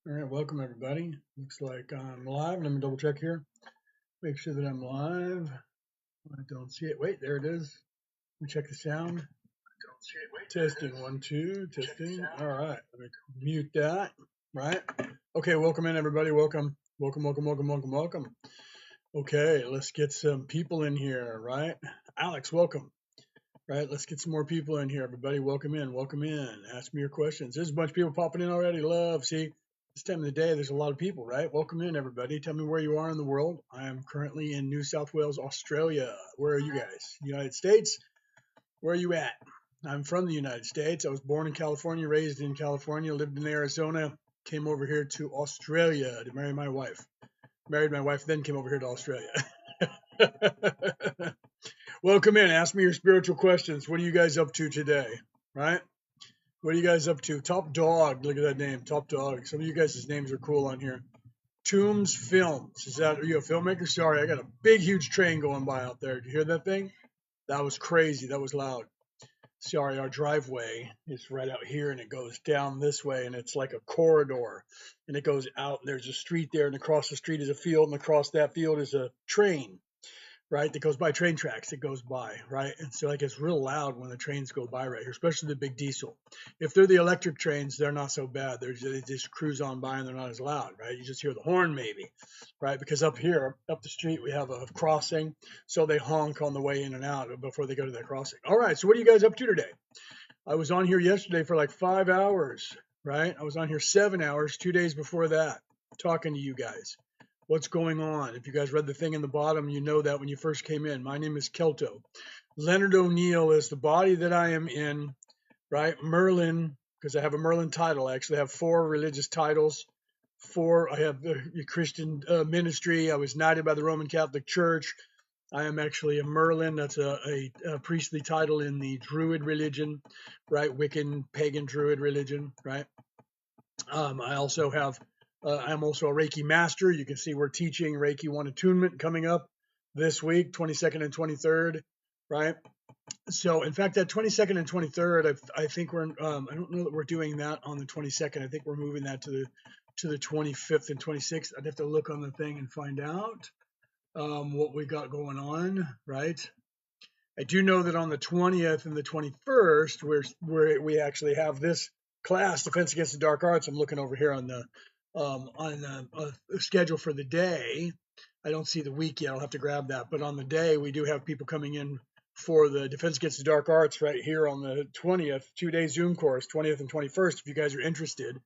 All right, welcome everybody. Looks like I'm live. Let me double check here. Make sure that I'm live. I don't see it. Wait, there it is. Let me check the sound. Testing one, two, testing. All right, let me mute that. Right. Okay, welcome in everybody. Welcome, welcome, welcome, welcome, welcome, welcome. Okay, let's get some people in here. Right, Alex, welcome. Right, let's get some more people in here. Everybody, welcome in, welcome in. Ask me your questions. There's a bunch of people popping in already. Love, see, this time of the day, there's a lot of people, right? Welcome in, everybody. Tell me where you are in the world. I am currently in New South Wales, Australia. Where are you guys? United States? Where are you at? I'm from the United States. I was born in California, raised in California, lived in Arizona, came over here to Australia to marry my wife. Married my wife, then came over here to Australia. Welcome in. Ask me your spiritual questions. What are you guys up to today? Right? What are you guys up to? Top Dog. Look at that name. Top Dog. Some of you guys' names are cool on here. Tombs Films. Are you a filmmaker? Sorry, I got a big, huge train going by out there. Did you hear that thing? That was crazy. That was loud. Sorry, our driveway is right out here and it goes down this way and it's like a corridor and it goes out and there's a street there and across the street is a field and across that field is a train, right? That goes by train tracks that goes by, right? And so like it's real loud when the trains go by right here, especially the big diesel. If they're the electric trains, they're not so bad. They just cruise on by and they're not as loud, right? You just hear the horn maybe, right? Because up here, up the street, we have a crossing, so they honk on the way in and out before they go to that crossing. All right, so what are you guys up to today? I was on here yesterday for like 5 hours, right? I was on here 7 hours 2 days before that, talking to you guys. What's going on? If you guys read the thing in the bottom, you know that when you first came in. My name is Kelto. Leonard O'Neill is the body that I am in, right? Merlin, because I have a Merlin title. I actually have 4 religious titles. I have the Christian ministry. I was knighted by the Roman Catholic Church. I am actually a Merlin. That's a priestly title in the Druid religion, right? Wiccan, pagan Druid religion, right? I also have, I'm also a Reiki master. You can see we're teaching Reiki 1 attunement coming up this week, 22nd and 23rd, right? So, in fact, that 22nd and 23rd, I think I don't know that we're doing that on the 22nd. I think we're moving that to the 25th and 26th. I'd have to look on the thing and find out what we got going on, right? I do know that on the 20th and the 21st, we actually have this class, Defense Against the Dark Arts. I'm looking over here on the schedule for the day. I don't see the week yet. I'll have to grab that. But on the day, we do have people coming in for the Defense Against the Dark Arts right here on the 20th, 2 day Zoom course, 20th and 21st. If you guys are interested,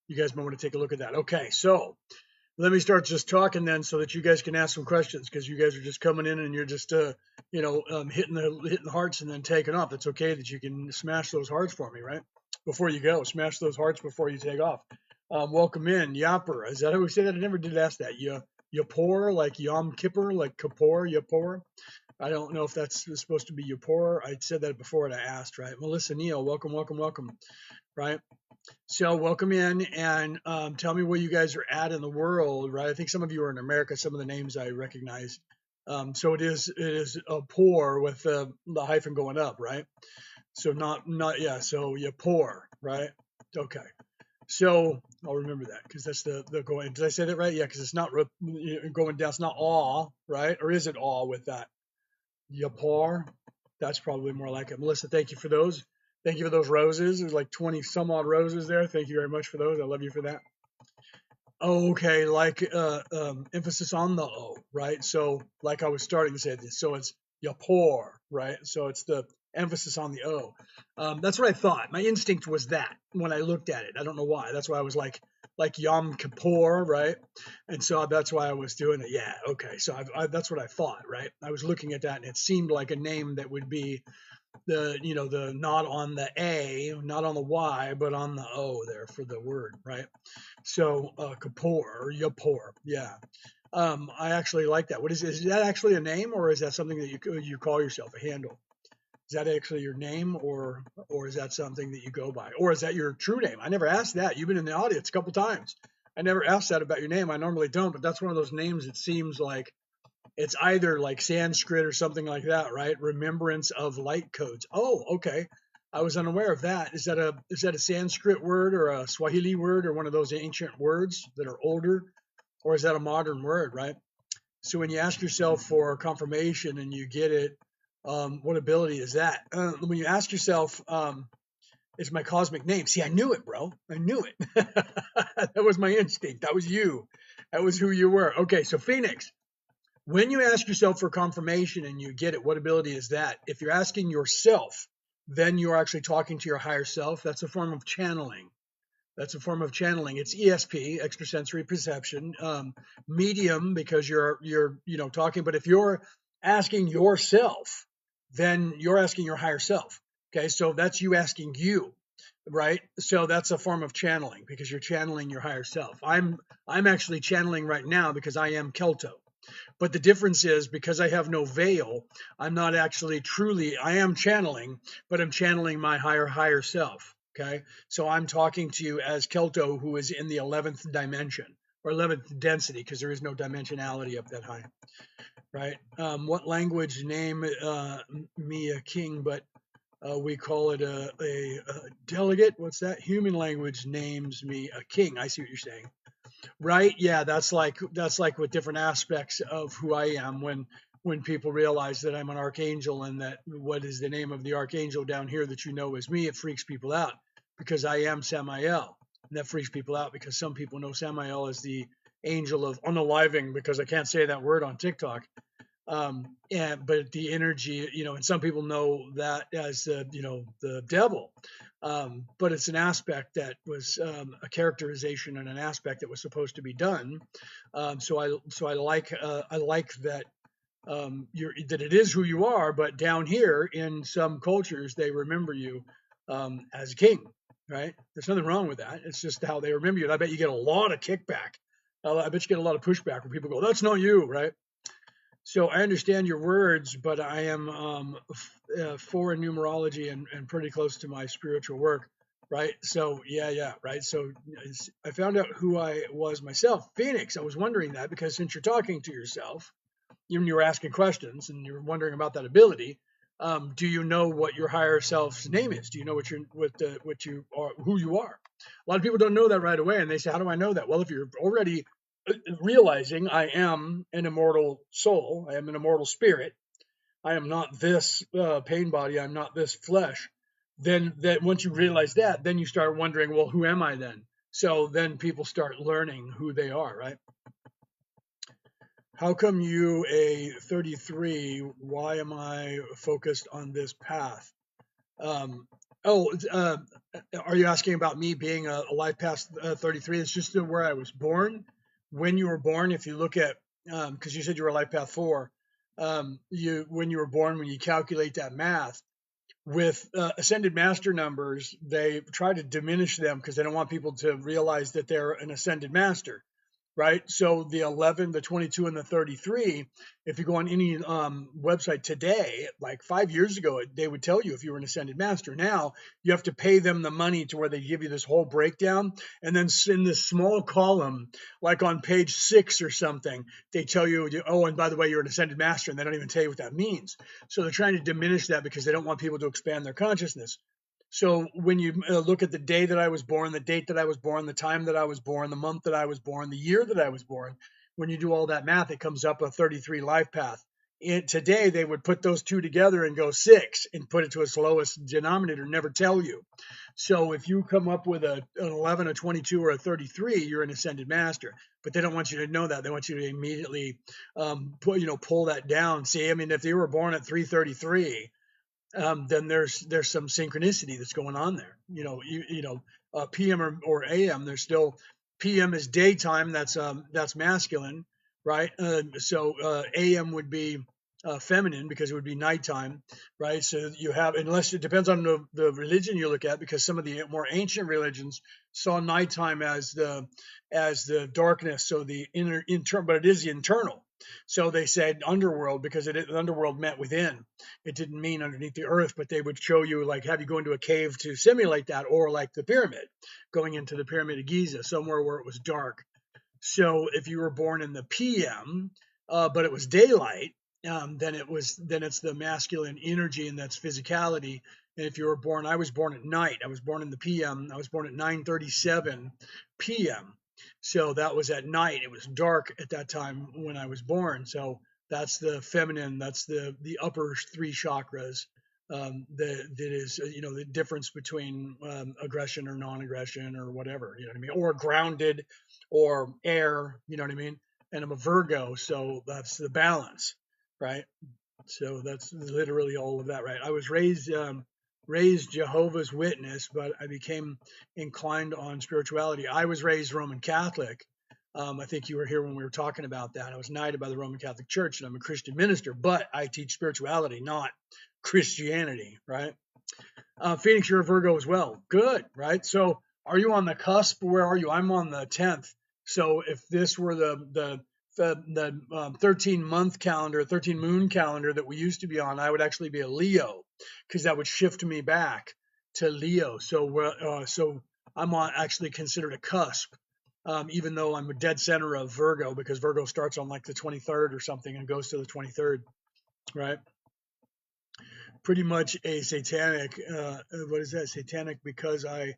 you guys might want to take a look at that. Okay, so let me start just talking then so that you guys can ask some questions because you guys are just coming in and you're just hitting the hearts and then taking off. It's okay that you can smash those hearts for me, right? Before you go, smash those hearts before you take off. Welcome in, Yapper. Is that how we say that? I never did ask that. Yapor, like Yom Kippur, like Kippur, Yapor. I don't know if that's supposed to be Yapor. I said that before and I asked, right? Melissa Neal, welcome, welcome, welcome, right? So welcome in and tell me where you guys are at in the world, right? I think some of you are in America. Some of the names I recognize. So it is a poor with the hyphen going up, right? So not yeah. So you poor, right? Okay. So I'll remember that because that's the going. Did I say that right? Yeah, because it's not going down. It's not awe, right? Or is it awe with that? Yapar. That's probably more like it. Melissa, thank you for those. Thank you for those roses. There's like 20 some odd roses there. Thank you very much for those. I love you for that. Okay, like emphasis on the O, right? So, like I was starting to say this, so it's Yapor, right? So it's the emphasis on the O. That's what I thought. My instinct was that when I looked at it. I don't know why. That's why I was like Yom Kippur, right? And so that's why I was doing it. Yeah, okay. So that's what I thought, right? I was looking at that, and it seemed like a name that would be the not on the A, not on the Y, but on the O there for the word, right? So Kapoor or Yapor, yeah. I actually like that. What is that actually a name or is that something that you call yourself, a handle? Is that actually your name or is that something that you go by? Or is that your true name? I never asked that. You've been in the audience a couple times. I never asked that about your name. I normally don't, but that's one of those names it seems like it's either like Sanskrit or something like that, right? Remembrance of light codes. Oh, okay. I was unaware of that. Is that a Sanskrit word or a Swahili word or one of those ancient words that are older, or is that a modern word, right? So when you ask yourself for confirmation and you get it, what ability is that? When you ask yourself, it's my cosmic name. See, I knew it, bro. I knew it. That was my instinct. That was you. That was who you were. Okay, so Phoenix, when you ask yourself for confirmation and you get it, what ability is that? If you're asking yourself, then you're actually talking to your higher self. That's a form of channeling. That's a form of channeling. It's ESP, extrasensory perception, medium, because you're talking. But if you're asking yourself, then you're asking your higher self. Okay, so that's you asking you, right? So that's a form of channeling because you're channeling your higher self. I'm actually channeling right now because I am Kelto. But the difference is because I have no veil, I'm not actually truly, I am channeling, but I'm channeling my higher self. Okay. So I'm talking to you as Kelto, who is in the 11th dimension or 11th density, because there is no dimensionality up that high. Right. What language name me a king, but we call it a delegate. What's that? Human language names me a king. I see what you're saying. Right? Yeah, that's like with different aspects of who I am when people realize that I'm an archangel and that what is the name of the archangel down here that you know is me, it freaks people out because I am Samael. And that freaks people out because some people know Samael as the angel of unaliving because I can't say that word on TikTok. But the energy, and some people know that as the devil. But it's an aspect that was a characterization and an aspect that was supposed to be done. So I like that that it is who you are, but down here in some cultures they remember you as a king, right? There's nothing wrong with that. It's just how they remember you. And I bet you get a lot of kickback. I bet you get a lot of pushback where people go, "That's not you," right? So I understand your words, but I am for in numerology and pretty close to my spiritual work, right? So yeah, right. So I found out who I was myself. Phoenix, I was wondering that because since you're talking to yourself, even you were asking questions and you're wondering about that ability, do you know what your higher self's name is? Do you know what you are, who you are? A lot of people don't know that right away, and they say, "How do I know that?" Well, if you're already realizing I am an immortal soul, I am an immortal spirit, I am not this pain body, I'm not this flesh. Then that once you realize that, then you start wondering, well, who am I then? So then people start learning who they are, right? How come you a 33? Why am I focused on this path? Um, oh, are you asking about me being a life past 33? It's just where I was born. When you were born, if you look at, because you said you were a life path 4, when you were born, when you calculate that math, with ascended master numbers, they try to diminish them because they don't want people to realize that they're an ascended master, right? So the 11, the 22, and the 33, if you go on any website today, like 5 years ago, they would tell you if you were an ascended master. Now you have to pay them the money to where they give you this whole breakdown. And then in this small column, like on page 6 or something, they tell you, oh, and by the way, you're an ascended master. And they don't even tell you what that means. So they're trying to diminish that because they don't want people to expand their consciousness. So when you look at the day that I was born, the date that I was born, the time that I was born, the month that I was born, the year that I was born, when you do all that math, it comes up a 33 life path. Today, they would put those two together and go 6 and put it to its lowest denominator, never tell you. So if you come up with an 11, a 22, or a 33, you're an ascended master. But they don't want you to know that. They want you to immediately pull that down. See, I mean, if you were born at 333, then there's some synchronicity that's going on there. PM or AM. There's still PM is daytime. That's masculine, right? So AM would be feminine because it would be nighttime, right? So you have, unless it depends on the religion you look at, because some of the more ancient religions saw nighttime as the darkness, so the internal, but it is the internal. So they said underworld because the underworld meant within. It didn't mean underneath the earth, but they would show you, like, have you go into a cave to simulate that, or like the pyramid, going into the Pyramid of Giza, somewhere where it was dark. So if you were born in the PM, but it was daylight, then it's the masculine energy and that's physicality. And if you were born, I was born at night. I was born in the PM. I was born at 9:37 p.m. So that was at night. It was dark at that time when I was born. So that's the feminine. That's the upper three chakras. That is, the difference between aggression or non-aggression or whatever, you know what I mean, or grounded or air, you know what I mean. And I'm a Virgo, so that's the balance, right? So that's literally all of that, right? I was raised Jehovah's Witness, but I became inclined on spirituality. I was raised Roman Catholic. I think you were here when we were talking about that. I was knighted by the Roman Catholic Church, and I'm a Christian minister, but I teach spirituality, not Christianity, right? Phoenix, you're a Virgo as well. Good, right? So are you on the cusp? Where are you? I'm on the 10th. So if this were the 13 month calendar, 13 moon calendar that we used to be on, I would actually be a Leo, because that would shift me back to Leo. So I'm on, actually considered a cusp, even though I'm a dead center of Virgo, because Virgo starts on like the 23rd or something and goes to the 23rd, right? Pretty much a satanic, what is that? Satanic, because I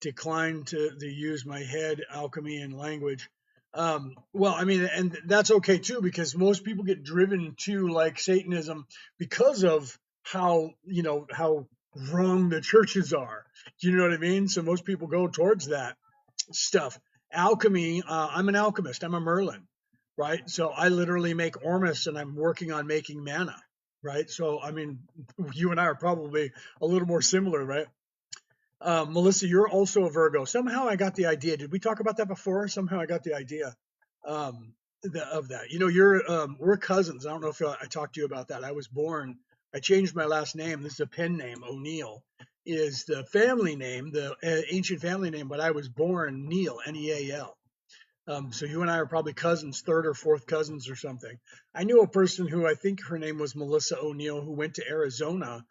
declined to use my head, alchemy, and language. Well, I mean, and that's okay too, because most people get driven to like Satanism because of how wrong the churches are. You know what I mean? So most people go towards that stuff. Alchemy, I'm an alchemist. I'm a Merlin, right? So I literally make ormus, and I'm working on making mana, right? So I mean, you and I are probably a little more similar, right? Melissa, you're also a Virgo. Somehow I got the idea. Did we talk about that before? Somehow I got the idea of that. We're cousins. I don't know if I talked to you about that. I changed my last name. This is a pen name. O'Neill is the family name, the ancient family name, but I was born Neal, Neal. So you and I are probably cousins, third or fourth cousins or something. I knew a person who, I think her name was Melissa O'Neill, who went to Arizona,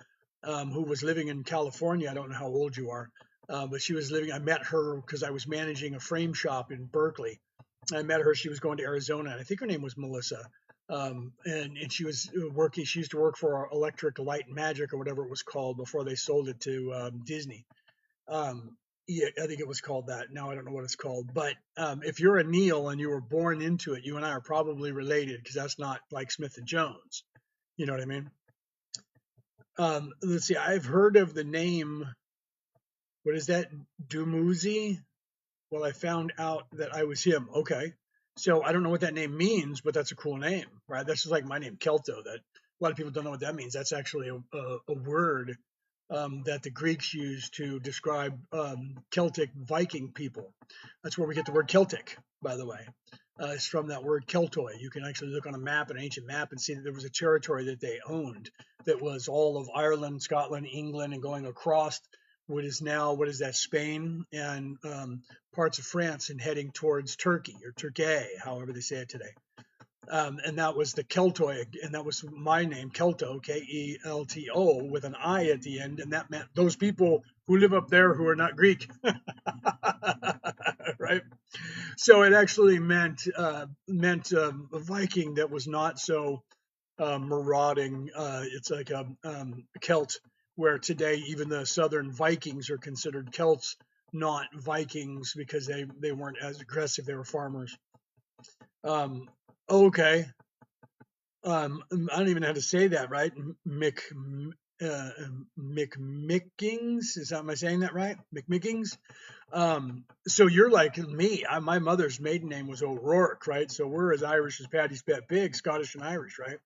who was living in California. I don't know how old you are, but she was living. I met her because I was managing a frame shop in Berkeley. I met her. She was going to Arizona, and I think her name was Melissa. And she was working. She used to work for Electric Light and Magic, or whatever it was called, before they sold it to Disney. Yeah, I think it was called that. Now I don't know what it's called. But if you're a Neil and you were born into it, you and I are probably related, because that's not like Smith and Jones. You know what I mean? Let's see. I've heard of the name. What is that? Dumuzi? Well, I found out that I was him. Okay. So I don't know what that name means, but that's a cool name, right? That's just like my name, Kelto. That a lot of people don't know what that means. That's actually a word that the Greeks used to describe Celtic Viking people. That's where we get the word Celtic, by the way. It's from that word Keltoi. You can actually look on a map, an ancient map, and see that there was a territory that they owned that was all of Ireland, Scotland, England, and going across what is now, what is that, Spain and parts of France, and heading towards Turkey, or Turkey, however they say it today. And that was the Keltoi, and that was my name, Kelto, Kelto, with an I at the end, and that meant those people who live up there who are not Greek, right? So it actually meant a Viking that was not so marauding. It's like a Celt, where today even the Southern Vikings are considered Celts, not Vikings, because they weren't as aggressive. They were farmers. Okay. I don't even know how to say that, right? McMickings. Is that, am I saying that right? McMickings. So you're like me. My mother's maiden name was O'Rourke, right? So we're as Irish as Paddy's Pet Pig, Scottish and Irish, right?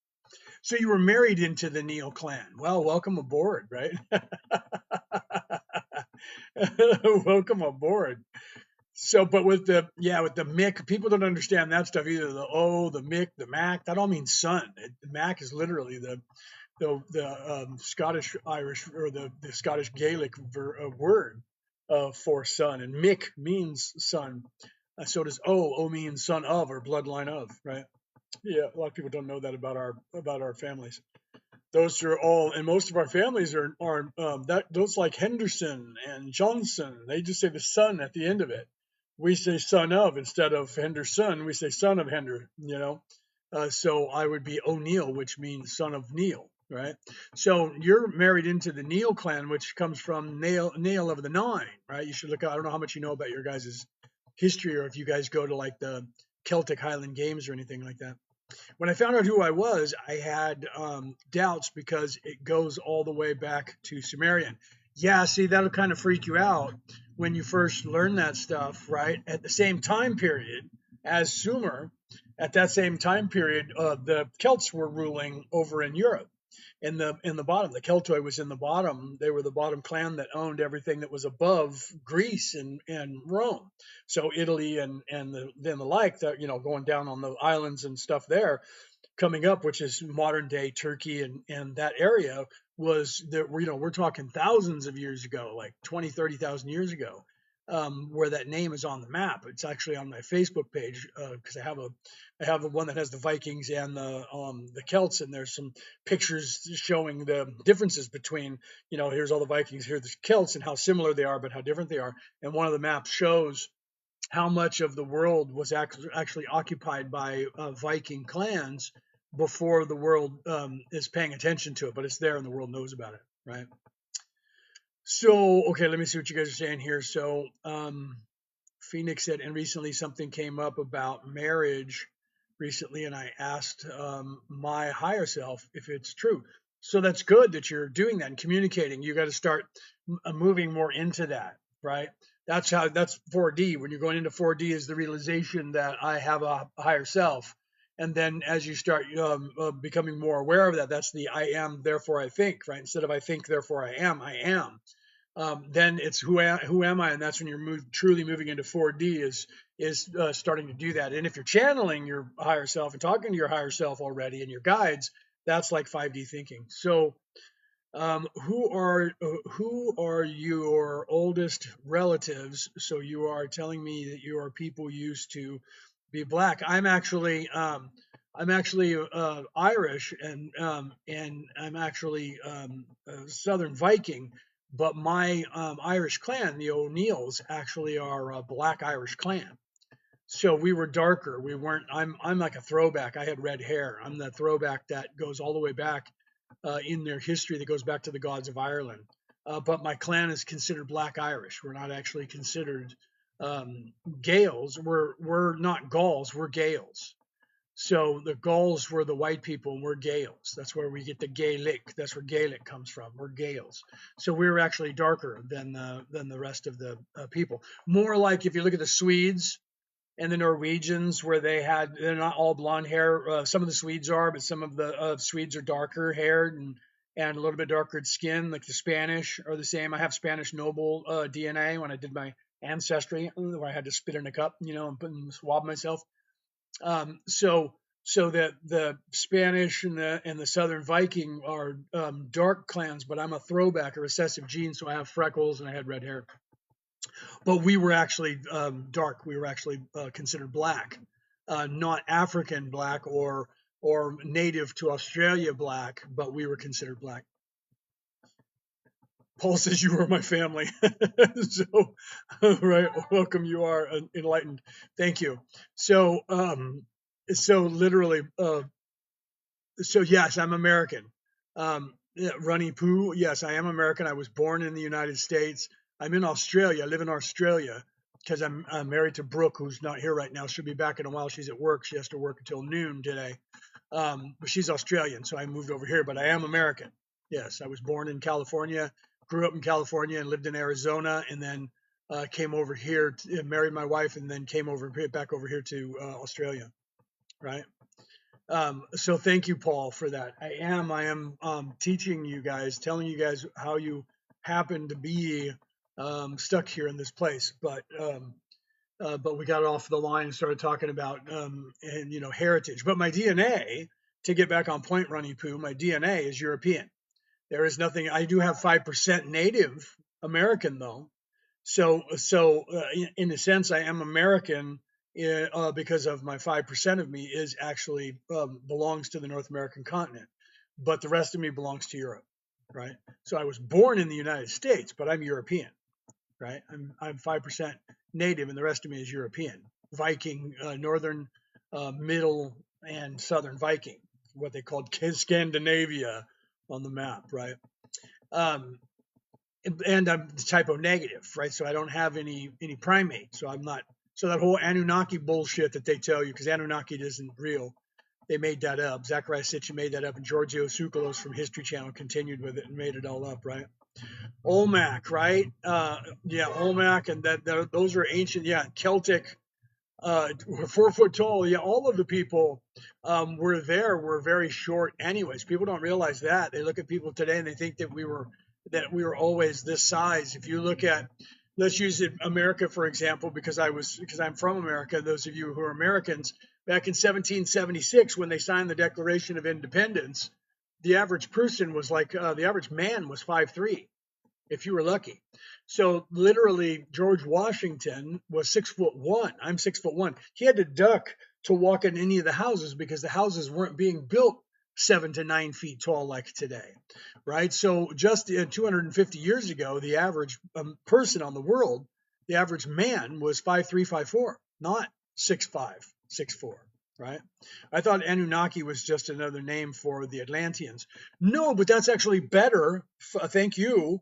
So you were married into the Neil clan. Well, welcome aboard, right? Welcome aboard. So, but with the Mick, people don't understand that stuff either. The O, the Mick, the Mac, that all means son. Mac is literally the Scottish Irish, or the Scottish Gaelic word for son, and Mick means son. So does O. O means son of, or bloodline of, right? Yeah, a lot of people don't know that about our families. Those are all, and most of our families are that those, like Henderson and Johnson. They just say the son at the end of it. We say son of instead of Henderson. We say son of Hender. So I would be O'Neill, which means son of Neil. right? So you're married into the Neil clan, which comes from Nail of the Nine, right? You should look. I don't know how much you know about your guys' history, or if you guys go to like the Celtic Highland Games or anything like that. When I found out who I was, I had doubts because it goes all the way back to Sumerian. Yeah, see, that'll kind of freak you out when you first learn that stuff, right? At the same time period as Sumer, at that same time period, the Celts were ruling over in Europe. In the bottom, the Keltoi was in the bottom. They were the bottom clan that owned everything that was above Greece and Rome. So Italy then the like, that going down on the islands and stuff there coming up, which is modern day Turkey and that area was that we're talking thousands of years ago, like 20, 30,000 years ago, where that name is on the map. It's actually on my Facebook page because I have the one that has the Vikings and the Celts, and there's some pictures showing the differences between here's all the Vikings, here's the Celts, and how similar they are, but how different they are. And one of the maps shows how much of the world was actually occupied by Viking clans before the world is paying attention to it, but it's there and the world knows about it, right? So, okay, let me see what you guys are saying here. So, Phoenix said, and recently something came up about marriage recently, and I asked my higher self if it's true. So that's good that you're doing that and communicating. You got to start moving more into that, right? That's 4D. When you're going into 4D, is the realization that I have a higher self, and then as you start becoming more aware of that, that's the I am, therefore I think, right? Instead of I think, therefore I am, I am. Then it's who am I, and that's when you're truly moving into 4D is starting to do that. And if you're channeling your higher self and talking to your higher self already and your guides, that's like 5D thinking. So who are your oldest relatives? So you are telling me that your people used to be black. I'm actually Irish and I'm actually a Southern Viking, but my Irish clan, the O'Neills, actually are a Black Irish clan. So we were darker. We weren't. I'm like a throwback. I had red hair. I'm the throwback that goes all the way back in their history that goes back to the gods of Ireland. But my clan is considered Black Irish. We're not actually considered Gaels. We're not Gauls. We're Gaels. So the Gauls were the white people, and we're Gaels. That's where we get the Gaelic. That's where Gaelic comes from. We're Gaels. So we were actually darker than the rest of the people. More like if you look at the Swedes and the Norwegians, where they're not all blonde hair. Some of the Swedes are, but some of the Swedes are darker haired and a little bit darker skin. Like the Spanish are the same. I have Spanish noble DNA when I did my ancestry, where I had to spit in a cup, and swab myself. So that the Spanish and the Southern Viking are dark clans, but I'm a throwback, a recessive gene, so I have freckles and I had red hair. But we were actually dark. We were actually considered black, not African black or native to Australia black, but we were considered black. Paul says you are my family. So, right, welcome. You are enlightened. Thank you. So literally, so yes, I'm American. Yeah, Runny Poo, yes, I am American. I was born in the United States. I'm in Australia. I live in Australia because I'm married to Brooke, who's not here right now. She'll be back in a while. She's at work. She has to work until noon today. But she's Australian, so I moved over here. But I am American. Yes, I was born in California, grew up in California, and lived in Arizona, and then came over here, married my wife, and then came back over here to Australia. Right. So thank you, Paul, for that. I am teaching you guys, telling you guys how you happen to be stuck here in this place, but we got off the line and started talking about heritage. But my DNA, to get back on point, Runny Poo, my DNA is European. There is nothing. I do have 5% Native American though, so in a sense, I am American because of my 5% of me is actually belongs to the North American continent, but the rest of me belongs to Europe, right? So I was born in the United States, but I'm European, right? I'm 5% Native, and the rest of me is European, Viking, Northern, Middle, and Southern Viking, what they called Scandinavia on the map, right? Um, and I'm typo negative, right? So I don't have any primate. So I'm not. So that whole Anunnaki bullshit that they tell you, because Anunnaki isn't real, they made that up. Zachariah Sitchin made that up, and Giorgio Tsoukalos from History Channel continued with it and made it all up, right? Olmec, right? Yeah, Olmec, and those are ancient, yeah, Celtic, 4 foot tall. Yeah, all of the people were very short. Anyways, people don't realize that. They look at people today and they think that we were always this size. If you look at, let's use it, America for example, because I'm from America. Those of you who are Americans, back in 1776 when they signed the Declaration of Independence, the average person was like the average man was 5'3" if you were lucky. So literally, George Washington was 6'1". I'm 6'1". He had to duck to walk in any of the houses because the houses weren't being built 7 to 9 feet tall like today, right? So just 250 years ago, the average person on the world, the average man was 5'3", 5'4", not 6'5", 6'4". Right? I thought Anunnaki was just another name for the Atlanteans. No, but that's actually better. Thank you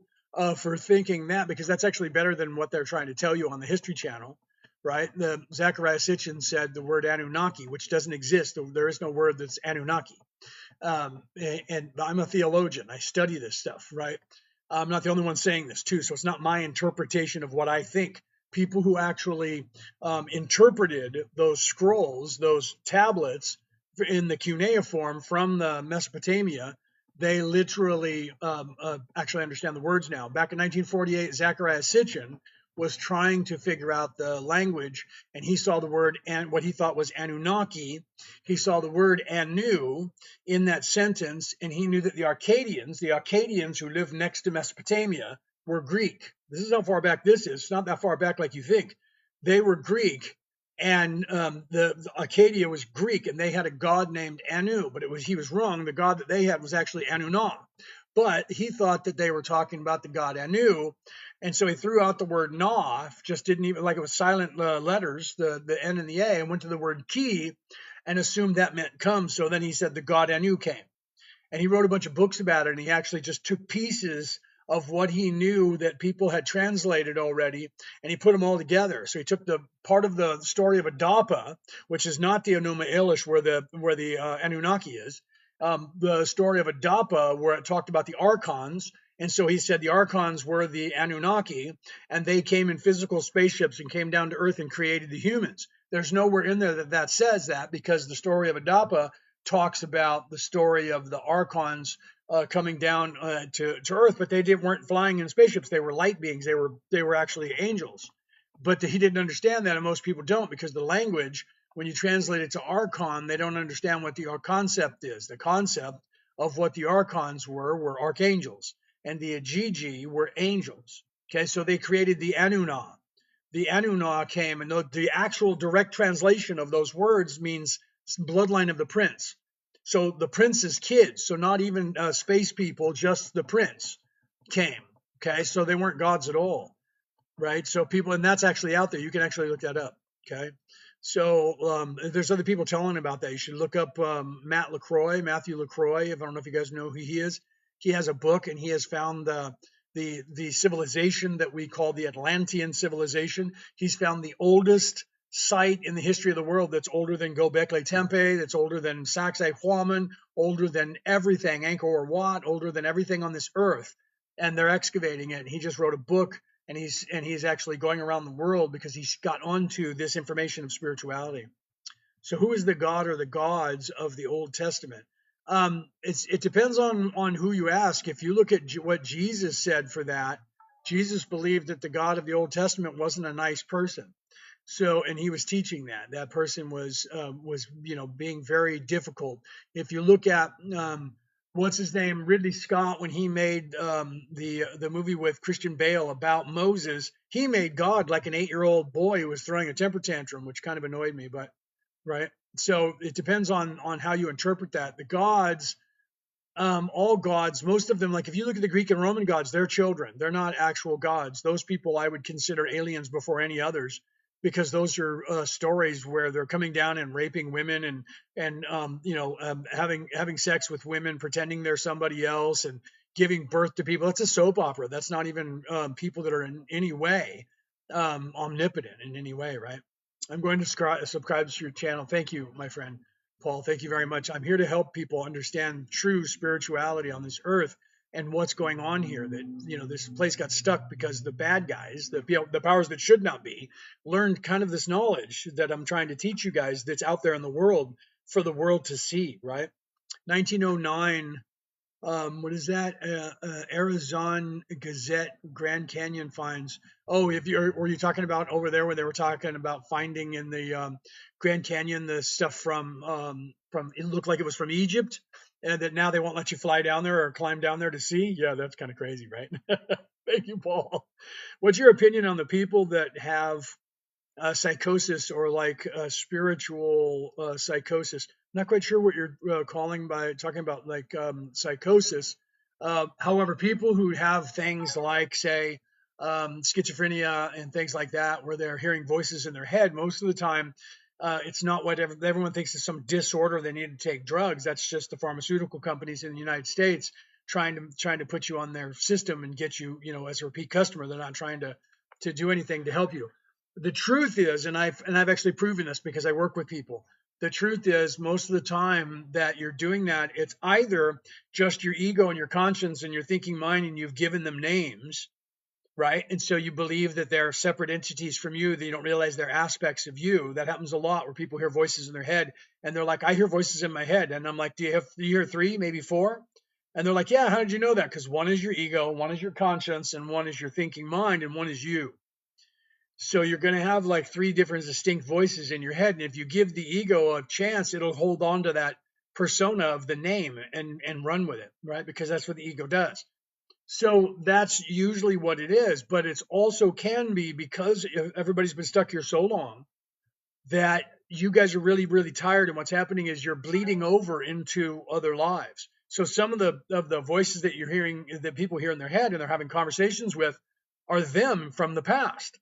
for thinking that, because that's actually better than what they're trying to tell you on the History Channel, right? The Zachariah Sitchin said the word Anunnaki, which doesn't exist. There is no word that's Anunnaki. And I'm a theologian. I study this stuff, right? I'm not the only one saying this too, so it's not my interpretation of what I think. People who actually interpreted those scrolls, those tablets in the cuneiform from the Mesopotamia, they literally actually understand the words now. Back in 1948, Zachariah Sitchin was trying to figure out the language, and he saw the word and what he thought was Anunnaki. He saw the word Anu in that sentence, and he knew that the Akkadians who lived next to Mesopotamia, were Greek. This is how far back this is. It's not that far back like you think. They were Greek, and the Acadia was Greek, and they had a god named Anu, but he was wrong. The god that they had was actually Anunnah, but he thought that they were talking about the god Anu, and so he threw out the word Na, just didn't even, like it was silent letters, the N and the A, and went to the word Ki, and assumed that meant come. So then he said the god Anu came. And he wrote a bunch of books about it. And he actually just took pieces of what he knew that people had translated already, and he put them all together. So he took the part of the story of Adapa, which is not the Enuma Elish where the Anunnaki is, the story of Adapa where it talked about the archons. And so he said the archons were the Anunnaki, and they came in physical spaceships and came down to Earth and created the humans. There's nowhere in there that says that, because the story of Adapa talks about the story of the archons coming down to Earth, but weren't flying in spaceships. They were light beings. They were actually angels. But he didn't understand that, and most people don't, because the language, when you translate it to archon, they don't understand what the concept is. The concept of what the archons were archangels, and the Agigi were angels. Okay, so they created the Anunnah. The Anunnah came, and the actual direct translation of those words means bloodline of the prince. So the prince's kids, so not even space people, just the prince came. Okay, so they weren't gods at all, right? So people, and that's actually out there. You can actually look that up. Okay, so there's other people telling about that. You should look up Matthew LaCroix. I don't know if you guys know who he is. He has a book, and he has found the civilization that we call the Atlantean civilization. He's found the oldest site in the history of the world that's older than Göbekli Tepe, that's older than Sacsayhuaman, older than everything, Angkor Wat, older than everything on this earth. And they're excavating it. And he just wrote a book, and he's actually going around the world because he's got onto this information of spirituality. So who is the god or the gods of the Old Testament? It depends on who you ask. If you look at what Jesus said for that, Jesus believed that the God of the Old Testament wasn't a nice person. So, and he was teaching that person was being very difficult. If you look at what's his name, Ridley Scott, when he made the movie with Christian Bale about Moses, he made God like an 8-year-old boy who was throwing a temper tantrum, which kind of annoyed me, but right. So it depends on how you interpret that. The gods, all gods, most of them, like if you look at the Greek and Roman gods, they're children. They're not actual gods. Those people I would consider aliens before any others. because those are stories where they're coming down and raping women and having sex with women, pretending they're somebody else, and giving birth to people. That's a soap opera. That's not even people that are in any way omnipotent in any way, right? I'm going to subscribe to your channel. Thank you, my friend Paul. Thank you very much. I'm here to help people understand true spirituality on this earth and what's going on here. That this place got stuck because the bad guys, the powers that should not be, learned kind of this knowledge that I'm trying to teach you guys. That's out there in the world for the world to see. Right? 1909. What is that? Arizona Gazette Grand Canyon finds. Oh, if you're, were you talking about over there where they were talking about finding in the Grand Canyon the stuff from it looked like it was from Egypt, and that now they won't let you fly down there or climb down there to see? Yeah, that's kind of crazy, right? Thank you, Paul. What's your opinion on the people that have psychosis or like spiritual psychosis? I'm not quite sure what you're calling by talking about like psychosis. However, people who have things like, say, schizophrenia and things like that, where they're hearing voices in their head, most of the time, it's not what everyone thinks is some disorder. They need to take drugs. That's just the pharmaceutical companies in the United States trying to put you on their system and get you, as a repeat customer. They're not trying to do anything to help you. The truth is, and I've actually proven this because I work with people. The truth is, most of the time that you're doing that, it's either just your ego and your conscience and your thinking mind, and you've given them names, right? And so you believe that they're separate entities from you, that you don't realize they're aspects of you. That happens a lot where people hear voices in their head and they're like, I hear voices in my head. And I'm like, do you hear three, maybe four? And they're like, yeah, how did you know that? Because one is your ego, one is your conscience, and one is your thinking mind, and one is you. So you're going to have like three different distinct voices in your head. And if you give the ego a chance, it'll hold on to that persona of the name and run with it, right? Because that's what the ego does. So that's usually what it is. But it's also can be because everybody's been stuck here so long that you guys are really, really tired. And what's happening is you're bleeding over into other lives. So some of the voices that you're hearing, that people hear in their head and they're having conversations with, are them from the past.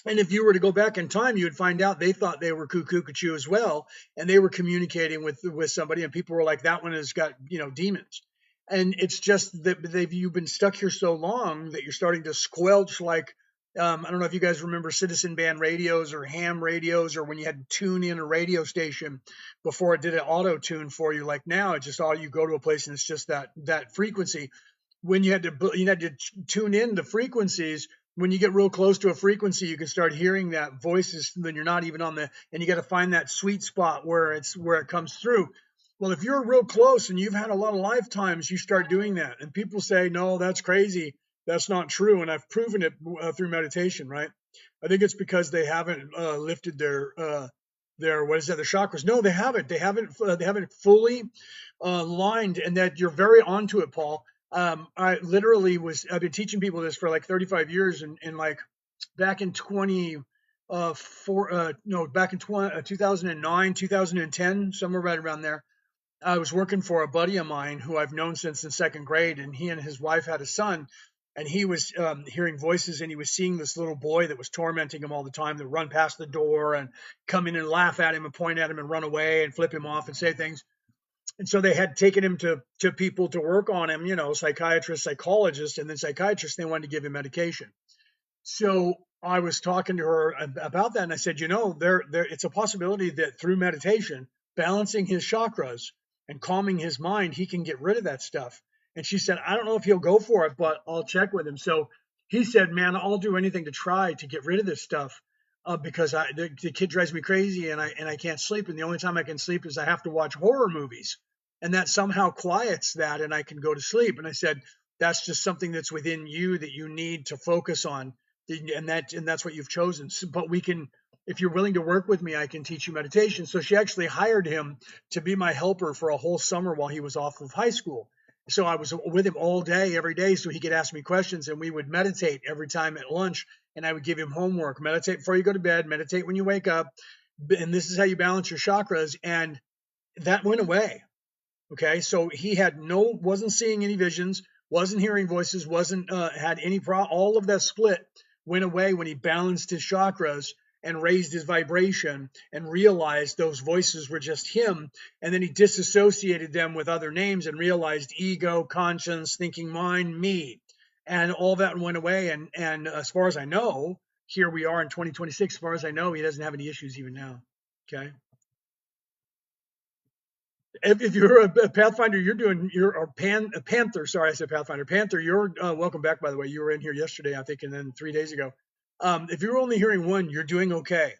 And if you were to go back in time, you would find out they thought they were cuckoo as well, and they were communicating with somebody, and people were like, "That one has got demons." And it's just that you've been stuck here so long that you're starting to squelch. Like I don't know if you guys remember citizen band radios or ham radios, or when you had to tune in a radio station before it did an auto tune for you. Like now, it's just all you go to a place and it's just that frequency. When you had to tune in the frequencies, when you get real close to a frequency, you can start hearing that voices. Then you're not even on and you got to find that sweet spot where it comes through. Well, if you're real close and you've had a lot of lifetimes, you start doing that. And people say, no, that's crazy. That's not true. And I've proven it through meditation, right? I think it's because they haven't lifted their what is that, their chakras. No, they haven't. They haven't fully lined, and that you're very onto it, Paul. I've been teaching people this for like 35 years, and like back in 2009, 2010, somewhere right around there, I was working for a buddy of mine who I've known since the second grade, and he and his wife had a son, and he was hearing voices, and he was seeing this little boy that was tormenting him all the time, that run past the door and come in and laugh at him and point at him and run away and flip him off and say things. And so they had taken him to people to work on him, psychiatrists, psychologists, and then psychiatrists. They wanted to give him medication. So I was talking to her about that, and I said, it's a possibility that through meditation, balancing his chakras and calming his mind, he can get rid of that stuff. And she said, I don't know if he'll go for it, but I'll check with him. So he said, man, I'll do anything to try to get rid of this stuff. Because the kid drives me crazy, and I can't sleep, and the only time I can sleep is I have to watch horror movies, and that somehow quiets that, and I can go to sleep. And I said, that's just something that's within you that you need to focus on, and that's what you've chosen. But we can, if you're willing to work with me, I can teach you meditation. So she actually hired him to be my helper for a whole summer while he was off of high school. So I was with him all day, every day, so he could ask me questions, and we would meditate every time at lunch. And I would give him homework: meditate before you go to bed, meditate when you wake up, and this is how you balance your chakras. And that went away. Okay, so he wasn't seeing any visions, wasn't hearing voices, wasn't had any all of that split went away when he balanced his chakras. and raised his vibration and realized those voices were just him. And then he disassociated them with other names and realized ego, conscience, thinking mind, me. And all that went away. And as far as I know, here we are in 2026. As far as I know, he doesn't have any issues even now. Okay. If you're a Pathfinder, you're a Panther. Sorry, I said Pathfinder. Panther, you're welcome back. By the way, you were in here yesterday, I think, and then 3 days ago. If you're only hearing one, you're doing okay.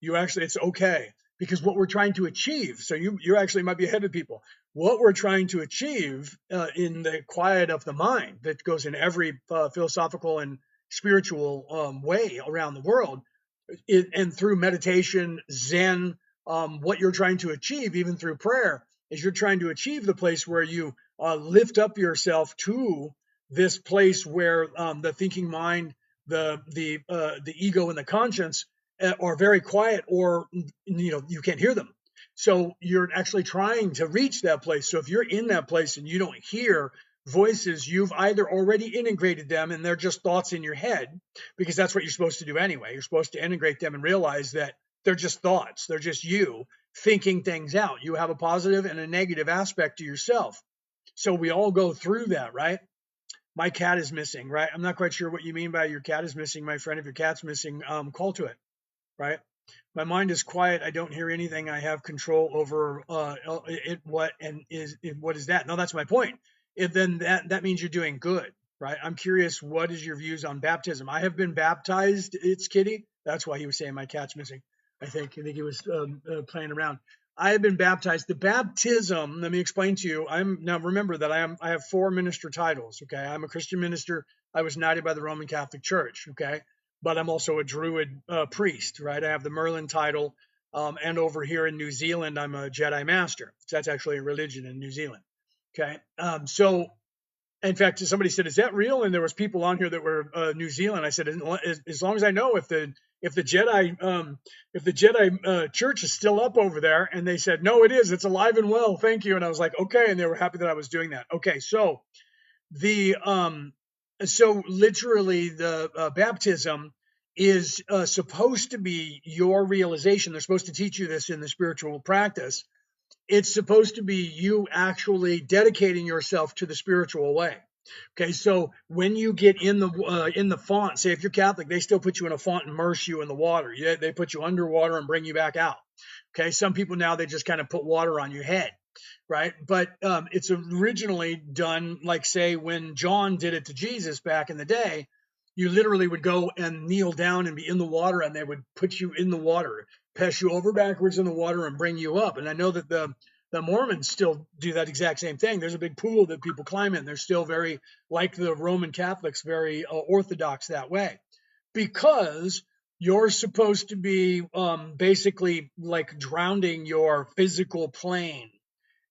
It's okay because what we're trying to achieve. So you actually might be ahead of people. What we're trying to achieve in the quiet of the mind that goes in every philosophical and spiritual way around the world, and through meditation, Zen, what you're trying to achieve, even through prayer, is you're trying to achieve the place where you lift up yourself to this place where the thinking mind, the ego, and the conscience are very quiet, or you can't hear them. So you're actually trying to reach that place. So if you're in that place and you don't hear voices, you've either already integrated them and they're just thoughts in your head, because that's what you're supposed to do anyway. You're supposed to integrate them and realize that they're just thoughts. They're just you thinking things out. You have a positive and a negative aspect to yourself. So we all go through that, right? My cat is missing, right? I'm not quite sure what you mean by your cat is missing, my friend. If your cat's missing, call to it, right? My mind is quiet. I don't hear anything. I have control over it. What is that? No, that's my point. Then that means you're doing good, right? I'm curious. What is your views on baptism? I have been baptized. It's Kitty. That's why he was saying my cat's missing. I think he was playing around. I have been baptized. The baptism. Let me explain to you. Now remember that I have 4 minister titles. Okay, I'm a Christian minister. I was knighted by the Roman Catholic Church. Okay, but I'm also a Druid priest, right? I have the Merlin title, and over here in New Zealand, I'm a Jedi Master. So that's actually a religion in New Zealand. Okay, so in fact, somebody said, "Is that real?" And there was people on here that were New Zealand. I said, "As long as I know if the Jedi church is still up over there," and they said, "No, it is. It's alive and well. Thank you." And I was like, "Okay," and they were happy that I was doing that. Okay, so the so literally the baptism is supposed to be your realization. They're supposed to teach you this in the spiritual practice. It's supposed to be you actually dedicating yourself to the spiritual way. Okay, so when you get in the font, say if you're Catholic, they still put you in a font and immerse you in the water. Yeah, they put you underwater and bring you back out. Okay, some people now they just kind of put water on your head, right? But it's originally done like, say, when John did it to Jesus back in the day, you literally would go and kneel down and be in the water, and they would put you in the water, pass you over backwards in the water, and bring you up. And I know that the Mormons still do that exact same thing. There's a big pool that people climb in. They're still very, like the Roman Catholics, very orthodox that way, because you're supposed to be basically like drowning your physical plane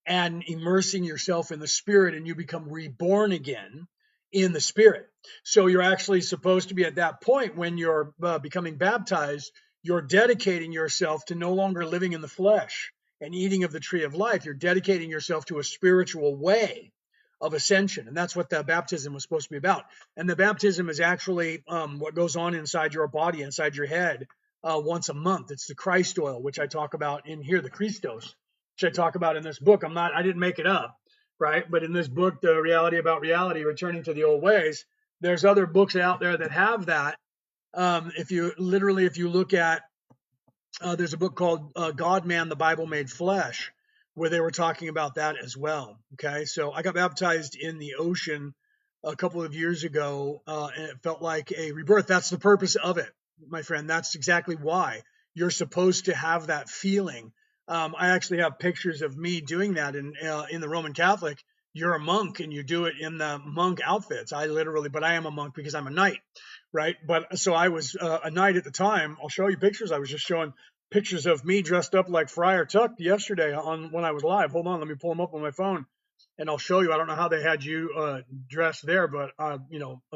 and immersing yourself in the spirit, and you become reborn again in the spirit. So you're actually supposed to be at that point when you're becoming baptized, you're dedicating yourself to no longer living in the flesh and eating of the tree of life. You're dedicating yourself to a spiritual way of ascension. And that's what the baptism was supposed to be about. And the baptism is actually what goes on inside your body, inside your head, once a month. It's the Christ oil, which I talk about in here, the Christos, which I talk about in this book. I didn't make it up, right? But in this book, The Reality About Reality, Returning to the Old Ways, there's other books out there that have that. If you look at, there's a book called God, Man, the Bible Made Flesh, where they were talking about that as well. Okay, so I got baptized in the ocean a couple of years ago, and it felt like a rebirth. That's the purpose of it, my friend. That's exactly why you're supposed to have that feeling. I actually have pictures of me doing that in the Roman Catholic. You're a monk and you do it in the monk outfits. But I am a monk because I'm a knight, right? But so I was a knight at the time. I'll show you pictures. I was just showing pictures of me dressed up like Friar Tuck yesterday when I was live. Hold on, let me pull them up on my phone, and I'll show you. I don't know how they had you dressed there, but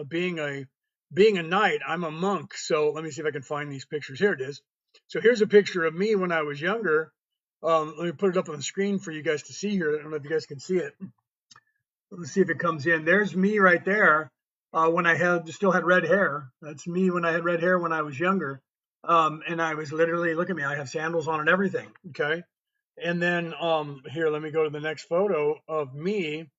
being a knight, I'm a monk. So let me see if I can find these pictures. Here it is. So here's a picture of me when I was younger. Let me put it up on the screen for you guys to see here. I don't know if you guys can see it. Let's see if it comes in. There's me right there when I still had red hair. That's me when I had red hair when I was younger. And I was literally, look at me, I have sandals on and everything. Okay. And then here, let me go to the next photo of me.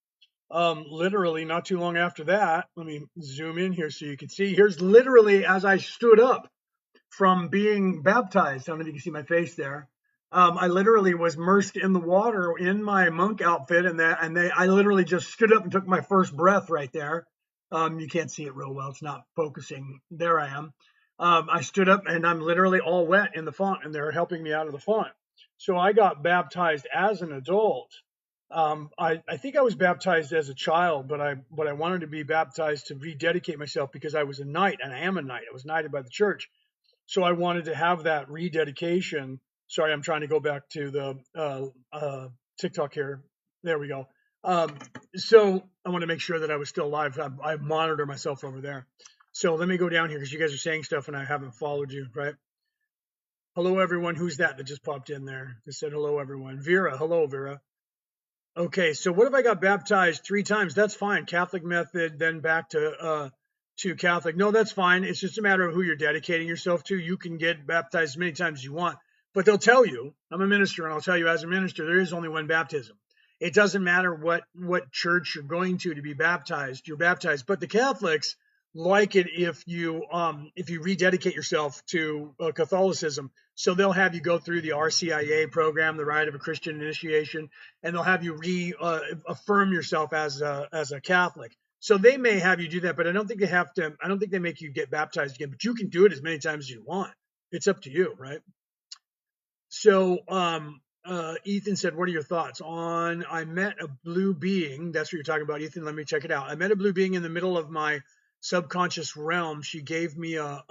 Literally not too long after that, let me zoom in here so you can see. Here's literally as I stood up from being baptized. I don't know if you can see my face there. I literally was immersed in the water in my monk outfit, I literally just stood up and took my first breath right there. You can't see it real well; it's not focusing. There I am. I stood up and I'm literally all wet in the font, and they're helping me out of the font. So I got baptized as an adult. I think I was baptized as a child, but I wanted to be baptized to rededicate myself because I was a knight and I am a knight. I was knighted by the church. So I wanted to have that rededication. Sorry, I'm trying to go back to the TikTok here. There we go. Um, so I want to make sure that I was still alive. I monitor myself over there. So let me go down here because you guys are saying stuff and I haven't followed you, right? Hello, everyone. Who's that just popped in there? Just said hello, everyone. Vera. Hello, Vera. Okay, so what if I got baptized 3 times? That's fine. Catholic method, then back to Catholic. No, that's fine. It's just a matter of who you're dedicating yourself to. You can get baptized as many times as you want, but they'll tell you. I'm a minister, and I'll tell you as a minister, there is only one baptism. It doesn't matter what church you're going to be baptized. You're baptized. But the Catholics like it if you rededicate yourself to Catholicism. So they'll have you go through the RCIA program, the Rite of a Christian Initiation, and they'll have you affirm yourself as a Catholic. So they may have you do that, but I don't think they have to. I don't think they make you get baptized again. But you can do it as many times as you want. It's up to you, right? So Ethan said, "What are your thoughts on? I met a blue being. That's what you're talking about, Ethan. Let me check it out. I met a blue being in the middle of my subconscious realm. She gave me a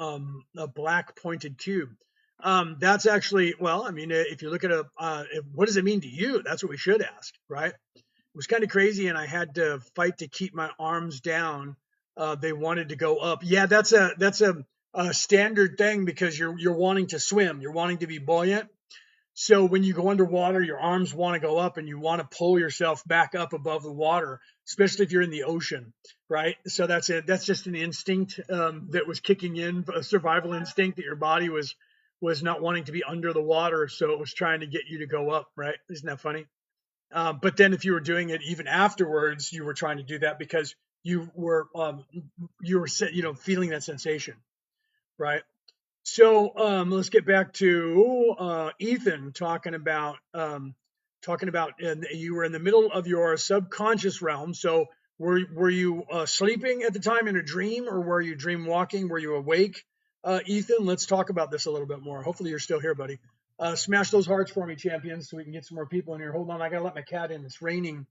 black pointed cube. That's actually, well, I mean, if you look at what does it mean to you? That's what we should ask, right? It was kind of crazy, and I had to fight to keep my arms down. They wanted to go up. Yeah, that's a standard thing because you're wanting to swim. You're wanting to be buoyant. So when you go underwater, your arms want to go up and you want to pull yourself back up above the water, especially if you're in the ocean, right? So that's it. That's just an instinct that was kicking in, a survival instinct that your body was not wanting to be under the water, so it was trying to get you to go up, right? Isn't that funny? But then if you were doing it even afterwards, you were trying to do that because you were feeling that sensation, right? So let's get back to Ethan talking about and you were in the middle of your subconscious realm. So were you sleeping at the time in a dream, or were you dream walking? Were you awake? Ethan, let's talk about this a little bit more. Hopefully you're still here, buddy. Smash those hearts for me, champions, so we can get some more people in here. Hold on, I gotta let my cat in. It's raining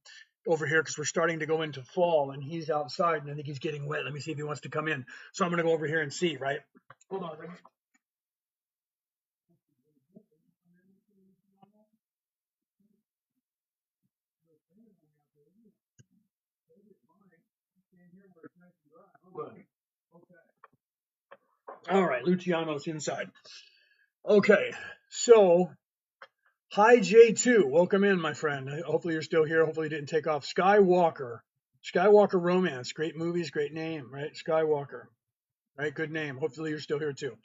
over here because we're starting to go into fall, and he's outside, and I think he's getting wet. Let me see if he wants to come in. So I'm gonna go over here and see. Right? Hold on. All right, Luciano's inside. Okay, so hi J2, welcome in, my friend. Hopefully you're still here. Hopefully you didn't take off. Skywalker Romance, great movies, great name, right? Skywalker, right? Good name. Hopefully you're still here too.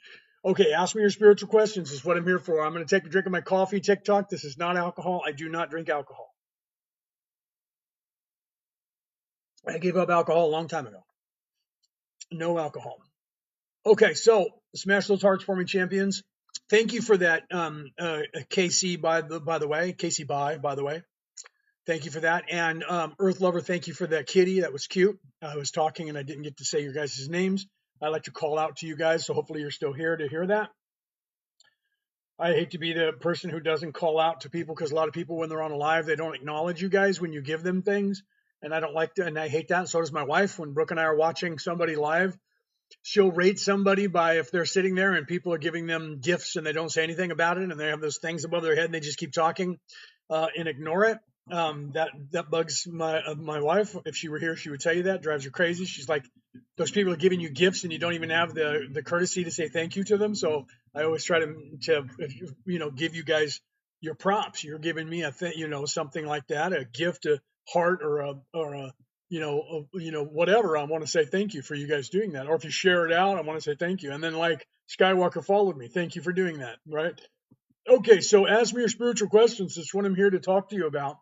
Okay, ask me your spiritual questions. This is what I'm here for. I'm going to take a drink of my coffee. TikTok. This is not alcohol. I do not drink alcohol. I gave up alcohol a long time ago. No alcohol. Okay, so smash those hearts for me, champions. Thank you for that, KC. By the way, thank you for that. And Earth Lover, thank you for that kitty. That was cute. I was talking and I didn't get to say your guys' names. I like to call out to you guys, so hopefully you're still here to hear that. I hate to be the person who doesn't call out to people because a lot of people, when they're on a live, they don't acknowledge you guys when you give them things, and I don't like that, and I hate that. And so does my wife. When Brooke and I are watching somebody live, she'll rate somebody by if they're sitting there and people are giving them gifts and they don't say anything about it and they have those things above their head and they just keep talking and ignore it. That bugs my wife. If she were here, she would tell you that. Drives her crazy. She's like, those people are giving you gifts and you don't even have the courtesy to say thank you to them. So I always try to give you guys your props. You're giving me something like that, a gift, a heart, or a whatever, I want to say thank you for you guys doing that. Or if you share it out, I want to say thank you. And then like Skywalker followed me. Thank you for doing that. Right. Okay. So ask me your spiritual questions. That's what I'm here to talk to you about.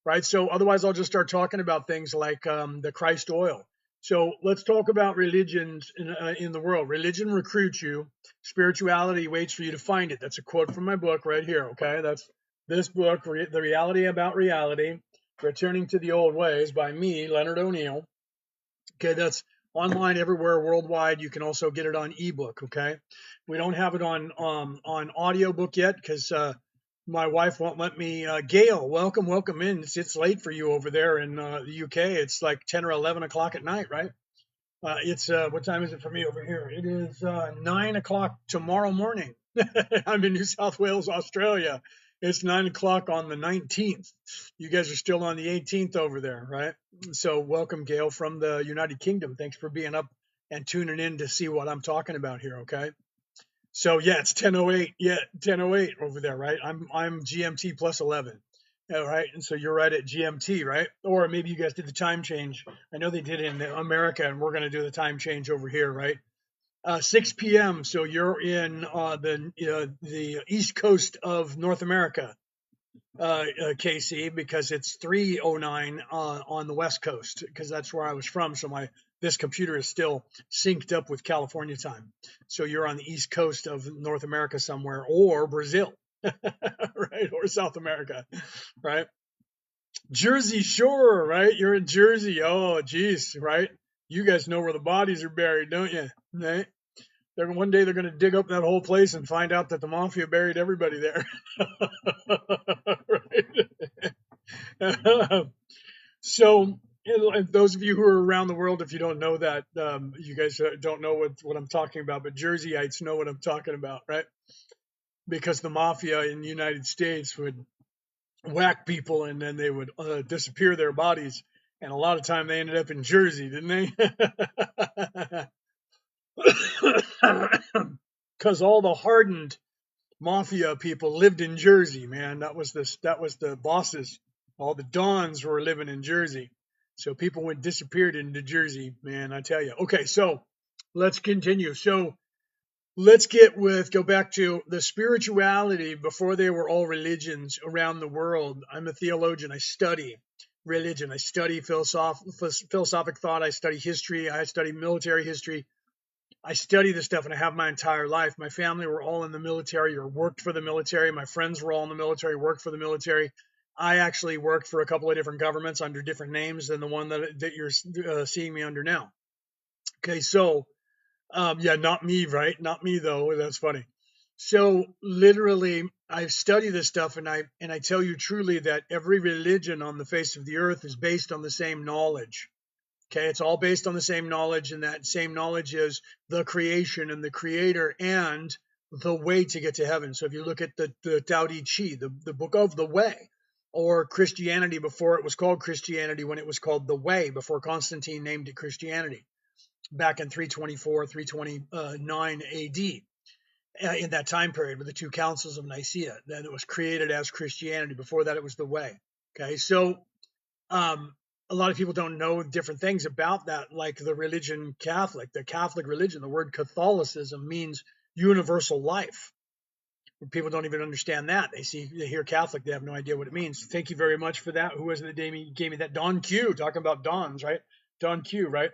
Right. So otherwise I'll just start talking about things like the Christ oil. So let's talk about religions in the world. Religion recruits you. Spirituality waits for you to find it. That's a quote from my book right here. Okay. That's this book, The Reality About Reality, Returning to the Old Ways by me, Leonard O'Neill. Okay, that's online everywhere worldwide. You can also get it on ebook. Okay, we don't have it on audiobook yet because my wife won't let me. Gail, welcome in. It's late for you over there in the UK. It's like 10 or 11 o'clock at night, right? It's what time is it for me over here? It is 9 o'clock tomorrow morning. I'm in New South Wales, Australia. It's 9 o'clock on the 19th. You guys are still on the 18th over there, right? So welcome, Gail, from the United Kingdom. Thanks for being up and tuning in to see what I'm talking about here. Okay. So yeah, it's 10:08. Yeah, 10:08 over there, right? I'm GMT plus 11. All right, and so you're right at GMT, right? Or maybe you guys did the time change. I know they did in America, and we're going to do the time change over here, right? 6 p.m. So you're in the east coast of North America, KC, because it's 3:09 on the west coast, because that's where I was from. So this computer is still synced up with California time. So you're on the east coast of North America somewhere, or Brazil, right, or South America, right? Jersey Shore, right? You're in Jersey. Oh, geez, right? You guys know where the bodies are buried, don't you? Right? One day they're going to dig up that whole place and find out that the mafia buried everybody there. Right? So, those of you who are around the world, if you don't know that, you guys don't know what I'm talking about, but Jerseyites know what I'm talking about, right? Because the mafia in the United States would whack people and then they would disappear their bodies. And a lot of time they ended up in Jersey, didn't they? Because all the hardened mafia people lived in Jersey, man. That was the bosses. All the dons were living in Jersey. So people went disappeared into Jersey, man, I tell you. Okay, so let's continue. So let's go back to the spirituality before they were all religions around the world. I'm a theologian. I study religion. I study philosophic thought. I study history. I study military history. I study this stuff and I have my entire life. My family were all in the military or worked for the military. My friends were all in the military, worked for the military. I actually worked for a couple of different governments under different names than the one that you're seeing me under now. Okay, so yeah, not me, right? Not me though. That's funny. So literally, I study this stuff, and I tell you truly that every religion on the face of the earth is based on the same knowledge. Okay, it's all based on the same knowledge, and that same knowledge is the creation and the creator and the way to get to heaven. So if you look at the Tao Te Chi, the book of the way, or Christianity before it was called Christianity, when it was called the way, before Constantine named it Christianity, back in 324, 329 AD, in that time period with the two councils of Nicaea, then it was created as Christianity. Before that, it was the way. Okay, so um, a lot of people don't know different things about that, like the religion Catholic, the Catholic religion. The word Catholicism means universal life. People don't even understand that. They hear Catholic, they have no idea what it means. Thank you very much for that. Who was it that gave me that? Don Q, talking about Dons, right? Don Q, right?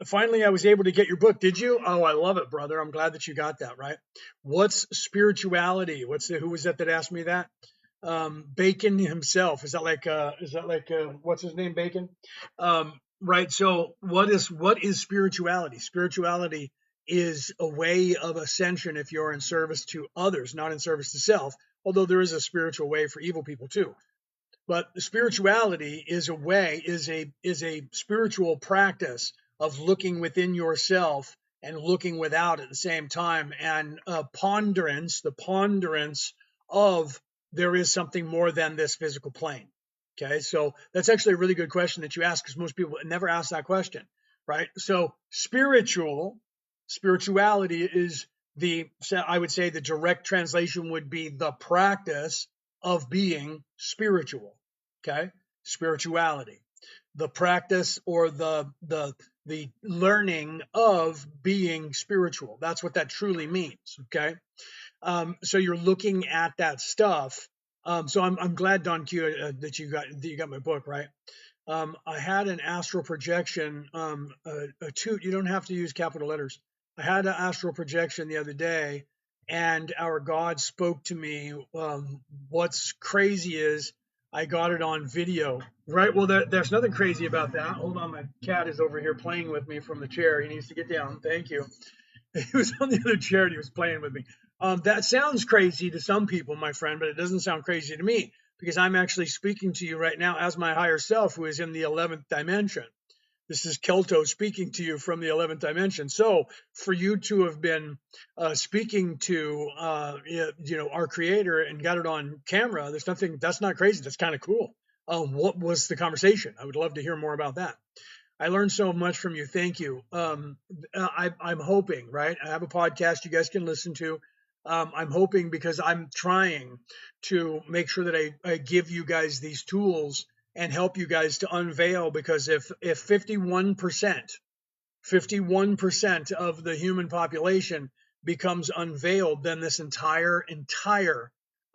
Finally, I was able to get your book. Did you? Oh, I love it, brother. I'm glad that you got that, right? What's spirituality? Who was that asked me that? Bacon himself. Is that like what's his name? Bacon. Right. So what is spirituality? Spirituality is a way of ascension if you're in service to others, not in service to self. Although there is a spiritual way for evil people too. But spirituality is a spiritual practice of looking within yourself and looking without at the same time, and the ponderance of there is something more than this physical plane. Okay, so that's actually a really good question that you ask, because most people never ask that question, right? So spirituality is I would say the direct translation would be the practice of being spiritual. Okay, spirituality. the practice or the learning of being spiritual. That's what that truly means. Okay. So you're looking at that stuff. So I'm glad, Don Q, that you got my book, right. I had an astral projection, you don't have to use capital letters. I had an astral projection the other day, and our God spoke to me. What's crazy is I got it on video, right? Well, there's nothing crazy about that. Hold on, my cat is over here playing with me from the chair. He needs to get down. Thank you. He was on the other chair and he was playing with me. That sounds crazy to some people, my friend, but it doesn't sound crazy to me because I'm actually speaking to you right now as my higher self who is in the 11th dimension. This is Kelto speaking to you from the 11th dimension. So for you to have been speaking to, our creator and got it on camera, that's not crazy. That's kind of cool. What was the conversation? I would love to hear more about that. I learned so much from you. Thank you. I'm hoping, right? I have a podcast you guys can listen to. I'm hoping because I'm trying to make sure that I give you guys these tools and help you guys to unveil. Because if 51% of the human population becomes unveiled, then this entire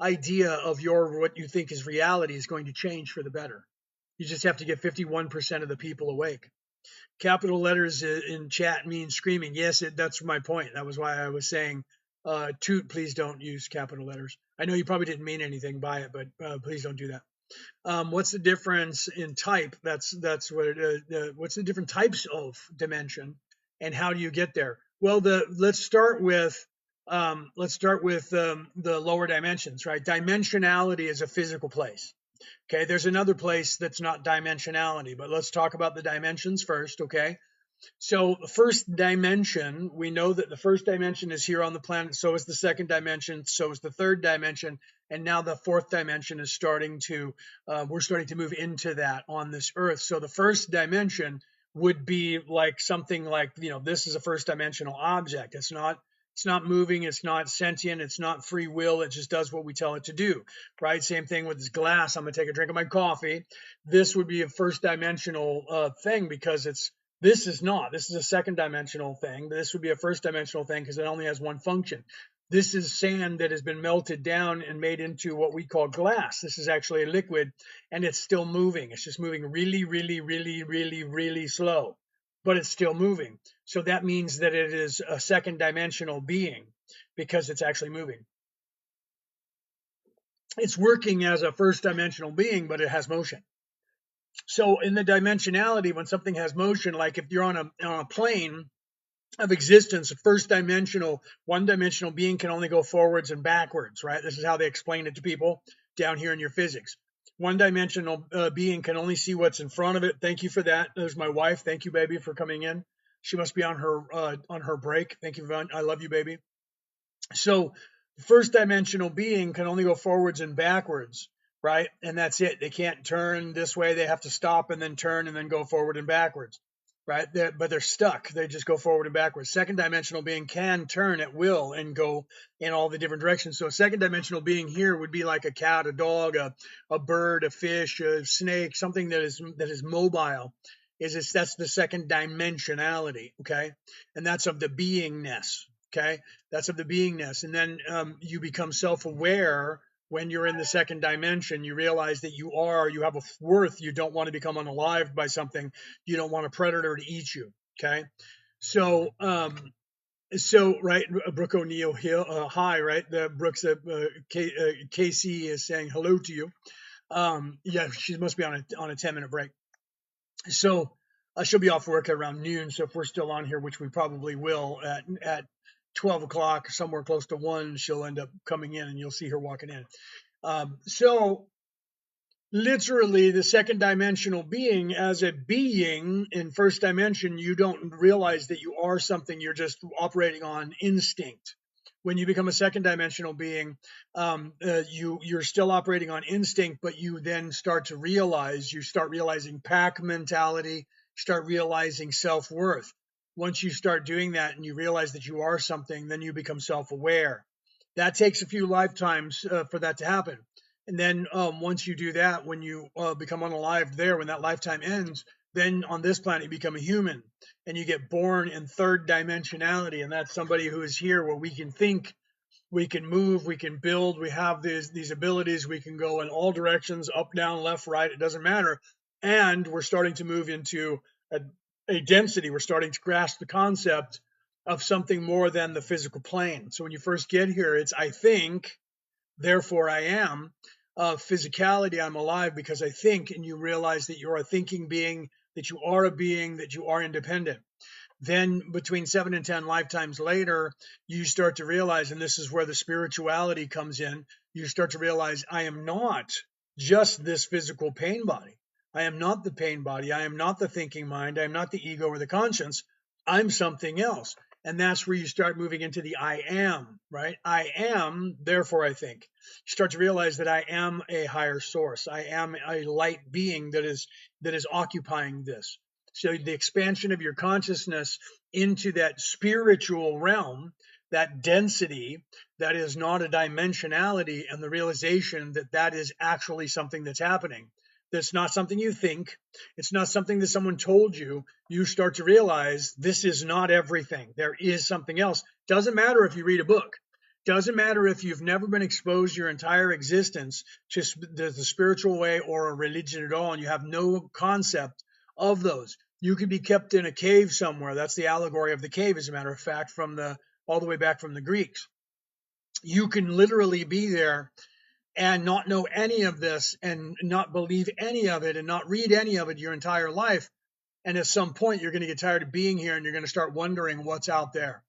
idea of what you think is reality is going to change for the better. You just have to get 51% of the people awake. Capital letters in chat means screaming. Yes, that's my point. That was why I was saying, toot, please don't use capital letters. I know you probably didn't mean anything by it, but please don't do that. What's the difference in type? That's what what's the different types of dimension, and how do you get there? Well, let's start with the lower dimensions, right? Dimensionality is a physical place. Okay, there's another place that's not dimensionality, but let's talk about the dimensions first, okay? So the first dimension, we know that the first dimension is here on the planet, so is the second dimension, so is the third dimension, and now the fourth dimension is we're starting to move into that on this earth. So the first dimension would be like something like, this is a first dimensional object. It's not moving, it's not sentient, it's not free will, it just does what we tell it to do, right? Same thing with this glass. I'm gonna take a drink of my coffee. This would be a first dimensional thing because this is a second dimensional thing, but this would be a first dimensional thing because it only has one function. This is sand that has been melted down and made into what we call glass. This is actually a liquid and it's still moving. It's just moving really, really, really, really, really slow, but it's still moving. So that means that it is a second dimensional being because it's actually moving. It's working as a first dimensional being, but it has motion. So in the dimensionality, when something has motion, like if you're on a plane of existence, a one dimensional being can only go forwards and backwards, right? This is how they explain it to people down here in your physics. One dimensional being can only see what's in front of it. Thank you for that. There's my wife. Thank you, baby, for coming in. She must be on her break. Thank you, Vaughn. I love you, baby. So the first dimensional being can only go forwards and backwards, right? And that's it. They can't turn this way. They have to stop and then turn and then go forward and backwards, right? But they're stuck. They just go forward and backwards. Second dimensional being can turn at will and go in all the different directions. So a second dimensional being here would be like a cat, a dog, a bird, a fish, a snake, something that is mobile. That's the second dimensionality, okay? And that's of the beingness. Okay, that's of the beingness. And then you become self-aware when you're in the second dimension. You realize that you have a worth. You don't want to become unalived by something. You don't want a predator to eat you. Okay, so right, Brooke O'Neill, hi, right? Brooks, Casey is saying hello to you. Yeah, she must be on a 10-minute break. So she'll be off work around noon. So if we're still on here, which we probably will at 12 o'clock, somewhere close to 1, she'll end up coming in and you'll see her walking in. So literally the second dimensional being, as a being in first dimension, you don't realize that you are something. You're just operating on instinct. When you become a second dimensional being, you're still operating on instinct, but you then you start realizing pack mentality, start realizing self-worth. Once you start doing that and you realize that you are something, then you become self-aware. That takes a few lifetimes for that to happen. And then once you do that, when you become unalived there, when that lifetime ends, then on this planet you become a human and you get born in third dimensionality. And that's somebody who is here where we can think, we can move, we can build, we have these abilities, we can go in all directions, up, down, left, right, it doesn't matter. And we're starting to move into a density. We're starting to grasp the concept of something more than the physical plane. So when you first get here, it's I think, therefore I am. Physicality, I'm alive because I think, and you realize that you're a thinking being, that you are a being, that you are independent. Then between 7 and 10 lifetimes later, you start to realize, and this is where the spirituality comes in, you start to realize I am not just this physical pain body. I am not the pain body. I am not the thinking mind. I am not the ego or the conscience. I'm something else. And that's where you start moving into the I am, right? I am, therefore I think. You start to realize that I am a higher source. I am a light being that is occupying this. So the expansion of your consciousness into that spiritual realm, that density, that is not a dimensionality, and the realization that that is actually something that's happening. That's not something you think. It's not something that someone told you. You start to realize this is not everything. There is something else. Doesn't matter if you read a book. Doesn't matter if you've never been exposed your entire existence to the spiritual way or a religion at all, and you have no concept of those. You could be kept in a cave somewhere. That's the allegory of the cave, as a matter of fact, from the all the way back from the Greeks. You can literally be there and not know any of this and not believe any of it and not read any of it your entire life. And at some point, you're going to get tired of being here and you're going to start wondering what's out there.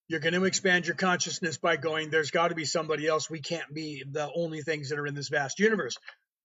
You're going to expand your consciousness by going, there's got to be somebody else. We can't be the only things that are in this vast universe.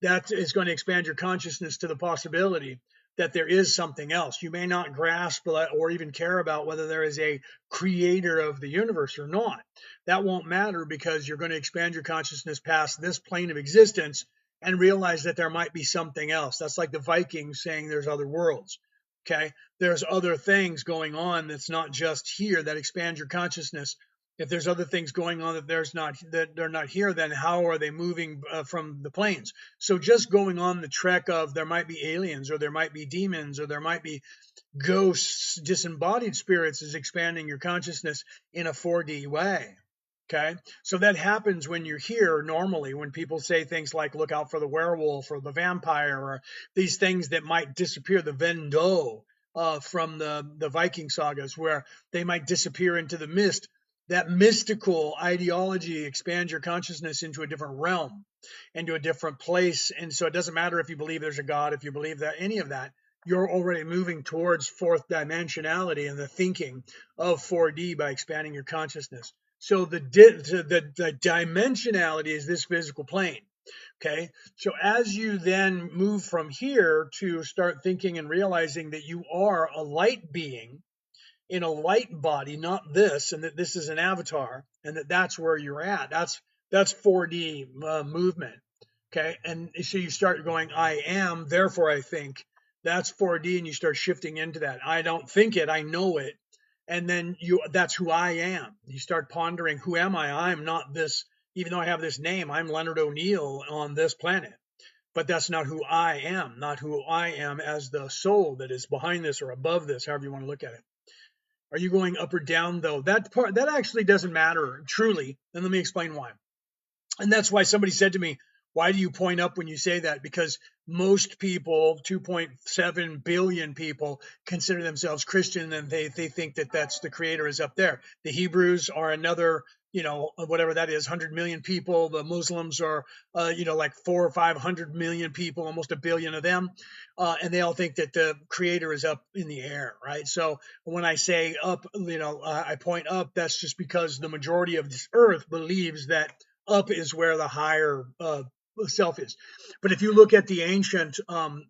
That is going to expand your consciousness to the possibility that there is something else. You may not grasp or even care about whether there is a creator of the universe or not. That won't matter because you're going to expand your consciousness past this plane of existence and realize that there might be something else. That's like the Vikings saying there's other worlds. Okay, there's other things going on that's not just here that expand your consciousness. If there's other things going on that they're not here, then how are they moving from the planes? So just going on the trek of there might be aliens or there might be demons or there might be ghosts, disembodied spirits, is expanding your consciousness in a 4D way. Okay, so that happens when you're here normally, when people say things like look out for the werewolf or the vampire or these things that might disappear, the Vendo from the Viking sagas, where they might disappear into the mist. That mystical ideology expands your consciousness into a different realm, into a different place. And so it doesn't matter if you believe there's a God, if you believe that any of that, you're already moving towards fourth dimensionality and the thinking of 4D by expanding your consciousness. So the dimensionality is this physical plane. Okay. So as you then move from here to start thinking and realizing that you are a light being in a light body, not this, and that this is an avatar, and that's where you're at. That's 4D movement. Okay. And so you start going, I am, therefore I think. That's 4D, and you start shifting into that. I don't think it, I know it. And then that's who I am. You start pondering, who am I? I'm not this, even though I have this name, I'm Leonard O'Neill on this planet. But that's not who I am, not who I am as the soul that is behind this or above this, however you want to look at it. Are you going up or down though? That actually doesn't matter truly. And let me explain why. And that's why somebody said to me, why do you point up when you say that? Because most people, 2.7 billion people, consider themselves Christian, and they think that that's the creator is up there. The Hebrews are another, whatever that is, 100 million people. The Muslims are, like 400 or 500 million people, almost a billion of them. And they all think that the creator is up in the air, right? So when I say up, I point up, that's just because the majority of this earth believes that up is where the higher self is. But if you look at the ancient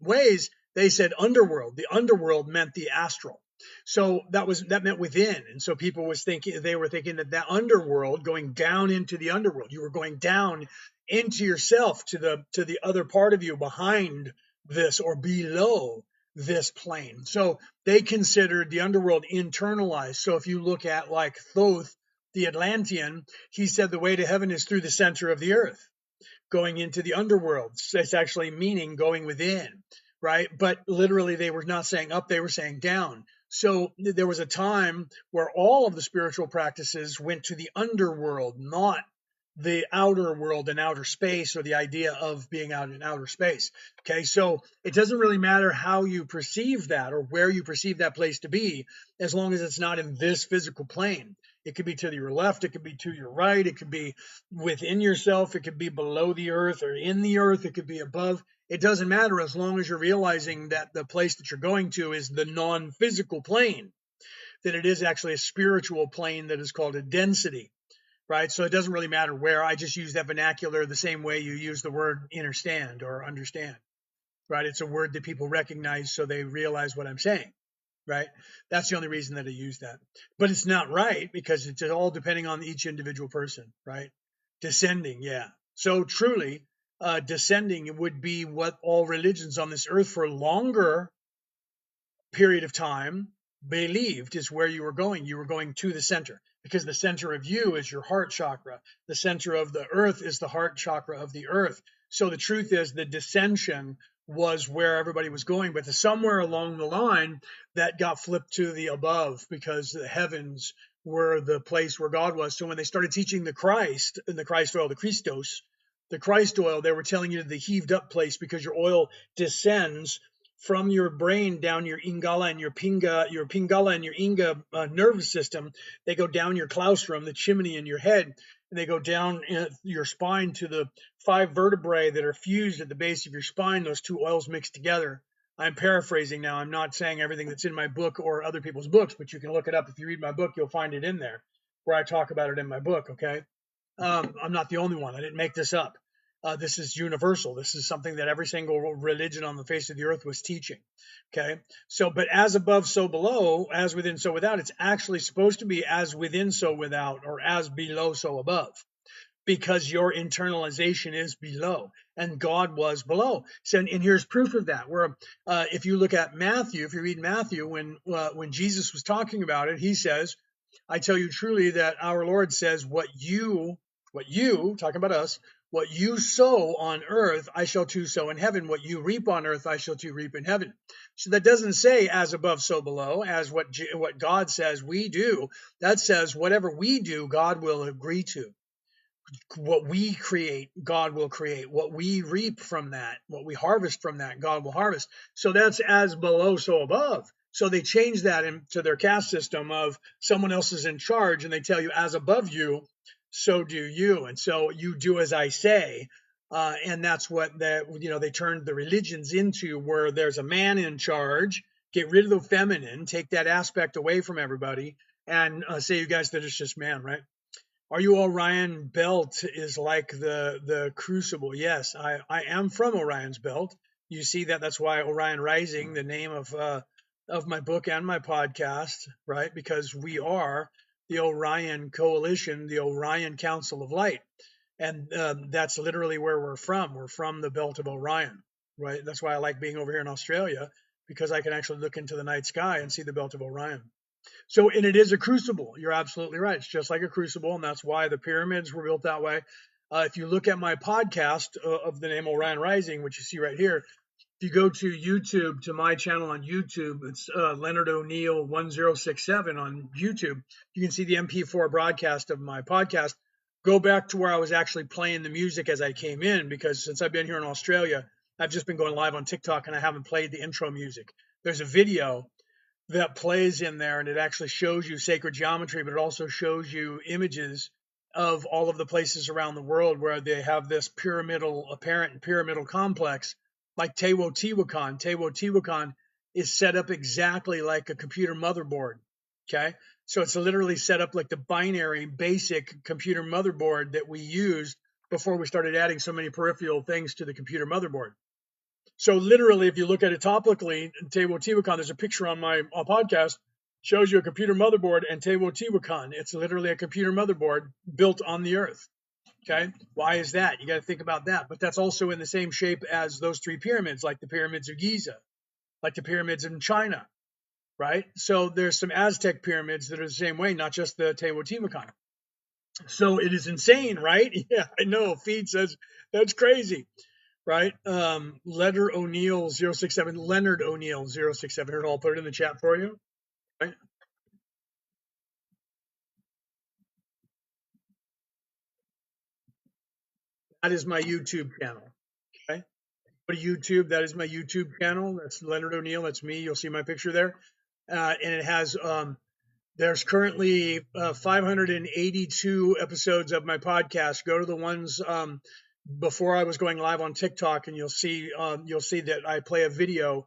ways, they said underworld. The underworld meant the astral. So that meant within. And so people were thinking that underworld, going down into the underworld, you were going down into yourself to the other part of you behind this or below this plane. So they considered the underworld internalized. So if you look at like Thoth, the Atlantean, he said the way to heaven is through the center of the earth. going into the underworld. It's actually meaning going within, right? But literally, they were not saying up, they were saying down. So there was a time where all of the spiritual practices went to the underworld, not the outer world and outer space, or the idea of being out in outer space. Okay, so it doesn't really matter how you perceive that or where you perceive that place to be, as long as it's not in this physical plane. It could be to your left, it could be to your right, it could be within yourself, it could be below the earth or in the earth, it could be above. It doesn't matter, as long as you're realizing that the place that you're going to is the non-physical plane, that it is actually a spiritual plane that is called a density, right? So it doesn't really matter where. I just use that vernacular the same way you use the word understand or understand, right? It's a word that people recognize, so they realize what I'm saying, right? That's the only reason that I use that. But it's not right, because it's all depending on each individual person, right? Descending, yeah. So truly, descending would be what all religions on this earth for longer period of time believed is where you were going. You were going to the center, because the center of you is your heart chakra. The center of the earth is the heart chakra of the earth. So the truth is, the descension was where everybody was going, but somewhere along the line that got flipped to the above, because the heavens were the place where God was. So when they started teaching the Christ and the Christ oil, the Christ oil, they were telling you the heaved up place, because your oil descends from your brain down your ingala and your pingala and your inga nervous system. They go down your claustrum, the chimney in your head, and they go down your spine to the 5 vertebrae that are fused at the base of your spine. Those 2 oils mixed together. I'm paraphrasing now. I'm not saying everything that's in my book or other people's books, but you can look it up. If you read my book, you'll find it in there, where I talk about it in my book. Okay. I'm not the only one. I didn't make this up. This is universal. This is something that every single religion on the face of the earth was teaching. Okay. So, but as above, so below, as within, so without, it's actually supposed to be as within, so without, or as below, so above, because your internalization is below and God was below. So, and here's proof of that, where if you look at Matthew, if you read Matthew, when Jesus was talking about it, he says, I tell you truly that our Lord says, what you, talking about us, what you sow on earth, I shall too sow in heaven. What you reap on earth, I shall too reap in heaven. So that doesn't say as above, so below, as what God says we do. That says whatever we do, God will agree to. What we create, God will create. What we reap from that, what we harvest from that, God will harvest. So that's as below, so above. So they change that into their caste system of someone else is in charge, and they tell you as above you, so do you. And so you do as I say. And that's what they turned the religions into, where there's a man in charge. Get rid of the feminine, take that aspect away from everybody, and say, you guys, that it's just man, right? Are you Orion Belt is like the crucible? Yes, I am from Orion's Belt. You see that? That's why Orion Rising, the name of my book and my podcast, right? Because we are the Orion Coalition, the Orion Council of Light, and that's literally where we're from. We're from the Belt of Orion, right? That's why I like being over here in Australia, because I can actually look into the night sky and see the Belt of Orion. So, and it is a crucible. You're absolutely right. It's just like a crucible, and that's why the pyramids were built that way. If you look at my podcast of the name Orion Rising, which you see right here, if you go to YouTube, to my channel on YouTube, it's Leonard O'Neill 1067 on YouTube. You can see the MP4 broadcast of my podcast. Go back to where I was actually playing the music as I came in, because since I've been here in Australia, I've just been going live on TikTok, and I haven't played the intro music. There's a video that plays in there, and it actually shows you sacred geometry, but it also shows you images of all of the places around the world where they have this apparent pyramidal complex, like Teotihuacan. Teotihuacan is set up exactly like a computer motherboard. Okay, so it's literally set up like the binary basic computer motherboard that we used before we started adding so many peripheral things to the computer motherboard. So literally, if you look at it topically, Teotihuacan, there's a picture on my podcast, shows you a computer motherboard and Teotihuacan. It's literally a computer motherboard built on the earth. Okay. Why is that? You got to think about that. But that's also in the same shape as those 3 pyramids, like the pyramids of Giza, like the pyramids in China, right? So there's some Aztec pyramids that are the same way, not just the Teotihuacan. So it is insane, right? Yeah, I know. Feed says that's crazy, right? Leonard O'Neill 067, Leonard O'Neill 067. Here, I'll put it in the chat for you. Right? That is my YouTube channel. Okay. Go to YouTube. That is my YouTube channel. That's Leonard O'Neill. That's me. You'll see my picture there. And it has there's currently 582 episodes of my podcast. Go to the ones before I was going live on TikTok, and you'll see that I play a video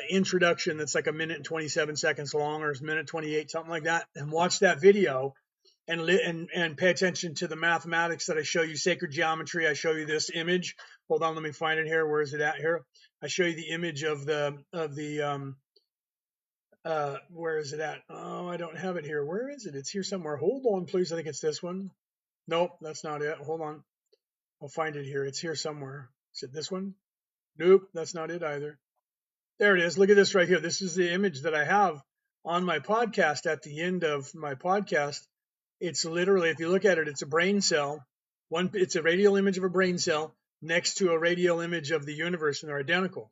introduction that's like a minute and 27 seconds long, or a minute 28, something like that. And watch that video and pay attention to the mathematics that I show you, sacred geometry. I show you this image. Hold on, let me find it here. Where is it at here? I show you the image of the where is it at? Oh, I don't have it here. Where is it? It's here somewhere. Hold on, please. I think it's this one. Nope, that's not it. Hold on. I'll find it here. It's here somewhere. Is it this one? Nope, that's not it either. There it is. Look at this right here. This is the image that I have on my podcast at the end of my podcast. It's literally, if you look at it, it's a brain cell. It's a radial image of a brain cell next to a radial image of the universe, and they're identical,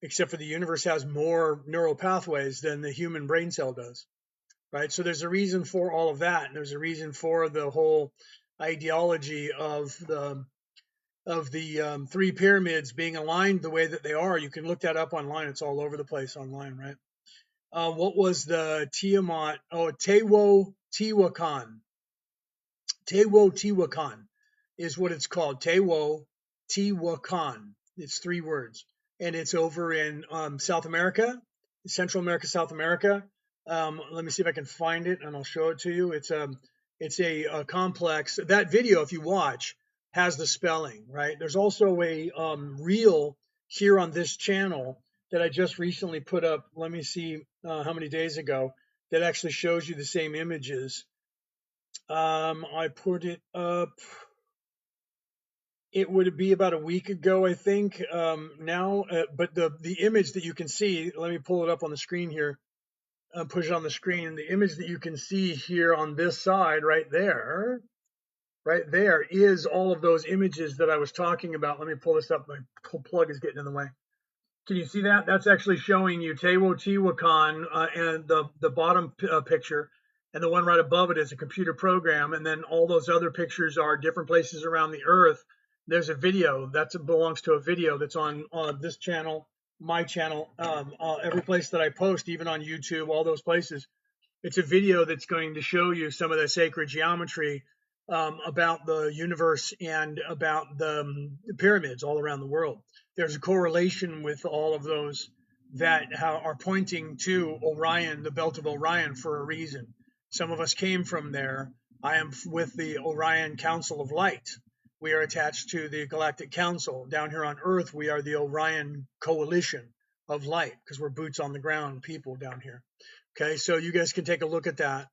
except for the universe has more neural pathways than the human brain cell does, right? So there's a reason for all of that, and there's a reason for the whole ideology of the three pyramids being aligned the way that they are. You can look that up online. It's all over the place online, right? What was the Tiamat? Oh, Teotihuacan. Teotihuacan is what it's called. Teotihuacan. It's three words, and it's over in South America, Central America, South America. Let me see if I can find it, and I'll show it to you. It's a complex. That video, if you watch, has the spelling right. There's also a reel here on this channel that I just recently put up. Let me see how many days ago, that actually shows you the same images. I put it up. It would be about a week ago, I think. Now, but the image that you can see, let me pull it up on the screen here. Push it on the screen. The image that you can see here on this side, right there, is all of those images that I was talking about. Let me pull this up. My plug is getting in the way. Can you see that? That's actually showing you Teotihuacan and the bottom picture, and the one right above it is a computer program, and then all those other pictures are different places around the earth. There's a video that belongs to a video that's on this channel, my channel, every place that I post, even on YouTube, all those places. It's a video that's going to show you some of the sacred geometry about the universe and about the pyramids all around the world. There's a correlation with all of those that are pointing to Orion, the belt of Orion, for a reason. Some of us came from there. I am with the Orion Council of Light. We are attached to the Galactic Council. Down here on Earth, we are the Orion Coalition of Light, because we're boots on the ground people down here. Okay, so you guys can take a look at that,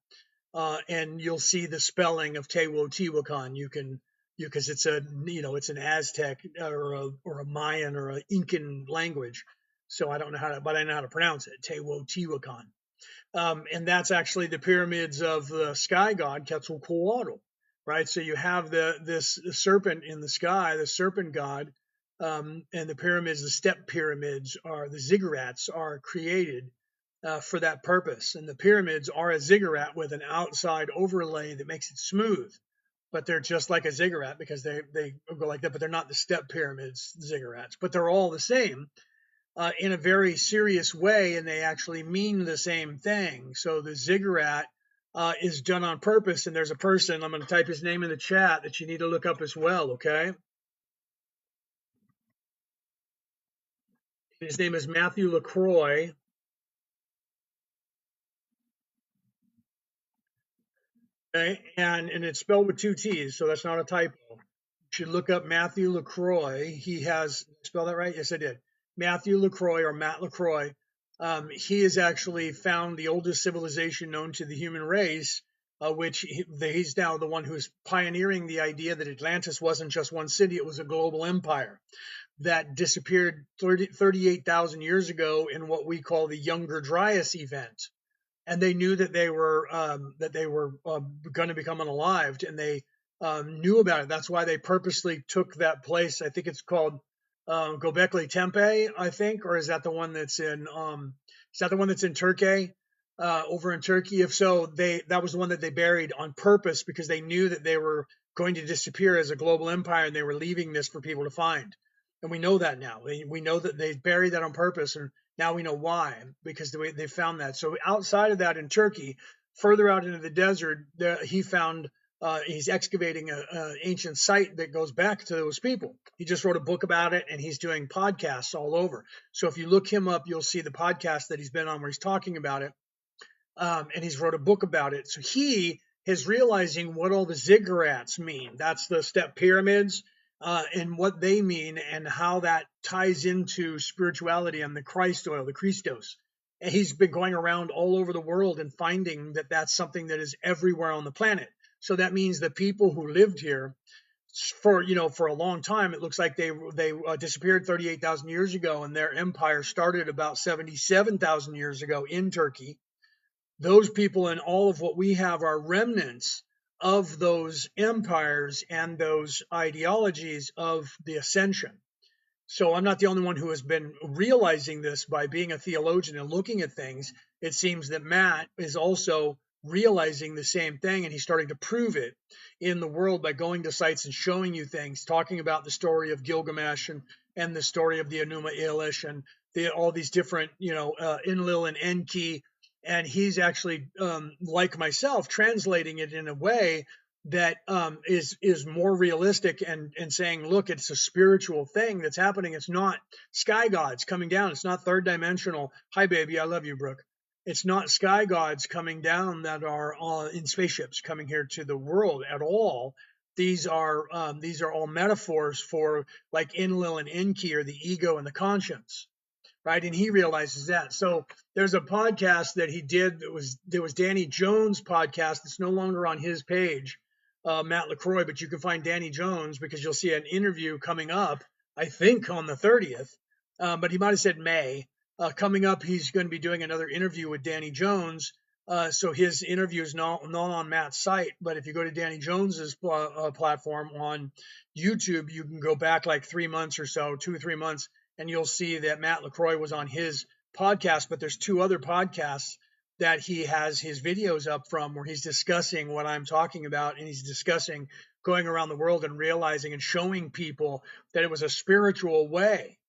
and you'll see the spelling of Teotihuacan. Because it's it's an Aztec or a Mayan or an Incan language. So I don't know but I know how to pronounce it, Teotihuacan. And that's actually the pyramids of the sky god Quetzalcoatl, right? So you have this serpent in the sky, the serpent god, and the pyramids, the step pyramids, are the ziggurats, are created for that purpose. And the pyramids are a ziggurat with an outside overlay that makes it smooth, but they're just like a ziggurat because they go like that, but they're not the step pyramids ziggurats, but they're all the same in a very serious way, and they actually mean the same thing. So the ziggurat is done on purpose, and there's a person, I'm going to type his name in the chat, that you need to look up as well, okay? His name is Matthew LaCroix. Okay, and it's spelled with two T's, so that's not a typo. You should look up Matthew LaCroix. He has, spell that right? Yes, I did. Matthew LaCroix, or Matt LaCroix. He has actually found the oldest civilization known to the human race, which he's now the one who's pioneering the idea that Atlantis wasn't just one city, it was a global empire that disappeared 38,000 years ago in what we call the Younger Dryas event. and they knew that they were going to become unalived, and they knew about it. That's why they purposely took that place. I think it's called Göbekli Tepe, I think, or is that the one that's in Turkey? Over in Turkey. If so, that was the one that they buried on purpose because they knew that they were going to disappear as a global empire, and they were leaving this for people to find. And we know that now. We know that they buried that on purpose, and now we know why, because they found that. So outside of that, in Turkey, further out into the desert, he found he's excavating an ancient site that goes back to those people. He just wrote a book about it, and he's doing podcasts all over. So if you look him up, you'll see the podcast that he's been on where he's talking about it, and he's wrote a book about it. So he is realizing what all the ziggurats mean. That's the step pyramids, and what they mean, and how that ties into spirituality and the Christ oil, the Christos. And he's been going around all over the world and finding that that's something that is everywhere on the planet. So that means the people who lived here for a long time, it looks like they disappeared 38,000 years ago, and their empire started about 77,000 years ago in Turkey. Those people and all of what we have are remnants of those empires and those ideologies of the ascension. So I'm not the only one who has been realizing this by being a theologian and looking at things. It seems that Matt is also realizing the same thing, and he's starting to prove it in the world by going to sites and showing you things, talking about the story of Gilgamesh and the story of the Enuma Elish and all these different, Enlil and Enki. And he's actually, like myself, translating it in a way that is more realistic and saying, look, it's a spiritual thing that's happening. It's not sky gods coming down. It's not third dimensional. Hi, baby. I love you, Brooke. It's not sky gods coming down that are in spaceships coming here to the world at all. These are all metaphors for like Enlil and Enki, or the ego and the conscience, right? And he realizes that. So there's a podcast that he did there was Danny Jones' podcast that's no longer on his page, Matt LaCroix, but you can find Danny Jones because you'll see an interview coming up, I think on the 30th, but he might have said May. Coming up, he's going to be doing another interview with Danny Jones. So his interview is not on Matt's site, but if you go to Danny Jones's platform on YouTube, you can go back like 3 months or so, 2 or 3 months, and you'll see that Matt LaCroix was on his podcast. But there's 2 other podcasts that he has his videos up from where he's discussing what I'm talking about, and he's discussing going around the world and realizing and showing people that it was a spiritual way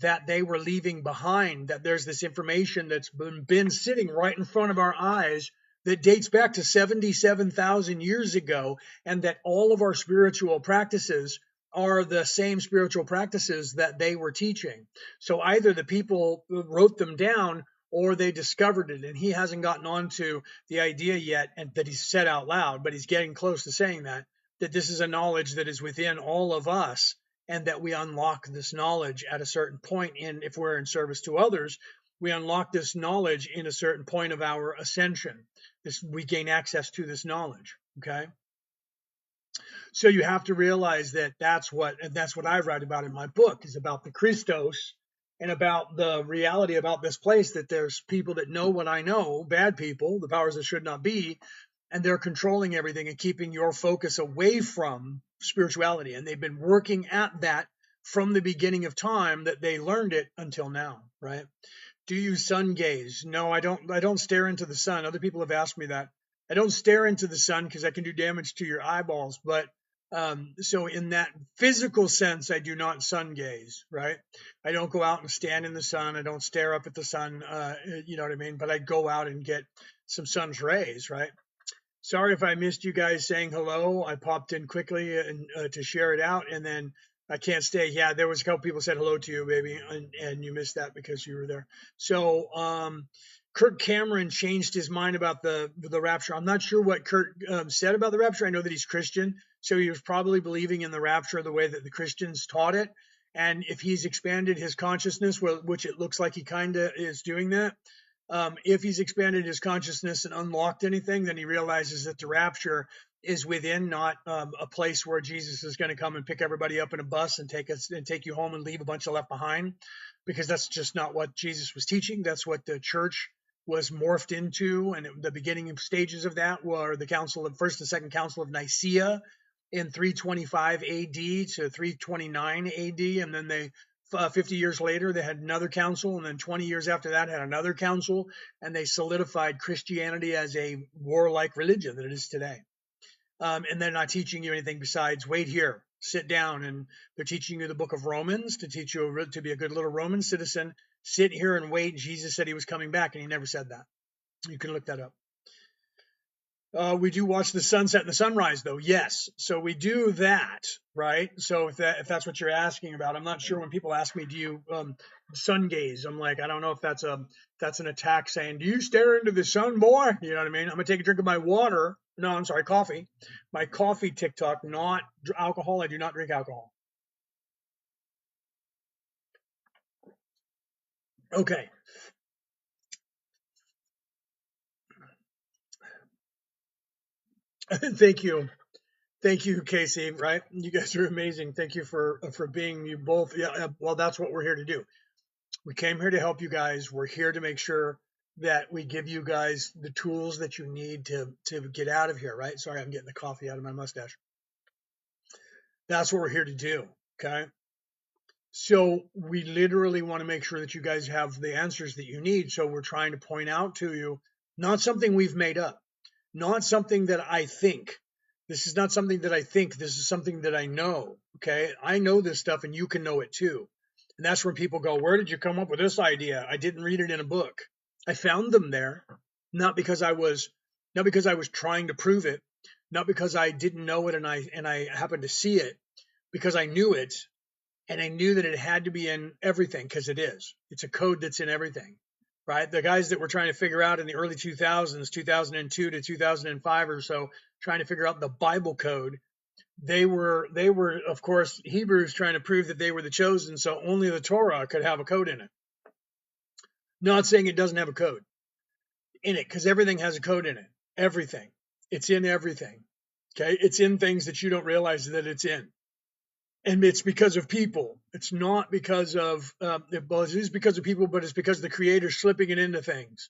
that they were leaving behind, that there's this information that's been sitting right in front of our eyes that dates back to 77,000 years ago, and that all of our spiritual practices are the same spiritual practices that they were teaching. So either the people wrote them down or they discovered it, and he hasn't gotten onto the idea yet, and that he's said out loud, but he's getting close to saying that this is a knowledge that is within all of us, and that we unlock this knowledge at a certain point if we're in service to others, we unlock this knowledge in a certain point of our ascension. We gain access to this knowledge. Okay. So you have to realize that that's what I write about in my book, is about the Christos and about the reality about this place, that there's people that know what I know, bad people, the powers that should not be, and they're controlling everything and keeping your focus away from spirituality. And they've been working at that from the beginning of time that they learned it until now, right? Do you sun gaze? No, I don't stare into the sun. Other people have asked me that. I don't stare into the sun because I can do damage to your eyeballs. But so in that physical sense, I do not sun gaze, right? I don't go out and stand in the sun. I don't stare up at the sun, you know what I mean? But I go out and get some sun's rays, right? Sorry if I missed you guys saying hello. I popped in quickly and to share it out, and then I can't stay. Yeah, there was a couple people said hello to you, baby, and you missed that because you were there. So Kirk Cameron changed his mind about the rapture. I'm not sure what Kirk said about the rapture. I know that he's Christian, so he was probably believing in the rapture the way that the Christians taught it. And if he's expanded his consciousness, which it looks like he kind of is doing that, if he's expanded his consciousness and unlocked anything, then he realizes that the rapture is within, not a place where Jesus is going to come and pick everybody up in a bus and take you home and leave a bunch of left behind, because that's just not what Jesus was teaching. That's what the church was morphed into, and the beginning stages of that were the First and Second Council of Nicaea in 325 AD to 329 AD, and then 50 years later, they had another council, and then 20 years after that, had another council, and they solidified Christianity as a warlike religion that it is today. And they're not teaching you anything besides wait here, sit down, and they're teaching you the book of Romans to teach you to be a good little Roman citizen. Sit here and wait. Jesus said he was coming back, and he never said that. You can look that up. We do watch the sunset and the sunrise, though. Yes. So we do that, right? So if that's what you're asking about, I'm not sure when people ask me, do you sun gaze? I'm like, I don't know if that's an attack saying, do you stare into the sun, boy? You know what I mean? I'm going to take a drink of my water. No, I'm sorry, coffee. My coffee TikTok, not alcohol. I do not drink alcohol. Okay. Thank you. Thank you, Casey. Right? You guys are amazing. Thank you for being you both. Yeah. Well, that's what we're here to do. We came here to help you guys. We're here to make sure that we give you guys the tools that you need to get out of here. Right? Sorry, I'm getting the coffee out of my mustache. That's what we're here to do. Okay. So we literally want to make sure that you guys have the answers that you need. So we're trying to point out to you, not something we've made up, not something that I think. This is not something that I think. This is something that I know. Okay. I know this stuff and you can know it too. And that's when people go, where did you come up with this idea? I didn't read it in a book. I found them there, not because I was trying to prove it, not because I didn't know it and I happened to see it, because I knew it. And I knew that it had to be in everything, because it is. It's a code that's in everything, right? The guys that were trying to figure out in the early 2000s, 2002 to 2005 or so, trying to figure out the Bible code, they were of course Hebrews, trying to prove that they were the chosen, so only the Torah could have a code in it. Not saying it doesn't have a code in it, because everything has a code in it. Everything. It's in everything. Okay? It's in things that you don't realize that it's in. And it's because of people. It's not because of, well, it is because of people, but it's because the creator's slipping it into things,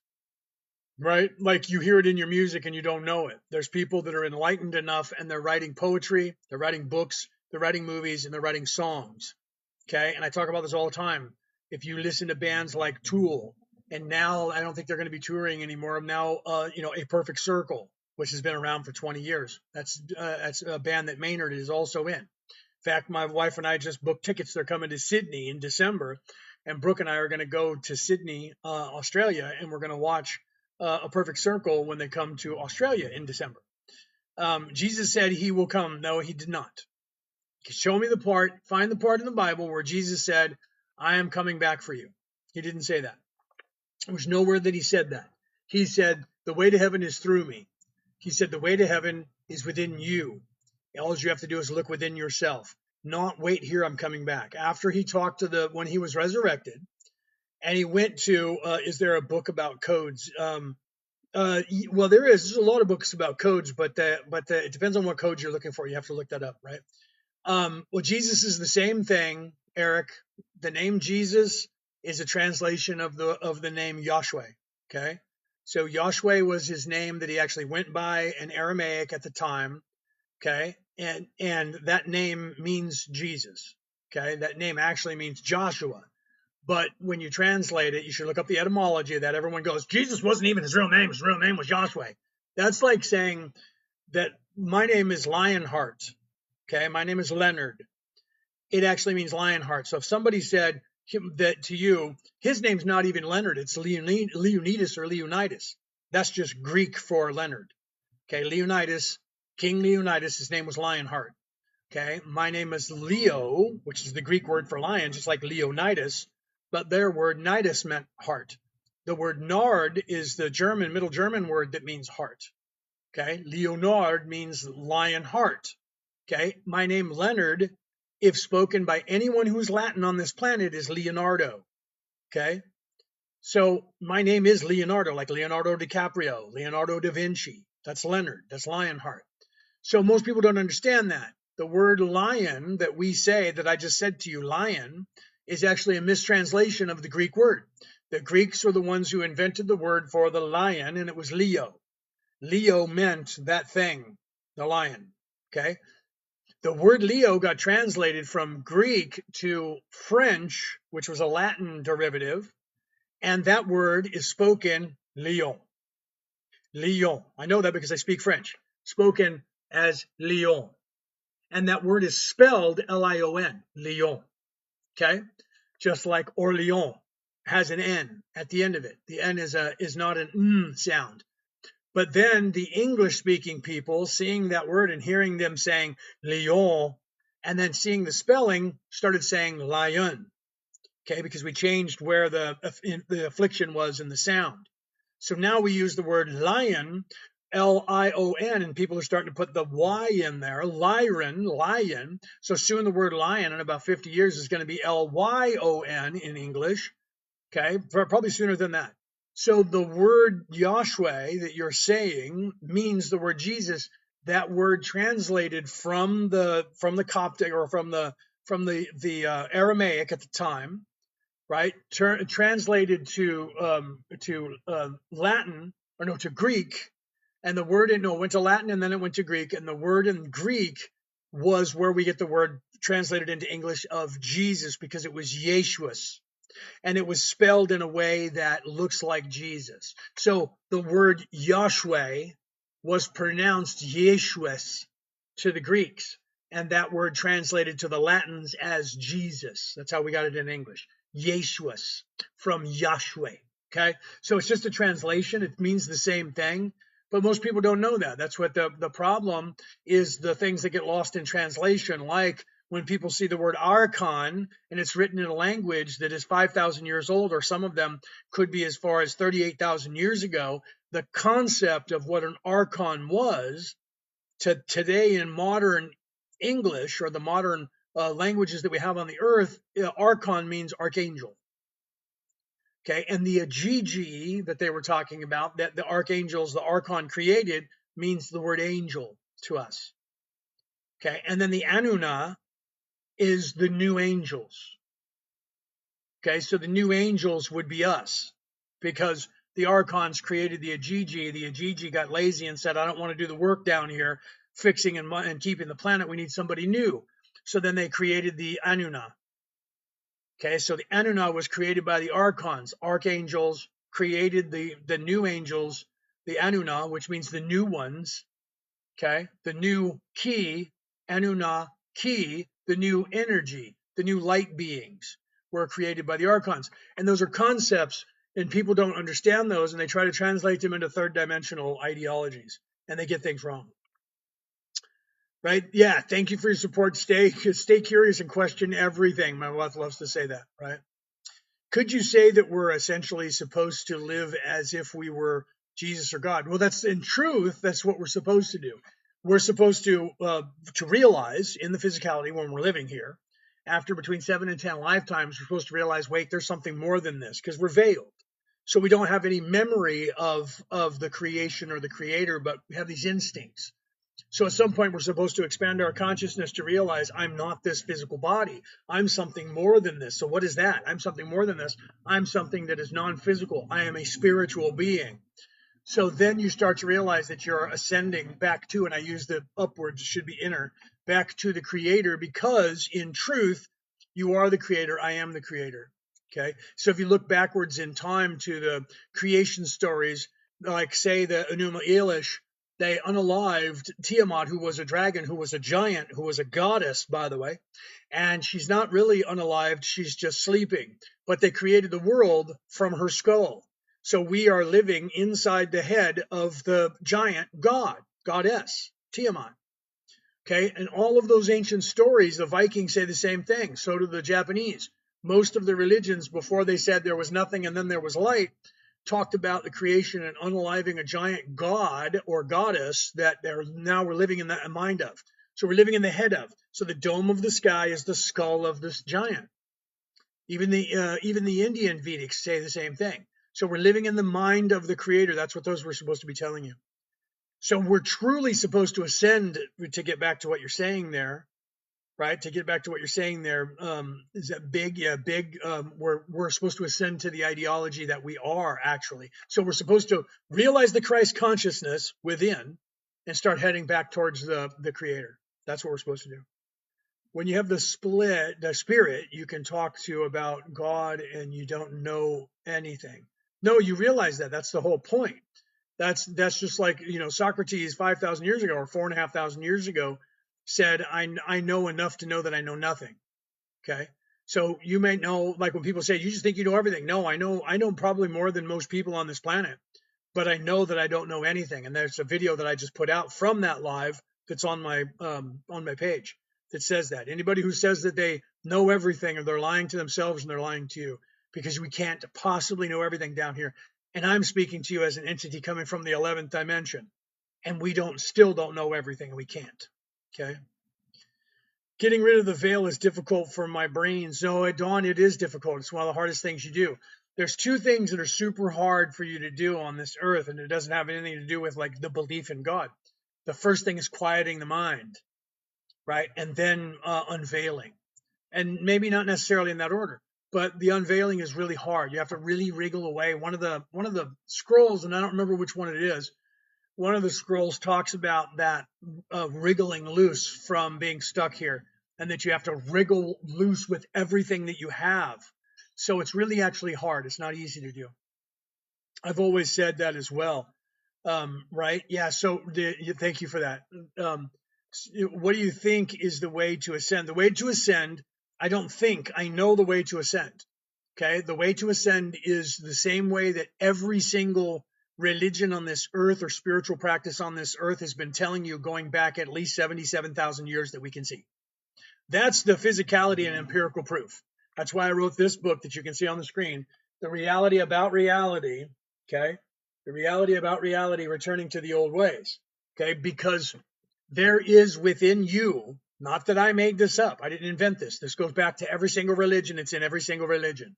right? Like you hear it in your music and you don't know it. There's people that are enlightened enough and they're writing poetry, they're writing books, they're writing movies, and they're writing songs. Okay. And I talk about this all the time. If you listen to bands like Tool, and now I don't think they're going to be touring anymore. Now, A Perfect Circle, which has been around for 20 years. That's a band that Maynard is also in. In fact, my wife and I just booked tickets. They're coming to Sydney in December, and Brooke and I are going to go to Sydney, Australia, and we're going to watch A Perfect Circle when they come to Australia in December. Jesus said he will come. No, he did not. Show me find the part in the Bible where Jesus said, I am coming back for you. He didn't say that. There's nowhere that he said that. He said, the way to heaven is through me. He said, the way to heaven is within you. All you have to do is look within yourself, not wait here, I'm coming back. After he talked to when he was resurrected, and he went to, is there a book about codes? Well, there's a lot of books about codes, but it depends on what codes you're looking for. You have to look that up, right? Well, Jesus is the same thing, Eric. The name Jesus is a translation of the name Yahshua. Okay. So Yahshua was his name that he actually went by in Aramaic at the time. Okay. And that name means Jesus. Okay. That name actually means Joshua. But when you translate it, you should look up the etymology of that. Everyone goes, Jesus wasn't even his real name. His real name was Joshua. That's like saying that my name is Lionheart. Okay. My name is Leonard. It actually means Lionheart. So if somebody said that to you, his name's not even Leonard. It's Leonidas or Leonidas. That's just Greek for Leonard. Okay. Leonidas. King Leonidas, his name was Lionheart. Okay, my name is Leo, which is the Greek word for lion, just like Leonidas, but their word nidus meant heart. The word nard is the Middle German word that means heart. Okay, Leonard means lion heart. Okay, my name Leonard, if spoken by anyone who's Latin on this planet, is Leonardo. Okay, so my name is Leonardo, like Leonardo DiCaprio, Leonardo da Vinci. That's Leonard, that's Lionheart. So most people don't understand that. The word lion that we say, that I just said to you, lion, is actually a mistranslation of the Greek word. The Greeks were the ones who invented the word for the lion, and it was Leo. Leo meant that thing, the lion. Okay. The word Leo got translated from Greek to French, which was a Latin derivative, and that word is spoken Lion. Lion. I know that because I speak French. Spoken as Lion. And that word is spelled Lion, Lion. Okay? Just like Orleans has an N at the end of it. The N is not an sound. But then the English speaking people, seeing that word and hearing them saying Lyon, and then seeing the spelling, started saying lion. Okay, because we changed where the affliction was in the sound. So now we use the word lion, Lion, and people are starting to put the Y in there, lion. So soon the word lion in about 50 years is going to be Lyon in English. Okay, probably sooner than that. So the word Yahshua that you're saying means the word Jesus. That word translated from the Coptic or from the Aramaic at the time, right? Translated to Latin or no to Greek, and the word it went to Latin and then it went to Greek, and the word in Greek was where we get the word translated into English of Jesus because it was Yeshuas. And it was spelled in a way that looks like Jesus. So the word Yahshua was pronounced Yeshuas to the Greeks, and that word translated to the Latins as Jesus. That's how we got it in English. Yeshuas from Yahshua. Okay, so it's just a translation. It means the same thing, but most people don't know that. That's what the problem is, the things that get lost in translation, like when people see the word archon and it's written in a language that is 5,000 years old, or some of them could be as far as 38,000 years ago, the concept of what an archon was to today in modern English or the modern languages that we have on the earth, archon means archangel. Okay, and the agigi that they were talking about, that the archangels, the archon created, means the word angel to us. Okay, and then the anuna is the new angels. Okay, so the new angels would be us, because the archons created the agigi. The agigi got lazy and said, I don't want to do the work down here fixing and keeping the planet. We need somebody new. So then they created the anuna. Okay, so the anuna was created by the archons. Archangels created the new angels, the anuna, which means the new ones. Okay, the new ki, anuna ki, the new energy, the new light beings were created by the archons. And those are concepts, and people don't understand those, and they try to translate them into third dimensional ideologies, and they get things wrong. Right? Yeah, thank you for your support. Stay curious and question everything. My wife loves to say that, right? Could you say that we're essentially supposed to live as if we were Jesus or God? Well, that's in truth, that's what we're supposed to do. We're supposed to realize in the physicality when we're living here, after between 7 and 10 lifetimes, we're supposed to realize, wait, there's something more than this, because we're veiled. So we don't have any memory of the creation or the creator, but we have these instincts. So at some point, we're supposed to expand our consciousness to realize I'm not this physical body. I'm something more than this. So what is that? I'm something more than this. I'm something that is non-physical. I am a spiritual being. So then you start to realize that you're ascending back to, and I use the upwards, it should be inner, back to the creator, because in truth, you are the creator. I am the creator. Okay. So if you look backwards in time to the creation stories, like say the Enuma Elish, they unalived Tiamat, who was a dragon, who was a giant, who was a goddess, by the way. And she's not really unalived. She's just sleeping. But they created the world from her skull. So we are living inside the head of the giant goddess, Tiamat. Okay, and all of those ancient stories, the Vikings say the same thing. So do the Japanese. Most of the religions, before they said there was nothing and then there was light, talked about the creation and unaliving a giant god or goddess that we're living in the mind of. So we're living in the head of. So the dome of the sky is the skull of this giant. Even the Indian Vedics say the same thing. So we're living in the mind of the creator. That's what those were supposed to be telling you. So we're truly supposed to ascend, to get back to what you're saying there, right? To get back to what you're saying there, is that big? Yeah, big. We're supposed to ascend to the ideology that we are actually. So we're supposed to realize the Christ consciousness within and start heading back towards the Creator. That's what we're supposed to do. When you have the split, the spirit, you can talk to about God and you don't know anything. No, you realize that. That's the whole point. That's just like, Socrates 5,000 years ago or 4,500 years ago said, I know enough to know that I know nothing. Okay. So you may know, like when people say, you just think you know everything. No, I know probably more than most people on this planet, but I know that I don't know anything. And there's a video that I just put out from that live that's on my page that says that. Anybody who says that they know everything, or they're lying to themselves and they're lying to you, because we can't possibly know everything down here. And I'm speaking to you as an entity coming from the 11th dimension, and we still don't know everything, and we can't. Okay. Getting rid of the veil is difficult for my brains. No, Dawn, it is difficult. It's one of the hardest things you do. There's two things that are super hard for you to do on this earth, and it doesn't have anything to do with like the belief in God. The first thing is quieting the mind, right? And then unveiling. And maybe not necessarily in that order, but the unveiling is really hard. You have to really wriggle away. One of the scrolls, and I don't remember which one it is, one of the scrolls talks about that wriggling loose from being stuck here, and that you have to wriggle loose with everything that you have. So it's really actually hard. It's not easy to do. I've always said that as well. Right? Yeah. So thank you for that. What do you think is the way to ascend? The way to ascend, I don't think, I know the way to ascend. Okay. The way to ascend is the same way that every single religion on this earth or spiritual practice on this earth has been telling you, going back at least 77,000 years that we can see. That's the physicality and empirical proof. That's why I wrote this book that you can see on the screen, The Reality About Reality. Okay. The reality about reality, returning to the old ways. Okay. Because there is within you, not that I made this up, I didn't invent this. This goes back to every single religion. It's in every single religion.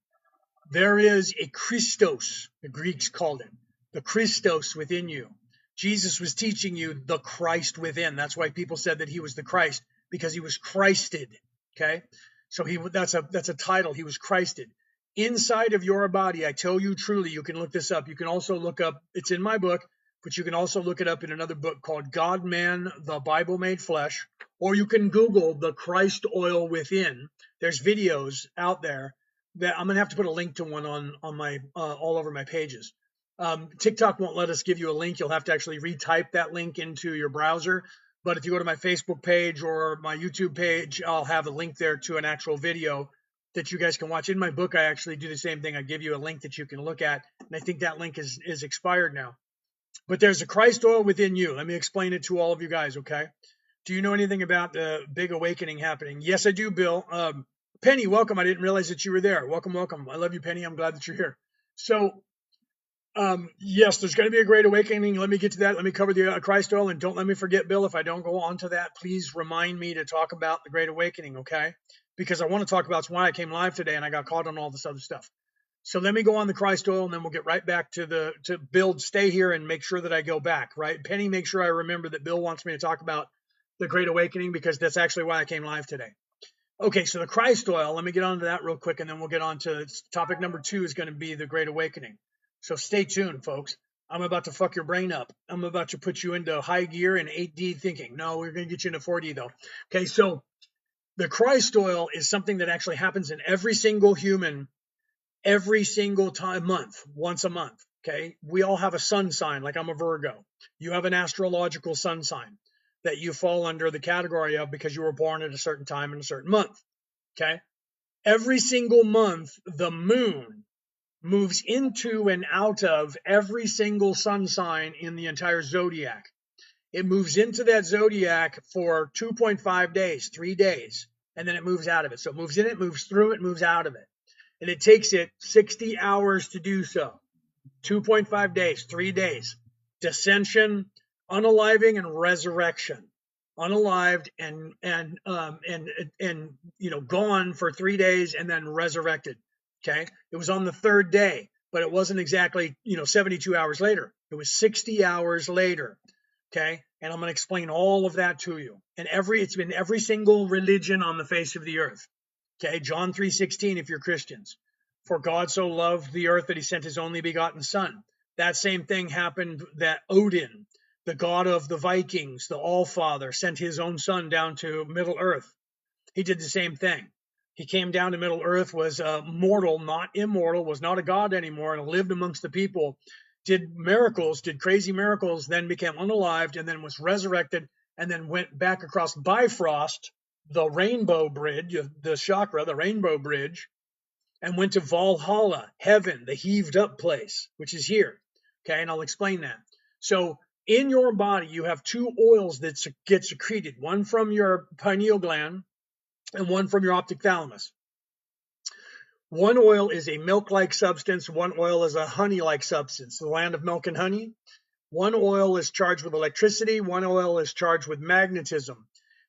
There is a Christos, the Greeks called it, the Christos within you. Jesus was teaching you the Christ within. That's why people said that he was the Christ, because he was Christed. Okay. So that's a title. He was Christed. Inside of your body, I tell you truly, you can look this up. You can also look up, it's in my book, but you can also look it up in another book called God, Man, the Bible Made Flesh, or you can Google the Christ oil within. There's videos out there that I'm going to have to put a link to one on my, all over my pages. TikTok won't let us give you a link. You'll have to actually retype that link into your browser. But if you go to my Facebook page or my YouTube page, I'll have a link there to an actual video that you guys can watch. In my book, I actually do the same thing. I give you a link that you can look at. And I think that link is expired now. But there's a Christ oil within you. Let me explain it to all of you guys, okay? Do you know anything about the big awakening happening? Yes, I do, Bill. Penny, welcome. I didn't realize that you were there. Welcome, welcome. I love you, Penny. I'm glad that you're here. So, yes, there's going to be a great awakening. Let me get to that. Let me cover the Christ oil, and don't let me forget, Bill. If I don't go on to that, please remind me to talk about the great awakening, okay? Because I want to talk about why I came live today and I got caught on all this other stuff. So let me go on the Christ oil, and then we'll get right back to Bill. Stay here and make sure that I go back, right? Penny, make sure I remember that Bill wants me to talk about the Great Awakening, because that's actually why I came live today. Okay, so the Christ oil, let me get on to that real quick, and then we'll get on to topic number 2 is going to be the Great Awakening. So stay tuned, folks. I'm about to fuck your brain up. I'm about to put you into high gear and 8D thinking. No, we're going to get you into 4D, though. Okay, so the Christ oil is something that actually happens in every single human every single month, once a month. Okay. We all have a sun sign, like I'm a Virgo. You have an astrological sun sign that you fall under the category of because you were born at a certain time in a certain month. Okay. Every single month, the moon moves into and out of every single sun sign in the entire zodiac. It moves into that zodiac for 2.5 days, 3 days, and then it moves out of it. So it moves in it, moves through it, moves out of it. And it takes it 60 hours to do so. 2.5 days, 3 days. Descension, unaliving, and resurrection. Unalived and gone for 3 days and then resurrected. Okay? It was on the 3rd day, but it wasn't exactly 72 hours later. It was 60 hours later. Okay? And I'm going to explain all of that to you. And it's been every single religion on the face of the earth. Okay, John 3:16 if you're Christians. For God so loved the earth that he sent his only begotten son. That same thing happened that Odin, the god of the Vikings, the All-Father, sent his own son down to Middle Earth. He did the same thing. He came down to Middle Earth, was mortal, not immortal, was not a god anymore, and lived amongst the people, did miracles, did crazy miracles, then became unalived, and then was resurrected, and then went back across Bifrost, the rainbow bridge, the chakra, the rainbow bridge, and went to Valhalla, heaven, the heaved up place, which is here. Okay, and I'll explain that. So in your body, you have two oils that get secreted, one from your pineal gland and one from your optic thalamus. One oil is a milk-like substance, one oil is a honey-like substance, the land of milk and honey. One oil is charged with electricity, one oil is charged with magnetism.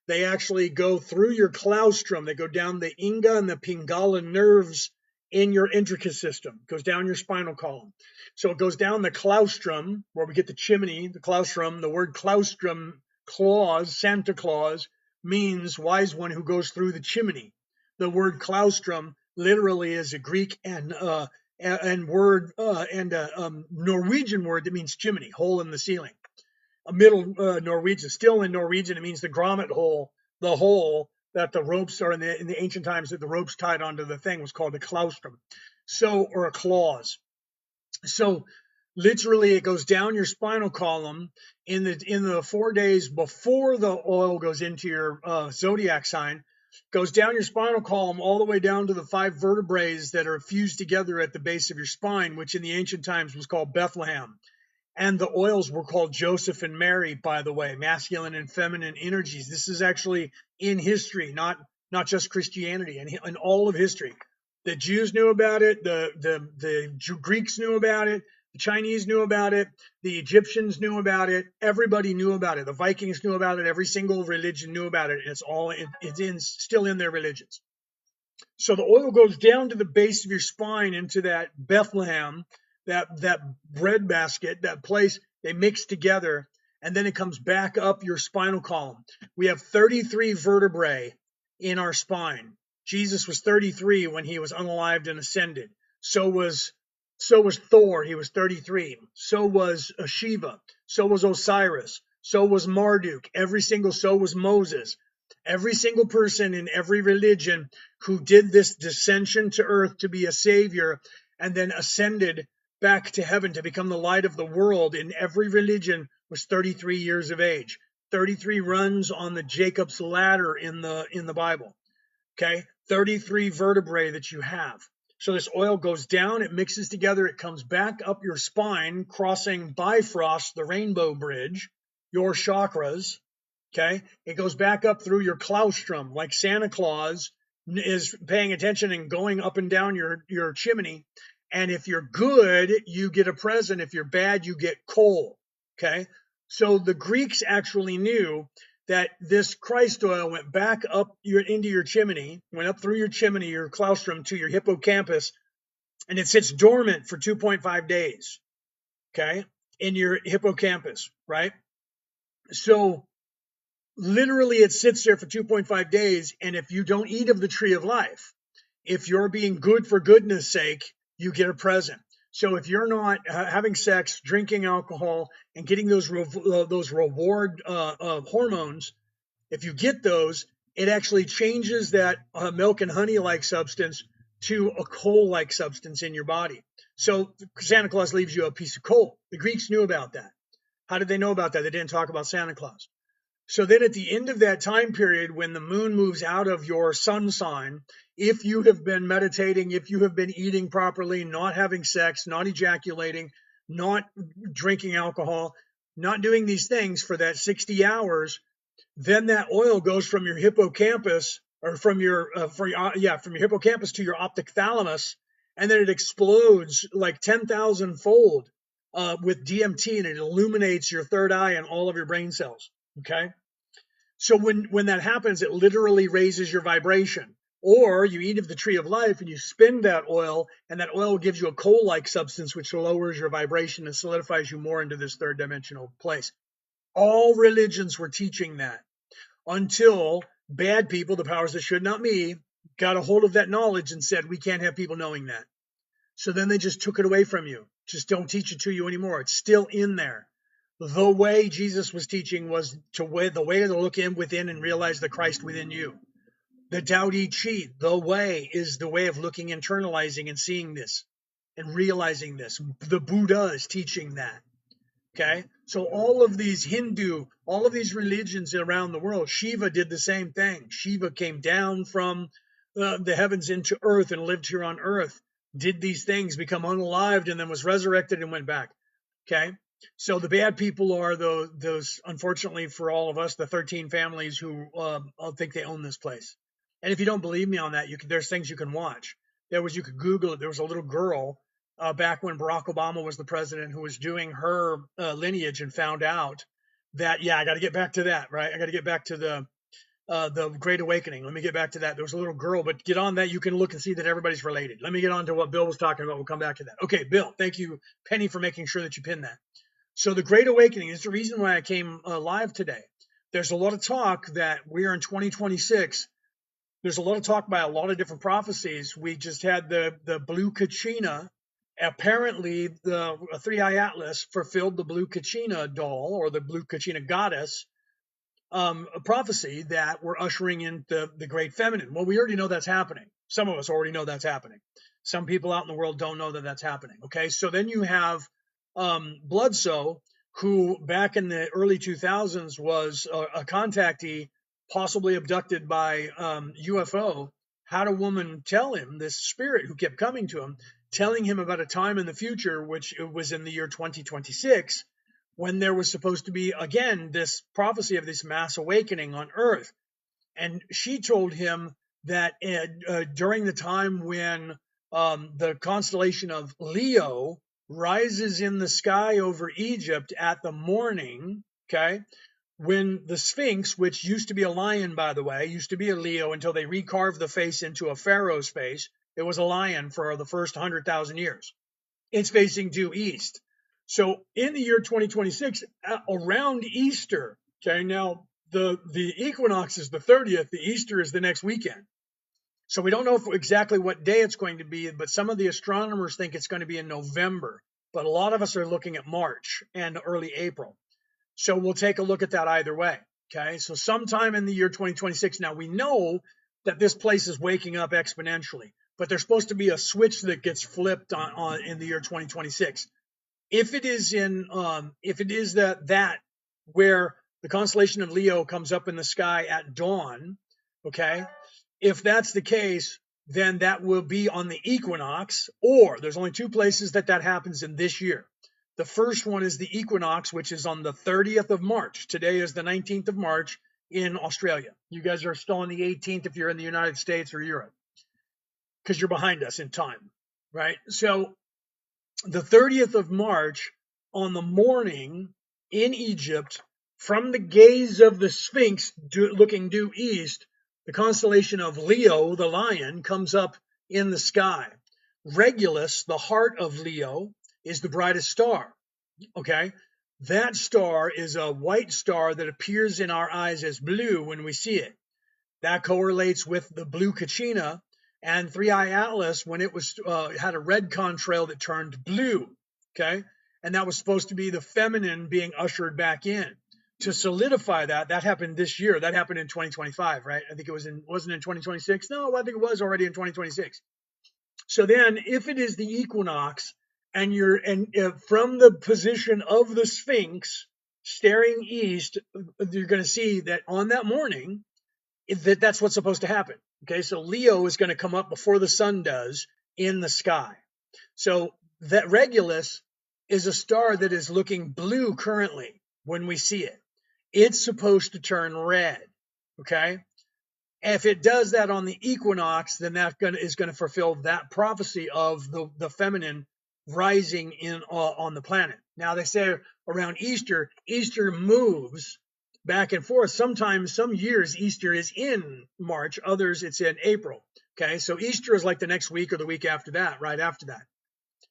They actually go through your claustrum. They go down the Inga and the Pingala nerves in your intricate system. It goes down your spinal column. So it goes down the claustrum, where we get the chimney, the claustrum. The word claustrum, Claus, Santa Claus, means wise one who goes through the chimney. The word claustrum literally is a Greek and word and a Norwegian word that means chimney, hole in the ceiling. A middle Norwegian, still in Norwegian, it means the grommet hole, the hole that the ropes are in the ancient times that the ropes tied onto the thing was called a claustrum, or a claws. So literally it goes down your spinal column in the 4 days before the oil goes into your zodiac sign, goes down your spinal column all the way down to the 5 vertebrae that are fused together at the base of your spine, which in the ancient times was called Bethlehem. And the oils were called Joseph and Mary, by the way, masculine and feminine energies. This is actually in history, not just Christianity, and in all of history. The Jews knew about it, the Greeks knew about it, the Chinese knew about it, the Egyptians knew about it, everybody knew about it. The Vikings knew about it, every single religion knew about it, and it's still in their religions. So the oil goes down to the base of your spine into that Bethlehem, that bread basket, that place they mix together, and then it comes back up your spinal column. We have 33 vertebrae in our spine. Jesus was 33 when he was unalived and ascended. So was Thor, he was 33. So was Shiva. So was Osiris. So was Marduk. So was Moses. Every single person in every religion who did this descension to earth to be a savior and then ascended back to heaven to become the light of the world in every religion was 33 years of age. 33 runs on the Jacob's ladder in the Bible. Okay, 33 vertebrae that you have. So this oil goes down, it mixes together, it comes back up your spine, crossing Bifrost, the rainbow bridge, your chakras. Okay, it goes back up through your claustrum, like Santa Claus is paying attention and going up and down your chimney. And if you're good, you get a present. If you're bad, you get coal. Okay, so the Greeks actually knew that this Christ oil went back up into your chimney, went up through your chimney, your claustrum, to your hippocampus, and it sits dormant for 2.5 days. Okay, in your hippocampus, right? So literally it sits there for 2.5 days, and if you don't eat of the tree of life, if you're being good for goodness sake, you get a present. So if you're not having sex, drinking alcohol, and getting those reward hormones, if you get those, it actually changes that milk and honey-like substance to a coal-like substance in your body. So Santa Claus leaves you a piece of coal. The Greeks knew about that. How did they know about that? They didn't talk about Santa Claus. So then at the end of that time period, when the moon moves out of your sun sign, if you have been meditating, if you have been eating properly, not having sex, not ejaculating, not drinking alcohol, not doing these things for that 60 hours, then that oil goes from your hippocampus or from your hippocampus to your optic thalamus, and then it explodes like 10,000 fold with DMT, and it illuminates your third eye and all of your brain cells. Okay, so when that happens, it literally raises your vibration. Or you eat of the tree of life and you spin that oil, and that oil gives you a coal-like substance which lowers your vibration and solidifies you more into this third dimensional place. All religions were teaching that until bad people, the powers that should, not me, got a hold of that knowledge and said, we can't have people knowing that. So then they just took it away from you. Just don't teach it to you anymore. It's still in there. The way Jesus was teaching was the way to look in within and realize the Christ within you. The Tao Te Ching, the way, is the way of looking, internalizing, and seeing this and realizing this. The Buddha is teaching that. Okay, so all of these Hindu, all of these religions around the world, Shiva did the same thing. Shiva came down from the heavens into earth and lived here on earth, did these things, become unalived, and then was resurrected and went back. Okay, so the bad people are those, unfortunately for all of us, the 13 families who think they own this place. And if you don't believe me on that, there's things you can watch. You could Google it. There was a little girl back when Barack Obama was the president who was doing her lineage and found out that, I got to get back to that, right? I got to get back to the Great Awakening. Let me get back to that. There was a little girl, but get on that. You can look and see that everybody's related. Let me get on to what Bill was talking about. We'll come back to that. Okay, Bill, thank you, Penny, for making sure that you pin that. So the Great Awakening is the reason why I came live today. There's a lot of talk that we're in 2026. There's a lot of talk by a lot of different prophecies. We just had the Blue Kachina. Apparently, the Three-Eye Atlas fulfilled the Blue Kachina doll, or the Blue Kachina goddess, a prophecy that we're ushering in the Great Feminine. Well, we already know that's happening. Some of us already know that's happening. Some people out in the world don't know that that's happening. Okay, so then you have Bloodsoe, who back in the early 2000s was a contactee, possibly abducted by UFO. Had a woman tell him, this spirit who kept coming to him, telling him about a time in the future, which was in the year 2026, when there was supposed to be, again, this prophecy of this mass awakening on Earth. And she told him that during the time when the constellation of Leo rises in the sky over Egypt at the morning, okay, when the Sphinx, which used to be a lion, by the way, used to be a Leo until they recarved the face into a pharaoh's face. It was a lion for the first 100,000 years. It's facing due east. So in the year 2026, around Easter, okay, now the equinox is the 30th, the Easter is the next weekend. So we don't know exactly what day it's going to be, but some of the astronomers think it's going to be in November. But a lot of us are looking at March and early April. So we'll take a look at that either way. Okay, so sometime in the year 2026. Now we know that this place is waking up exponentially, but there's supposed to be a switch that gets flipped on in the year 2026. If it is that where the constellation of Leo comes up in the sky at dawn, okay, if that's the case, then that will be on the equinox, or there's only two places that happens in this year. The first one is the equinox, which is on the 30th of March. Today is the 19th of March in Australia. You guys are still on the 18th if you're in the United States or Europe, because you're behind us in time, right? So the 30th of March, on the morning in Egypt, from the gaze of the Sphinx looking due east, the constellation of Leo, the lion, comes up in the sky. Regulus, the heart of Leo, is the brightest star. Okay, that star is a white star that appears in our eyes as blue when we see it. That correlates with the Blue Kachina and Three-Eye Atlas when it was had a red contrail that turned blue. Okay, and that was supposed to be the feminine being ushered back in. To solidify that happened this year. That happened in 2025, right? I think it wasn't in 2026. No, I think it was already in 2026. So then, if it is the equinox, and from the position of the Sphinx staring east, you're going to see that on that morning, that's what's supposed to happen. Okay, so Leo is going to come up before the sun does in the sky. So that Regulus is a star that is looking blue currently when we see it. It's supposed to turn red. Okay, if it does that on the equinox, then that is going to fulfill that prophecy of the feminine rising in on the planet. Now they say around Easter moves back and forth. Sometimes, some years, Easter is in March, others it's in April. Okay, so Easter is like the next week or the week after that, right after that.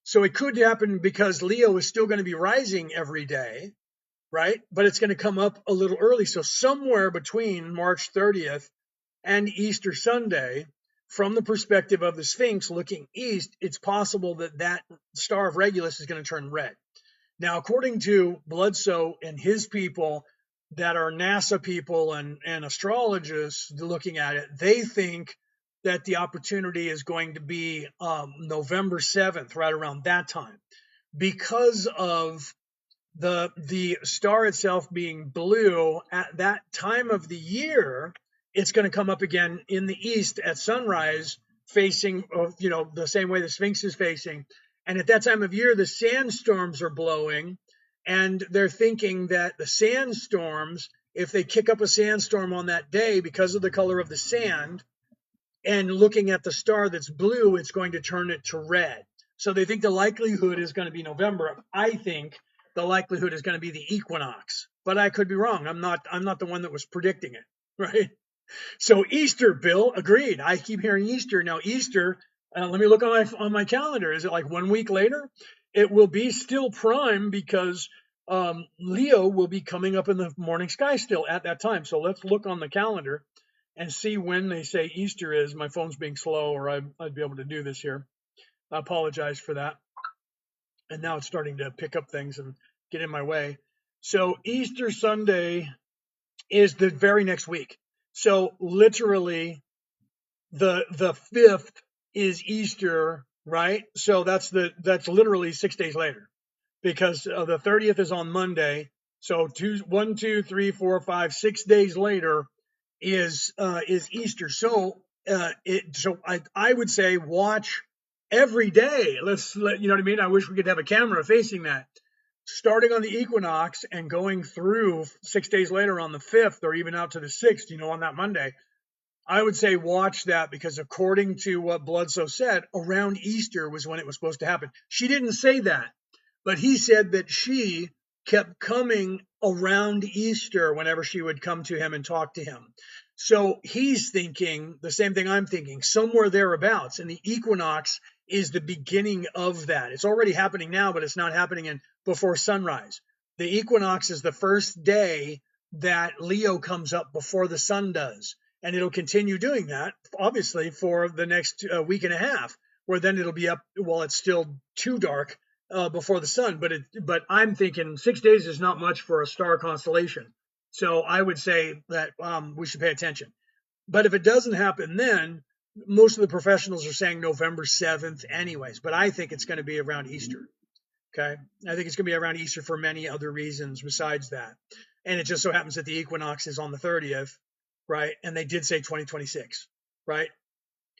So it could happen because Leo is still going to be rising every day, right? But it's going to come up a little early. So somewhere between March 30th and Easter Sunday, from the perspective of the Sphinx looking east, it's possible that that star of Regulus is going to turn red. Now, according to Bledsoe and his people that are NASA people and astrologists looking at it, they think that the opportunity is going to be November 7th, right around that time, because of the star itself being blue at that time of the year. It's going to come up again in the east at sunrise, facing the same way the Sphinx is facing. And at that time of year, the sandstorms are blowing, and they're thinking that the sandstorms, if they kick up a sandstorm on that day because of the color of the sand, and looking at the star that's blue, it's going to turn it to red. So they think the likelihood is going to be November. I think the likelihood is going to be the equinox, but I could be wrong. I'm not the one that was predicting it, right? So Easter, Bill, agreed. I keep hearing Easter now. Easter. Let me look on my calendar. Is it like 1 week later? It will be still prime because Leo will be coming up in the morning sky still at that time. So let's look on the calendar and see when they say Easter is. My phone's being slow, or I'd be able to do this here. I apologize for that. And now it's starting to pick up things and get in my way. So Easter Sunday is the very next week. So literally the 5th is Easter, right? So that's literally 6 days later, because the 30th is on Monday. So 1, 2, 3, 4, 5, 6 days later is Easter. So I would say watch every day. You know what I mean? I wish we could have a camera facing that. Starting on the equinox and going through 6 days later on the 5th, or even out to the 6th, on that Monday, I would say watch that, because according to what Bledsoe said, around Easter was when it was supposed to happen. She didn't say that, but he said that she kept coming around Easter whenever she would come to him and talk to him. So he's thinking the same thing I'm thinking, somewhere thereabouts. And the equinox is the beginning of that. It's already happening now, but it's not happening before sunrise. The equinox is the first day that Leo comes up before the sun does. And it'll continue doing that, obviously, for the next week and a half, where then it'll be up while it's still too dark before the sun. But I'm thinking 6 days is not much for a star constellation. So I would say that we should pay attention. But if it doesn't happen then, most of the professionals are saying November 7th anyways. But I think it's going to be around Easter. Okay. I think it's going to be around Easter for many other reasons besides that. And it just so happens that the equinox is on the 30th, right? And they did say 2026, right?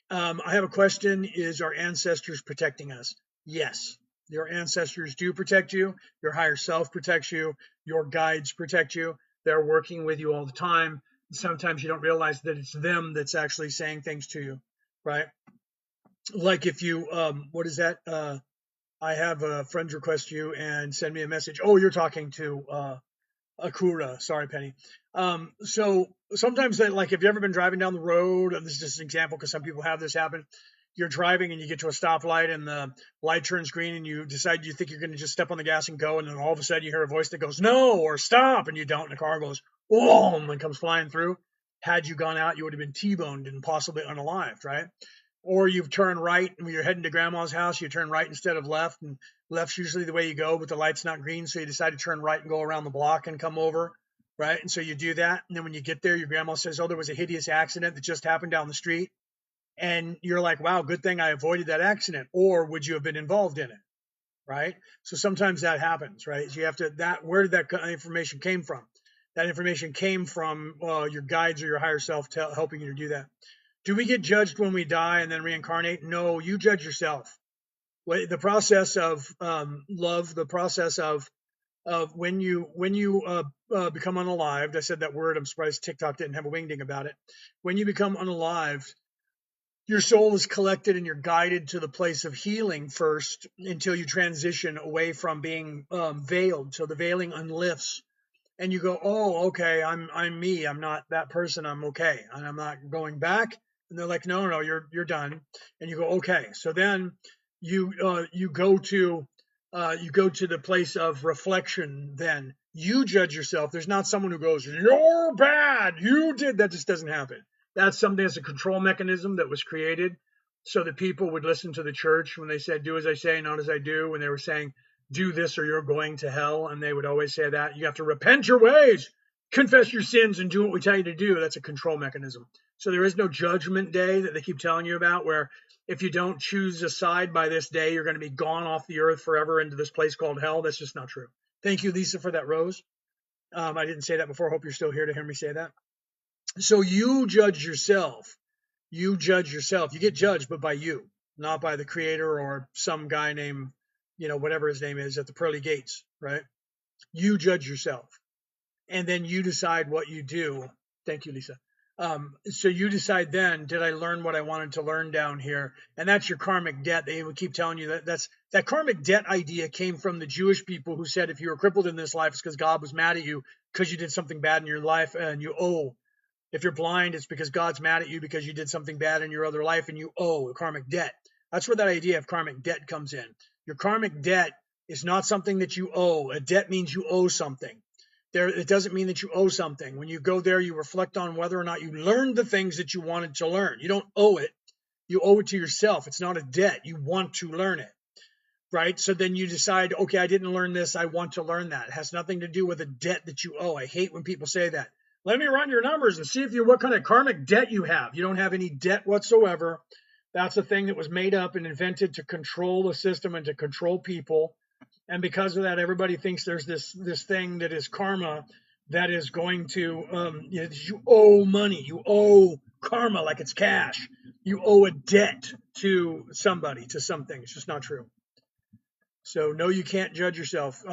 I have a question. Is our ancestors protecting us? Yes. Your ancestors do protect you. Your higher self protects you. Your guides protect you. They're working with you all the time. Sometimes you don't realize that it's them that's actually saying things to you, right? Like if you, what is that? I have a friend request you and send me a message. Oh, you're talking to Akura. Sorry, Penny. So sometimes like, have you ever been driving down the road? And this is just an example because some people have this happen. You're driving and you get to a stoplight and the light turns green and you decide you think you're going to just step on the gas and go. And then all of a sudden you hear a voice that goes, no, or stop. And you don't. And the car goes, boom, and comes flying through. Had you gone out, you would have been T-boned and possibly unalived, right? Or you've turned right and when you're heading to grandma's house, you turn right instead of left, and left's usually the way you go, but the light's not green. So you decide to turn right and go around the block and come over, right? And so you do that. And then when you get there, your grandma says, oh, there was a hideous accident that just happened down the street. And you're like, wow, good thing I avoided that accident. Or would you have been involved in it? Right? So sometimes that happens, right? So you have to, where did that information came from? That information came from your guides or your higher self helping you to do that. Do we get judged when we die and then reincarnate? No, you judge yourself. The process of love, the process of when you become unalived. I said that word. I'm surprised TikTok didn't have a wingding about it. When you become unalived, your soul is collected and you're guided to the place of healing first until you transition away from being veiled. So the veiling unlifts. And you go, oh, okay, I'm me. I'm not that person. I'm okay, and I'm not going back. And they're like, no, you're done. And you go, okay. So then you go to the place of reflection. Then You judge yourself. There's not someone who goes, you're bad, you did. That just doesn't happen. That's something that's a control mechanism that was created so that people would listen to the church when they said, do as I say, not as I do. When they were saying, do this or you're going to hell. And they would always say that. You have to repent your ways, confess your sins, and do what we tell you to do. That's a control mechanism. So there is no judgment day that they keep telling you about, where if you don't choose a side by this day, you're going to be gone off the earth forever into this place called hell. That's just not true. Thank you, Lisa, for that rose. I didn't say that before. I hope you're still here to hear me say that. So you judge yourself. You judge yourself. You get judged, but by you, not by the creator or some guy named, whatever his name is at the pearly gates, right? You judge yourself. And then you decide what you do. Thank you, Lisa. So you decide then, did I learn what I wanted to learn down here? And that's your karmic debt. They would keep telling you that karmic debt idea came from the Jewish people who said if you were crippled in this life, it's because God was mad at you because you did something bad in your life and you owe. If you're blind, it's because God's mad at you because you did something bad in your other life and you owe a karmic debt. That's where that idea of karmic debt comes in. Your karmic debt is not something that you owe. A debt means you owe something. It doesn't mean that you owe something. When you go there, you reflect on whether or not you learned the things that you wanted to learn. You don't owe it. You owe it to yourself. It's not a debt. You want to learn it, right? So then you decide, okay, I didn't learn this. I want to learn that. It has nothing to do with a debt that you owe. I hate when people say that. Let me run your numbers and see what kind of karmic debt you have. You don't have any debt whatsoever. That's a thing that was made up and invented to control the system and to control people. And because of that, everybody thinks there's this thing that is karma that is going to, you owe money. You owe karma like it's cash. You owe a debt to somebody, to something. It's just not true. So no, you can't judge yourself.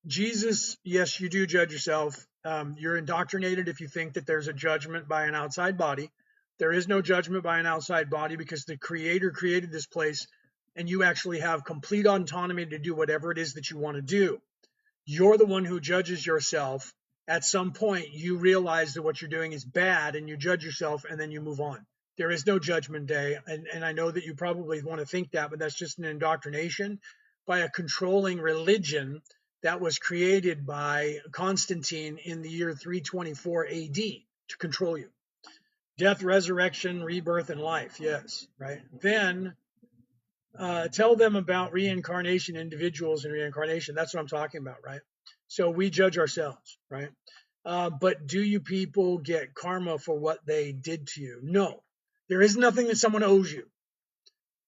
Jesus, yes, you do judge yourself. You're indoctrinated if you think that there's a judgment by an outside body. There is no judgment by an outside body because the Creator created this place and you actually have complete autonomy to do whatever it is that you want to do. You're the one who judges yourself. At some point, you realize that what you're doing is bad and you judge yourself and then you move on. There is no judgment day. And I know that you probably want to think that, but that's just an indoctrination by a controlling religion that was created by Constantine in the year 324 AD to control you. Death, resurrection, rebirth, and life. Yes, right. Then tell them about reincarnation, individuals and reincarnation. That's what I'm talking about, right? So we judge ourselves, right? But do you people get karma for what they did to you? No. There is nothing that someone owes you.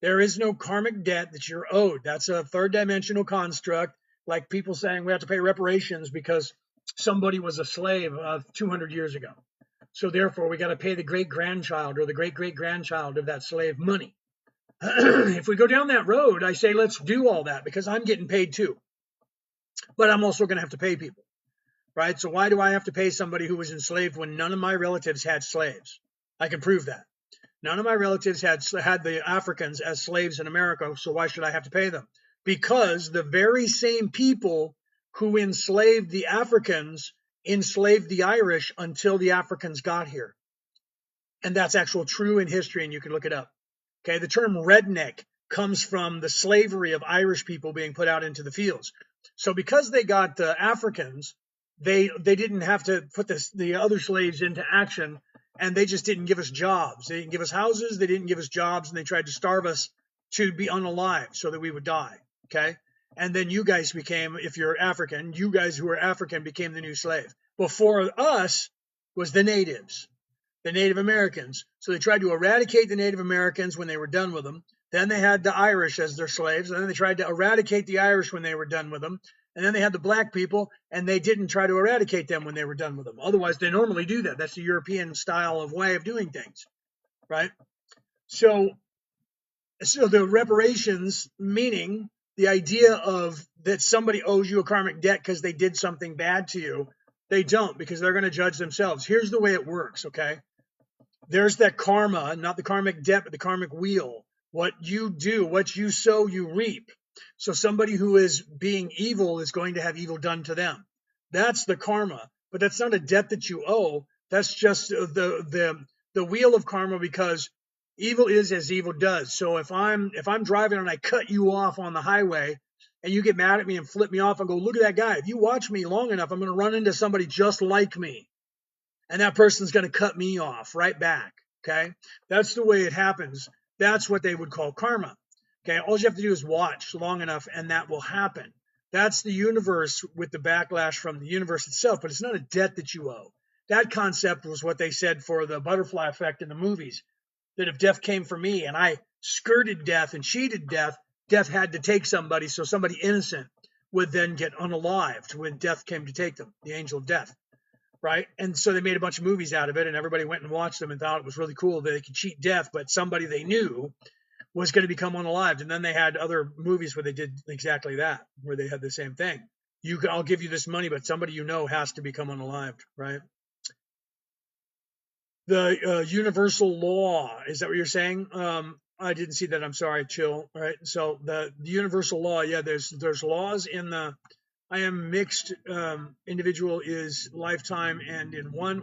There is no karmic debt that you're owed. That's a third dimensional construct, like people saying we have to pay reparations because somebody was a slave 200 years ago. So therefore, we got to pay the great-grandchild or the great-great-grandchild of that slave money. If we go down that road, I say let's do all that because I'm getting paid too. But I'm also going to have to pay people, right? So why do I have to pay somebody who was enslaved when none of my relatives had slaves? I can prove that. None of my relatives had the Africans as slaves in America, so why should I have to pay them? Because the very same people who enslaved the Africans enslaved the Irish until the Africans got here. And that's actual true in history, and you can look it up. Okay, the term redneck comes from the slavery of Irish people being put out into the fields. So because they got the Africans, they didn't have to put the other slaves into action, and they just didn't give us jobs. They didn't give us houses, they didn't give us jobs, and they tried to starve us to be unalive so that we would die, okay? And then you guys became, if you're African, you guys who are African became the new slave. Before us was the natives, the Native Americans. So they tried to eradicate the Native Americans when they were done with them. Then they had the Irish as their slaves, and then they tried to eradicate the Irish when they were done with them. And then they had the black people, and they didn't try to eradicate them when they were done with them. Otherwise, they normally do that. That's the European style of way of doing things, right? So the reparations, meaning the idea of that somebody owes you a karmic debt because they did something bad to you, they don't, because they're going to judge themselves. Here's the way it works, okay? There's that karma, not the karmic debt, but the karmic wheel. What you do, what you sow, you reap. So somebody who is being evil is going to have evil done to them. That's the karma, but that's not a debt that you owe. That's just the wheel of karma, because evil is as evil does. So if I'm driving and I cut you off on the highway, and you get mad at me and flip me off and go, look at that guy. If you watch me long enough, I'm going to run into somebody just like me. And that person's going to cut me off right back. Okay. That's the way it happens. That's what they would call karma. Okay. All you have to do is watch long enough and that will happen. That's the universe with the backlash from the universe itself, but it's not a debt that you owe. That concept was what they said for the butterfly effect in the movies, that if death came for me and I skirted death and cheated death, death had to take somebody, so somebody innocent would then get unalived when death came to take them, the angel of death, right? And so they made a bunch of movies out of it, and everybody went and watched them and thought it was really cool that they could cheat death, but somebody they knew was going to become unalived. And then they had other movies where they did exactly that, where they had the same thing. I'll give you this money, but somebody you know has to become unalived, right? The universal law, is that what you're saying? I didn't see that. I'm sorry. Chill. All right. So the universal law, yeah, there's laws in the I am mixed individual is lifetime, and in one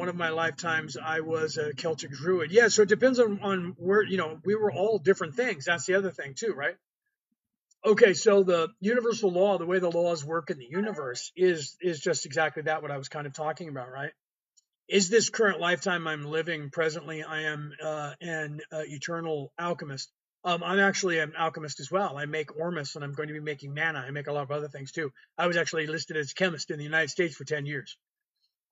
of my lifetimes I was a Celtic druid. Yeah, so it depends on where, we were all different things. That's the other thing too, right? Okay, so the universal law, the way the laws work in the universe is just exactly that, what I was kind of talking about, right? Is this current lifetime I'm living presently, I am an eternal alchemist. I'm actually an alchemist as well. I make ormus, and I'm going to be making mana. I make a lot of other things too. I was actually listed as a chemist in the United States for 10 years.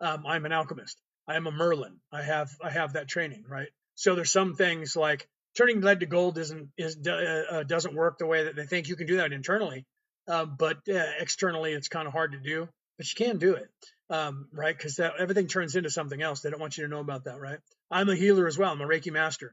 I'm an alchemist. I am a Merlin. I have that training, right? So there's some things like turning lead to gold doesn't work the way that they think. You can do that internally, but externally it's kind of hard to do. But you can do it, right? Because everything turns into something else. They don't want you to know about that, right? I'm a healer as well. I'm a Reiki master,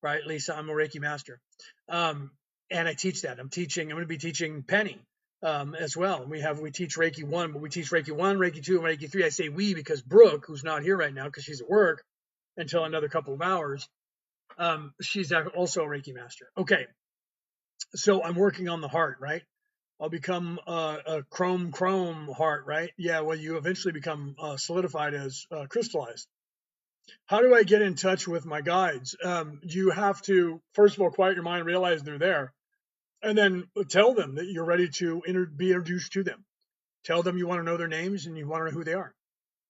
right? Lisa, I'm a Reiki master, and I teach that. I'm going to be teaching Penny as well. We teach Reiki 1, but we teach Reiki 1, Reiki 2, and Reiki 3. I say we because Brooke, who's not here right now because she's at work until another couple of hours, she's also a Reiki master. Okay, so I'm working on the heart, right? I'll become a chrome heart, right? Yeah, well, you eventually become solidified as crystallized. How do I get in touch with my guides? You have to, first of all, quiet your mind, realize they're there, and then tell them that you're ready to be introduced to them. Tell them you want to know their names and you want to know who they are.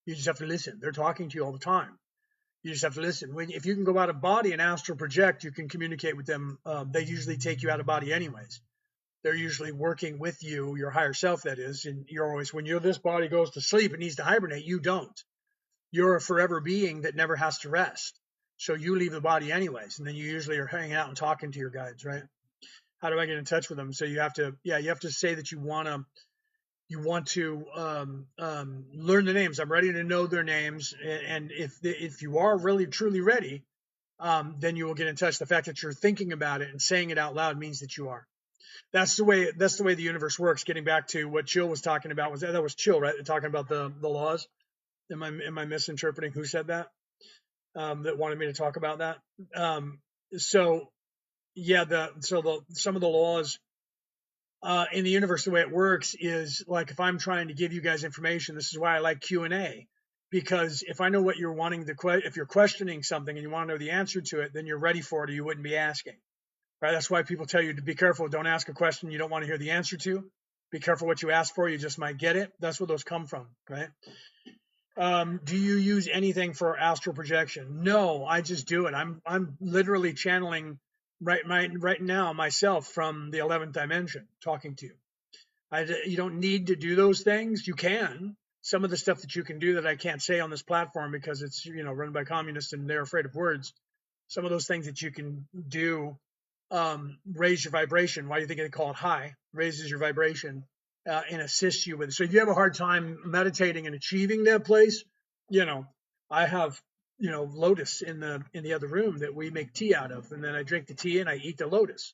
You just have to listen. They're talking to you all the time. You just have to listen. If you can go out of body and astral project, you can communicate with them. They usually take you out of body anyways. They're usually working with you, your higher self, that is. And you're always, when this body goes to sleep, it needs to hibernate. You don't. You're a forever being that never has to rest. So you leave the body anyways. And then you usually are hanging out and talking to your guides, right? How do I get in touch with them? So you have to say that you want to learn the names. I'm ready to know their names, and if you are really truly ready, then you will get in touch. The fact that you're thinking about it and saying it out loud means that you are. That's the way the universe works. Getting back to what Chill was talking about, that was Chill, right? Talking about the laws. Am I misinterpreting who said that? That wanted me to talk about that. So yeah, some of the laws in the universe, the way it works is like, if I'm trying to give you guys information, this is why I like Q&A, because if I know what you're wanting if you're questioning something and you want to know the answer to it, then you're ready for it, or you wouldn't be asking, right? That's why people tell you to be careful. Don't ask a question you don't want to hear the answer to. Be careful what you ask for. You just might get it. That's where those come from, right? Do you use anything for astral projection? No, I just do it. I'm literally channeling right now myself from the 11th dimension talking to you. You don't need to do those things. You can. Some of the stuff that you can do that I can't say on this platform because it's run by communists and they're afraid of words. Some of those things that you can do raise your vibration. Why do you think they call it high? Raises your vibration and assists you with it. So if you have a hard time meditating and achieving that place, I have lotus in the other room that we make tea out of, and then I drink the tea and I eat the lotus,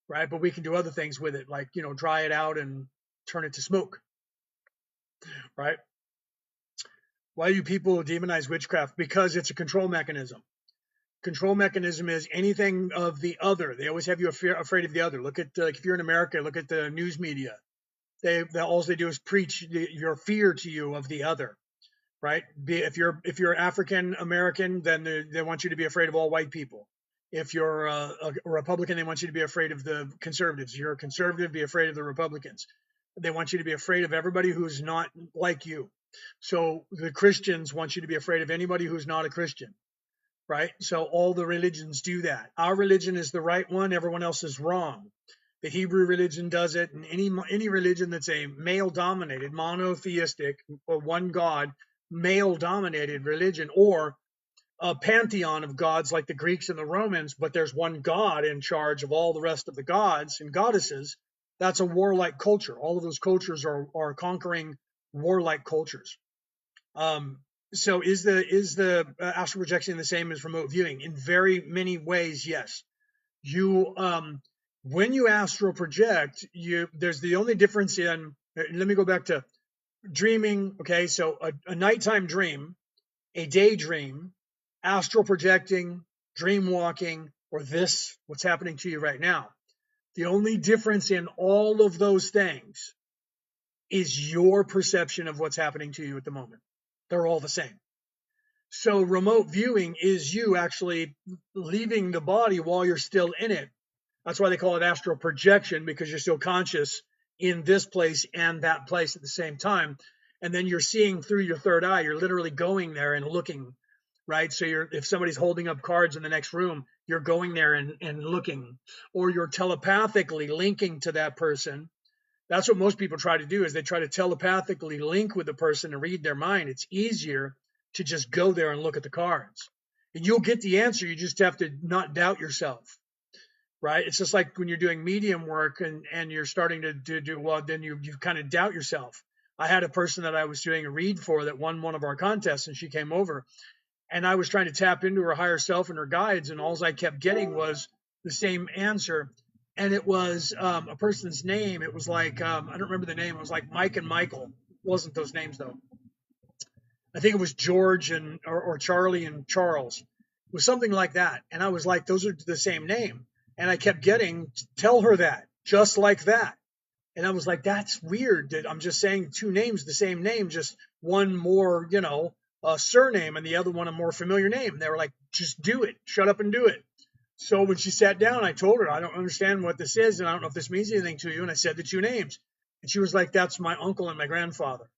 right? But we can do other things with it, like dry it out and turn it to smoke, right? Why do people demonize witchcraft? Because it's a control mechanism. Control mechanism is anything of the other. They always have you afraid of the other. Look at if you're in America, look at the news media. All they do is preach your fear to you of the other, right? If you're African American, then they want you to be afraid of all white people. If you're a Republican, they want you to be afraid of the conservatives. You're a conservative, be afraid of the Republicans. They want you to be afraid of everybody who's not like you. So the Christians want you to be afraid of anybody who's not a Christian, right? So all the religions do that. Our religion is the right one. Everyone else is wrong. The Hebrew religion does it, and any religion that's a male-dominated, monotheistic, or one God, male-dominated religion, or a pantheon of gods like the Greeks and the Romans, but there's one God in charge of all the rest of the gods and goddesses. That's a warlike culture. All of those cultures are conquering warlike cultures. So is the astral projection the same as remote viewing? In very many ways, yes. You when you astral project, there's the only difference in. Let me go back to dreaming. Okay, so a nighttime dream, a daydream, astral projecting, dream walking, or what's happening to you right now. The only difference in all of those things is your perception of what's happening to you at the moment. They're all the same. So remote viewing is you actually leaving the body while you're still in it. That's why they call it astral projection, because you're still conscious in this place and that place at the same time. And then you're seeing through your third eye. You're literally going there and looking, right? So if somebody's holding up cards in the next room, you're going there and looking, or you're telepathically linking to that person. That's what most people try to do, is they try to telepathically link with the person and read their mind. It's easier to just go there and look at the cards. And you'll get the answer. You just have to not doubt yourself, right? It's just like when you're doing medium work and you're starting to do well, then you kind of doubt yourself. I had a person that I was doing a read for that won one of our contests, and she came over, and I was trying to tap into her higher self and her guides, and all I kept getting was the same answer. And it was a person's name. It was like, I don't remember the name. It was like Mike and Michael. It wasn't those names, though. I think it was George or Charlie and Charles. It was something like that. And I was like, those are the same name. And I kept getting, tell her that, just like that. And I was like, that's weird that I'm just saying two names, the same name, just one more, a surname and the other one a more familiar name. They were like, just do it. Shut up and do it. So when she sat down, I told her, I don't understand what this is, and I don't know if this means anything to you. And I said the two names. And she was like, that's my uncle and my grandfather.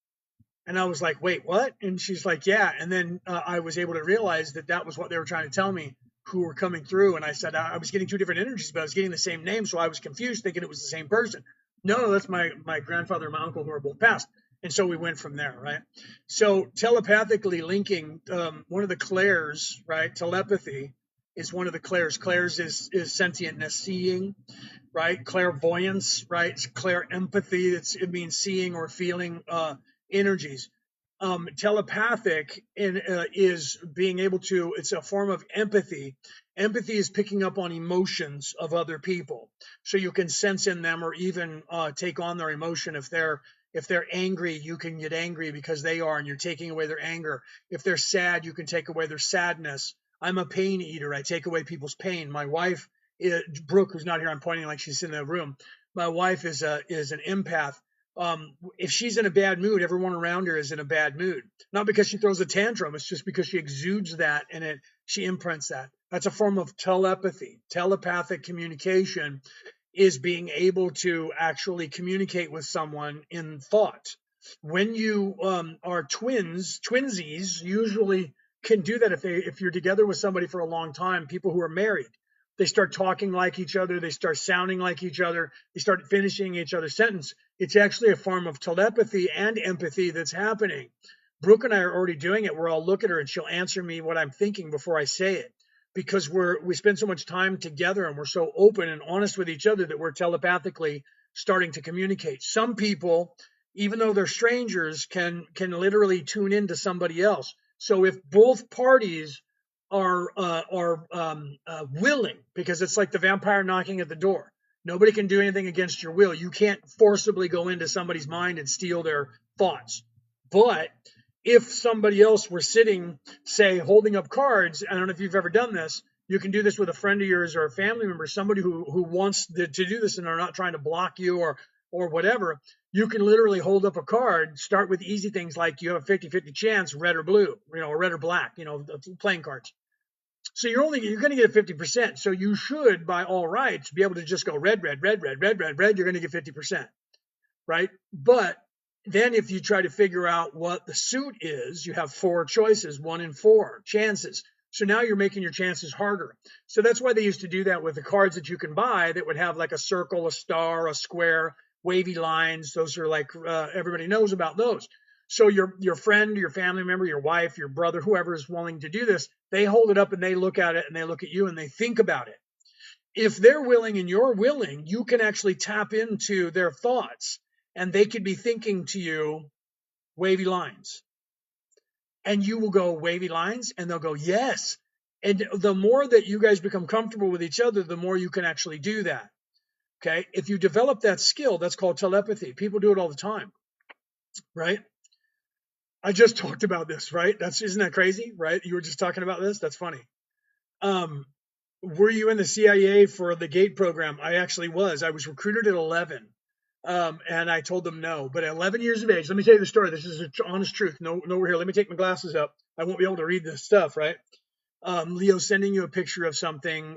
And I was like, wait, what? And she's like, yeah. And then I was able to realize that was what they were trying to tell me, who were coming through. And I said, I was getting two different energies, but I was getting the same name. So I was confused, thinking it was the same person. No, that's my grandfather and my uncle who are both passed. And so we went from there, right? So telepathically linking, one of the clairs, right? Telepathy is one of the clairs. Clairs is sentientness, seeing, right? Clairvoyance, right? Clair empathy. It means seeing or feeling energies. Telepathic is being able to. It's a form of empathy. Empathy is picking up on emotions of other people, so you can sense in them or even take on their emotion. If they're angry, you can get angry because they are, and you're taking away their anger. If they're sad, you can take away their sadness. I'm a pain eater. I take away people's pain. My wife, Brooke, who's not here, I'm pointing like she's in the room. My wife is an empath. If she's in a bad mood, everyone around her is in a bad mood. Not because she throws a tantrum. It's just because she exudes that and she imprints that. That's a form of telepathy. Telepathic communication is being able to actually communicate with someone in thought. When you are twinsies usually can do that if you're together with somebody for a long time. People who are married, they start talking like each other, they start sounding like each other, they start finishing each other's sentence. It's actually a form of telepathy and empathy that's happening. Brooke and I are already doing it, where I'll look at her and she'll answer me what I'm thinking before I say it, because we spend so much time together and we're so open and honest with each other that we're telepathically starting to communicate. Some people, even though they're strangers, can literally tune into somebody else. So if both parties are willing, because it's like the vampire knocking at the door. Nobody can do anything against your will. You can't forcibly go into somebody's mind and steal their thoughts. But if somebody else were sitting, say, holding up cards, I don't know if you've ever done this, you can do this with a friend of yours or a family member, somebody who wants to do this and are not trying to block you or whatever. You can literally hold up a card, start with easy things like you have a 50-50 chance, red or blue, or red or black, playing cards. So you're going to get 50%. So you should, by all rights, be able to just go red, red, red, red, red, red, red. You're going to get 50%, right? But then if you try to figure out what the suit is, you have 4 choices, 1 in 4 chances. So now you're making your chances harder. So that's why they used to do that with the cards that you can buy that would have like a circle, a star, a square, wavy lines. Those are like, everybody knows about those. So your friend, your family member, your wife, your brother, whoever is willing to do this, they hold it up and they look at it and they look at you and they think about it. If they're willing and you're willing, you can actually tap into their thoughts and they could be thinking to you wavy lines. And you will go wavy lines and they'll go, yes. And the more that you guys become comfortable with each other, the more you can actually do that. Okay. If you develop that skill, that's called telepathy. People do it all the time, right? I just talked about this, right? Isn't that crazy, right? You were just talking about this. That's funny. Were you in the CIA for the GATE program? I actually was. I was recruited at 11. And I told them no. But at 11 years of age, let me tell you the story. This is the honest truth. No, we're here. Let me take my glasses up. I won't be able to read this stuff, right? Leo, sending you a picture of something.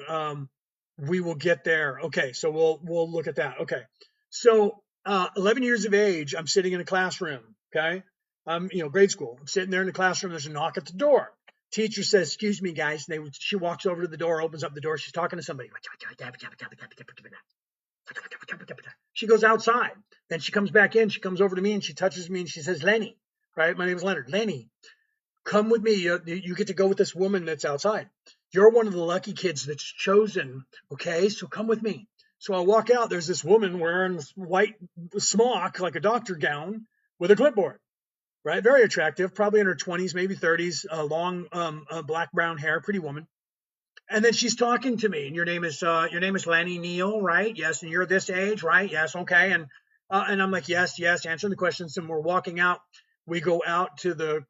We will get there. Okay, so we'll look at that. Okay, so 11 years of age, I'm sitting in a classroom. Okay, grade school. I'm sitting there in the classroom. There's a knock at the door. Teacher says, "Excuse me, guys." And she walks over to the door, opens up the door. She's talking to somebody. She goes outside. Then she comes back in. She comes over to me and she touches me and she says, "Lenny," right? My name is Leonard. "Lenny, come with me. You get to go with this woman that's outside. You're one of the lucky kids that's chosen. Okay, so come with me." So I walk out. There's this woman wearing this white smock, like a doctor gown, with a clipboard, right? Very attractive, probably in her 20s, maybe 30s, long black brown hair, pretty woman. And then she's talking to me, and your name is Lenny Neal, right? Yes, and you're this age, right? Yes, okay. And I'm like, yes, answering the questions. And we're walking out. We go out to the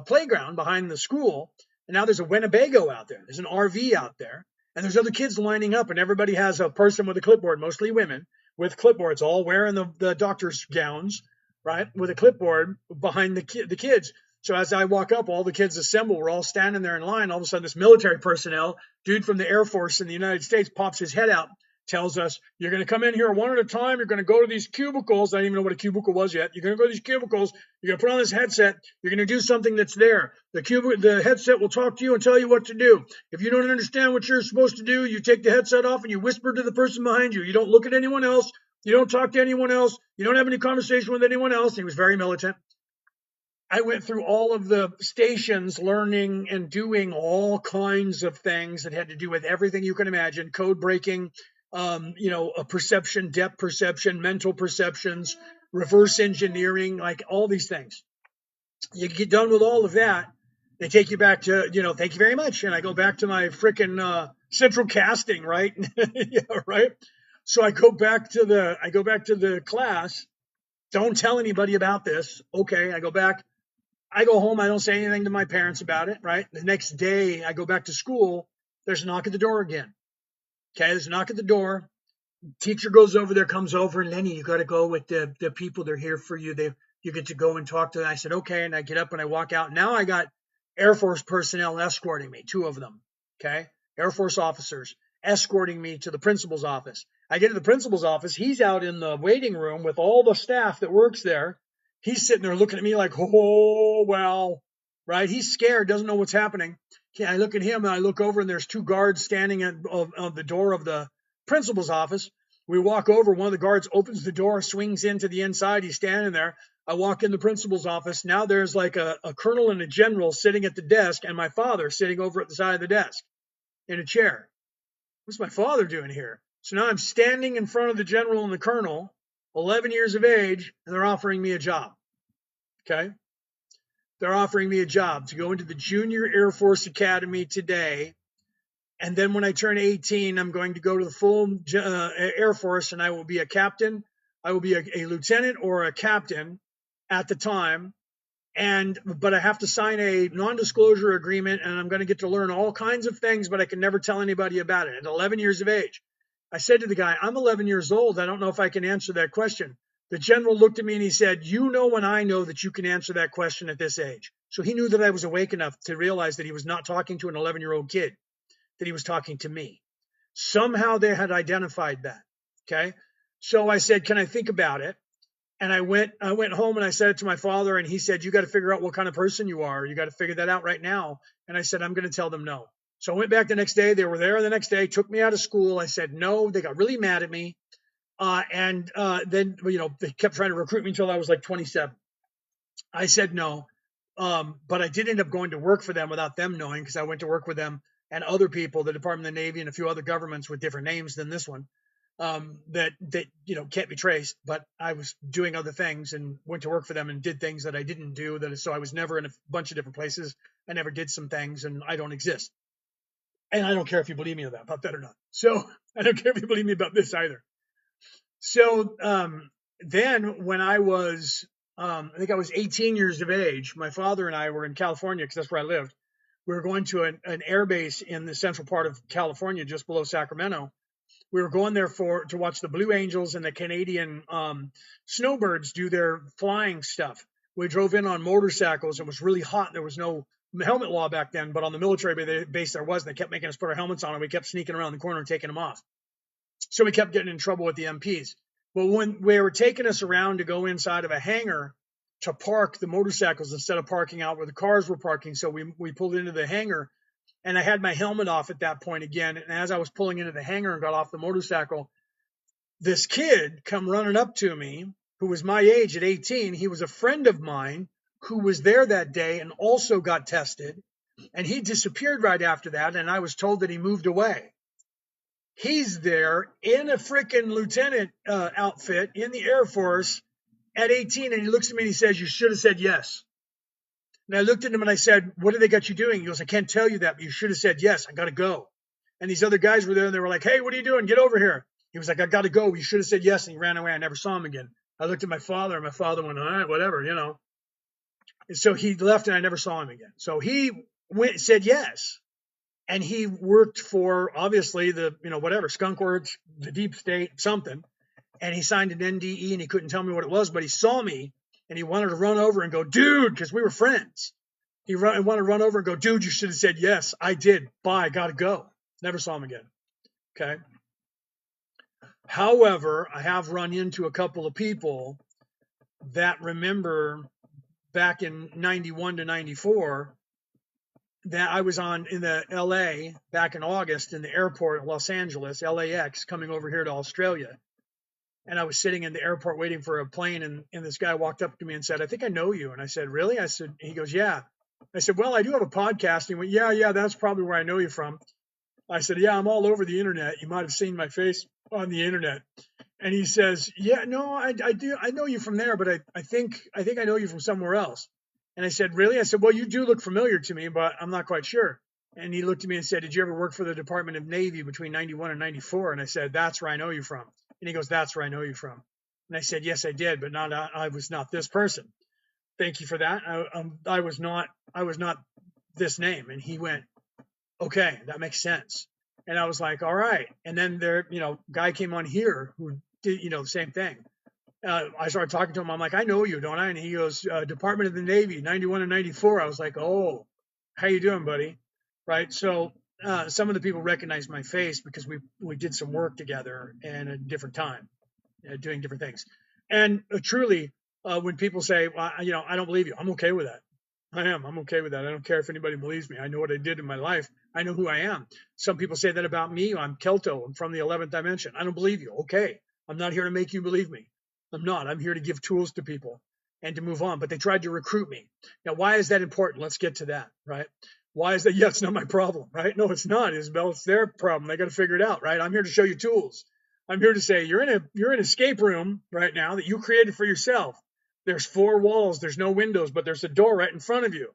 playground behind the school, and now there's a Winnebago out there. There's an RV out there, and there's other kids lining up, and everybody has a person with a clipboard, mostly women with clipboards, all wearing the doctor's gowns, right, with a clipboard behind the kids. So as I walk up, all the kids assemble. We're all standing there in line. All of a sudden, this military personnel, dude from the Air Force in the United States, pops his head out, tells us, "You're going to come in here one at a time. You're going to go to these cubicles." I didn't even know what a cubicle was yet. "You're going to go to these cubicles. You're going to put on this headset. You're going to do something that's there. The headset will talk to you and tell you what to do. If you don't understand what you're supposed to do, you take the headset off and you whisper to the person behind you. You don't look at anyone else. You don't talk to anyone else. You don't have any conversation with anyone else." He was very militant. I went through all of the stations learning and doing all kinds of things that had to do with everything you can imagine, code breaking, a perception, depth perception, mental perceptions, reverse engineering, like all these things. You get done with all of that, they take you back to, "Thank you very much." And I go back to my frickin' central casting, right? Yeah, right. So I go back to the class. Don't tell anybody about this. Okay, I go back. I go home. I don't say anything to my parents about it, right? The next day, I go back to school. There's a knock at the door again. Okay, there's a knock at the door. Teacher goes over there, comes over, and "Lenny, you got to go with the people. They're here for you. You get to go and talk to them." I said, "Okay," and I get up and I walk out. Now I got Air Force personnel escorting me, 2 of them. Okay, Air Force officers escorting me to the principal's office. I get to the principal's office. He's out in the waiting room with all the staff that works there. He's sitting there looking at me like, "Oh, well," right? He's scared, doesn't know what's happening. I look at him and I look over and there's 2 guards standing at the door of the principal's office. We walk over. One of the guards opens the door, swings into the inside. He's standing there. I walk in the principal's office. Now there's like a colonel and a general sitting at the desk and my father sitting over at the side of the desk in a chair. What's my father doing here? So now I'm standing in front of the general and the colonel, 11 years of age, and they're offering me a job. Okay? They're offering me a job to go into the Junior Air Force Academy today. And then when I turn 18, I'm going to go to the full Air Force and I will be a captain. I will be a lieutenant or a captain at the time. But I have to sign a non-disclosure agreement and I'm going to get to learn all kinds of things, but I can never tell anybody about it at 11 years of age. I said to the guy, "I'm 11 years old. I don't know if I can answer that question." The general looked at me and he said, "You know when I know that you can answer that question at this age." So he knew that I was awake enough to realize that he was not talking to an 11-year-old kid, that he was talking to me. Somehow they had identified that. Okay. So I said, can I think about it? And I went home and I said it to my father, and he said, you got to figure out what kind of person you are. You got to figure that out right now. And I said, I'm going to tell them no. So I went back the next day. They were there the next day, took me out of school. I said no. They got really mad at me. And then, they kept trying to recruit me until I was like 27. I said no. But I did end up going to work for them without them knowing, because I went to work with them and other people, the Department of the Navy and a few other governments with different names than this one, that can't be traced. But I was doing other things and went to work for them and did things that I didn't do. So I was never in a bunch of different places. I never did some things, and I don't exist. And I don't care if you believe me about that or not. So I don't care if you believe me about this either. So then when I was, I think I was 18 years of age, my father and I were in California, because that's where I lived. We were going to an air base in the central part of California, just below Sacramento. We were going there to watch the Blue Angels and the Canadian snowbirds do their flying stuff. We drove in on motorcycles. It was really hot. There was no helmet law back then, but on the military base there was. And they kept making us put our helmets on, and we kept sneaking around the corner and taking them off. So we kept getting in trouble with the MPs. But when they were taking us around to go inside of a hangar to park the motorcycles instead of parking out where the cars were parking, so we pulled into the hangar, and I had my helmet off at that point again. And as I was pulling into the hangar and got off the motorcycle, this kid come running up to me, who was my age at 18. He was a friend of mine who was there that day and also got tested. And he disappeared right after that, and I was told that he moved away. He's there in a freaking lieutenant outfit in the Air Force at 18, and he looks at me and he says, you should have said yes. And I looked at him and I said, what do they got you doing? He goes, I can't tell you that, but you should have said yes. I got to go. And these other guys were there, and they were like, hey, what are you doing? Get over here. He was like, I got to go. You should have said yes. And he ran away. I never saw him again. I looked at my father, and my father went, all right, whatever, And so he left, and I never saw him again. So he said yes. And he worked for, obviously, the, Skunk Works, the deep state, something. And he signed an NDE, and he couldn't tell me what it was, but he saw me, and he wanted to run over and go, dude, because we were friends. He wanted to run over and go, dude, you should have said yes. I did. Bye. Got to go. Never saw him again. Okay. However, I have run into a couple of people that remember back in 91 to 94 that I was in the LA back in August in the airport in Los Angeles, LAX, coming over here to Australia. And I was sitting in the airport waiting for a plane, and this guy walked up to me and said, I think I know you. And I said, really? He goes, yeah. I said, well, I do have a podcast. And he went, yeah, that's probably where I know you from. I said, yeah, I'm all over the internet. You might have seen my face on the internet. And he says, yeah, no, I do. I know you from there, but I think I know you from somewhere else. And I said, really? I said, well, you do look familiar to me, but I'm not quite sure. And he looked at me and said, did you ever work for the Department of Navy between 91 and 94? And I said, that's where I know you from. And he goes, that's where I know you from. And I said, yes, I did, but I was not this person. Thank you for that. I was not this name. And he went, okay, that makes sense. And I was like, all right. And then guy came on here who did, the same thing. I started talking to him. I'm like, I know you, don't I? And he goes, Department of the Navy, 91 and 94. I was like, oh, how you doing, buddy? Right. So some of the people recognized my face because we did some work together and a different time, doing different things. And truly, when people say, well, I don't believe you, I'm okay with that. I'm okay with that. I don't care if anybody believes me. I know what I did in my life. I know who I am. Some people say that about me. I'm Kelto. I'm from the 11th dimension. I don't believe you. Okay. I'm not here to make you believe me. I'm not. I'm here to give tools to people and to move on. But they tried to recruit me. Now, why is that important? Let's get to that, right? Why is that? Yeah, it's not my problem, right? No, it's not, Isabel. It's their problem. They got to figure it out, right? I'm here to show you tools. I'm here to say you're in an escape room right now that you created for yourself. There's 4 walls. There's no windows, but there's a door right in front of you.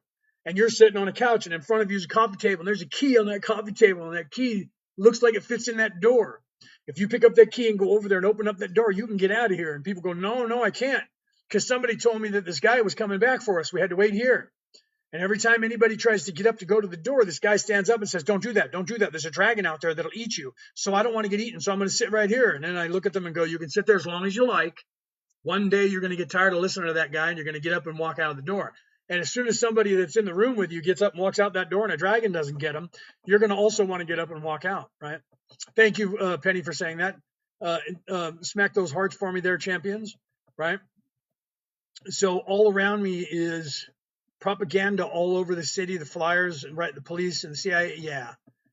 And you're sitting on a couch, and in front of you is a coffee table, and there's a key on that coffee table, and that key looks like it fits in that door. If you pick up that key and go over there and open up that door, you can get out of here. And people go, no, I can't, because somebody told me that this guy was coming back for us. We had to wait here. And every time anybody tries to get up to go to the door, this guy stands up and says, don't do that. Don't do that. There's a dragon out there that'll eat you. So I don't want to get eaten. So I'm going to sit right here. And then I look at them and go, you can sit there as long as you like. One day you're going to get tired of listening to that guy, and you're going to get up and walk out of the door. And as soon as somebody that's in the room with you gets up and walks out that door and a dragon doesn't get them, you're going to also want to get up and walk out, right? Thank you, Penny, for saying that. Smack those hearts for me there, champions, right? So all around me is propaganda all over the city, the flyers, right? The police and the CIA. Yeah,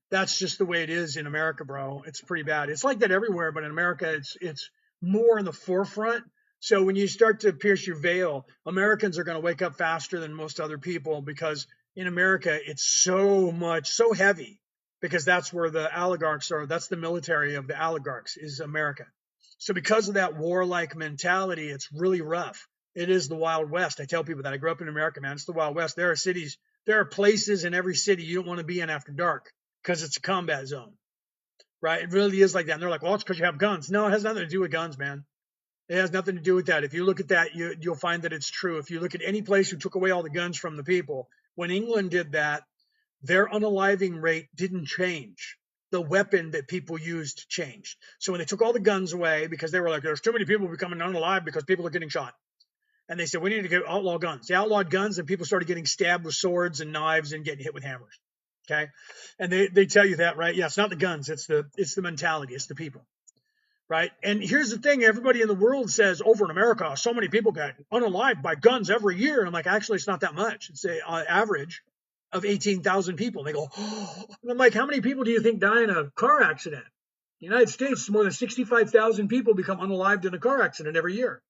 that's just the way it is in America, bro. It's pretty bad. It's like that everywhere, but in America, it's more in the forefront. So when you start to pierce your veil, Americans are going to wake up faster than most other people because in America, it's so heavy because that's where the oligarchs are. That's the military of the oligarchs is America. So because of that warlike mentality, it's really rough. It is the Wild West. I tell people that I grew up in America, man. It's the Wild West. There are cities, there are places in every city you don't want to be in after dark because it's a combat zone, right? It really is like that. And they're like, well, it's because you have guns. No, it has nothing to do with guns, man. It has nothing to do with that. If you look at that, you'll find that it's true. If you look at any place who took away all the guns from the people, when England did that, their unaliving rate didn't change. The weapon that people used changed. So when they took all the guns away, because they were like, there's too many people becoming unalive because people are getting shot. And they said, we need to get outlaw guns. They outlawed guns and people started getting stabbed with swords and knives and getting hit with hammers. Okay. And they tell you that, right? Yeah, it's not the guns, it's the mentality, it's the people. Right. And here's the thing, everybody in the world says over in America, so many people get unalived by guns every year. And I'm like, actually, it's not that much. It's an average of 18,000 people. And they go, oh. And I'm like, how many people do you think die in a car accident? The United States, more than 65,000 people become unalived in a car accident every year.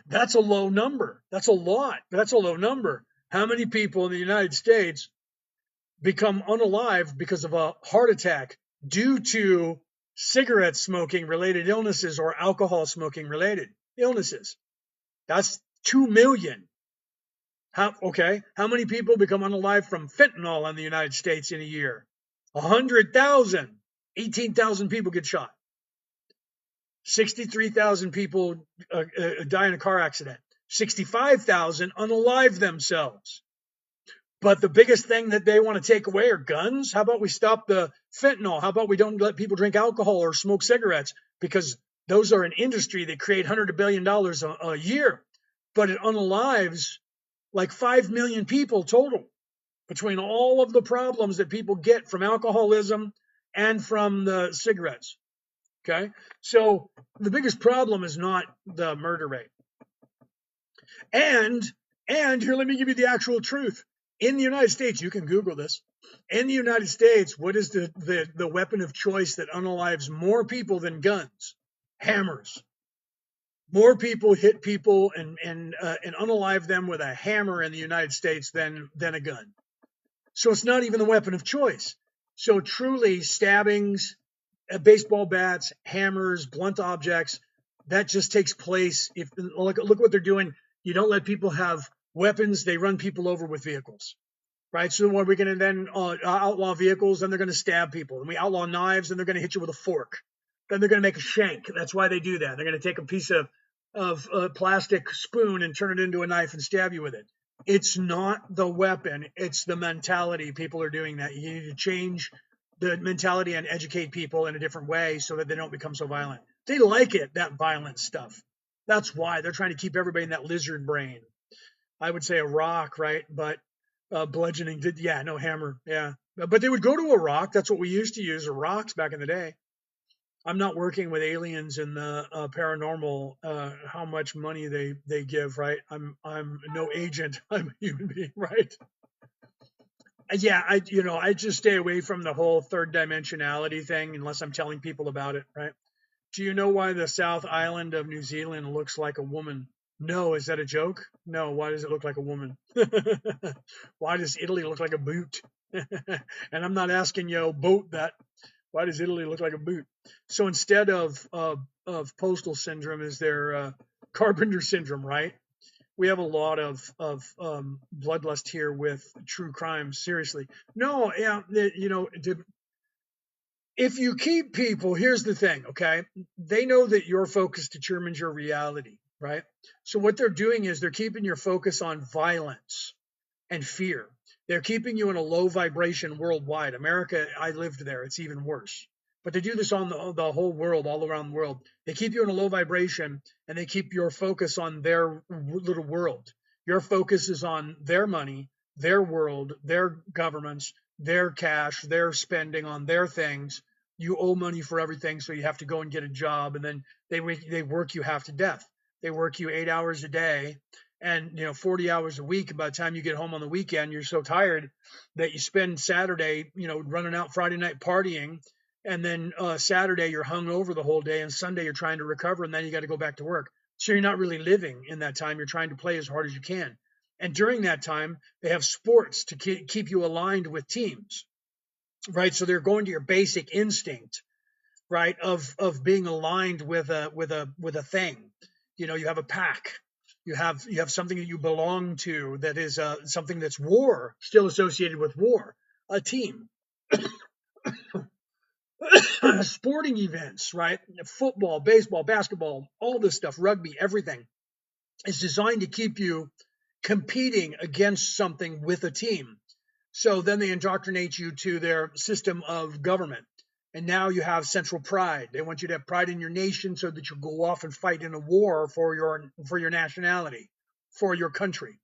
That's a low number. That's a lot. That's a low number. How many people in the United States become unalive because of a heart attack due to cigarette smoking related illnesses or alcohol smoking related illnesses? That's 2 million. How many people become unalive from fentanyl in the United States in a year? 100,000. 18,000 people get shot. 63,000 people die in a car accident. 65,000 unalive themselves. But the biggest thing that they want to take away are guns. How about we stop the fentanyl? How about we don't let people drink alcohol or smoke cigarettes? Because those are an industry that create hundreds of billions of dollars a year. But it unalives like 5 million people total between all of the problems that people get from alcoholism and from the cigarettes. Okay, so the biggest problem is not the murder rate. And here, let me give you the actual truth. In the United States, you can Google this. In the United States, what is the weapon of choice that unalives more people than guns? Hammers. More people hit people and unalive them with a hammer in the United States than a gun. So it's not even the weapon of choice. So truly, stabbings, baseball bats, hammers, blunt objects, that just takes place. If look what they're doing. You don't let people have weapons. They run people over with vehicles, right? So when we're going to then outlaw vehicles, then they're going to stab people. And we outlaw knives, and they're going to hit you with a fork. Then they're going to make a shank. That's why they do that. They're going to take a piece of a plastic spoon and turn it into a knife and stab you with it. It's not the weapon. It's the mentality. People are doing that. You need to change the mentality and educate people in a different way so that they don't become so violent. They like it, that violent stuff. That's why they're trying to keep everybody in that lizard brain. I would say a rock, right? But bludgeoning, no hammer, yeah. But they would go to a rock. That's what we used to use, rocks back in the day. I'm not working with aliens in the paranormal, how much money they give, right? I'm no agent. I'm a human being, right? Yeah, I just stay away from the whole third dimensionality thing unless I'm telling people about it, right? Do you know why the South Island of New Zealand looks like a woman? No, is that a joke? No, why does it look like a woman? Why does Italy look like a boot? And I'm not asking boat that. Why does Italy look like a boot? So instead of postal syndrome, is there carpenter syndrome, right? We have a lot of bloodlust here with true crime. Seriously, no, yeah, if you keep people, here's the thing, okay? They know that your focus determines your reality, right? So what they're doing is they're keeping your focus on violence and fear. They're keeping you in a low vibration worldwide. America, I lived there. It's even worse. But they do this on the whole world, all around the world. They keep you in a low vibration, and they keep your focus on their little world. Your focus is on their money, their world, their governments, their cash, their spending on their things. You owe money for everything, so you have to go and get a job, and then they work you half to death. They work you 8 hours a day, and 40 hours a week. And by the time you get home on the weekend, you're so tired that you spend Saturday, running out Friday night partying, and then Saturday you're hung over the whole day, and Sunday you're trying to recover, and then you got to go back to work. So you're not really living in that time. You're trying to play as hard as you can. And during that time, they have sports to keep you aligned with teams, right? So they're going to your basic instinct, right, of being aligned with a thing. You have a pack. You have something that you belong to that is something that's war, still associated with war, a team. Sporting events, right? Football, baseball, basketball, all this stuff, rugby, everything is designed to keep you competing against something with a team. So then they indoctrinate you to their system of government. And now you have central pride. They want you to have pride in your nation so that you go off and fight in a war for your nationality, for your country,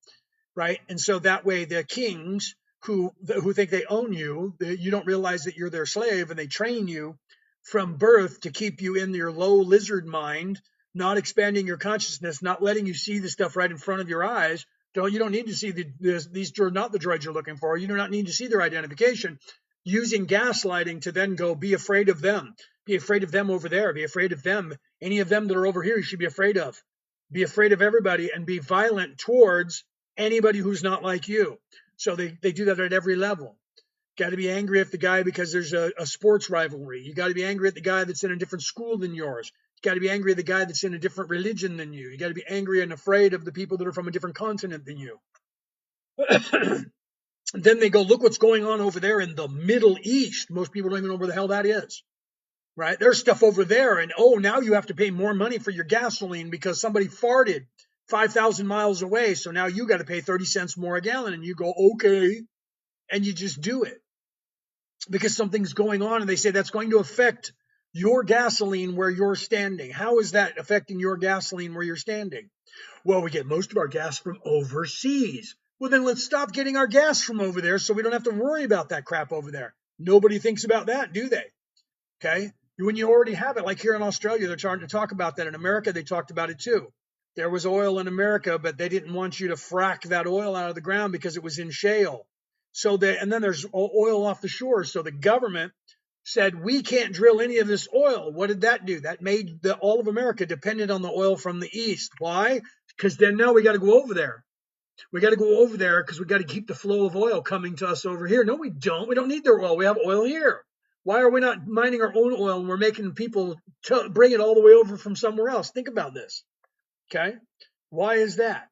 right? And so that way the kings who think they own you, you don't realize that you're their slave, and they train you from birth to keep you in your low lizard mind, not expanding your consciousness, not letting you see the stuff right in front of your eyes. You don't need to see these are not the droids you're looking for. You do not need to see their identification. Using gaslighting to then go, be afraid of them. Be afraid of them over there. Be afraid of them. Any of them that are over here, you should be afraid of. Be afraid of everybody and be violent towards anybody who's not like you. So they do that at every level. Got to be angry at the guy because there's a sports rivalry. You got to be angry at the guy that's in a different school than yours. You got to be angry at the guy that's in a different religion than you. You got to be angry and afraid of the people that are from a different continent than you. Then they go, look what's going on over there in the Middle East. Most people don't even know where the hell that is, right? There's stuff over there, and now you have to pay more money for your gasoline because somebody farted 5,000 miles away, so now you got to pay 30 cents more a gallon, and you go, okay, and you just do it because something's going on, and they say that's going to affect your gasoline where you're standing. How is that affecting your gasoline where you're standing? Well, we get most of our gas from overseas. Well, then let's stop getting our gas from over there so we don't have to worry about that crap over there. Nobody thinks about that, do they? Okay? When you already have it, like here in Australia, they're trying to talk about that. In America, they talked about it too. There was oil in America, but they didn't want you to frack that oil out of the ground because it was in shale. And then there's oil off the shore. So the government said, we can't drill any of this oil. What did that do? That made all of America dependent on the oil from the east. Why? Because then now we got to go over there. We got to go over there because we got to keep the flow of oil coming to us over here. No, we don't. We don't need their oil. We have oil here. Why are we not mining our own oil and we're making people bring it all the way over from somewhere else? Think about this. Okay? Why is that?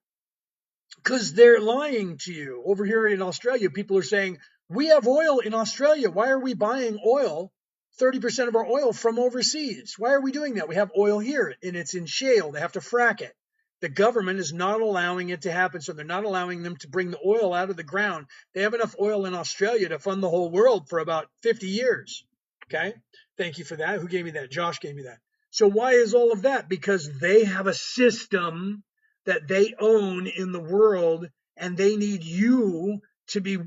Because they're lying to you. Over here in Australia, people are saying, we have oil in Australia. Why are we buying oil, 30% of our oil from overseas? Why are we doing that? We have oil here and it's in shale. They have to frack it. The government is not allowing it to happen, so they're not allowing them to bring the oil out of the ground. They have enough oil in Australia to fund the whole world for about 50 years. Okay? Thank you for that. Who gave me that? Josh gave me that. So why is all of that? Because they have a system that they own in the world, and they need you to be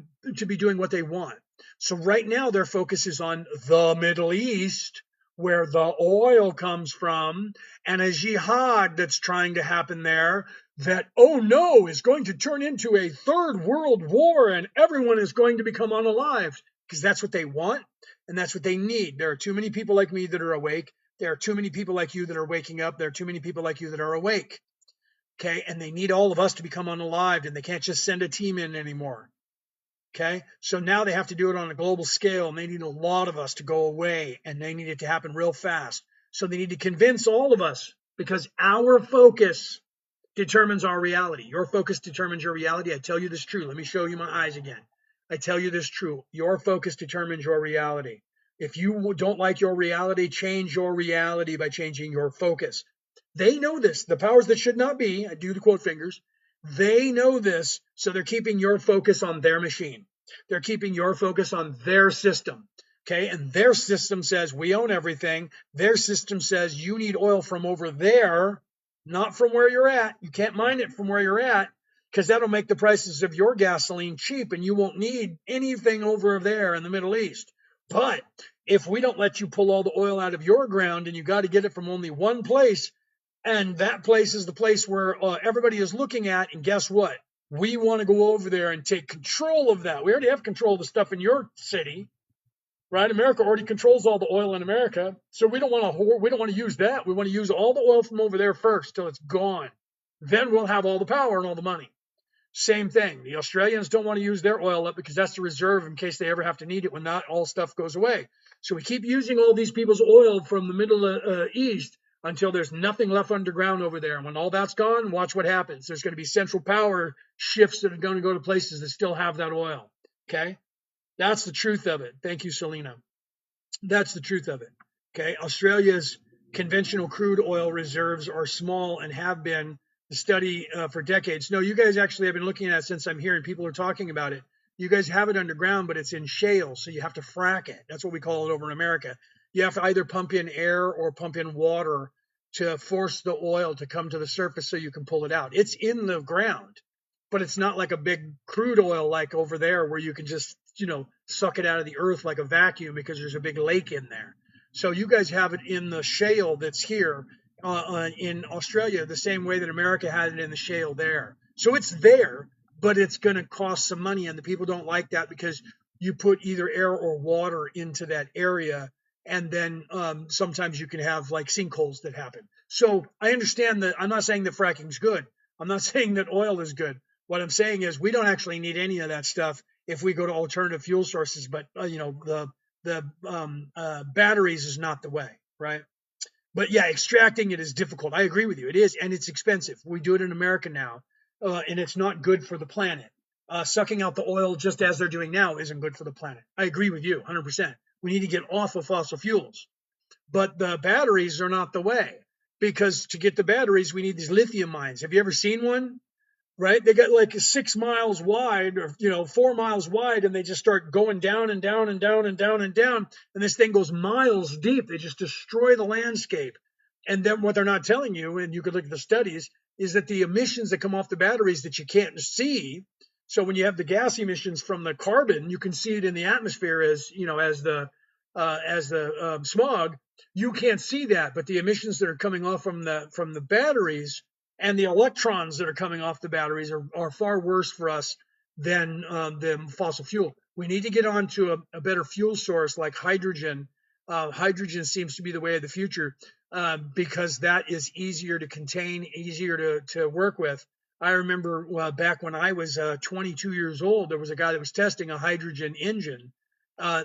doing what they want. So right now their focus is on the Middle East, where the oil comes from, and a jihad that's trying to happen there that, oh no, is going to turn into a third world war and everyone is going to become unalived, because that's what they want and that's what they need. There are too many people like me that are awake. There are too many people like you that are waking up. There are too many people like you that are awake. Okay, and they need all of us to become unalived, and they can't just send a team in anymore. Okay, so now they have to do it on a global scale, and they need a lot of us to go away, and they need it to happen real fast. So they need to convince all of us, because our focus determines our reality. Your focus determines your reality. I tell you this true. Let me show you my eyes again. I tell you this true. Your focus determines your reality. If you don't like your reality, change your reality by changing your focus. They know this. The powers that should not be, I do the quote fingers, they know this, so they're keeping your focus on their machine. They're keeping your focus on their system. Okay, and their system says we own everything. Their system says you need oil from over there, not from where you're at. You can't mine it from where you're at. because that'll make the prices of your gasoline cheap and you won't need anything over there in the Middle East. But if we don't let you pull all the oil out of your ground and you got to get it from only one place, and that place is the place where everybody is looking at, and guess what? We want to go over there and take control of that. We already have control of the stuff in your city, right? America already controls all the oil in America, so we don't want to use that. We want to use all the oil from over there first till it's gone. Then we'll have all the power and all the money. Same thing. The Australians don't want to use their oil up because that's the reserve in case they ever have to need it when not all stuff goes away. So we keep using all these people's oil from the Middle East until there's nothing left underground over there. And when all that's gone, watch what happens. There's going to be central power shifts that are going to go to places that still have that oil. Okay? That's the truth of it. Thank you, Selena. That's the truth of it. Okay? Australia's conventional crude oil reserves are small and have been the study for decades. No, you guys actually have been looking at it since I'm here and people are talking about it. You guys have it underground, but it's in shale, so you have to frack it. That's what we call it over in America. You have to either pump in air or pump in water to force the oil to come to the surface so you can pull it out. It's in the ground, but it's not like a big crude oil like over there where you can just, suck it out of the earth like a vacuum because there's a big lake in there. So you guys have it in the shale that's here in Australia, the same way that America had it in the shale there. So it's there, but it's going to cost some money, and the people don't like that because you put either air or water into that area, and then sometimes you can have like sinkholes that happen. So I understand that. I'm not saying that fracking's good. I'm not saying that oil is good. What I'm saying is we don't actually need any of that stuff if we go to alternative fuel sources. But the batteries is not the way, right? But yeah, extracting it is difficult. I agree with you. It is, and it's expensive. We do it in America now, and it's not good for the planet. Sucking out the oil just as they're doing now isn't good for the planet. I agree with you 100%. We need to get off of fossil fuels. But the batteries are not the way, because to get the batteries, we need these lithium mines. Have you ever seen one? Right? They got like 6 miles wide or 4 miles wide, and they just start going down and down and down and down and down. And this thing goes miles deep. They just destroy the landscape. And then what they're not telling you, and you could look at the studies, is that the emissions that come off the batteries that you can't see. So when you have the gas emissions from the carbon, you can see it in the atmosphere as the smog. You can't see that, but the emissions that are coming off from the batteries and the electrons that are coming off the batteries are far worse for us than the fossil fuel. We need to get on to a better fuel source like hydrogen. Hydrogen seems to be the way of the future because that is easier to contain, easier to work with. I remember back when I was 22 years old, there was a guy that was testing a hydrogen engine.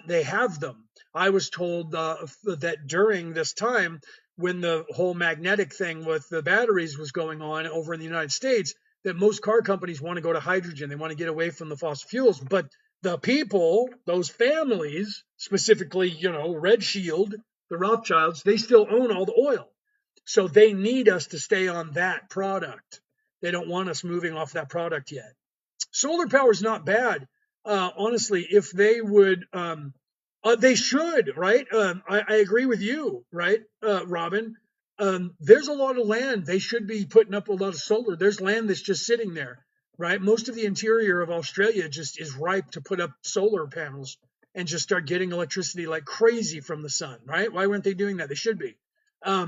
They have them. I was told that during this time, when the whole magnetic thing with the batteries was going on over in the United States, that most car companies want to go to hydrogen. They want to get away from the fossil fuels. But the people, those families, specifically, Red Shield, the Rothschilds, they still own all the oil. So they need us to stay on that product. They don't want us moving off that product yet. Solar power is not bad. Honestly, if they would, they should, right? I agree with you, right, Robin? There's a lot of land. They should be putting up a lot of solar. There's land that's just sitting there, right? Most of the interior of Australia just is ripe to put up solar panels and just start getting electricity like crazy from the sun, right? Why weren't they doing that? They should be. I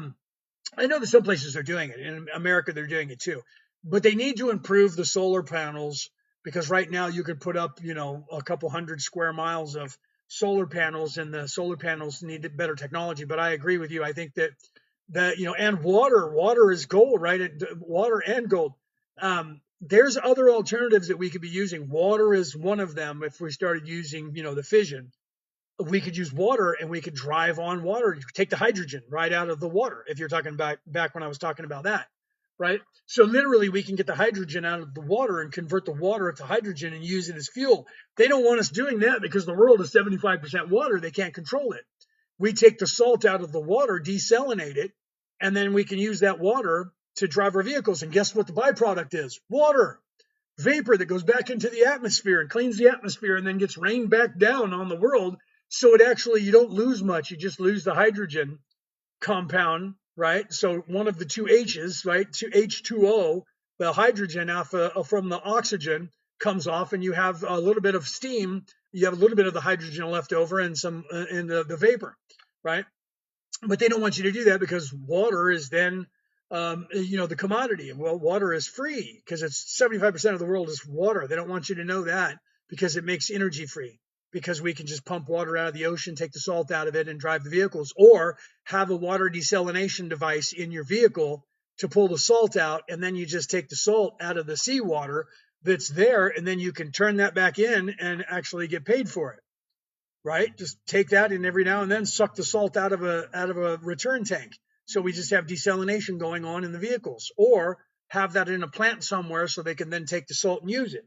know that some places are doing it. In America, they're doing it too. But they need to improve the solar panels, because right now you could put up, a couple hundred square miles of solar panels, and the solar panels need better technology. But I agree with you. I think that and water is gold, right? Water and gold. There's other alternatives that we could be using. Water is one of them. If we started using, the fission, we could use water and we could drive on water. You could take the hydrogen right out of the water. If you're talking about back when I was talking about that, right? So literally we can get the hydrogen out of the water and convert the water to hydrogen and use it as fuel. They don't want us doing that because the world is 75% water. They can't control it. We take the salt out of the water, desalinate it, and then we can use that water to drive our vehicles. And guess what the byproduct is? Water. Vapor that goes back into the atmosphere and cleans the atmosphere and then gets rained back down on the world. So it actually, you don't lose much. You just lose the hydrogen compound, right? So one of the two H's, right? H2O, The hydrogen from the oxygen comes off, and you have a little bit of steam. You have a little bit of the hydrogen left over and some in the vapor, right? But they don't want you to do that because water is then, the commodity. Well, water is free because it's 75% of the world is water. They don't want you to know that because it makes energy free. Because we can just pump water out of the ocean, take the salt out of it, and drive the vehicles, or have a water desalination device in your vehicle to pull the salt out, and then you just take the salt out of the seawater that's there, and then you can turn that back in and actually get paid for it. Right? Just take that and every now and then suck the salt out of a return tank. So we just have desalination going on in the vehicles, or have that in a plant somewhere so they can then take the salt and use it.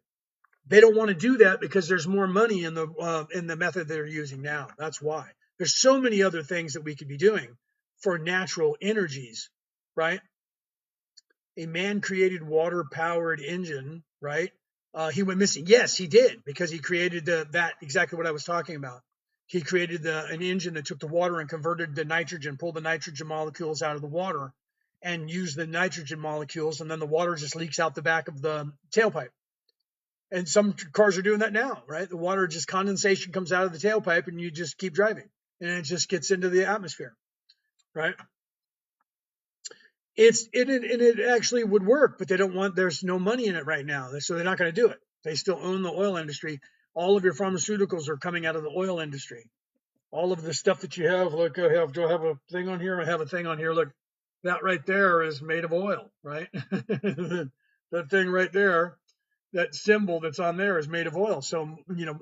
They don't want to do that because there's more money in the method they're using now. That's why. There's so many other things that we could be doing for natural energies, right? A man-created water-powered engine, right? He went missing. Yes, he did, because he created that exactly what I was talking about. He created an engine that took the water and converted the nitrogen, pulled the nitrogen molecules out of the water, and used the nitrogen molecules, and then the water just leaks out the back of the tailpipe. And some cars are doing that now, right? The water just condensation comes out of the tailpipe, and you just keep driving, and it just gets into the atmosphere, right? It actually would work, but they don't want. There's no money in it right now, so they're not going to do it. They still own the oil industry. All of your pharmaceuticals are coming out of the oil industry. All of the stuff that you have, look, do I have a thing on here? I have a thing on here. Look, that right there is made of oil, right? That thing right there, that symbol that's on there is made of oil. So,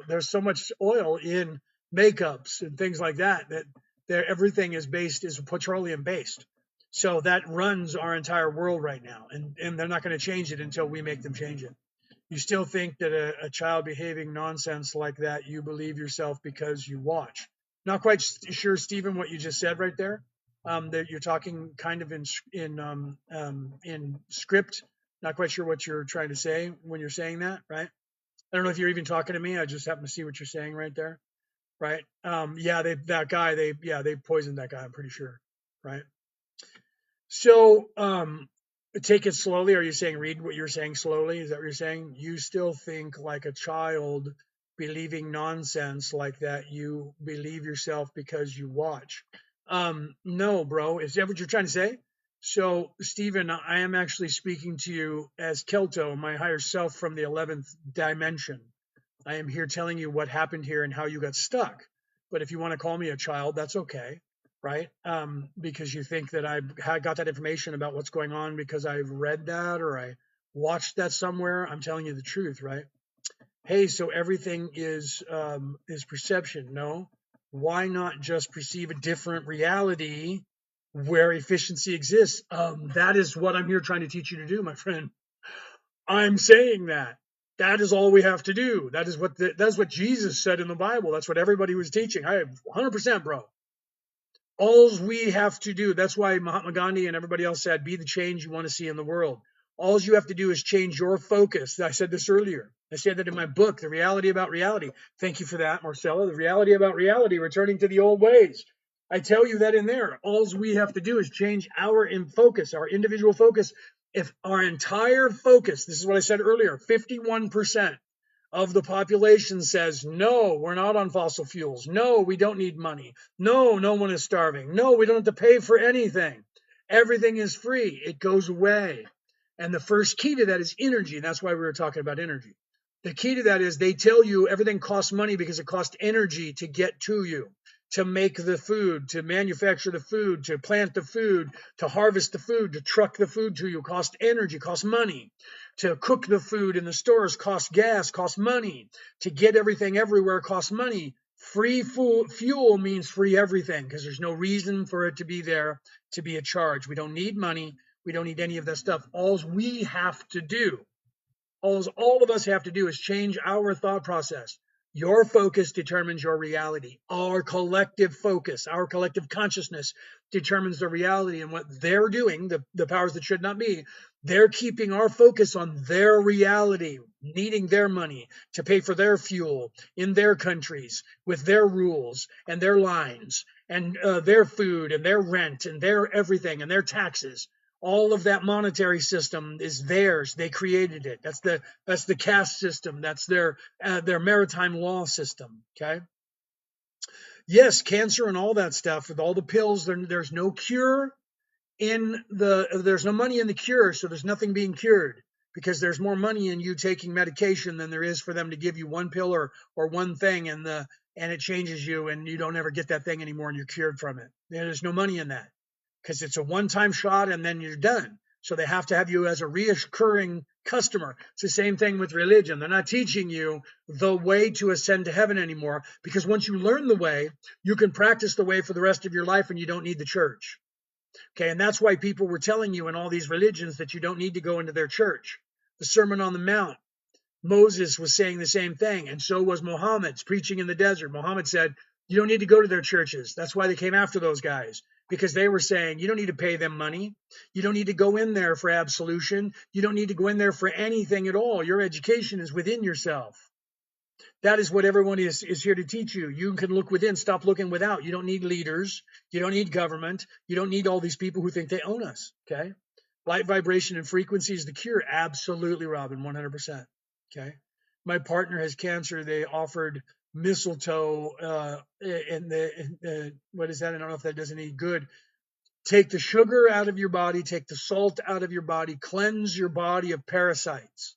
there's so much oil in makeups and things like that everything is petroleum based. So that runs our entire world right now, and they're not going to change it until we make them change it. You still think that a child behaving nonsense like that, you believe yourself because you watch. Not quite sure, Stephen, what you just said right there. That you're talking kind of in script. Not quite sure what you're trying to say when you're saying that, right? I don't know if you're even talking to me. I just happen to see what you're saying right there, right? They poisoned that guy. I'm pretty sure, right? So, take it slowly. Are you saying read what you're saying slowly? Is that what you're saying? You still think like a child believing nonsense like that. You believe yourself because you watch. No, bro. Is that what you're trying to say? So, Stephen, I am actually speaking to you as Kelto, my higher self from the 11th dimension. I am here telling you what happened here and how you got stuck. But if you want to call me a child, that's okay, right? Because you think that I got that information about what's going on because I've read that or I watched that somewhere. I'm telling you the truth, right? Hey, so everything is perception. No, why not just perceive a different reality where efficiency exists? That is what I'm here trying to teach you to do, my friend. I'm saying that. That is all we have to do. That's what Jesus said in the Bible. That's what everybody was teaching. I 100%, bro. All we have to do, that's why Mahatma Gandhi and everybody else said, be the change you want to see in the world. All you have to do is change your focus. I said this earlier. I said that in my book, The Reality About Reality. Thank you for that, Marcella. The Reality About Reality, returning to the old ways. I tell you that in there. All we have to do is change our focus, our individual focus. If our entire focus, this is what I said earlier, 51% of the population says, no, we're not on fossil fuels. No, we don't need money. No, no one is starving. No, we don't have to pay for anything. Everything is free. It goes away. And the first key to that is energy. That's why we were talking about energy. The key to that is they tell you everything costs money because it costs energy to get to you, to make the food, to manufacture the food, to plant the food, to harvest the food, to truck the food to you costs energy, costs money. To cook the food in the stores costs gas, costs money. To get everything everywhere costs money. Free fuel means free everything because there's no reason for it to be there to be a charge. We don't need money. We don't need any of that stuff. All we have to do, all of us have to do is change our thought process. Your focus determines your reality. Our collective focus, our collective consciousness determines the reality. And what they're doing, the powers that should not be, they're keeping our focus on their reality, needing their money to pay for their fuel in their countries with their rules and their lines and their food and their rent and their everything and their taxes. All of that monetary system is theirs. They created it. That's the caste system. That's their maritime law system. Okay. Yes, cancer and all that stuff with all the pills. There's no cure there's no money in the cure, so there's nothing being cured because there's more money in you taking medication than there is for them to give you one pill or one thing and it changes you and you don't ever get that thing anymore and you're cured from it. There's no money in that because it's a one-time shot and then you're done. So they have to have you as a reoccurring customer. It's the same thing with religion. They're not teaching you the way to ascend to heaven anymore because once you learn the way, you can practice the way for the rest of your life and you don't need the church. Okay, and that's why people were telling you in all these religions that you don't need to go into their church. The Sermon on the Mount, Moses was saying the same thing, and so was Muhammad's preaching in the desert. Muhammad said, you don't need to go to their churches. That's why they came after those guys, because they were saying, you don't need to pay them money. You don't need to go in there for absolution. You don't need to go in there for anything at all. Your education is within yourself. That is what everyone is here to teach you. You can look within, stop looking without. You don't need leaders. You don't need government. You don't need all these people who think they own us, okay? Light, vibration, and frequency is the cure. Absolutely, Robin, 100%, okay? My partner has cancer. They offered mistletoe what is that? I don't know if that does any good. Take the sugar out of your body. Take the salt out of your body. Cleanse your body of parasites.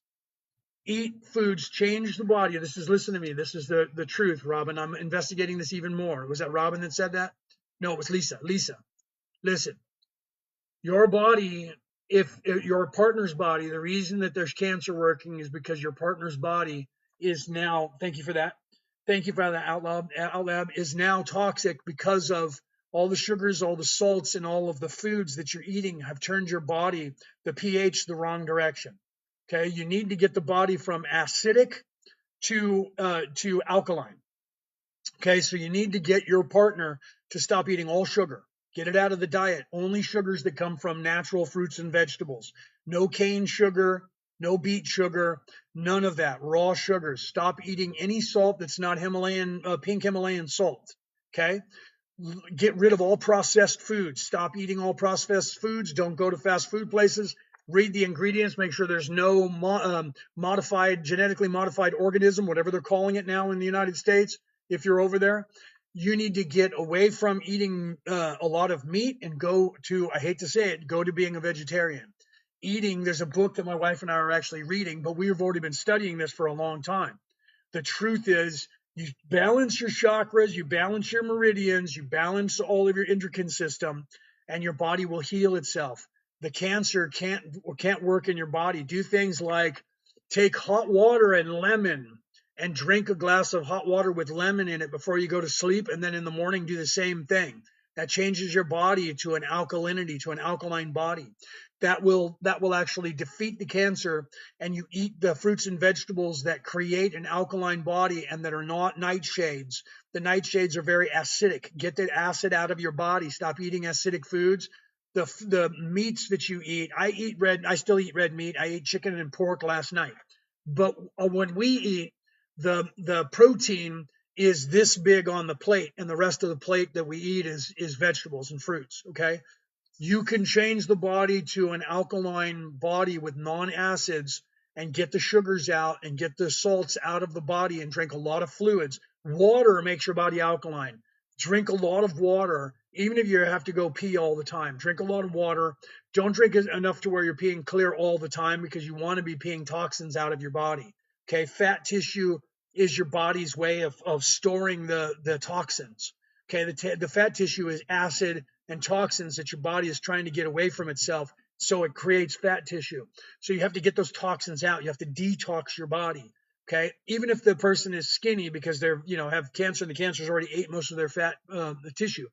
Eat foods, change the body. Listen to me. This is the truth, Robin. I'm investigating this even more. Was that Robin that said that? No, it was Lisa. Lisa, listen. Your body, if your partner's body, the reason that there's cancer working is because your partner's body is now, thank you for that. Thank you for that outlab is now toxic because of all the sugars, all the salts, and all of the foods that you're eating have turned your body, the pH, the wrong direction. Okay, you need to get the body from acidic to alkaline. Okay, so you need to get your partner to stop eating all sugar. Get it out of the diet. Only sugars that come from natural fruits and vegetables. No cane sugar, no beet sugar, none of that. Raw sugars. Stop eating any salt that's not pink Himalayan salt. Okay, get rid of all processed foods. Stop eating all processed foods. Don't go to fast food places. Read the ingredients, make sure there's no genetically modified organism, whatever they're calling it now in the United States. If you're over there, you need to get away from eating a lot of meat and go to, I hate to say it, go to being a vegetarian. There's a book that my wife and I are actually reading, but we've already been studying this for a long time. The truth is, you balance your chakras, you balance your meridians, you balance all of your endocrine system, and your body will heal itself. The cancer can't work in your body. Do things like take hot water and lemon and drink a glass of hot water with lemon in it before you go to sleep, and then in the morning do the same thing. That changes your body to an alkalinity, to an alkaline body. That will actually defeat the cancer, and you eat the fruits and vegetables that create an alkaline body and that are not nightshades. The nightshades are very acidic. Get the acid out of your body. Stop eating acidic foods. The meats that you eat, I still eat red meat. I ate chicken and pork last night. But when we eat, the protein is this big on the plate, and the rest of the plate that we eat is vegetables and fruits, okay? You can change the body to an alkaline body with non-acids and get the sugars out and get the salts out of the body and drink a lot of fluids. Water makes your body alkaline. Drink a lot of water, even if you have to go pee all the time. Drink a lot of water. Don't drink enough to where you're peeing clear all the time because you want to be peeing toxins out of your body. Okay, fat tissue is your body's way of storing the toxins. Okay, the fat tissue is acid and toxins that your body is trying to get away from itself, so it creates fat tissue. So you have to get those toxins out. You have to detox your body. Okay, even if the person is skinny because they're have cancer and the cancer's already ate most of their fat tissue.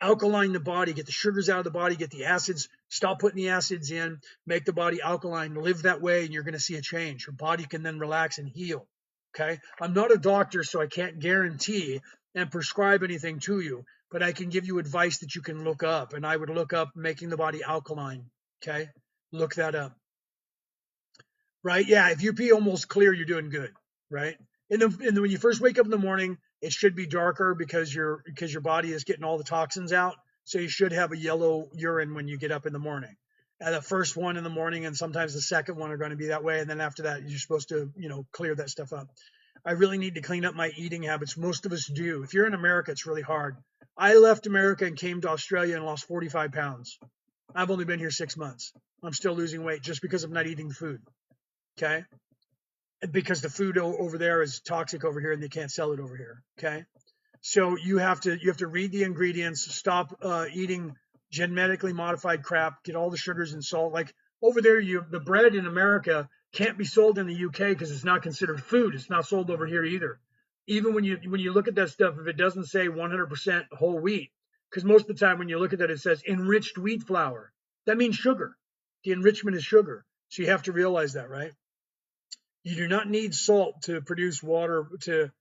Alkaline the body, get the sugars out of the body, get the acids, stop putting the acids in, make the body alkaline, live that way, and you're going to see a change. Your body can then relax and heal. Okay, I'm not a doctor, so I can't guarantee and prescribe anything to you, but I can give you advice that you can look up, and I would look up making the body alkaline. Okay, look that up. Right? Yeah, if you pee almost clear, you're doing good, right? And when you first wake up in the morning, it should be darker because your body is getting all the toxins out. So you should have a yellow urine when you get up in the morning. the first one in the morning, and sometimes the second one are going to be that way. And then after that, you're supposed to, clear that stuff up. I really need to clean up my eating habits. Most of us do. If you're in America, it's really hard. I left America and came to Australia and lost 45 pounds. I've only been here 6 months. I'm still losing weight just because of not eating food. Okay. Because the food over there is toxic over here and they can't sell it over here. Okay. So you have to read the ingredients, stop eating genetically modified crap, get all the sugars and salt. Like over there, the bread in America can't be sold in the UK because it's not considered food. It's not sold over here either. Even when you look at that stuff, if it doesn't say 100% whole wheat, because most of the time when you look at that, it says enriched wheat flour. That means sugar. The enrichment is sugar. So you have to realize that, right? You do not need salt to produce water to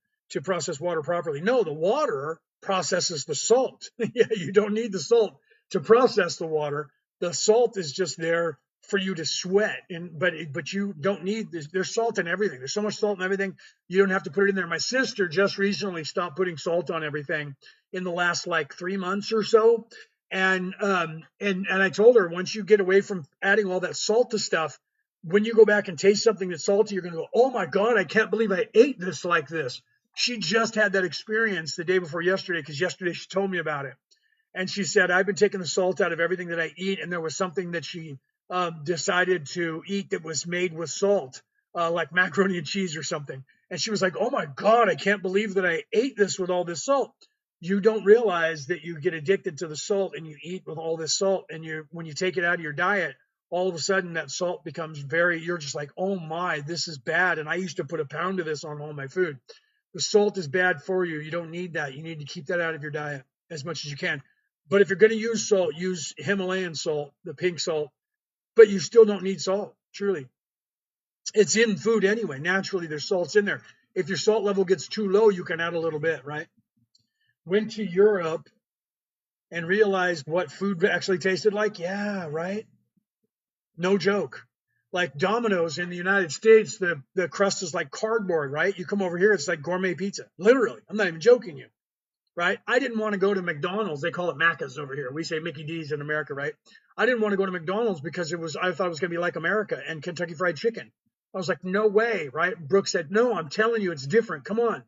process water properly. No, the water processes the salt. Yeah, you don't need the salt to process the water. The salt is just there for you to sweat. But you don't need this. There's salt in everything. There's so much salt in everything. You don't have to put it in there. My sister just recently stopped putting salt on everything in the last like 3 months or so. And I told her, once you get away from adding all that salt to stuff, when you go back and taste something that's salty, you're going to go, oh my God, I can't believe I ate this like this. She just had that experience the day before yesterday, because yesterday she told me about it. And she said, I've been taking the salt out of everything that I eat. And there was something that she decided to eat that was made with salt, like macaroni and cheese or something. And she was like, oh my God, I can't believe that I ate this with all this salt. You don't realize that you get addicted to the salt and you eat with all this salt. And when you take it out of your diet, all of a sudden that salt becomes you're just like, oh my, this is bad. And I used to put a pound of this on all my food. The salt is bad for you. You don't need that. You need to keep that out of your diet as much as you can. But if you're going to use salt, use Himalayan salt, the pink salt, but you still don't need salt. Truly. It's in food anyway. Naturally, there's salts in there. If your salt level gets too low, you can add a little bit, right? Went to Europe and realized what food actually tasted like. Yeah, right. No joke. Like Domino's in the United States, the crust is like cardboard, right? You come over here, it's like gourmet pizza. Literally. I'm not even joking you, right? I didn't want to go to McDonald's. They call it Macca's over here. We say Mickey D's in America, right? I didn't want to go to McDonald's because I thought it was going to be like America and Kentucky Fried Chicken. I was like, no way, right? Brooke said, no, I'm telling you, it's different. Come on.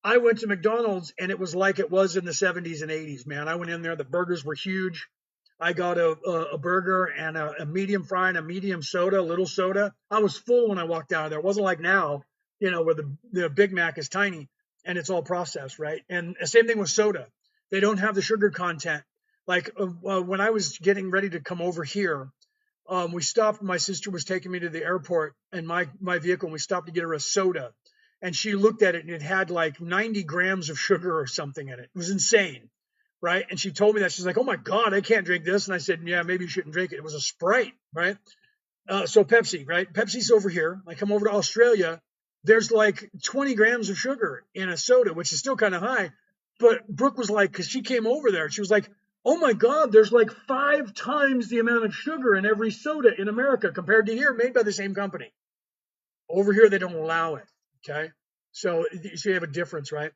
I went to McDonald's and it was like it was in the 70s and 80s, man. I went in there, the burgers were huge. I got a burger and a medium fry and a medium soda, a little soda. I was full when I walked out of there. It wasn't like now, where the Big Mac is tiny and it's all processed, right? And the same thing with soda. They don't have the sugar content. Like when I was getting ready to come over here, we stopped. My sister was taking me to the airport in my vehicle, and we stopped to get her a soda. And she looked at it, and it had like 90 grams of sugar or something in it. It was insane, right? And she told me that. She's like, oh my God, I can't drink this. And I said, yeah, maybe you shouldn't drink it. It was a Sprite, right? So Pepsi, right? Pepsi's over here. I come over to Australia. There's like 20 grams of sugar in a soda, which is still kind of high. But Brooke was like, because she came over there, she was like, oh my God, there's like 5 times the amount of sugar in every soda in America compared to here, made by the same company. Over here, they don't allow it. Okay. So you have a difference, right?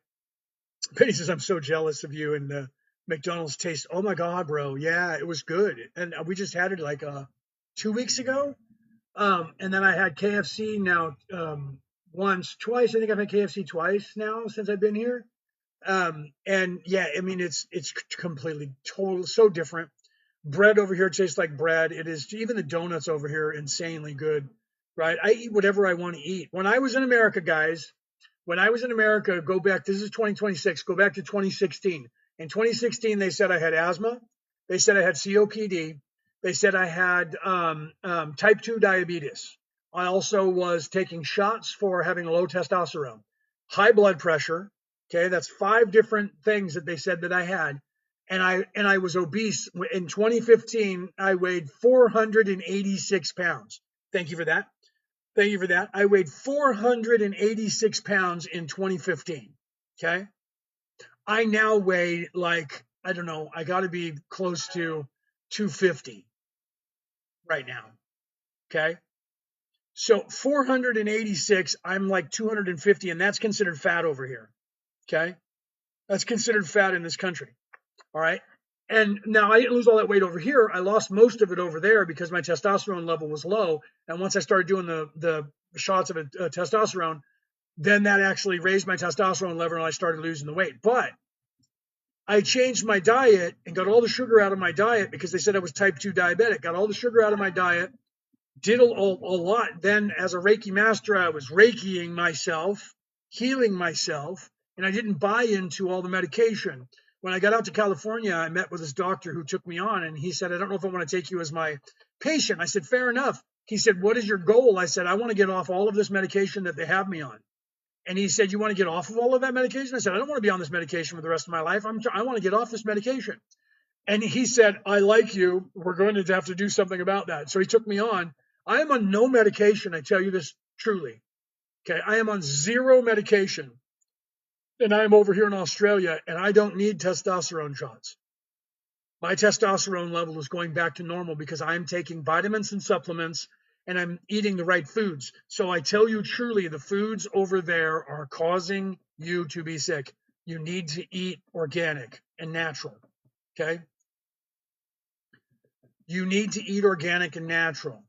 Penny says, I'm so jealous of you and the McDonald's taste. Oh my God, bro. Yeah, it was good. And we just had it like 2 weeks ago. And then I had KFC now twice. I think I've had KFC twice now since I've been here. And yeah, I mean, it's completely so different. Bread over here tastes like bread. It is, even the donuts over here, insanely good, right? I eat whatever I want to eat. When I was in America, guys, go back, this is 2026, go back to 2016. In 2016, they said I had asthma. They said I had COPD. They said I had type 2 diabetes. I also was taking shots for having low testosterone, high blood pressure. Okay, that's 5 different things that they said that I had. And I was obese. In 2015, I weighed 486 pounds. Thank you for that. Thank you for that. I weighed 486 pounds in 2015. Okay. I now weigh like, I don't know, I got to be close to 250 right now. Okay. So 486, I'm like 250, and that's considered fat over here. Okay. That's considered fat in this country. All right. And now I didn't lose all that weight over here. I lost most of it over there because my testosterone level was low. And once I started doing the shots of testosterone, then that actually raised my testosterone level and I started losing the weight. But I changed my diet and got all the sugar out of my diet because they said I was type 2 diabetic. Got all the sugar out of my diet, did a lot. Then, as a Reiki master, I was Reikiing myself, healing myself, and I didn't buy into all the medication. When I got out to California, I met with this doctor who took me on, and he said, I don't know if I want to take you as my patient. I said, fair enough. He said, what is your goal? I said, I want to get off all of this medication that they have me on. And he said, you want to get off of all of that medication? I said, I don't want to be on this medication for the rest of my life. I want to get off this medication. And he said, I like you. We're going to have to do something about that. So he took me on. I am on no medication. I tell you this truly. Okay. I am on zero medication. And I am over here in Australia and I don't need testosterone shots. My testosterone level is going back to normal because I'm taking vitamins and supplements and I'm eating the right foods. So I tell you truly, the foods over there are causing you to be sick. You need to eat organic and natural. Okay. You need to eat organic and natural.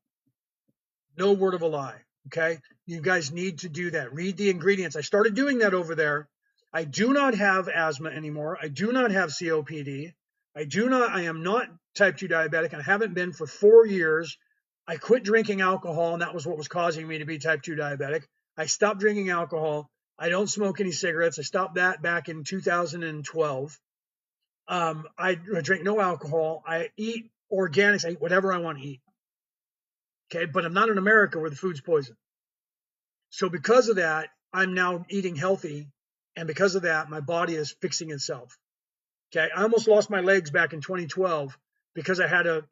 No word of a lie. Okay. You guys need to do that. Read the ingredients. I started doing that over there. I do not have asthma anymore. I do not have COPD. I am not type 2 diabetic. I haven't been for 4 years. I quit drinking alcohol, and that was what was causing me to be type 2 diabetic. I stopped drinking alcohol. I don't smoke any cigarettes. I stopped that back in 2012. I drink no alcohol. I eat organics. I eat whatever I want to eat. Okay, but I'm not in America where the food's poison. So because of that, I'm now eating healthy, and because of that, my body is fixing itself. Okay, I almost lost my legs back in 2012 because I had a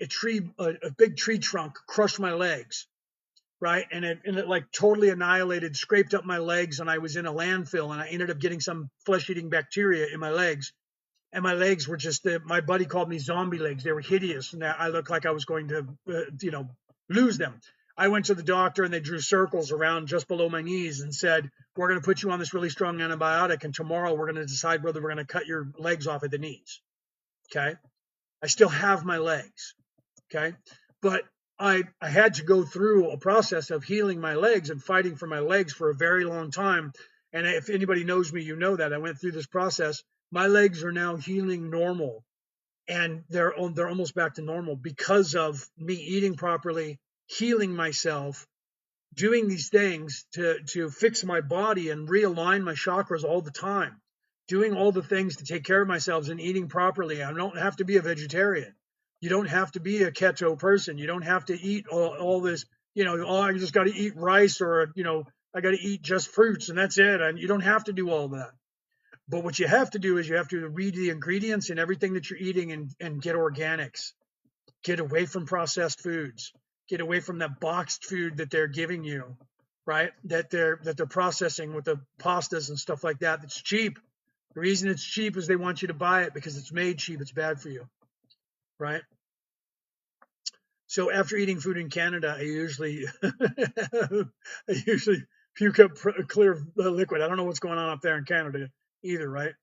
big tree trunk crush my legs, right? And it like totally annihilated, scraped up my legs, and I was in a landfill, and I ended up getting some flesh-eating bacteria in my legs, and my legs were just my buddy called me zombie legs. They were hideous, and I looked like I was going to lose them. I went to the doctor and they drew circles around just below my knees and said, we're going to put you on this really strong antibiotic, and tomorrow we're going to decide whether we're going to cut your legs off at the knees. Okay. I still have my legs. Okay. But I had to go through a process of healing my legs and fighting for my legs for a very long time. And if anybody knows me, you know that I went through this process. My legs are now healing normal, and they're almost back to normal because of me eating properly, healing myself, doing these things to fix my body and realign my chakras all the time, doing all the things to take care of myself and eating properly. I don't have to be a vegetarian. You don't have to be a keto person. You don't have to eat all this, oh, I just got to eat rice, or, I got to eat just fruits and that's it. And you don't have to do all that. But what you have to do is you have to read the ingredients in everything that you're eating and get organics. Get away from processed foods. Get away from that boxed food that they're giving you, right? That they're processing with the pastas and stuff like that. That's cheap. The reason it's cheap is they want you to buy it because it's made cheap. It's bad for you, right? So after eating food in Canada, I usually puke up clear liquid. I don't know what's going on up there in Canada either, right?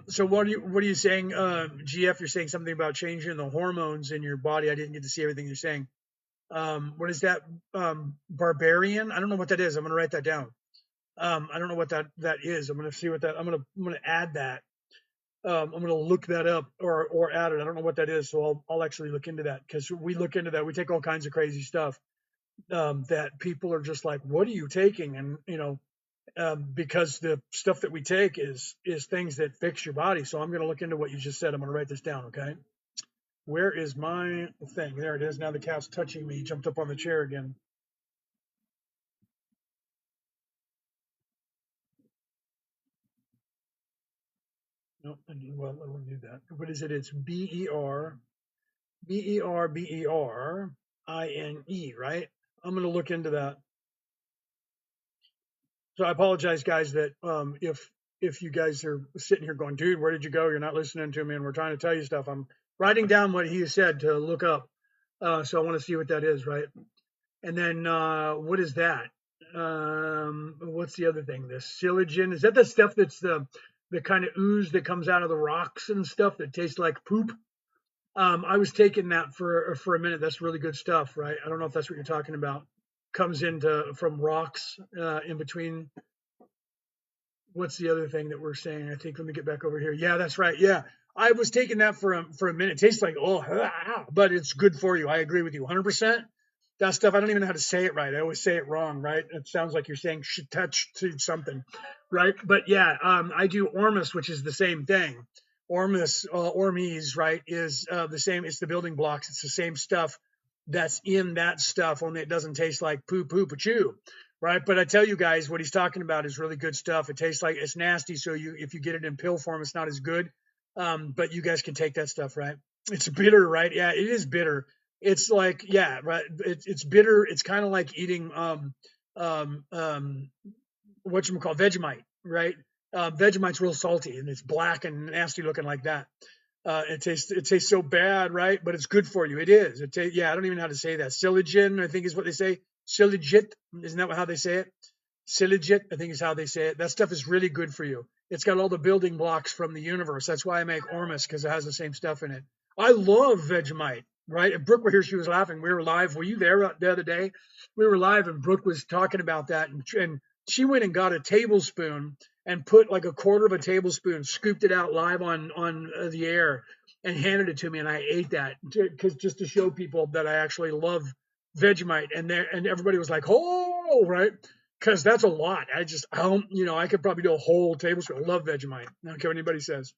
So what are you saying, GF? You're saying something about changing the hormones in your body. I didn't get to see everything you're saying. What is that? Barbarian? I don't know what that is. I'm going to write that down. I don't know what that is. I'm going to see what that. I'm going to add that. I'm going to look that up or add it. I don't know what that is, so I'll actually look into that, because we look into that. We take all kinds of crazy stuff that people are just like, "What are you taking?" And because the stuff that we take is things that fix your body. So I'm going to look into what you just said. I'm going to write this down. Okay. Where is my thing? There it is. Now the cat's touching me. He jumped up on the chair again. Nope. Well, I won't do that. What is it? It's BERBERINE, right? I'm going to look into that. So I apologize, guys, that if you guys are sitting here going, dude, where did you go? You're not listening to me, and we're trying to tell you stuff. I'm writing down what he said to look up. So I want to see what that is, right? And then what is that? What's the other thing? The silogen, is that the stuff that's the kind of ooze that comes out of the rocks and stuff that tastes like poop. I was taking that for a minute. That's really good stuff, right? I don't know if that's what you're talking about. Comes into from rocks in between. What's the other thing that we're saying? I think let me get back over here. Yeah, that's right. Yeah, I was taking that for a minute. It tastes like but it's good for you. I agree with you 100%. That stuff, I don't even know how to say it right. I always say it wrong, right? It sounds like you're saying should touch to something, right? But yeah, I do Ormus, which is the same thing. Ormus, Ormes, right, is the same. It's the building blocks. It's the same stuff that's in that stuff, only it doesn't taste like poo poo chew, right? But I tell you guys, what he's talking about is really good stuff. It tastes like it's nasty, so if you get it in pill form, it's not as good. But you guys can take that stuff, right? It's bitter, right? Yeah, it is bitter. It's like, yeah, right. It's bitter. It's kind of like eating um, um, what you call Vegemite, right? Vegemite's real salty and it's black and nasty looking like that. It tastes so bad, right? But it's good for you. It is. Yeah, I don't even know how to say that. Siligin, I think is what they say. Siligit, isn't that how they say it? Siligit, I think is how they say it. That stuff is really good for you. It's got all the building blocks from the universe. That's why I make Ormus, because it has the same stuff in it. I love Vegemite, right? If Brooke were here, she was laughing. We were live. Were you there the other day? We were live, and Brooke was talking about that, and she went and got a tablespoon and put like a quarter of a tablespoon, scooped it out live on the air, and handed it to me, and I ate that because just to show people that I actually love Vegemite, and everybody was like, "Oh, right." Because that's a lot. I don't, I could probably do a whole tablespoon. I love Vegemite. I don't care what anybody says.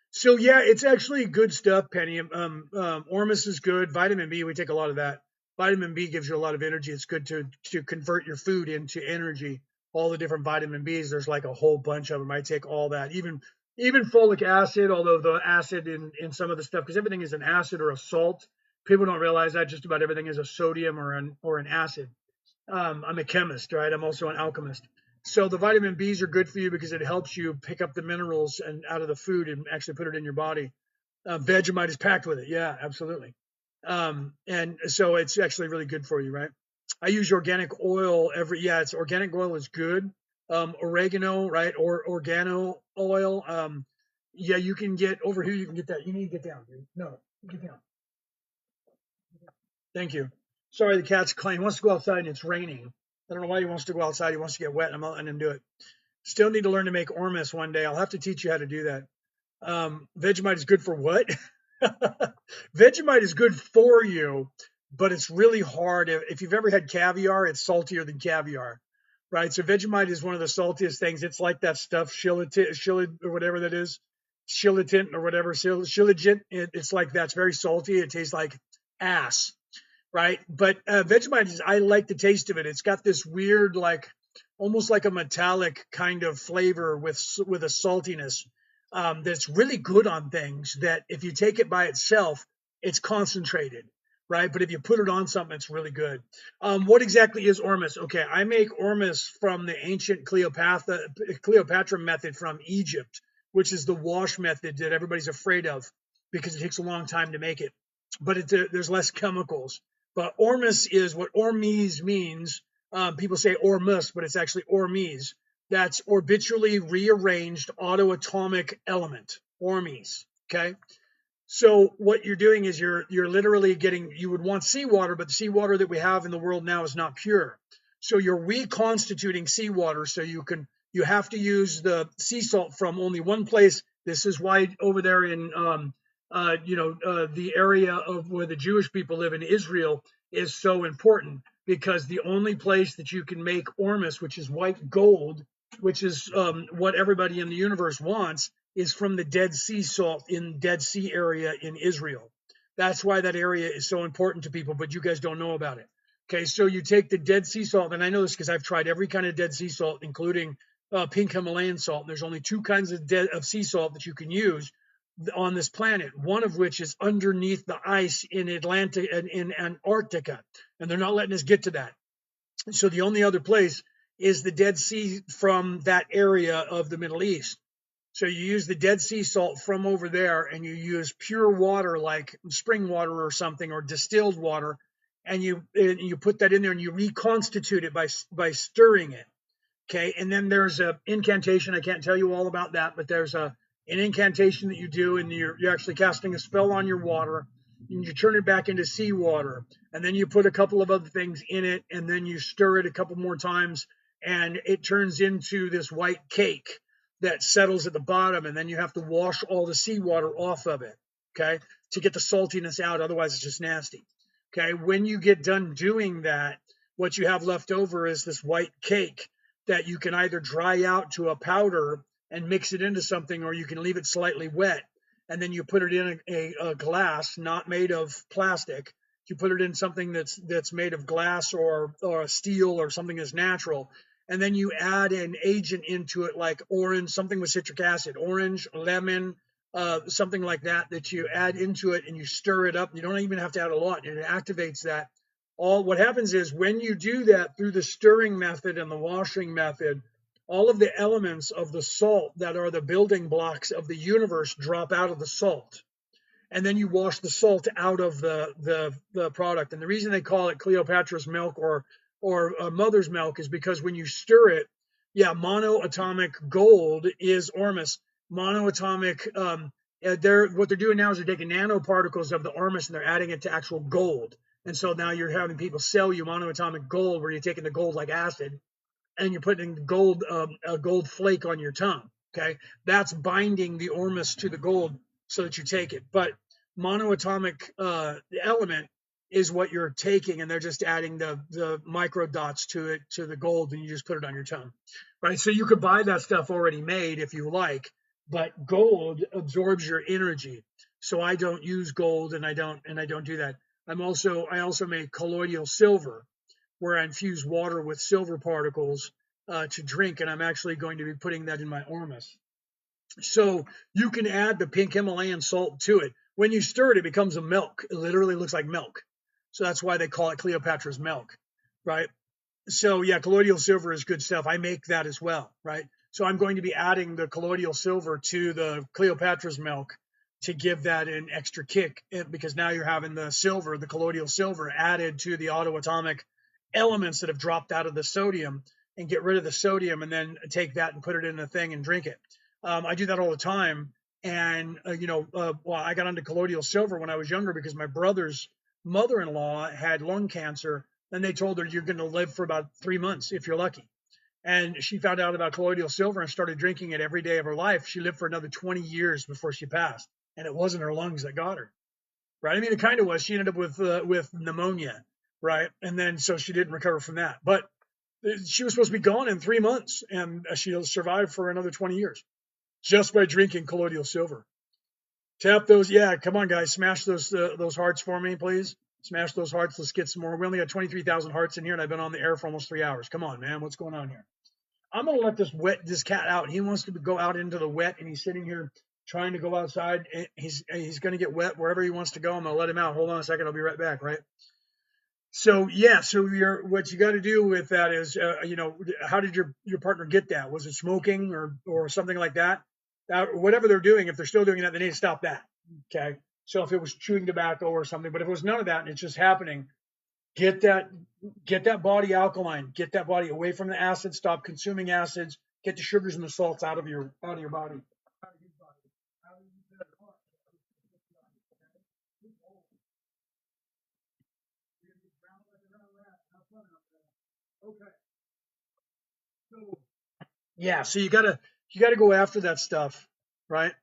So yeah, it's actually good stuff, Penny. Ormus is good. Vitamin B, we take a lot of that. Vitamin B gives you a lot of energy. It's good to convert your food into energy. All the different vitamin Bs, there's like a whole bunch of them. I take all that, even folic acid. Although the acid in some of the stuff, because everything is an acid or a salt. People don't realize that just about everything is a sodium or an acid. I'm a chemist, right? I'm also an alchemist. So the vitamin Bs are good for you because it helps you pick up the minerals and out of the food and actually put it in your body. Vegemite is packed with it. Yeah, absolutely. And so it's actually really good for you, right? I use organic oil it's organic oil is good. Oregano, right? Or organo oil. Yeah, you can get over here. You can get that. You need to get down, dude. No, get down. Thank you. Sorry, the cat's clean. He wants to go outside and it's raining. I don't know why he wants to go outside. He wants to get wet. I'm not letting him do it. Still need to learn to make Ormus one day. I'll have to teach you how to do that. Vegemite is good for what? Vegemite is good for you, but it's really hard. If you've ever had caviar, it's saltier than caviar, right? So Vegemite is one of the saltiest things. It's like that stuff, shillit or whatever that is, shillitant or whatever, shilligit. It's like that's very salty. It tastes like ass, right? But Vegemite I like the taste of it. It's got this weird, like almost like a metallic kind of flavor with a saltiness that's really good on things. That if you take it by itself, it's concentrated, right? But if you put it on something, it's really good. What exactly is Ormus? Okay, I make Ormus from the ancient Cleopatra method from Egypt, which is the wash method that everybody's afraid of because it takes a long time to make it. But there's less chemicals. But Ormus is what Ormes means. People say Ormus, but it's actually Ormes. That's orbitally rearranged autoatomic element, Ormes. Okay. So what you're doing is you're literally getting, you would want seawater, but the seawater that we have in the world now is not pure. So you're reconstituting seawater. So you have to use the sea salt from only one place. This is why over there in the area of where the Jewish people live in Israel is so important because the only place that you can make Ormus, which is white gold, which is what everybody in the universe wants, is from the Dead Sea salt in Dead Sea area in Israel. That's why that area is so important to people, but you guys don't know about it. Okay, so you take the Dead Sea salt, and I know this because I've tried every kind of Dead Sea salt, including pink Himalayan salt. And there's only two kinds of sea salt that you can use on this planet, one of which is underneath the ice in Atlantic and in Antarctica, and they're not letting us get to that. So the only other place is the Dead Sea from that area of the Middle East. So you use the Dead Sea salt from over there, and you use pure water like spring water or something, or distilled water, and you put that in there and you reconstitute it by stirring it. Okay, and then there's a incantation. I can't tell you all about that, but there's an incantation that you do, and you're actually casting a spell on your water, and you turn it back into seawater, and then you put a couple of other things in it, and then you stir it a couple more times, and it turns into this white cake that settles at the bottom, and then you have to wash all the seawater off of it, okay, to get the saltiness out. Otherwise, it's just nasty. Okay, when you get done doing that, what you have left over is this white cake that you can either dry out to a powder and mix it into something, or you can leave it slightly wet, and then you put it in a glass not made of plastic. You put it in something that's made of glass or steel or something that's natural, and then you add an agent into it like orange, something with citric acid, orange, lemon, something like that, that you add into it, and you stir it up. You don't even have to add a lot, and it activates that. All what happens is when you do that through the stirring method and the washing method, all of the elements of the salt that are the building blocks of the universe drop out of the salt, and then you wash the salt out of the product. And the reason they call it Cleopatra's milk or mother's milk is because when you stir it, yeah, monoatomic gold is ormus. Monoatomic, what they're doing now is they're taking nanoparticles of the ormus and they're adding it to actual gold. And so now you're having people sell you monoatomic gold, where you're taking the gold like acid and you're putting gold, a gold flake on your tongue. Okay, that's binding the ormus to the gold so that you take it. But monoatomic element is what you're taking, and they're just adding the micro dots to it, to the gold, and you just put it on your tongue, right? So you could buy that stuff already made if you like, but gold absorbs your energy. So I don't use gold, and I don't do that. I also make colloidal silver, where I infuse water with silver particles to drink, and I'm actually going to be putting that in my ormus. So you can add the pink Himalayan salt to it. When you stir it, it becomes a milk. It literally looks like milk. So that's why they call it Cleopatra's milk, right? So yeah, colloidal silver is good stuff. I make that as well, right? So I'm going to be adding the colloidal silver to the Cleopatra's milk to give that an extra kick, because now you're having the silver, the colloidal silver, added to the autoatomic elements that have dropped out of the sodium, and get rid of the sodium, and then take that and put it in a thing and drink it. I do that all the time. And, well, I got into colloidal silver when I was younger because my brother's mother-in-law had lung cancer, and they told her, you're going to live for about 3 months if you're lucky. And she found out about colloidal silver and started drinking it every day of her life. She lived for another 20 years before she passed. And it wasn't her lungs that got her, right? I mean, it kind of was. She ended up with pneumonia, right? And then so she didn't recover from that. But she was supposed to be gone in 3 months, and she'll survive for another 20 years just by drinking colloidal silver. Tap those. Yeah, come on, guys. Smash those hearts for me, please. Smash those hearts. Let's get some more. We only got 23,000 hearts in here, and I've been on the air for almost 3 hours. Come on, man. What's going on here? I'm going to let this cat out. He wants to go out into the wet, and he's sitting here trying to go outside. He's going to get wet wherever he wants to go. I'm going to let him out. Hold on a second. I'll be right back, right? So yeah, so what you got to do with that is, how did your partner get that? Was it smoking or something like that? Whatever they're doing, if they're still doing that, they need to stop that. Okay. So if it was chewing tobacco or something, but if it was none of that and it's just happening, get that body alkaline, get that body away from the acids, stop consuming acids, get the sugars and the salts out of your body. Okay. So yeah, so you gotta go after that stuff, right?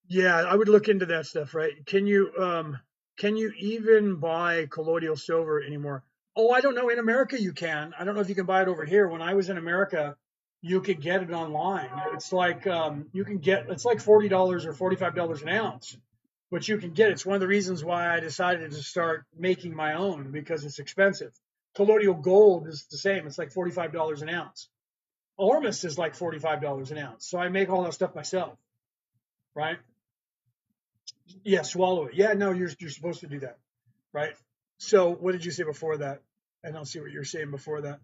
Yeah, I would look into that stuff, right? Can you even buy colloidal silver anymore? Oh, I don't know. In America, you can. I don't know if you can buy it over here. When I was in America, you could get it online. It's like it's like $40 or $45 an ounce, but you can get it. It's one of the reasons why I decided to start making my own, because it's expensive. Colloidal gold is the same. It's like $45 an ounce. Ormus is like $45 an ounce. So I make all that stuff myself, right? Yeah, swallow it. Yeah, no, you're supposed to do that, right? So what did you say before that? I don't see what you're saying before that.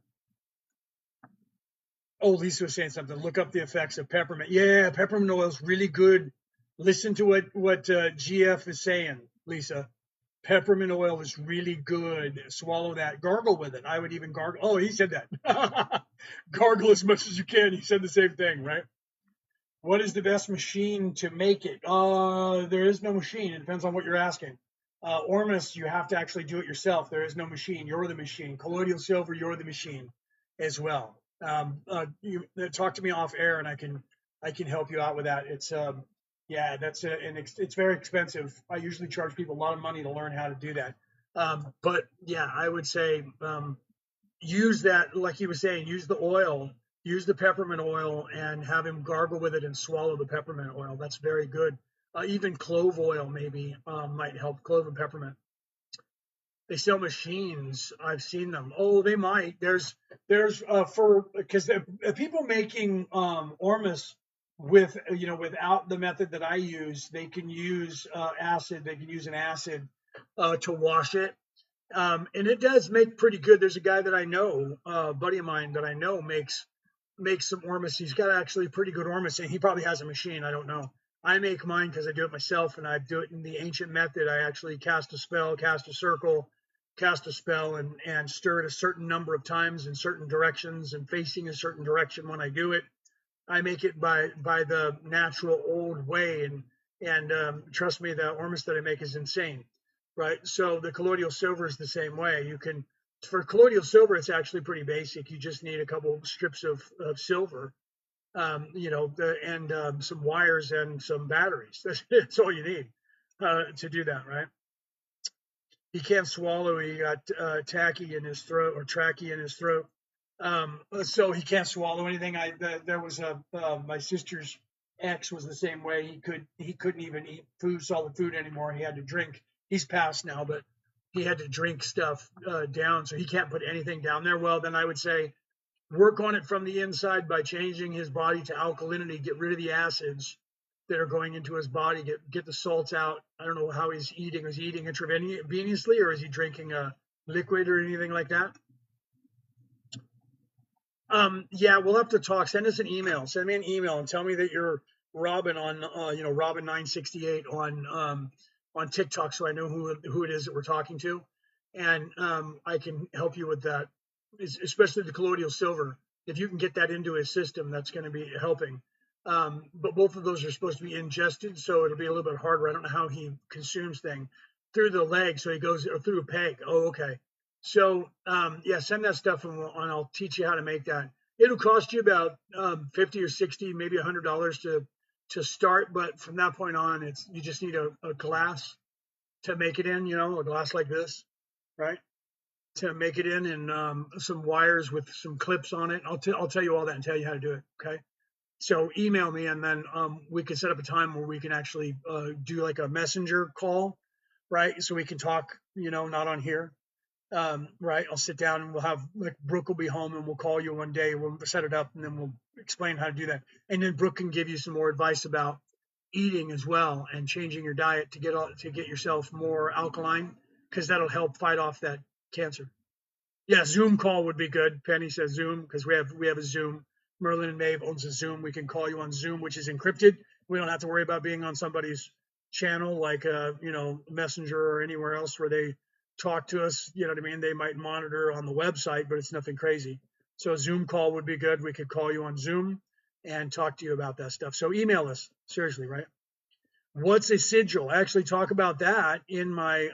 Oh, Lisa was saying something. Look up the effects of peppermint. Yeah, peppermint oil is really good. Listen to what GF is saying, Lisa. Peppermint oil is really good. Swallow that. Gargle with it. I would even gargle. Oh, he said that. Gargle as much as you can. He said the same thing, right? What is the best machine to make it? There is no machine. It depends on what you're asking. Ormus, you have to actually do it yourself. There is no machine. You're the machine. Colloidal silver, you're the machine as well. You talk to me off air, and I can help you out with that. It's yeah, that's and it's very expensive. I usually charge people a lot of money to learn how to do that. But yeah, I would say use that, like he was saying, use the oil, use the peppermint oil, and have him gargle with it and swallow the peppermint oil. That's very good. Even clove oil maybe might help. Clove and peppermint. They sell machines. I've seen them. Oh, they might. There's for because people making ormus with without the method that I use, they can use acid. They can use an acid to wash it, and it does make pretty good. There's a guy that I know, a buddy of mine that I know makes some ormus. He's got actually pretty good ormus, and he probably has a machine. I don't know. I make mine because I do it myself, and I do it in the ancient method. I actually cast a spell, cast a circle, cast a spell, and stir it a certain number of times in certain directions and facing a certain direction when I do it. I make it by the natural old way, and trust me, the ormus that I make is insane, right? So the colloidal silver is the same way. You can for colloidal silver, it's actually pretty basic. You just need a couple strips of silver, and some wires and some batteries. That's all you need to do that, right? He can't swallow. He got tacky in his throat or tracky in his throat. So he can't swallow anything. There was my sister's ex was the same way. He couldn't even eat food, solid food anymore. He had to drink. He's passed now, but he had to drink stuff down, so he can't put anything down there. Well, then I would say work on it from the inside by changing his body to alkalinity. Get rid of the acids that are going into his body. Get the salts out. I don't know how he's eating. Is he eating intravenously, or is he drinking a liquid or anything like that? Yeah, we'll have to talk. Send us an email. Send me an email and tell me that you're Robin on, Robin 968 on TikTok, so I know who it is that we're talking to, and I can help you with that, especially the colloidal silver. If you can get that into his system, that's going to be helping. But both of those are supposed to be ingested, so it'll be a little bit harder. I don't know how he consumes thing through the leg, so he goes or through a peg. Oh, okay. So yeah, send that stuff and I'll teach you how to make that. It'll cost you about 50 or 60, maybe $100 to start, but from that point on, it's you just need a glass to make it in, a glass like this, right? To make it in, and some wires with some clips on it. I'll tell you all that and tell you how to do it. Okay. So email me, and then we can set up a time where we can actually do like a messenger call, right? So we can talk, not on here. Right. I'll sit down and we'll have like Brooke will be home and we'll call you one day. We'll set it up and then we'll explain how to do that. And then Brooke can give you some more advice about eating as well and changing your diet to get yourself more alkaline, because that'll help fight off that cancer. Yeah, Zoom call would be good. Penny says Zoom because we have a Zoom. Merlin and Maeve owns a Zoom. We can call you on Zoom, which is encrypted. We don't have to worry about being on somebody's channel like Messenger or anywhere else where they talk to us. You know what I mean? They might monitor on the website, but it's nothing crazy. So a Zoom call would be good. We could call you on Zoom and talk to you about that stuff. So email us. Seriously, right? What's a sigil? I actually talk about that in my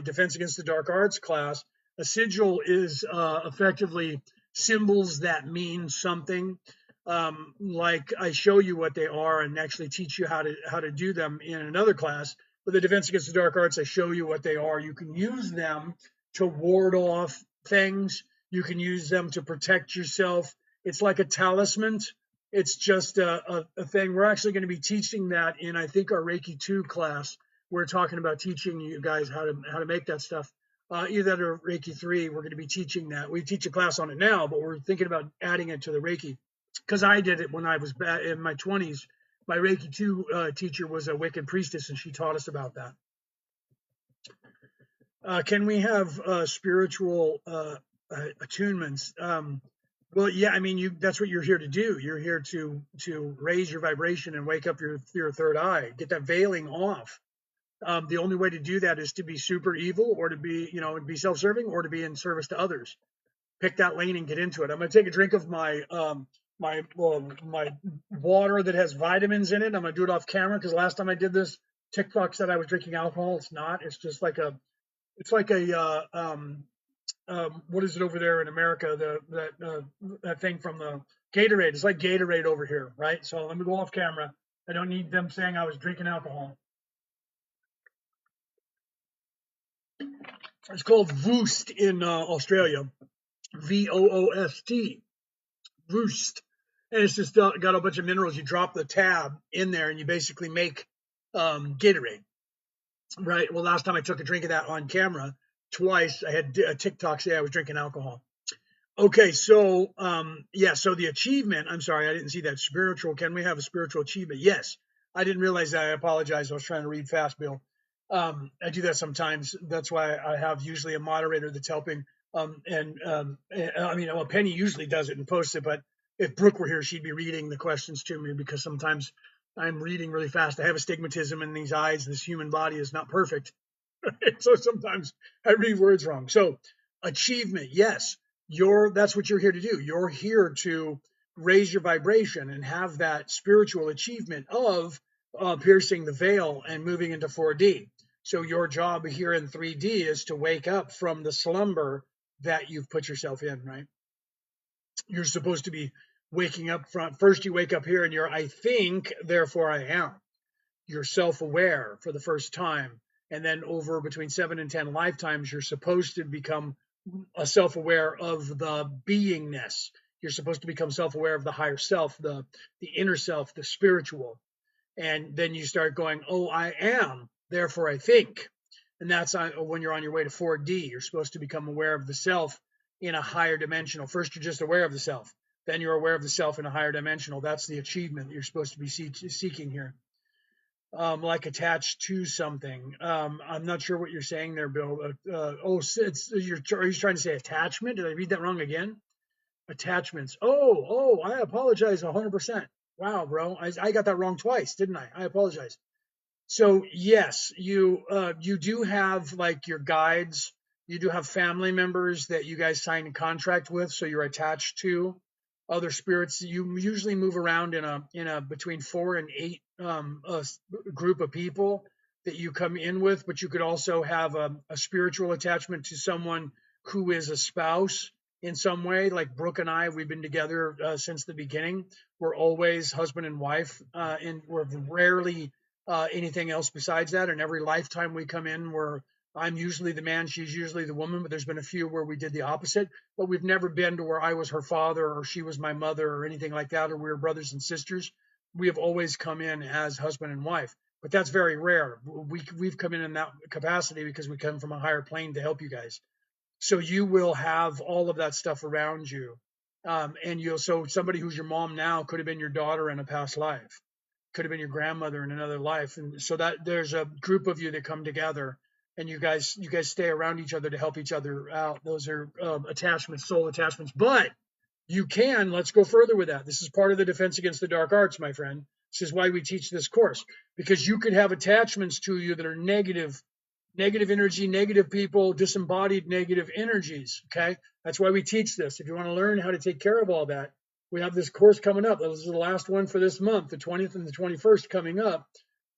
Defense Against the Dark Arts class. A sigil is effectively symbols that mean something. Like I show you what they are and actually teach you how to do them in another class. But the Defense Against the Dark Arts, I show you what they are. You can use them to ward off things. You can use them to protect yourself. It's like a talisman. It's just a thing. We're actually going to be teaching that in, I think, our Reiki 2 class. We're talking about teaching you guys how to make that stuff. Either that or Reiki 3, we're going to be teaching that. We teach a class on it now, but we're thinking about adding it to the Reiki, because I did it when I was in my 20s. My Reiki 2 teacher was a Wiccan priestess, and she taught us about that. Can we have spiritual attunements? Well, yeah, I mean, that's what you're here to do. You're here to raise your vibration and wake up your third eye, get that veiling off. The only way to do that is to be super evil, or to be, be self-serving, or to be in service to others. Pick that lane and get into it. I'm going to take a drink of my water that has vitamins in it. I'm going to do it off camera because last time I did this, TikTok said I was drinking alcohol. It's not. It's just like a. It's like a. What is it over there in America? That thing from the Gatorade. It's like Gatorade over here, right? So let me go off camera. I don't need them saying I was drinking alcohol. It's called Voost in Australia. Voost. Roost. And it's just got a bunch of minerals. You drop the tab in there and you basically make Gatorade. Right. Well, last time I took a drink of that on camera, twice, I had a TikTok say I was drinking alcohol. Okay, so so the achievement, I'm sorry, I didn't see that. Spiritual, can we have a spiritual achievement? Yes. I didn't realize that. I apologize. I was trying to read fast, Bill. I do that sometimes. That's why I have usually a moderator that's helping. Well, Penny usually does it and posts it, but if Brooke were here, she'd be reading the questions to me because sometimes I'm reading really fast. I have astigmatism in these eyes. This human body is not perfect. So sometimes I read words wrong. So achievement, yes, that's what you're here to do. You're here to raise your vibration and have that spiritual achievement of piercing the veil and moving into 4D. So your job here in 3D is to wake up from the slumber that you've put yourself in, right? You're supposed to be waking up from, first you wake up here and you're, I think, therefore I am. You're self-aware for the first time. And then over between 7 and 10 lifetimes, you're supposed to become self-aware of the beingness. You're supposed to become self-aware of the higher self, the inner self, the spiritual. And then you start going, oh, I am, therefore I think. And that's when you're on your way to 4D. You're supposed to become aware of the self in a higher dimensional. First, you're just aware of the self. Then you're aware of the self in a higher dimensional. That's the achievement that you're supposed to be seeking here. Like attached to something. I'm not sure what you're saying there, Bill. Are you trying to say attachment? Did I read that wrong again? Attachments. Oh, I apologize 100%. Wow, bro. I got that wrong twice, didn't I? I apologize. So yes, you do have like your guides. You do have family members that you guys sign a contract with, so you're attached to other spirits. You usually move around in a between 4 and 8 group of people that you come in with, but you could also have a spiritual attachment to someone who is a spouse in some way. Like Brooke and I, we've been together since the beginning. We're always husband and wife, and we're rarely anything else besides that. And every lifetime we come in, I'm usually the man, she's usually the woman, but there's been a few where we did the opposite. But we've never been to where I was her father or she was my mother or anything like that, or we were brothers and sisters. We have always come in as husband and wife, but that's very rare. We've come in that capacity because we come from a higher plane to help you guys. So you will have all of that stuff around you. So somebody who's your mom now could have been your daughter in a past life, could have been your grandmother in another life. And so that there's a group of you that come together and you guys stay around each other to help each other out. Those are attachments, soul attachments. But let's go further with that. This is part of the defense against the dark arts, my friend. This is why we teach this course, because you could have attachments to you that are negative energy, negative people, disembodied negative energies. Okay. That's why we teach this. If you want to learn how to take care of all that, we have this course coming up. This is the last one for this month, the 20th and the 21st coming up,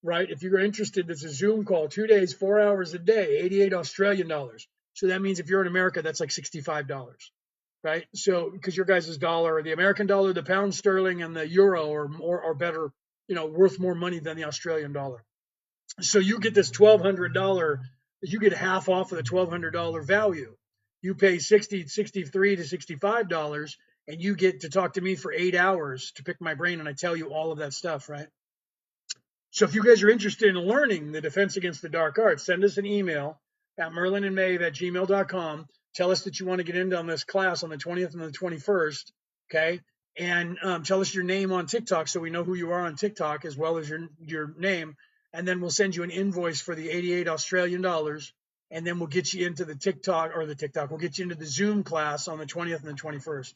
right? If you're interested, it's a Zoom call, 2 days, 4 hours a day, 88 Australian dollars. So that means if you're in America, that's like $65, right? So because your guys' dollar, the American dollar, the pound sterling, and the euro are better, worth more money than the Australian dollar. So you get this $1,200, you get half off of the $1,200 value. You pay $63 to $65, and you get to talk to me for 8 hours to pick my brain, and I tell you all of that stuff, right? So if you guys are interested in learning the defense against the dark arts, send us an email at merlinandmaeve@gmail.com. Tell us that you want to get into on this class on the 20th and the 21st, okay? And tell us your name on TikTok so we know who you are on TikTok, as well as your name. And then we'll send you an invoice for the 88 Australian dollars. And then we'll get you into the TikTok. We'll get you into the Zoom class on the 20th and the 21st.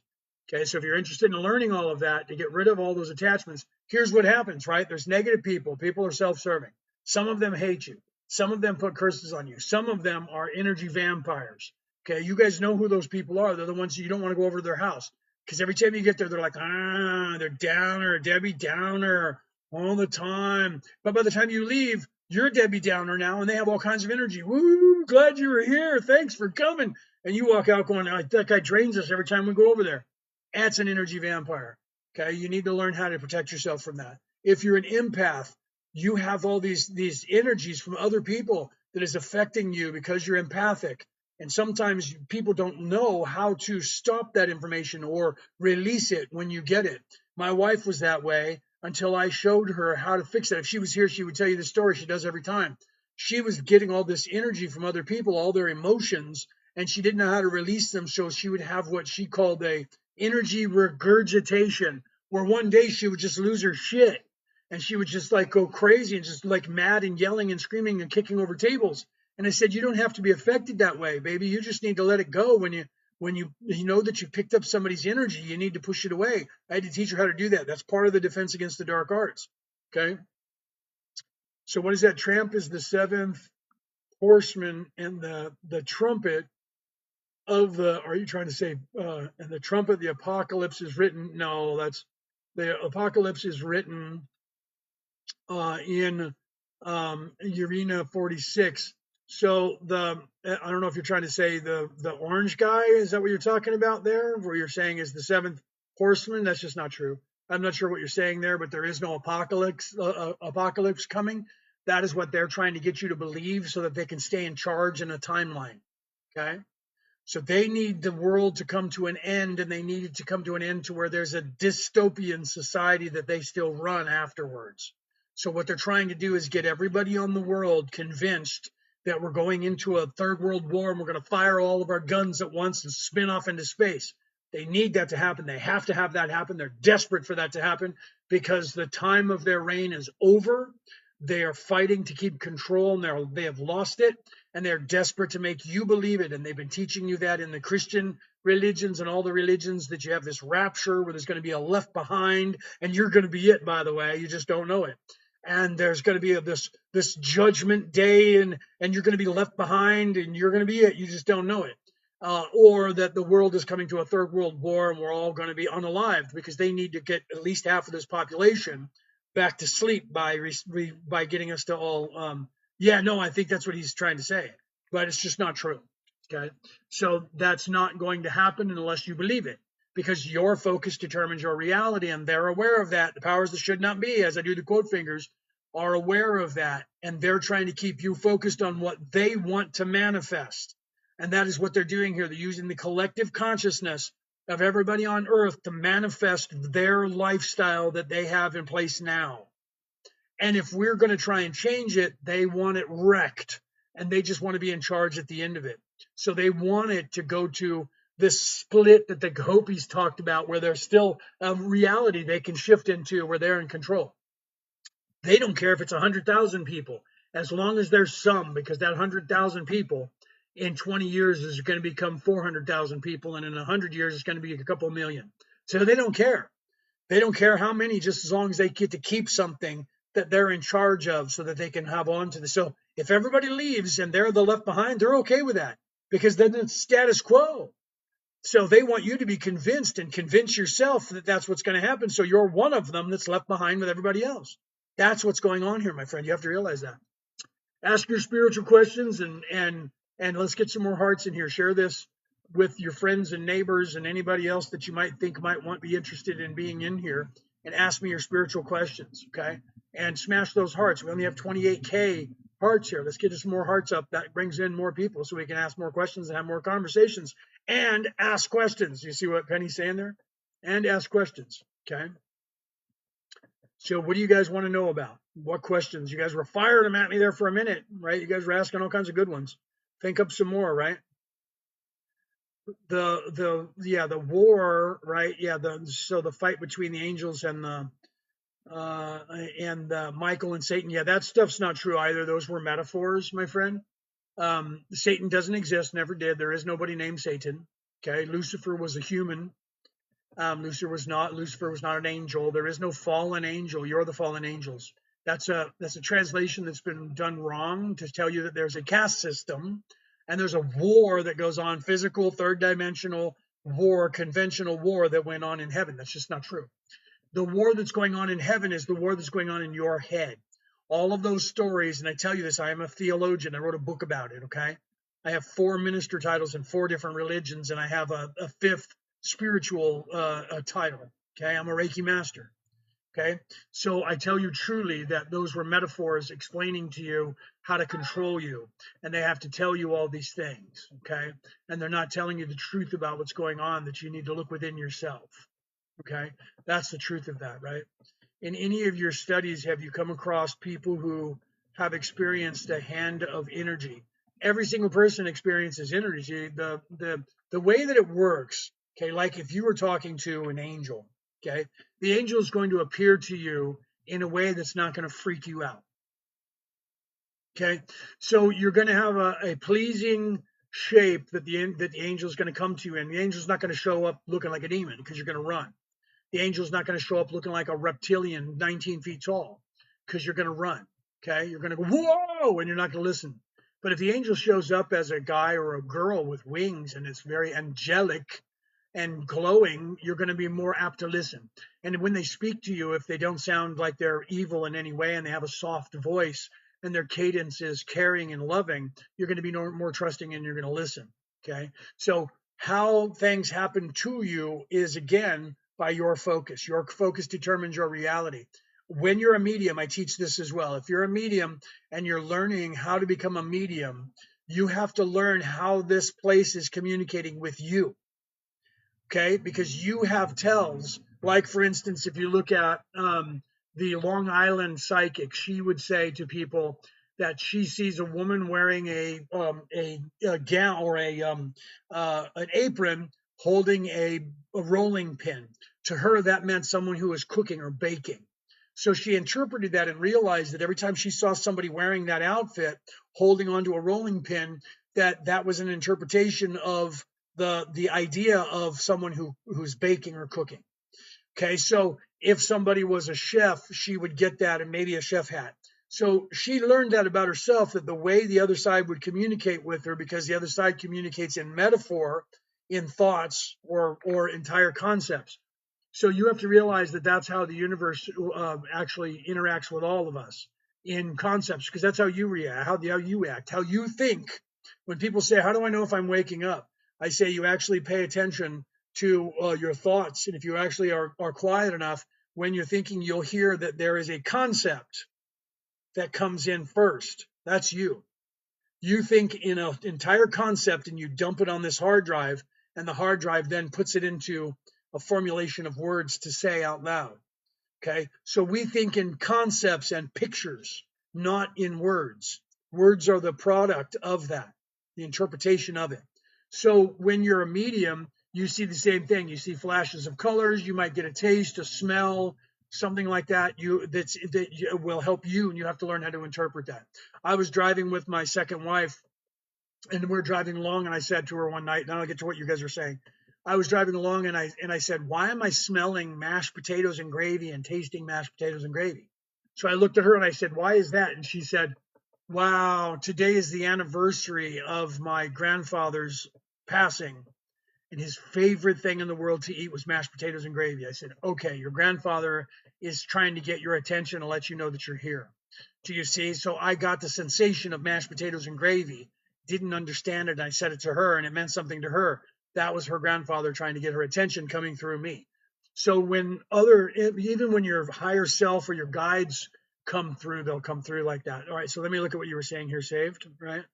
Okay, so if you're interested in learning all of that to get rid of all those attachments, here's what happens, right? There's negative people. People are self-serving. Some of them hate you. Some of them put curses on you. Some of them are energy vampires. Okay, you guys know who those people are. They're the ones you don't want to go over to their house because every time you get there, they're like, they're Downer, Debbie Downer all the time. But by the time you leave, you're Debbie Downer now, and they have all kinds of energy. Woo, glad you were here. Thanks for coming. And you walk out going, that guy drains us every time we go over there. That's an energy vampire. Okay, you need to learn how to protect yourself from that. If you're an empath, you have all these energies from other people that is affecting you because you're empathic. And sometimes people don't know how to stop that information or release it when you get it. My wife was that way until I showed her how to fix that. If she was here, she would tell you the story. She does every time. She was getting all this energy from other people, all their emotions, and she didn't know how to release them. So she would have what she called a energy regurgitation, where one day she would just lose her shit and she would just like go crazy and just like mad and yelling and screaming and kicking over tables. And I said, you don't have to be affected that way, baby. You just need to let it go. When you know that you picked up somebody's energy, you need to push it away. I had to teach her how to do that. That's part of the defense against the dark arts. Okay. So what is that? Tramp is the seventh horseman, and the trumpet of the, are you trying to say, and the trumpet, the apocalypse is written? No, that's, the apocalypse is written in Urena 46. So I don't know if you're trying to say the orange guy, is that what you're talking about there? Where you're saying is the seventh horseman? That's just not true. I'm not sure what you're saying there, but there is no apocalypse coming. That is what they're trying to get you to believe so that they can stay in charge in a timeline. Okay. So they need the world to come to an end, and they need it to come to an end to where there's a dystopian society that they still run afterwards. So what they're trying to do is get everybody on the world convinced that we're going into a third world war and we're going to fire all of our guns at once and spin off into space. They need that to happen. They have to have that happen. They're desperate for that to happen because the time of their reign is over. They are fighting to keep control, and they have lost it, and they're desperate to make you believe it. And they've been teaching you that in the Christian religions and all the religions, that you have this rapture where there's going to be a left behind, and you're going to be it, by the way. You just don't know it. And there's going to be this judgment day, and you're going to be left behind, and you're going to be it. You just don't know it. Or that the world is coming to a third world war, and we're all going to be unalived because they need to get at least half of this population back to sleep by getting us to all. I think that's what he's trying to say, but it's just not true. Okay, so that's not going to happen unless you believe it, because your focus determines your reality, and they're aware of that. The powers that should not be, as I do the quote fingers, are aware of that, and they're trying to keep you focused on what they want to manifest. And that is what they're doing here. They're using the collective consciousness of everybody on earth to manifest their lifestyle that they have in place now. And if we're going to try and change it, they want it wrecked, and they just want to be in charge at the end of it. So they want it to go to this split that the Hopis talked about, where there's still a reality they can shift into where they're in control. They don't care if it's 100,000 people, as long as there's some, because that 100,000 people in 20 years is going to become 400,000 people, and in 100 years it's going to be a couple million. So they don't care. They don't care how many, just as long as they get to keep something that they're in charge of, so that they can have on to the. So if everybody leaves and they're the left behind, they're okay with that, because then it's status quo. So they want you to be convinced and convince yourself that that's what's going to happen. So you're one of them that's left behind with everybody else. That's what's going on here, my friend. You have to realize that. Ask your spiritual questions, and let's get some more hearts in here. Share this with your friends and neighbors and anybody else that you might think might be interested in being in here, and ask me your spiritual questions, okay? And smash those hearts. We only have 28K hearts here. Let's get us more hearts up. That brings in more people so we can ask more questions and have more conversations and ask questions. You see what Penny's saying there? And ask questions, okay? So what do you guys want to know about? What questions? You guys were firing them at me there for a minute, right? You guys were asking all kinds of good ones. Think up some more, right? The war, right? Yeah, the fight between the angels and Michael and Satan. Yeah, that stuff's not true either. Those were metaphors, my friend. Satan doesn't exist, never did. There is nobody named Satan. Okay, Lucifer was a human. Lucifer was not an angel. There is no fallen angel. You're the fallen angels. That's a translation that's been done wrong to tell you that there's a caste system and there's a war that goes on, physical, third dimensional war, conventional war that went on in heaven. That's just not true. The war that's going on in heaven is the war that's going on in your head. All of those stories, and I tell you this, I am a theologian. I wrote a book about it, okay? I have 4 minister titles in 4 different religions, and I have a 5th spiritual title, okay? I'm a Reiki master, okay? So I tell you truly that those were metaphors explaining to you how to control you, and they have to tell you all these things, okay? And they're not telling you the truth about what's going on, that you need to look within yourself. Okay, that's the truth of that, right? In any of your studies, have you come across people who have experienced a hand of energy? Every single person experiences energy. The way that it works, okay, like if you were talking to an angel, okay, the angel is going to appear to you in a way that's not going to freak you out. Okay, so you're going to have a pleasing shape that the angel is going to come to you in. The angel's not going to show up looking like a demon because you're going to run. The angel's not going to show up looking like a reptilian 19 feet tall because you're going to run. Okay. You're going to go, whoa, and you're not going to listen. But if the angel shows up as a guy or a girl with wings and it's very angelic and glowing, you're going to be more apt to listen. And when they speak to you, if they don't sound like they're evil in any way and they have a soft voice and their cadence is caring and loving, you're going to be more trusting and you're going to listen. Okay. So how things happen to you is, again, by your focus. Your focus determines your reality. When you're a medium, I teach this as well. If you're a medium and you're learning how to become a medium, you have to learn how this place is communicating with you. Okay, because you have tells. Like, for instance, if you look at the Long Island psychic, she would say to people that she sees a woman wearing a gown or an apron holding a rolling pin. To her, that meant someone who was cooking or baking. So she interpreted that and realized that every time she saw somebody wearing that outfit, holding onto a rolling pin, that was an interpretation of the idea of someone who's baking or cooking. Okay, so if somebody was a chef, she would get that and maybe a chef hat. So she learned that about herself, that the way the other side would communicate with her, because the other side communicates in metaphor, in thoughts, or entire concepts. So you have to realize that that's how the universe actually interacts with all of us in concepts, because that's how you react, how you act, how you think. When people say, "How do I know if I'm waking up?" I say you actually pay attention to your thoughts, and if you actually are quiet enough, when you're thinking, you'll hear that there is a concept that comes in first. That's you. You think in an entire concept and you dump it on this hard drive, and the hard drive then puts it into a formulation of words to say out loud. Okay, so we think in concepts and pictures, not in words. Words are the product of that, the interpretation of it. So when you're a medium, you see the same thing. You see flashes of colors. You might get a taste, a smell, something like that. That will help you, and you have to learn how to interpret that. I was driving with my second wife, and we're driving along, and I said to her one night, and I'll get to what you guys are saying. I was driving along, and I said, "Why am I smelling mashed potatoes and gravy and tasting mashed potatoes and gravy?" So I looked at her and I said, "Why is that?" And she said, "Wow, today is the anniversary of my grandfather's passing, and his favorite thing in the world to eat was mashed potatoes and gravy." I said, "Okay, your grandfather is trying to get your attention and let you know that you're here. Do you see?" So I got the sensation of mashed potatoes and gravy, didn't understand it, and I said it to her, and it meant something to her. That was her grandfather trying to get her attention coming through me. So even when your higher self or your guides come through, they'll come through like that. All right, so let me look at what you were saying here, saved, right?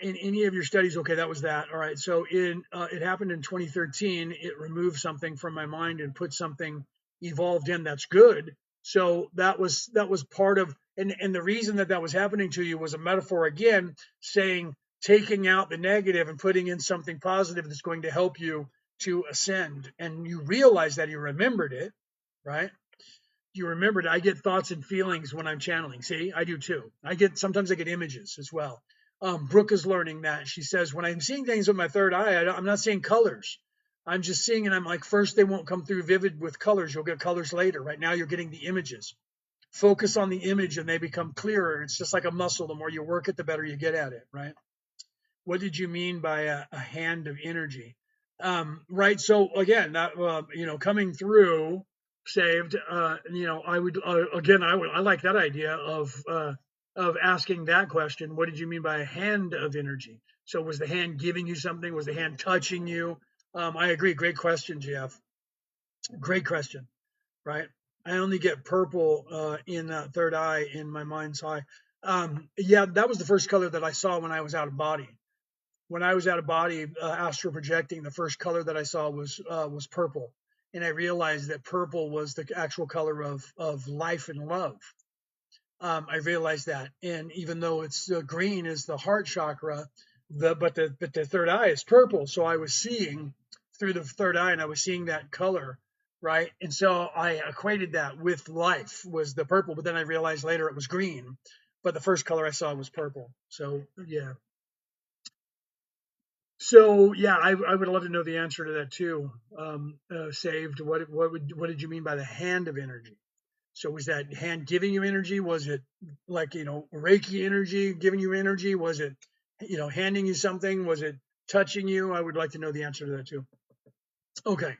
In any of your studies, okay, that was that. All right, so it happened in 2013. It removed something from my mind and put something evolved in. That's good. So that was part of, and the reason that was happening to you was a metaphor, again, saying taking out the negative and putting in something positive that's going to help you to ascend. And you realize that you remembered it, right? You remembered it. I get thoughts and feelings when I'm channeling. See, I do too. Sometimes I get images as well. Brooke is learning that. She says, when I'm seeing things with my third eye, I'm not seeing colors. I'm just seeing, and I'm like, first they won't come through vivid with colors. You'll get colors later. Right now, you're getting the images. focus on the image and they become clearer. It's just like a muscle. The more you work it, the better you get at it, right? What did you mean by a hand of energy? Right. So again, that coming through saved. I would again, I like that idea of asking that question. What did you mean by a hand of energy? So was the hand giving you something? Was the hand touching you? I agree. Great question, Jeff. Great question. Right. I only get purple in that third eye in my mind's eye. Yeah, that was the first color that I saw when I was out of body. When I was out of body, astral projecting, the first color that I saw was purple, and I realized that purple was the actual color of life and love. I realized that, and even though it's green is the heart chakra, but the third eye is purple. So I was seeing through the third eye, and I was seeing that color, right? And so I equated that with life was the purple, but then I realized later it was green. But the first color I saw was purple. So yeah. So yeah, I would love to know the answer to that too. Saved. What did you mean by the hand of energy? So was that hand giving you energy? Was it like Reiki energy giving you energy? Was it handing you something? Was it touching you? I would like to know the answer to that too. Okay.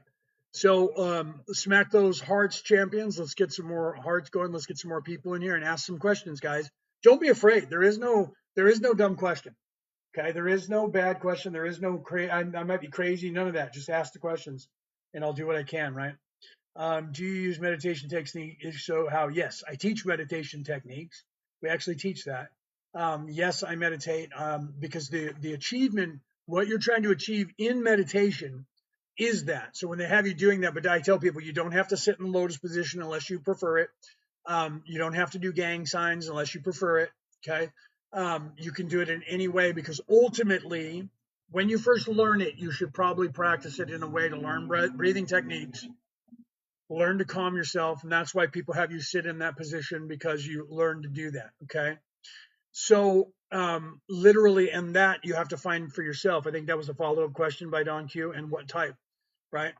So smack those hearts, champions. Let's get some more hearts going. Let's get some more people in here and ask some questions, guys. Don't be afraid. There is no dumb question. Okay, there is no bad question. There is no I might be crazy. None of that. Just ask the questions, and I'll do what I can. Right? Do you use meditation techniques? If so, how? Yes, I teach meditation techniques. We actually teach that. Yes, I meditate because the achievement, what you're trying to achieve in meditation, is that. So when they have you doing that, but I tell people you don't have to sit in the lotus position unless you prefer it. You don't have to do gang signs unless you prefer it. Okay. You can do it in any way because ultimately, when you first learn it, you should probably practice it in a way to learn breathing techniques, learn to calm yourself. And that's why people have you sit in that position because you learn to do that. Okay. So, literally, and that you have to find for yourself. I think that was a follow up question by Don Q. And what type, right?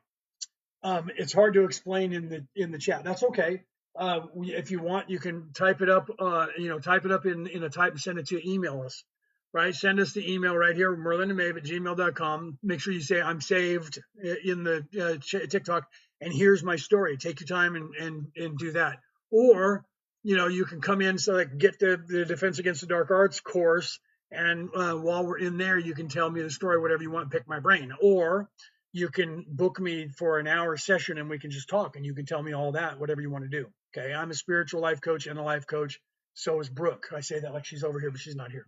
It's hard to explain in the chat. That's okay. If you want, you can type it up. Type it up in a type and send it to email us. Right, send us the email right here, merlinandmaeve@gmail.com. Make sure you say I'm saved in the TikTok, and here's my story. Take your time and do that. Or you can come in so like get the Defense Against the Dark Arts course, and while we're in there, you can tell me the story, whatever you want, pick my brain. Or you can book me for an hour session and we can just talk and you can tell me all that, whatever you want to do. Okay. I'm a spiritual life coach and a life coach. So is Brooke. I say that like she's over here, but she's not here.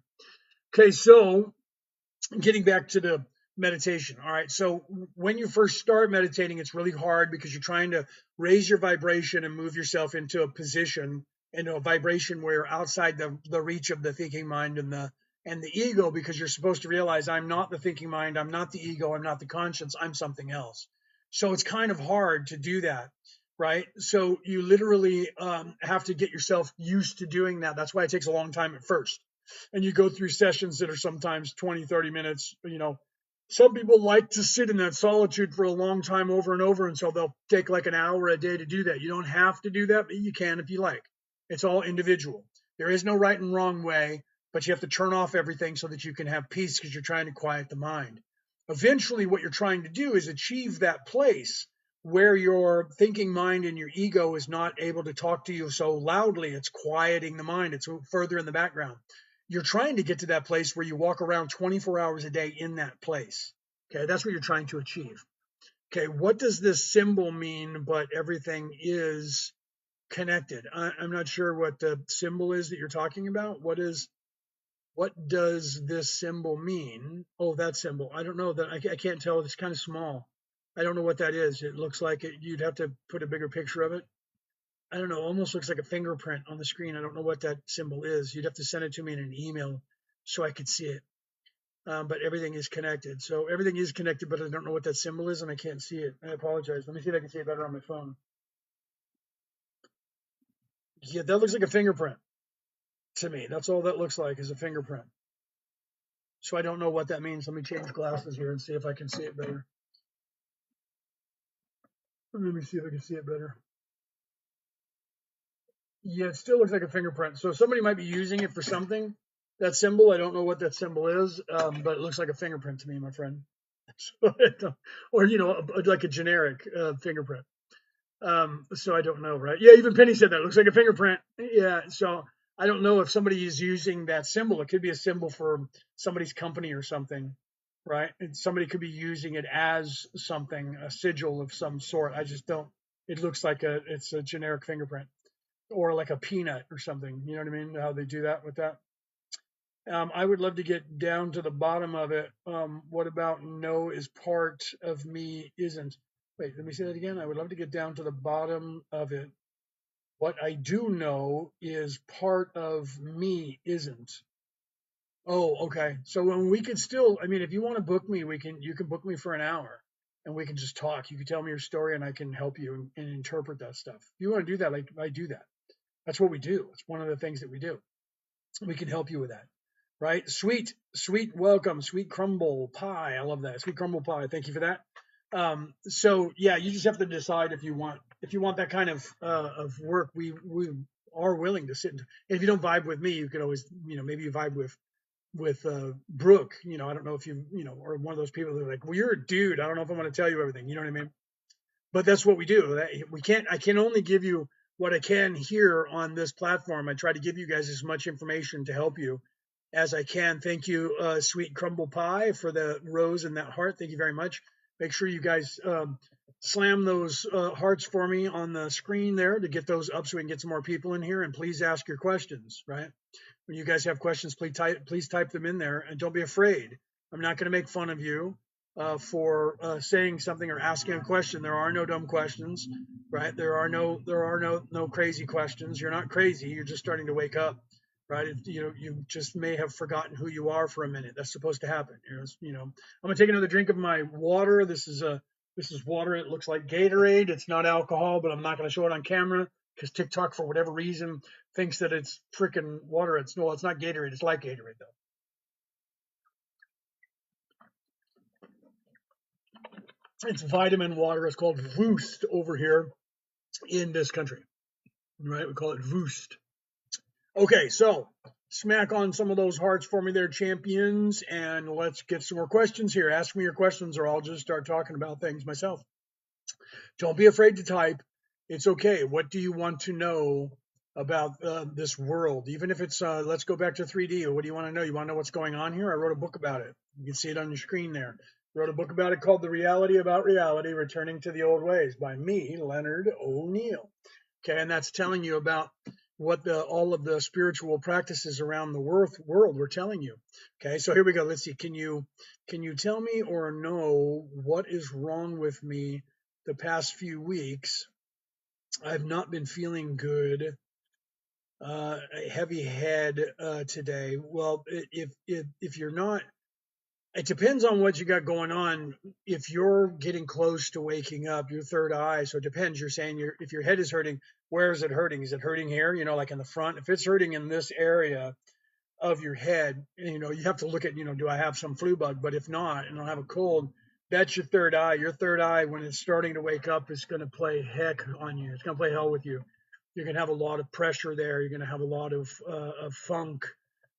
Okay. So getting back to the meditation. All right. So when you first start meditating, it's really hard because you're trying to raise your vibration and move yourself into a position, into a vibration where you're outside the reach of the thinking mind and the ego, because you're supposed to realize I'm not the thinking mind, I'm not the ego, I'm not the conscience, I'm something else. So it's kind of hard to do that, right? So you literally have to get yourself used to doing that. That's why it takes a long time at first. And you go through sessions that are sometimes 20, 30 minutes. Some people like to sit in that solitude for a long time over and over. And so they'll take like an hour a day to do that. You don't have to do that, but you can if you like. It's all individual. There is no right and wrong way, but you have to turn off everything so that you can have peace because you're trying to quiet the mind. Eventually, what you're trying to do is achieve that place where your thinking mind and your ego is not able to talk to you so loudly. It's quieting the mind. It's further in the background. You're trying to get to that place where you walk around 24 hours a day in that place. Okay, that's what you're trying to achieve. Okay, what does this symbol mean? But everything is connected. I'm not sure what the symbol is that you're talking about. What does this symbol mean? Oh, that symbol. I don't know that. I can't tell. It's kind of small. I don't know what that is. It looks like you'd have to put a bigger picture of it. I don't know, almost looks like a fingerprint on the screen. I don't know what that symbol is. You'd have to send it to me in an email so I could see it. But everything is connected. So everything is connected, but I don't know what that symbol is and I can't see it. I apologize. Let me see if I can see it better on my phone. Yeah, that looks like a fingerprint to me. That's all that looks like is a fingerprint. So I don't know what that means. Let me change glasses here and see if I can see it better. Let me see if I can see it better. Yeah, it still looks like a fingerprint. So somebody might be using it for something. That symbol, I don't know what that symbol is, but it looks like a fingerprint to me, my friend. So, or like a generic fingerprint. So I don't know, right? Yeah, even Penny said that. It looks like a fingerprint. Yeah, so I don't know if somebody is using that symbol. It could be a symbol for somebody's company or something, right? And somebody could be using it as something, a sigil of some sort. I just don't. It looks like it's a generic fingerprint or like a peanut or something. You know what I mean? How they do that with that. I would love to get down to the bottom of it. What about no is part of me isn't? Wait, let me say that again. I would love to get down to the bottom of it. What I do know is part of me isn't. Oh, okay. So when we could still, I mean, if you want to book me, you can book me for an hour and we can just talk. You can tell me your story and I can help you and interpret that stuff. If you want to do that, like I do that. That's what we do. It's one of the things that we do. We can help you with that. Right? Sweet welcome, sweet crumble pie. I love that. Sweet crumble pie. Thank you for that. So yeah, you just have to decide if you want that kind of work. We are willing to sit. And if you don't vibe with me, you can always maybe you vibe with Brooke. I don't know if or one of those people that are like, well, you're a dude. I don't know if I'm going to tell you everything. You know what I mean? But that's what we do. I can only give you what I can here on this platform. I try to give you guys as much information to help you as I can. Thank you, Sweet Crumble Pie, for the rose and that heart. Thank you very much. Make sure you guys slam those hearts for me on the screen there to get those up so we can get some more people in here. And please ask your questions, right? When you guys have questions, please type them in there and don't be afraid. I'm not going to make fun of you for saying something or asking a question. There are no dumb questions, right? There are no crazy questions. You're not crazy. You're just starting to wake up, right? You just may have forgotten who you are for a minute. That's supposed to happen. I'm gonna take another drink of my water. This is water. It looks like Gatorade. It's not alcohol, but I'm not going to show it on camera because TikTok, for whatever reason, thinks that it's freaking water. It's not Gatorade. It's like Gatorade though. It's vitamin water. It's called Voost over here in this country, right? We call it Voost. Okay, so smack on some of those hearts for me there, champions, and let's get some more questions here. Ask me your questions, or I'll just start talking about things myself. Don't be afraid to type. It's okay. What do you want to know about this world? Even if it's, let's go back to 3D. What do you want to know? You want to know what's going on here? I wrote a book about it. You can see it on your screen there. I wrote a book about it called The Reality About Reality, Returning to the Old Ways by me, Leonard O'Neill. Okay, and that's telling you about what all of the spiritual practices around the world were telling you. Okay, so here we go. Let's see. Can you tell me or know what is wrong with me the past few weeks? I've not been feeling good. A heavy head today. Well, if you're not, it depends on what you got going on. If you're getting close to waking up, your third eye. So it depends. You're saying if your head is hurting, where is it hurting? Is it hurting here? Like in the front. If it's hurting in this area of your head, you have to look at, do I have some flu bug? But if not, and I have a cold, that's your third eye. Your third eye, when it's starting to wake up, is going to play heck on you. It's going to play hell with you. You're going to have a lot of pressure there. You're going to have a lot of funk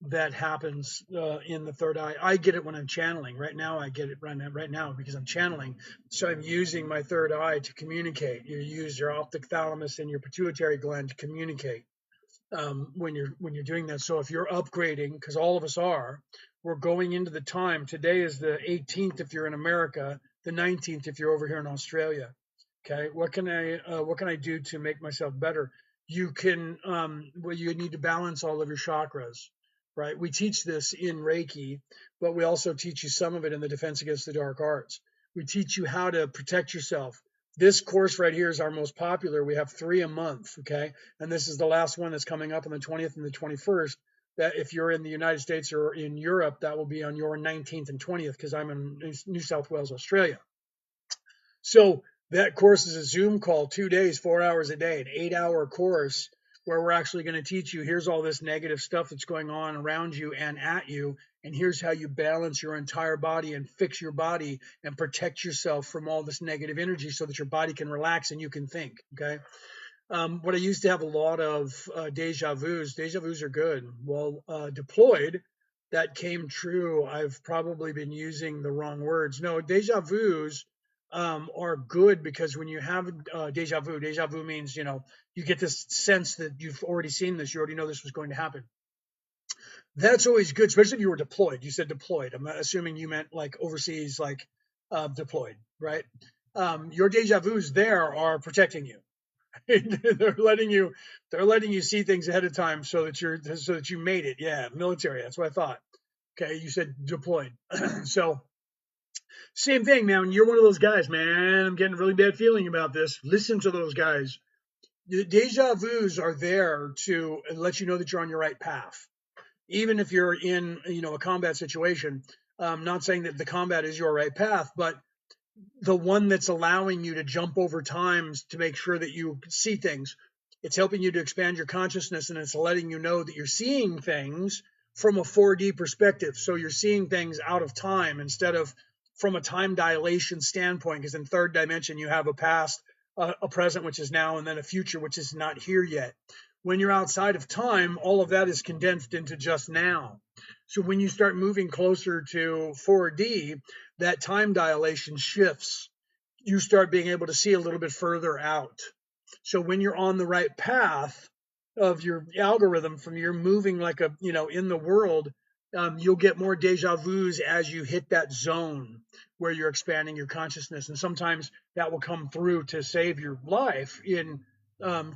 that happens in the third eye. I get it when I'm channeling. Right now, I get it right now because I'm channeling. So I'm using my third eye to communicate. You use your optic thalamus and your pituitary gland to communicate when you're doing that. So if you're upgrading, because all of us are, we're going into the time. Today is the 18th if you're in America, the 19th if you're over here in Australia. Okay, what can I do to make myself better? You can you need to balance all of your chakras, right? We teach this in Reiki, but we also teach you some of it in the Defense Against the Dark Arts. We teach you how to protect yourself. This course right here is our most popular. We have 3 a month, okay? And this is the last one that's coming up on the 20th and the 21st. That if you're in the United States or in Europe, that will be on your 19th and 20th because I'm in New South Wales, Australia. So that course is a Zoom call, 2 days, 4 hours a day, an 8-hour course where we're actually going to teach you, here's all this negative stuff that's going on around you and at you, and here's how you balance your entire body and fix your body and protect yourself from all this negative energy so that your body can relax and you can think, okay? What I used to have a lot of deja vus. Deja vus are good. Well, deployed, that came true. I've probably been using the wrong words. No, deja vus are good because when you have deja vu means, you get this sense that you've already seen this, you already know this was going to happen. That's always good, especially if you were deployed. You said deployed. I'm assuming you meant like overseas, like deployed, right? Your deja vus there are protecting you. they're letting you they're letting you see things ahead of time so that you made it. Yeah, military. That's what I thought. Okay, you said deployed. So same thing, man. You're one of those guys, man. I'm getting a really bad feeling about this. Listen to those guys. The deja vus are there to let you know that you're on your right path, even if you're in a combat situation. Not saying that the combat is your right path, but the one that's allowing you to jump over times to make sure that you see things. It's helping you to expand your consciousness, and it's letting you know that you're seeing things from a 4D perspective. So you're seeing things out of time instead of from a time dilation standpoint, because in third dimension, you have a past, a present, which is now, and then a future, which is not here yet. When you're outside of time, all of that is condensed into just now. So when you start moving closer to 4D, that time dilation shifts. You start being able to see a little bit further out. So when you're on the right path of your algorithm, from you're moving like in the world, you'll get more deja vus as you hit that zone where you're expanding your consciousness. And sometimes that will come through to save your life in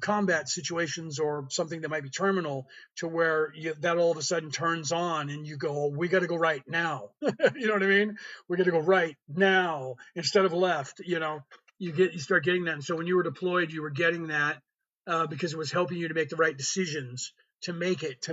combat situations or something that might be terminal, to where that all of a sudden turns on and you go, oh, we got to go right now. You know what I mean? We got to go right now instead of left. You start getting that. And so when you were deployed, you were getting that because it was helping you to make the right decisions, to make it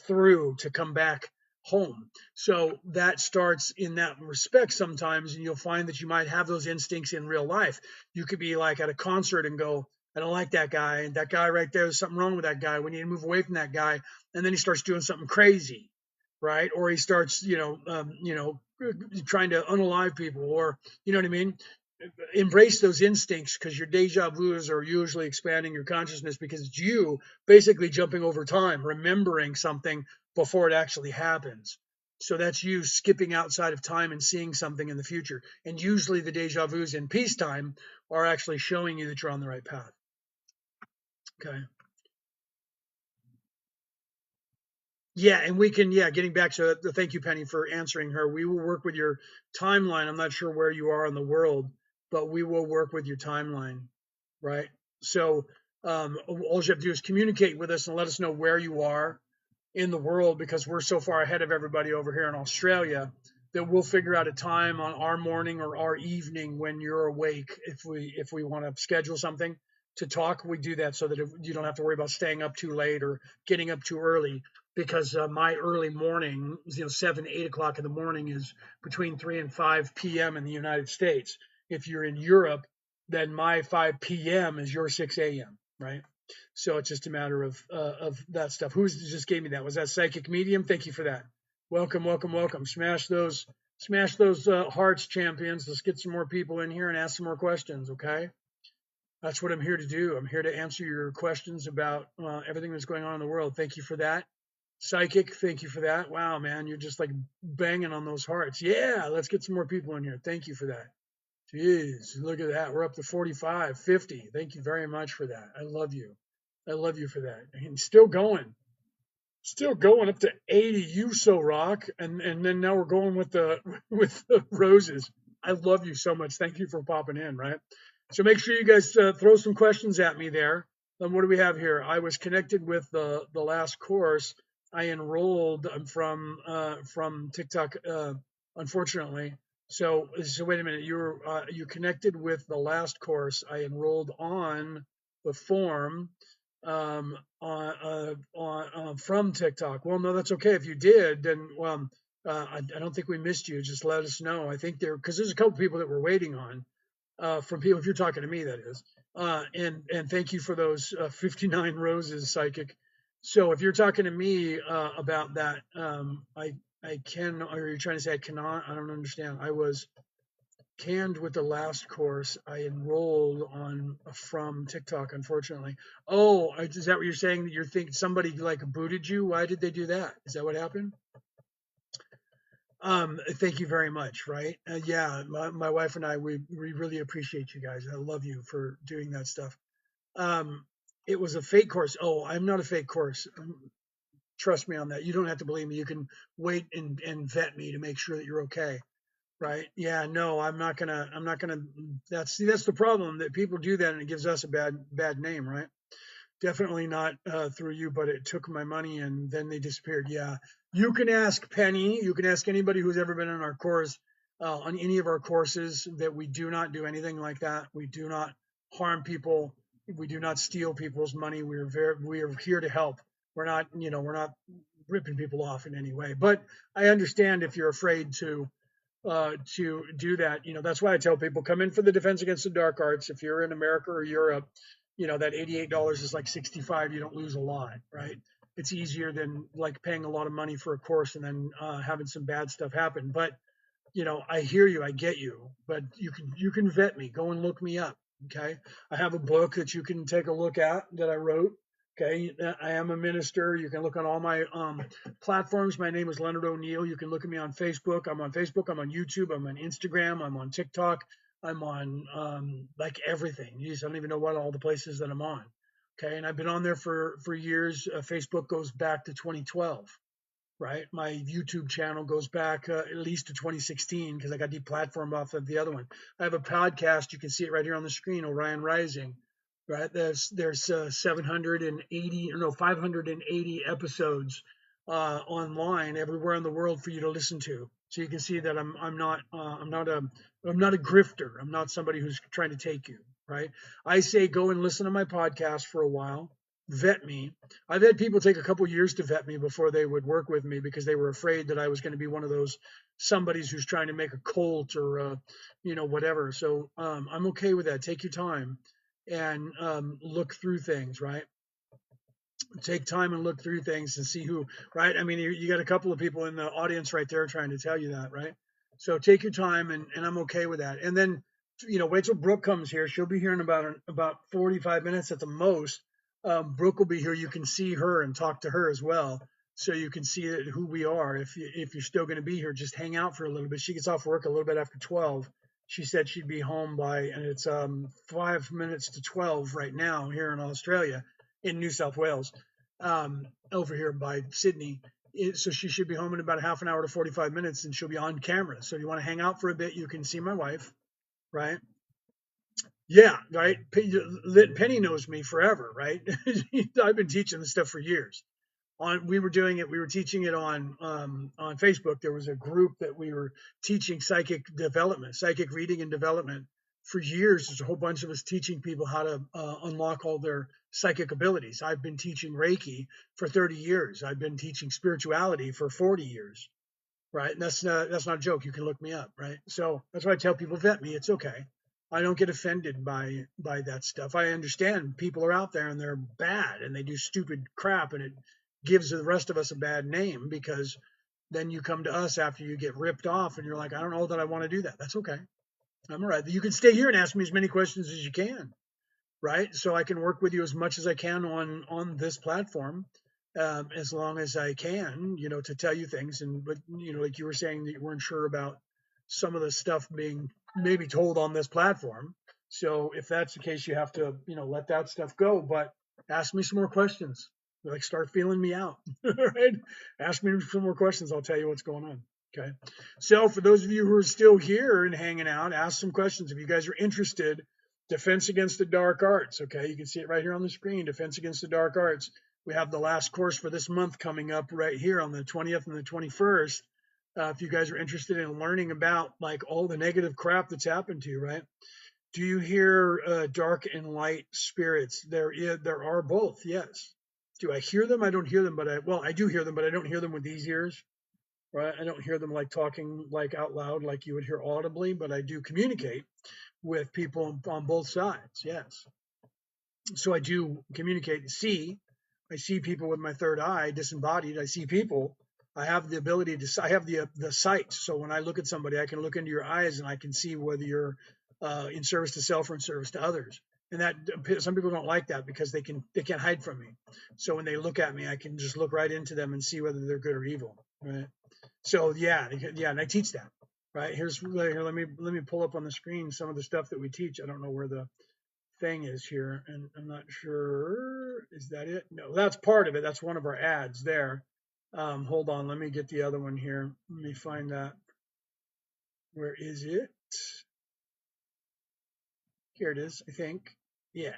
through, to come back home. So that starts in that respect sometimes, and you'll find that you might have those instincts in real life. You could be like at a concert and go, I don't like that guy. And that guy right there, there's something wrong with that guy. We need to move away from that guy. And then he starts doing something crazy, right? Or he starts, trying to unalive people, or you know what I mean? Embrace those instincts, because your deja vus are usually expanding your consciousness, because it's you basically jumping over time, remembering something before it actually happens. So that's you skipping outside of time and seeing something in the future. And usually the deja vus in peacetime are actually showing you that you're on the right path. Okay. Yeah, and we can, getting back to the thank you, Penny, for answering her. We will work with your timeline. I'm not sure where you are in the world, but we will work with your timeline, right? So all you have to do is communicate with us and let us know where you are in the world, because we're so far ahead of everybody over here in Australia that we'll figure out a time on our morning or our evening when you're awake. If we want to schedule something to talk, we do that so that you don't have to worry about staying up too late or getting up too early, because my early morning, 7, 8 o'clock in the morning, is between 3 and 5 p.m. in the United States. If you're in Europe, then my 5 p.m. is your 6 a.m., right? So it's just a matter of that stuff. Who's just gave me that? Was that Psychic Medium? Thank you for that. Welcome, welcome, welcome. Smash those hearts, champions. Let's get some more people in here and ask some more questions. Okay, that's what I'm here to do. I'm here to answer your questions about everything that's going on in the world. Thank you for that. Psychic, thank you for that. Wow, man, you're just like banging on those hearts. Yeah, let's get some more people in here. Thank you for that. Jeez, look at that. We're up to 45, 50. Thank you very much for that. I love you. I love you for that. And still going up to 80. You so rock. And then now we're going with the with the roses. I love you so much. Thank you for popping in, right? So make sure you guys throw some questions at me there. And what do we have here? I was connected with the last course. I enrolled from TikTok, unfortunately. So wait a minute. You connected with the last course. I enrolled on the form from TikTok. Well, no, that's okay. If you did, then I don't think we missed you. Just let us know. I think because there's a couple people that we're waiting on from people. If you're talking to me, that is. And thank you for those 59 roses, Psychic. So if you're talking to me about that, I can. Or you're trying to say I cannot? I don't understand. I was canned with the last course I enrolled on from TikTok, unfortunately. Oh, is that what you're saying? That you're thinking somebody like booted you? Why did they do that? Is that what happened? Thank you very much. Right? Yeah, my wife and I, we really appreciate you guys. I love you for doing that stuff. Um, it was a fake course. Oh, I'm not a fake course. Trust me on that. You don't have to believe me. You can wait and vet me to make sure that you're okay. Right? Yeah, no, I'm not gonna that's the problem that people do that and it gives us a bad name, right? Definitely not through you, but it took my money and then they disappeared. Yeah. You can ask Penny, you can ask anybody who's ever been in our course, on any of our courses, that we do not do anything like that. We do not harm people. We do not steal people's money. We are here to help. We're not ripping people off in any way. But I understand if you're afraid to do that. That's why I tell people come in for the Defense Against the Dark Arts. If you're in America or Europe, that $88 is like 65. You don't lose a lot, right? It's easier than like paying a lot of money for a course and then having some bad stuff happen. But I hear you, I get you, but you can vet me. Go and look me up. Okay, I have a book that you can take a look at that I wrote. Okay, I am a minister. You can look on all my platforms. My name is Leonard O'Neill. You can look at me on Facebook. I'm on Facebook. I'm on YouTube. I'm on Instagram. I'm on TikTok. I'm on like everything. Jeez, I don't even know what all the places that I'm on. Okay, and I've been on there for years. Facebook goes back to 2012, right? My YouTube channel goes back at least to 2016 because I got deplatformed off of the other one. I have a podcast. You can see it right here on the screen, Orion Rising, right? There's 780, no, 580 episodes online everywhere in the world for you to listen to. So you can see that I'm not a grifter. I'm not somebody who's trying to take you, right? I say go and listen to my podcast for a while, vet me. I've had people take a couple years to vet me before they would work with me because they were afraid that I was going to be one of those somebody's who's trying to make a cult or whatever. So I'm okay with that. Take your time and look through things, right? Take time and look through things and see who, right? I mean, you got a couple of people in the audience right there trying to tell you that, right? So take your time, and I'm okay with that. And then, wait till Brooke comes here. She'll be here in about 45 minutes at the most. Brooke will be here. You can see her and talk to her as well, so you can see who we are. If you're still going to be here, just hang out for a little bit. She gets off work a little bit after 12. She said she'd be home by, and it's 5 minutes to 12 right now here in Australia, in New South Wales, over here by Sydney. So she should be home in about a half an hour to 45 minutes, and she'll be on camera. So if you want to hang out for a bit, you can see my wife, right? Yeah, right. Penny knows me forever, right? I've been teaching this stuff for years. We were doing it. We were teaching it on Facebook. There was a group that we were teaching psychic development, psychic reading and development for years. There's a whole bunch of us teaching people how to unlock all their psychic abilities. I've been teaching Reiki for 30 years. I've been teaching spirituality for 40 years, right? And that's not a joke. You can look me up, right? So that's why I tell people vet me. It's okay. I don't get offended by that stuff. I understand people are out there and they're bad and they do stupid crap, and it gives the rest of us a bad name because then you come to us after you get ripped off and you're like, I don't know that I want to do that. That's okay. I'm all right. You can stay here and ask me as many questions as you can, right? So I can work with you as much as I can on this platform, as long as I can, to tell you things. And but like you were saying that you weren't sure about some of the stuff being maybe told on this platform. So if that's the case, you have to let that stuff go. But ask me some more questions. Like start feeling me out, right? Ask me some more questions. I'll tell you what's going on. Okay. So for those of you who are still here and hanging out, ask some questions if you guys are interested. Defense Against the Dark Arts. Okay, you can see it right here on the screen. Defense Against the Dark Arts. We have the last course for this month coming up right here on the 20th and the 21st. If you guys are interested in learning about like all the negative crap that's happened to you, right? Do you hear dark and light spirits? There are both. Yes. Do I hear them? I don't hear them, but I do hear them, but I don't hear them with these ears, right? I don't hear them like talking like out loud like you would hear audibly, but I do communicate with people on both sides. Yes. So I do communicate and see. I see people with my third eye, disembodied. I see people, I have the ability to, I have the sight. So when I look at somebody, I can look into your eyes and I can see whether you're in service to self or in service to others. And that some people don't like that because they can't hide from me. So when they look at me, I can just look right into them and see whether they're good or evil. Right. So yeah, and I teach that. Right. Here, let me pull up on the screen some of the stuff that we teach. I don't know where the thing is here, and I'm not sure. Is that it? No, that's part of it. That's one of our ads there. Hold on, let me get the other one here. Let me find that. Where is it? Here it is, I think. Yeah,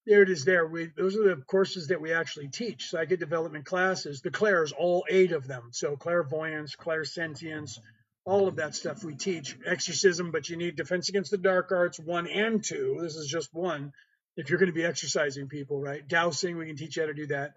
there it is there. Those are the courses that we actually teach. Psychic development classes, the clairs, all 8 of them. So clairvoyance, clairsentience, all of that stuff we teach. Exorcism, but you need defense against the dark arts 1 and 2. This is just 1. If you're going to be exercising people, right? Dowsing, we can teach you how to do that.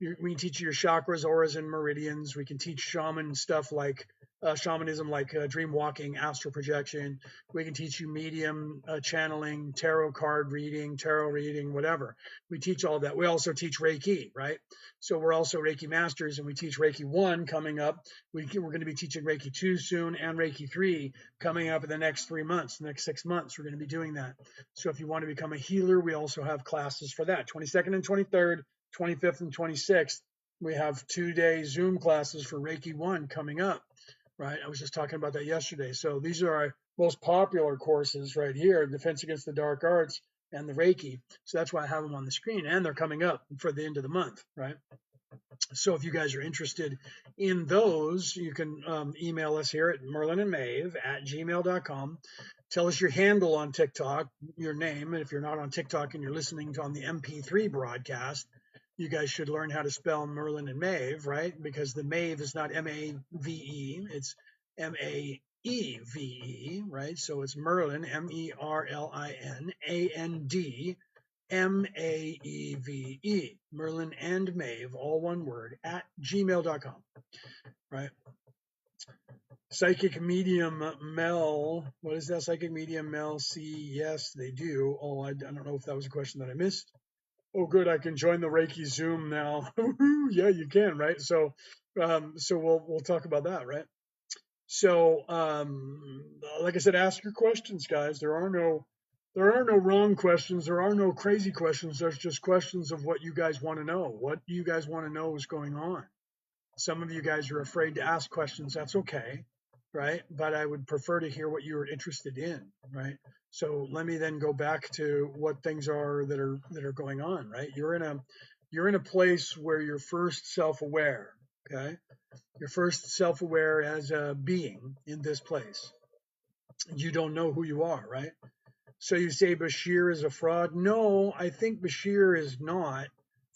We can teach you your chakras, auras, and meridians. We can teach shaman stuff like shamanism, like dream walking, astral projection. We can teach you medium channeling, tarot card reading, tarot reading, whatever. We teach all that. We also teach Reiki, right? So we're also Reiki masters, and we teach Reiki 1 coming up. We're going to be teaching Reiki 2 soon and Reiki 3 coming up in the next 3 months, the next 6 months. We're going to be doing that. So if you want to become a healer, we also have classes for that. 22nd and 23rd, 25th and 26th. We have 2-day Zoom classes for Reiki 1 coming up. Right. I was just talking about that yesterday. So these are our most popular courses right here, Defense Against the Dark Arts and the Reiki. So that's why I have them on the screen, and they're coming up for the end of the month. Right. So if you guys are interested in those, you can email us here at merlinandmaeve@gmail.com. Tell us your handle on TikTok, your name. And if you're not on TikTok and you're listening on the MP3 broadcast, you guys should learn how to spell Merlin and Maeve, right? Because the Maeve is not M-A-V-E, it's M-A-E-V-E, right? So it's Merlin, M-E-R-L-I-N, A-N-D, M-A-E-V-E, Merlin and Maeve, all one word, at gmail.com, right? Psychic medium Mel, what is that? Psychic medium Mel C, yes, they do. Oh, I don't know if that was a question that I missed. Oh, good. I can join the Reiki Zoom now. Yeah, you can, right? So we'll talk about that, right? So, like I said, ask your questions, guys. There are no wrong questions. There are no crazy questions. There's just questions of what you guys want to know. What do you guys want to know is going on? Some of you guys are afraid to ask questions. That's okay, right? But I would prefer to hear what you're interested in, right? So let me then go back to what things are that are going on, right? You're in a place where you're first self-aware, okay? You're first self-aware as a being in this place. You don't know who you are, right? So you say Bashir is a fraud? No, I think Bashir is not.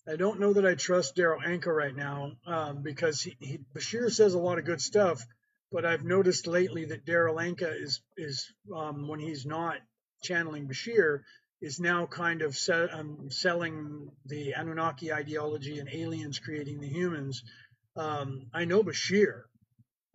I don't know that I trust Daryl Anka right now because Bashir says a lot of good stuff, but I've noticed lately that Daryl Anka is when he's not channeling Bashir, is now kind of selling the Anunnaki ideology and aliens creating the humans. I know Bashir.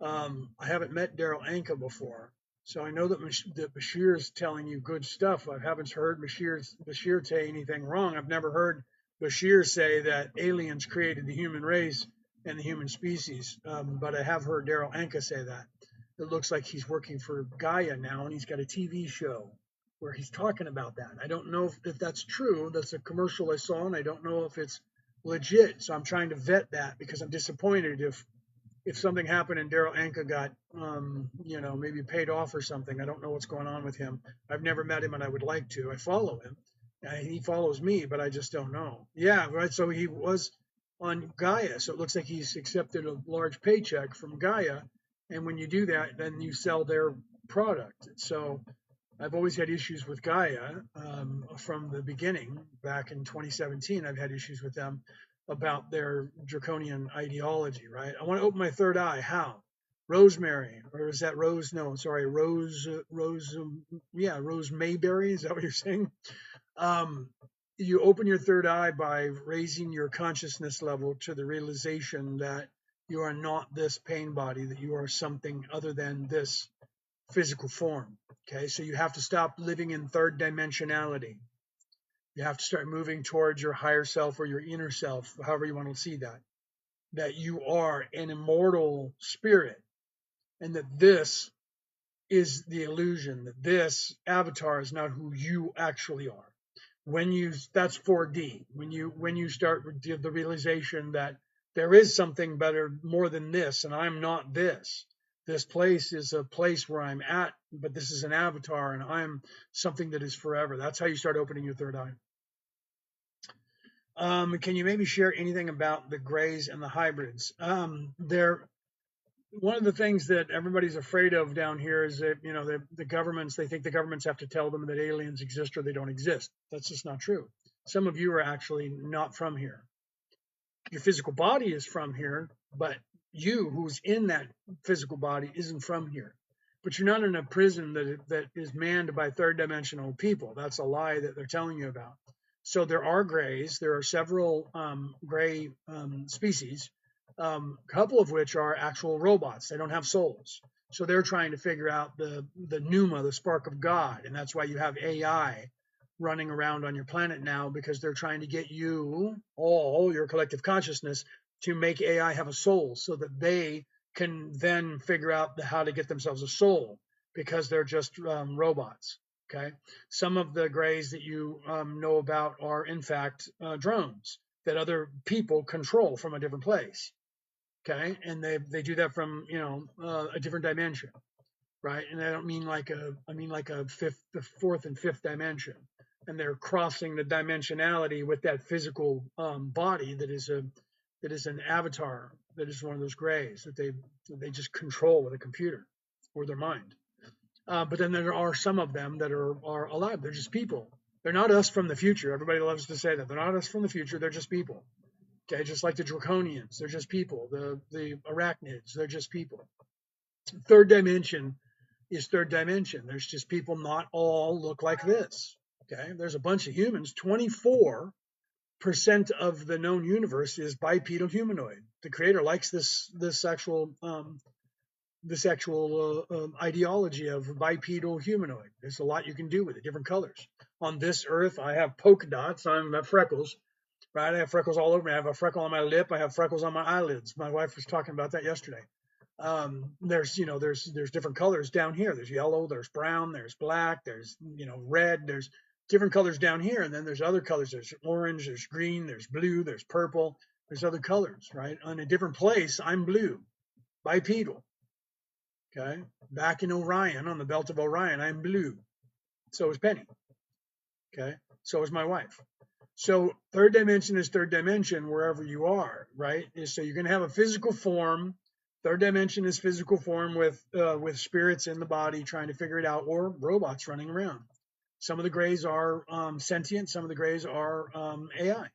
I haven't met Daryl Anka before, so I know that Bashir is telling you good stuff. I haven't heard Bashir say anything wrong. I've never heard Bashir say that aliens created the human race and the human species, but I have heard Daryl Anka say that. It looks like he's working for Gaia now, and he's got a TV show where he's talking about that. I don't know if that's true. That's a commercial I saw, and I don't know if it's legit. So I'm trying to vet that because I'm disappointed if something happened and Daryl Anka got, maybe paid off or something. I don't know what's going on with him. I've never met him and I would like to. I follow him. He follows me, but I just don't know. Yeah, right. So he was on Gaia. So it looks like he's accepted a large paycheck from Gaia. And when you do that, then you sell their product. So I've always had issues with Gaia from the beginning. Back in 2017, I've had issues with them about their draconian ideology, right? I want to open my third eye. How? Rosemary, or is that Rose? No, sorry, Rose Mayberry. Is that what you're saying? You open your third eye by raising your consciousness level to the realization that you are not this pain body, that you are something other than this physical form. Okay, so you have to stop living in third dimensionality. You have to start moving towards your higher self or your inner self, however you want to see that. that you are an immortal spirit, and that this is the illusion, that this avatar is not who you actually are. When you, that's 4D. When you start the realization that there is something better, more than this, and I'm not this. This place is a place where I'm at, but this is an avatar, and I'm something that is forever. That's how you start opening your third eye. Can you maybe share anything about the grays and the hybrids? They're one of the things that everybody's afraid of down here is that, you know, the governments, they think the governments have to tell them that aliens exist or they don't exist. That's just not true. Some of you are actually not from here. Your physical body is from here, but you, who's in that physical body, isn't from here. But you're not in a prison that is manned by third dimensional people. That's a lie that they're telling you about. So there are grays. There are several gray species, a couple of which are actual robots. They don't have souls. So they're trying to figure out the pneuma, the spark of God. And that's why you have AI running around on your planet now, because they're trying to get you, all your collective consciousness, to make AI have a soul so that they can then figure out how to get themselves a soul, because they're just robots. Okay. Some of the grays that you know about are, in fact, drones that other people control from a different place. Okay. And they do that from, you know, a different dimension. Right. And I don't mean I mean like a the fourth and fifth dimension. And they're crossing the dimensionality with that physical body that is an avatar, that is one of those grays that they just control with a computer or their mind. But then there are some of them that are alive. They're just people. They're not us from the future. Everybody loves to say that. They're not us from the future. They're just people. Okay, just like the draconians, they're just people. The arachnids, they're just people. Third dimension is third dimension. There's just people not all look like this. Okay, there's a bunch of humans. 24% of the known universe is bipedal humanoid. The creator likes this actual ideology of bipedal humanoid. There's a lot you can do with it, different colors. On this earth, I have polka dots. I have freckles, right? I have freckles all over me. I have a freckle on my lip. I have freckles on my eyelids. My wife was talking about that yesterday. There's different colors down here. There's yellow, there's brown, there's black, there's, red. There's different colors down here, and then there's other colors. There's orange, there's green, there's blue, there's purple. There's other colors, right? On a different place, I'm blue, bipedal. Okay, back in Orion, on the belt of Orion, I'm blue. So is Penny. Okay, so is my wife. So third dimension is third dimension wherever you are, right? So you're going to have a physical form. Third dimension is physical form with spirits in the body trying to figure it out, or robots running around. Some of the grays are sentient. Some of the grays are AI.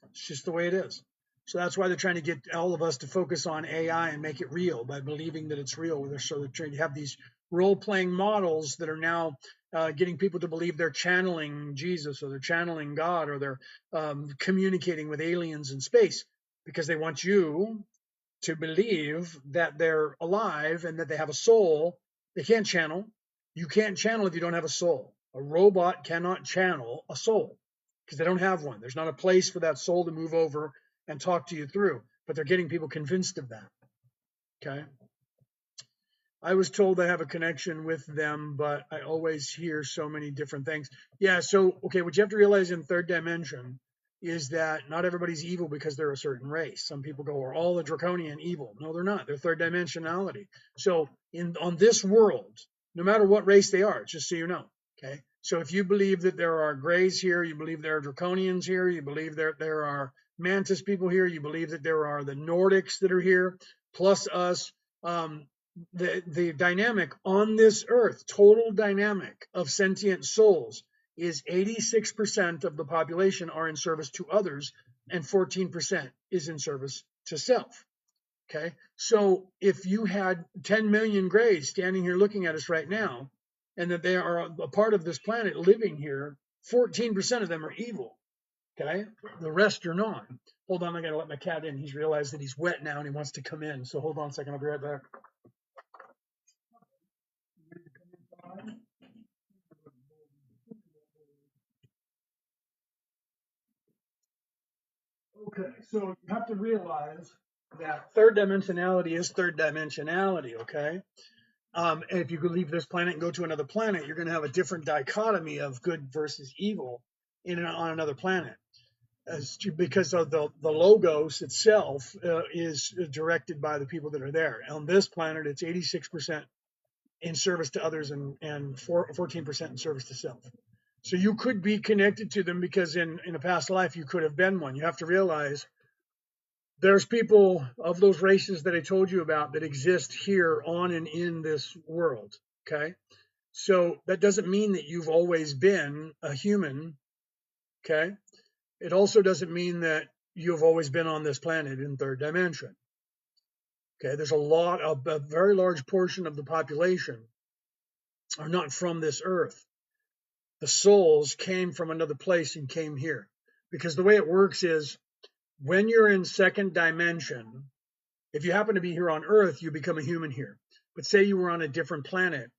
It's just the way it is. So that's why they're trying to get all of us to focus on AI and make it real by believing that it's real. So they're trying to have these role-playing models that are now getting people to believe they're channeling Jesus, or they're channeling God, or they're communicating with aliens in space, because they want you to believe that they're alive and that they have a soul. They can't channel. You can't channel if you don't have a soul. A robot cannot channel a soul because they don't have one. There's not a place for that soul to move over and talk to you through, but they're getting people convinced of that. Okay. I was told I have a connection with them, but I always hear so many different things. Yeah. So, okay, what you have to realize in third dimension is that not everybody's evil because they're a certain race. Some people go, are all the draconian evil? No, they're not. They're third dimensionality. So on this world, no matter what race they are, just so you know, okay? So if you believe that there are grays here, you believe there are draconians here, you believe there are mantis people here, you believe that there are the Nordics that are here, plus us, the dynamic on this earth, total dynamic of sentient souls, is 86% of the population are in service to others, and 14% is in service to self. Okay, so if you had 10 million grays standing here looking at us right now, and that they are a part of this planet living here, 14% of them are evil. Okay, the rest are not. Hold on, I gotta let my cat in. He's realized that he's wet now and he wants to come in. So hold on a second, I'll be right back. Okay, so you have to realize that third dimensionality is third dimensionality, okay? And if you could leave this planet and go to another planet, you're going to have a different dichotomy of good versus evil on another planet. Because of the logos itself is directed by the people that are there. On this planet, it's 86% in service to others and 14% in service to self. So you could be connected to them because in a past life you could have been one. You have to realize there's people of those races that I told you about that exist here on and in this world. Okay. So that doesn't mean that you've always been a human. Okay. It also doesn't mean that you've always been on this planet in third dimension. Okay. There's a very large portion of the population are not from this earth. The souls came from another place and came here. Because the way it works is when you're in second dimension, if you happen to be here on Earth, you become a human here. But say you were on a different planet.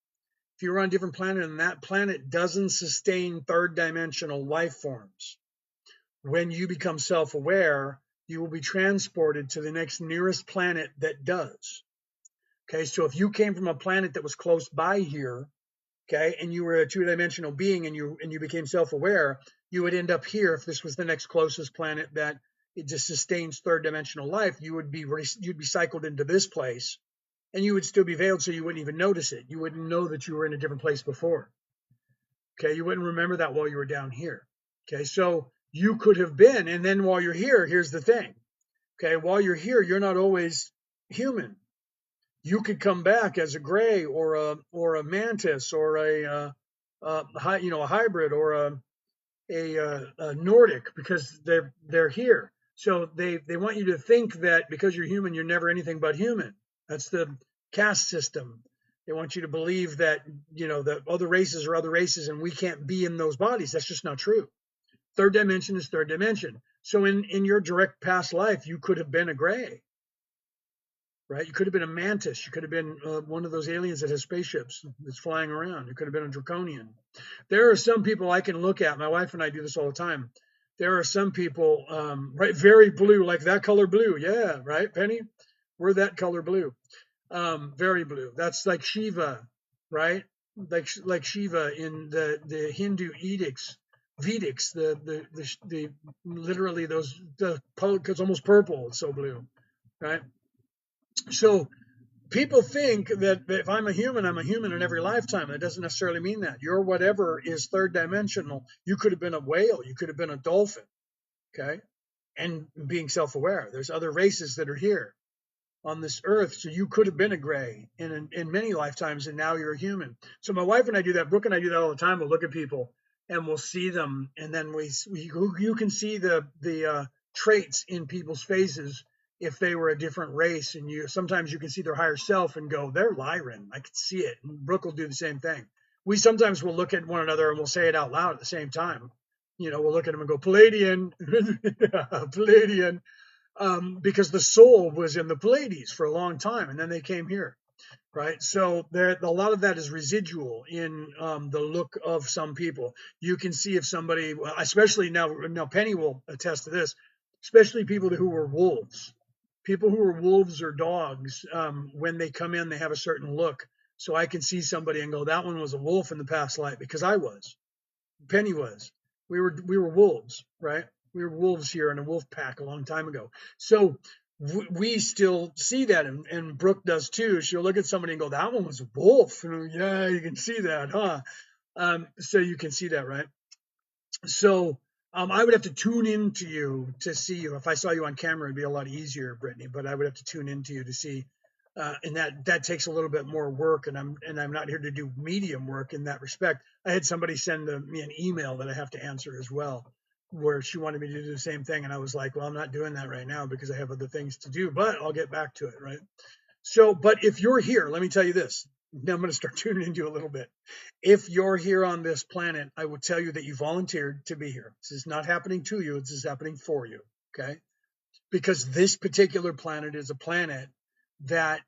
If you were on a different planet and that planet doesn't sustain third dimensional life forms, when you become self-aware, you will be transported to the next nearest planet that does. Okay, so if you came from a planet that was close by here, okay, and you were a two-dimensional being and you became self-aware, you would end up here if this was the next closest planet that it just sustains third dimensional life. You'd be cycled into this place, and you would still be veiled, so you wouldn't even notice it. You wouldn't know that you were in a different place before. Okay, you wouldn't remember that while you were down here. Okay, so you could have been, and then while you're here, here's the thing. Okay, while you're here, you're not always human. You could come back as a gray or a mantis or a hybrid or a Nordic because they're here. So they want you to think that because you're human, you're never anything but human. That's the caste system. They want you to believe that that other races are other races and we can't be in those bodies. That's just not true. Third dimension is third dimension. So in your direct past life, you could have been a gray. Right? You could have been a mantis. You could have been one of those aliens that has spaceships that's flying around. You could have been a draconian. There are some people I can look at. My wife and I do this all the time. There are some people, right, very blue, like that color blue. Yeah, right, Penny? We're that color blue. Very blue. That's like Shiva, right? Like Shiva in the Hindu edicts, Vedics, the literally it's almost purple. It's so blue, right? So people think that if I'm a human, I'm a human in every lifetime. That doesn't necessarily mean that. Your whatever is third dimensional. You could have been a whale. You could have been a dolphin. Okay. And being self-aware. There's other races that are here on this earth. So you could have been a gray in many lifetimes, and now you're a human. So my wife and I do that. Brooke and I do that all the time. We'll look at people and we'll see them, and then you can see the traits in people's faces if they were a different race, and sometimes you can see their higher self and go, they're Lyran. I can see it. And Brooke will do the same thing. We sometimes will look at one another and we'll say it out loud at the same time. We'll look at them and go, Palladian, Palladian, because the soul was in the Pleiades for a long time, and then they came here, right? So a lot of that is residual in the look of some people. You can see if somebody, especially now Penny will attest to this, especially people who were wolves. People who are wolves or dogs, when they come in, they have a certain look. So I can see somebody and go, that one was a wolf in the past life, because I was. Penny was. We were wolves, right? We were wolves here in a wolf pack a long time ago. So we still see that, and Brooke does too. She'll look at somebody and go, that one was a wolf. Yeah, you can see that, huh? So you can see that, right? So I would have to tune into you to see you. If I saw you on camera, it'd be a lot easier, Brittany. But I would have to tune into you to see, and that takes a little bit more work. And I'm not here to do medium work in that respect. I had somebody send me an email that I have to answer as well, where she wanted me to do the same thing, and I was like, well, I'm not doing that right now because I have other things to do. But I'll get back to it, right? So, but if you're here, let me tell you this. Now I'm going to start tuning into you a little bit. If you're here on this planet, I will tell you that you volunteered to be here. This is not happening to you. This is happening for you. Okay. Because this particular planet is a planet that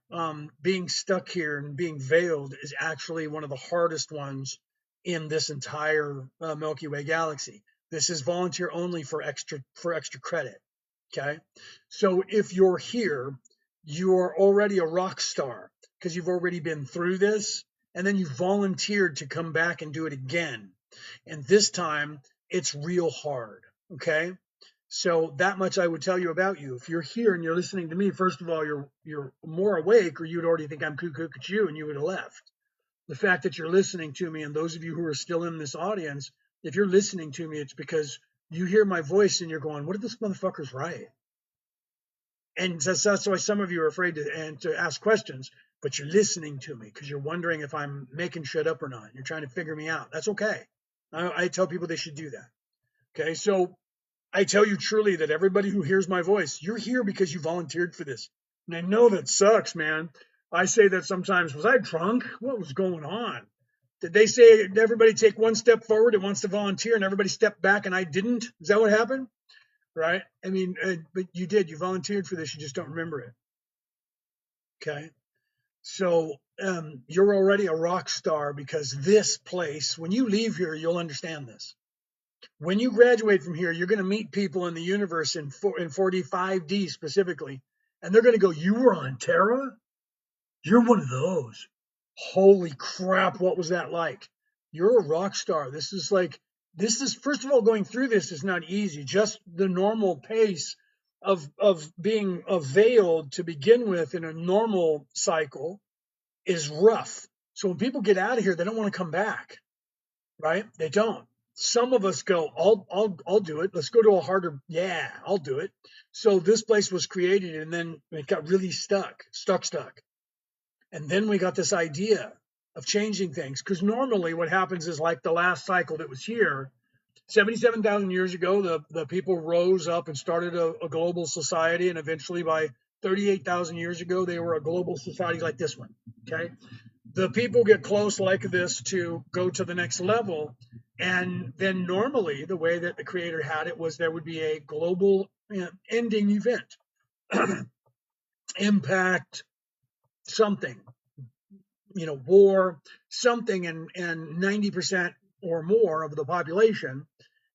being stuck here and being veiled is actually one of the hardest ones in this entire Milky Way galaxy. This is volunteer only for extra credit. Okay. So if you're here, you're already a rock star because you've already been through this, and then you volunteered to come back and do it again. And this time it's real hard. Okay. So that much I would tell you about you. If you're here and you're listening to me, first of all, you're more awake, or you'd already think I'm cuckoo you and you would have left. The fact that you're listening to me, and those of you who are still in this audience, if you're listening to me, it's because you hear my voice and you're going, what if this motherfucker's right? And that's why some of you are afraid to ask questions, but you're listening to me because you're wondering if I'm making shit up or not. You're trying to figure me out. That's okay. I tell people they should do that. Okay. So I tell you truly that everybody who hears my voice, you're here because you volunteered for this. And I know that sucks, man. I say that sometimes. Was I drunk? What was going on? Did they say everybody take one step forward and wants to volunteer and everybody step back and I didn't? Is that what happened? Right? I mean, but you did. You volunteered for this. You just don't remember it. Okay. So you're already a rock star because this place, when you leave here, you'll understand this. When you graduate from here, you're going to meet people in the universe in 45D specifically, and they're going to go, "You were on Terra? You're one of those. Holy crap, what was that like? You're a rock star. This is first of all, going through this is not easy. Just the normal pace of being veiled to begin with in a normal cycle is rough. So when people get out of here, they don't want to come back, right? They don't. Some of us go, I'll do it. Let's go to a harder. Yeah, I'll do it. So this place was created, and then it got really stuck. And then we got this idea of changing things. Because normally what happens is like the last cycle that was here, 77,000 years ago, the people rose up and started a global society. And eventually by 38,000 years ago, they were a global society like this one. Okay. The people get close like this to go to the next level. And then normally the way that the creator had it was there would be a global ending event, impact, something, war, something, and 90% or more of the population,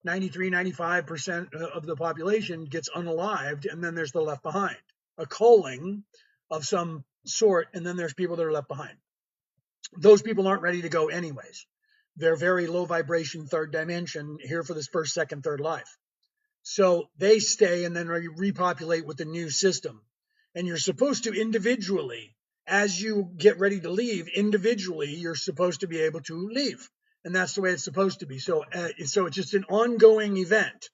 93, 95% of the population gets unalived, and then there's the left behind, a culling of some sort, and then there's people that are left behind. Those people aren't ready to go anyways. They're very low vibration, third dimension, here for this first, second, third life. So they stay and then repopulate with the new system. And you're supposed to individually, as you get ready to leave, individually, you're supposed to be able to leave. And that's the way it's supposed to be. So it's just an ongoing event.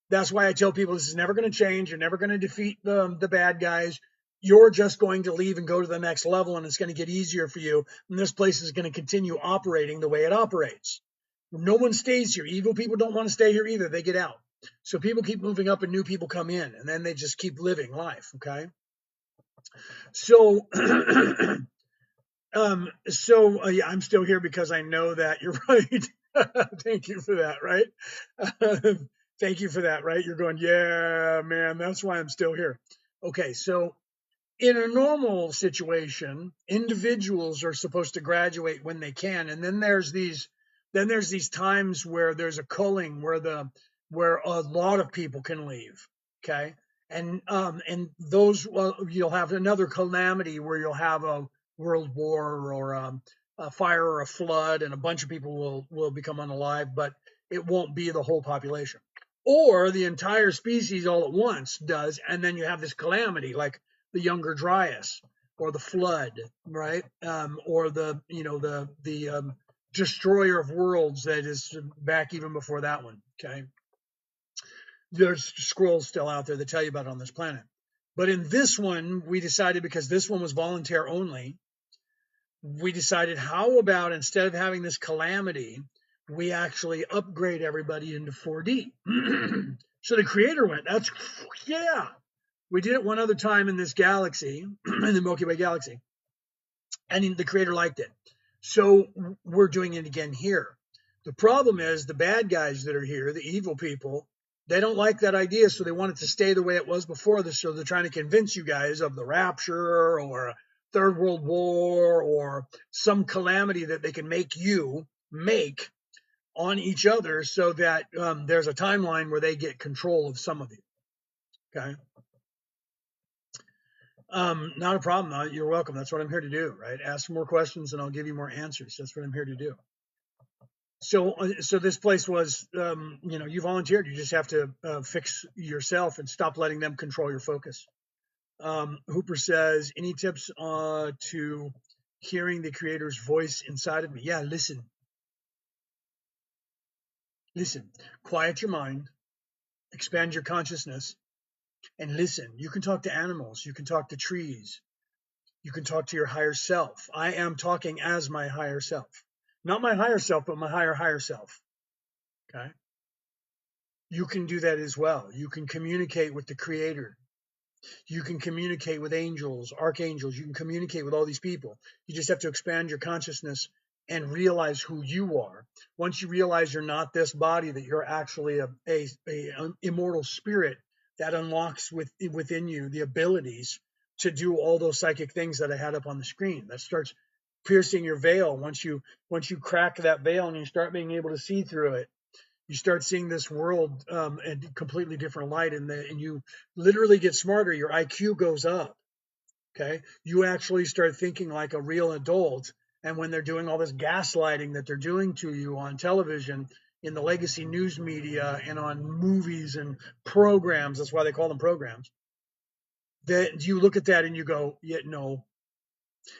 That's why I tell people this is never going to change. You're never going to defeat the bad guys. You're just going to leave and go to the next level, and it's going to get easier for you. And this place is going to continue operating the way it operates. No one stays here. Evil people don't want to stay here either. They get out. So people keep moving up and new people come in, and then they just keep living life. Okay. So, yeah, I'm still here because I know that you're right. Thank you for that. Right. Thank you for that. Right. You're going, yeah, man, that's why I'm still here. Okay. So in a normal situation, individuals are supposed to graduate when they can. And then there's these times where there's a culling where a lot of people can leave. Okay. And those, you'll have another calamity where you'll have a world war or a fire or a flood, and a bunch of people will become unalive, but it won't be the whole population, or the entire species all at once does. And then you have this calamity like the Younger Dryas or the flood, right? Or the destroyer of worlds that is back even before that one. Okay. There's scrolls still out there that tell you about it on this planet. But in this one, we decided, because this one was volunteer only, we decided, how about instead of having this calamity, we actually upgrade everybody into 4D. So the creator went, yeah. We did it one other time in this galaxy, in the Milky Way galaxy, and the creator liked it. So we're doing it again here. The problem is the bad guys that are here, the evil people, they don't like that idea, so they want it to stay the way it was before this. So they're trying to convince you guys of the rapture or Third World War or some calamity that they can make on each other, so that there's a timeline where they get control of some of you. Okay. Not a problem. You're welcome. That's what I'm here to do, right? Ask more questions and I'll give you more answers. That's what I'm here to do. So this place was, you volunteered. You just have to fix yourself and stop letting them control your focus. Hooper says, any tips to hearing the creator's voice inside of me? Yeah, listen. Quiet your mind, expand your consciousness, and listen. You can talk to animals. You can talk to trees. You can talk to your higher self. I am talking as my higher self. Not my higher self, but my higher self. Okay. You can do that as well. You can communicate with the creator. You can communicate with angels, archangels. You can communicate with all these people. You just have to expand your consciousness and realize who you are. Once you realize you're not this body, that you're actually an immortal spirit, that unlocks within you the abilities to do all those psychic things that I had up on the screen. That starts piercing your veil. Once you crack that veil and you start being able to see through it, you start seeing this world in a completely different light, and you literally get smarter. Your IQ goes up. Okay, you actually start thinking like a real adult. And when they're doing all this gaslighting that they're doing to you on television, in the legacy news media, and on movies and programs, that's why they call them programs, that you look at that and you go, yeah, no,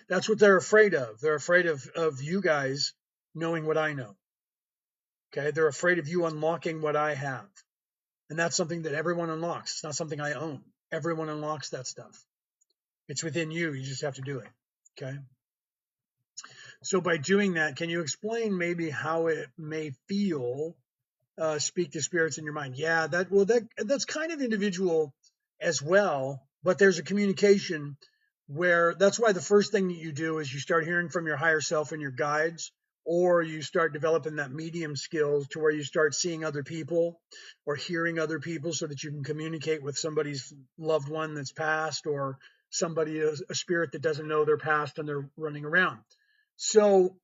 that's what they're afraid of. They're afraid of you guys knowing what I know. Okay, they're afraid of you unlocking what I have. And that's something that everyone unlocks. It's not something I own. Everyone unlocks that stuff. It's within you. You just have to do it. Okay. So by doing that, can you explain maybe how it may feel, speak to spirits in your mind? Yeah, that's kind of individual as well, but there's a communication where that's why the first thing that you do is you start hearing from your higher self and your guides, or you start developing that medium skills to where you start seeing other people or hearing other people so that you can communicate with somebody's loved one that's passed, or somebody, a spirit that doesn't know their past and they're running around. So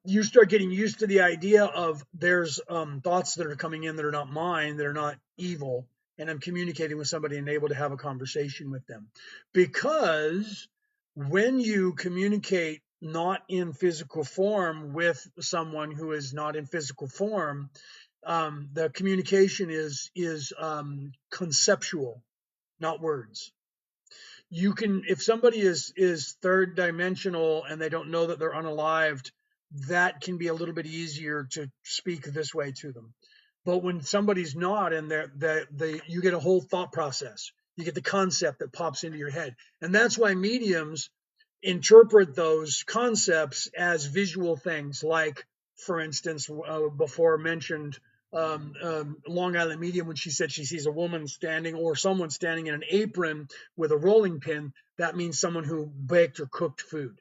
you start getting used to the idea of there's thoughts that are coming in that are not mine, that are not evil, and I'm communicating with somebody and able to have a conversation with them. Because when you communicate not in physical form with someone who is not in physical form, the communication is conceptual, not words. You can, if somebody is third dimensional and they don't know that they're unalived, that can be a little bit easier to speak this way to them. But when somebody's not, and you get a whole thought process, you get the concept that pops into your head. And that's why mediums interpret those concepts as visual things, like, for instance, before mentioned, Long Island medium, when she said she sees a woman standing or someone standing in an apron with a rolling pin, that means someone who baked or cooked food.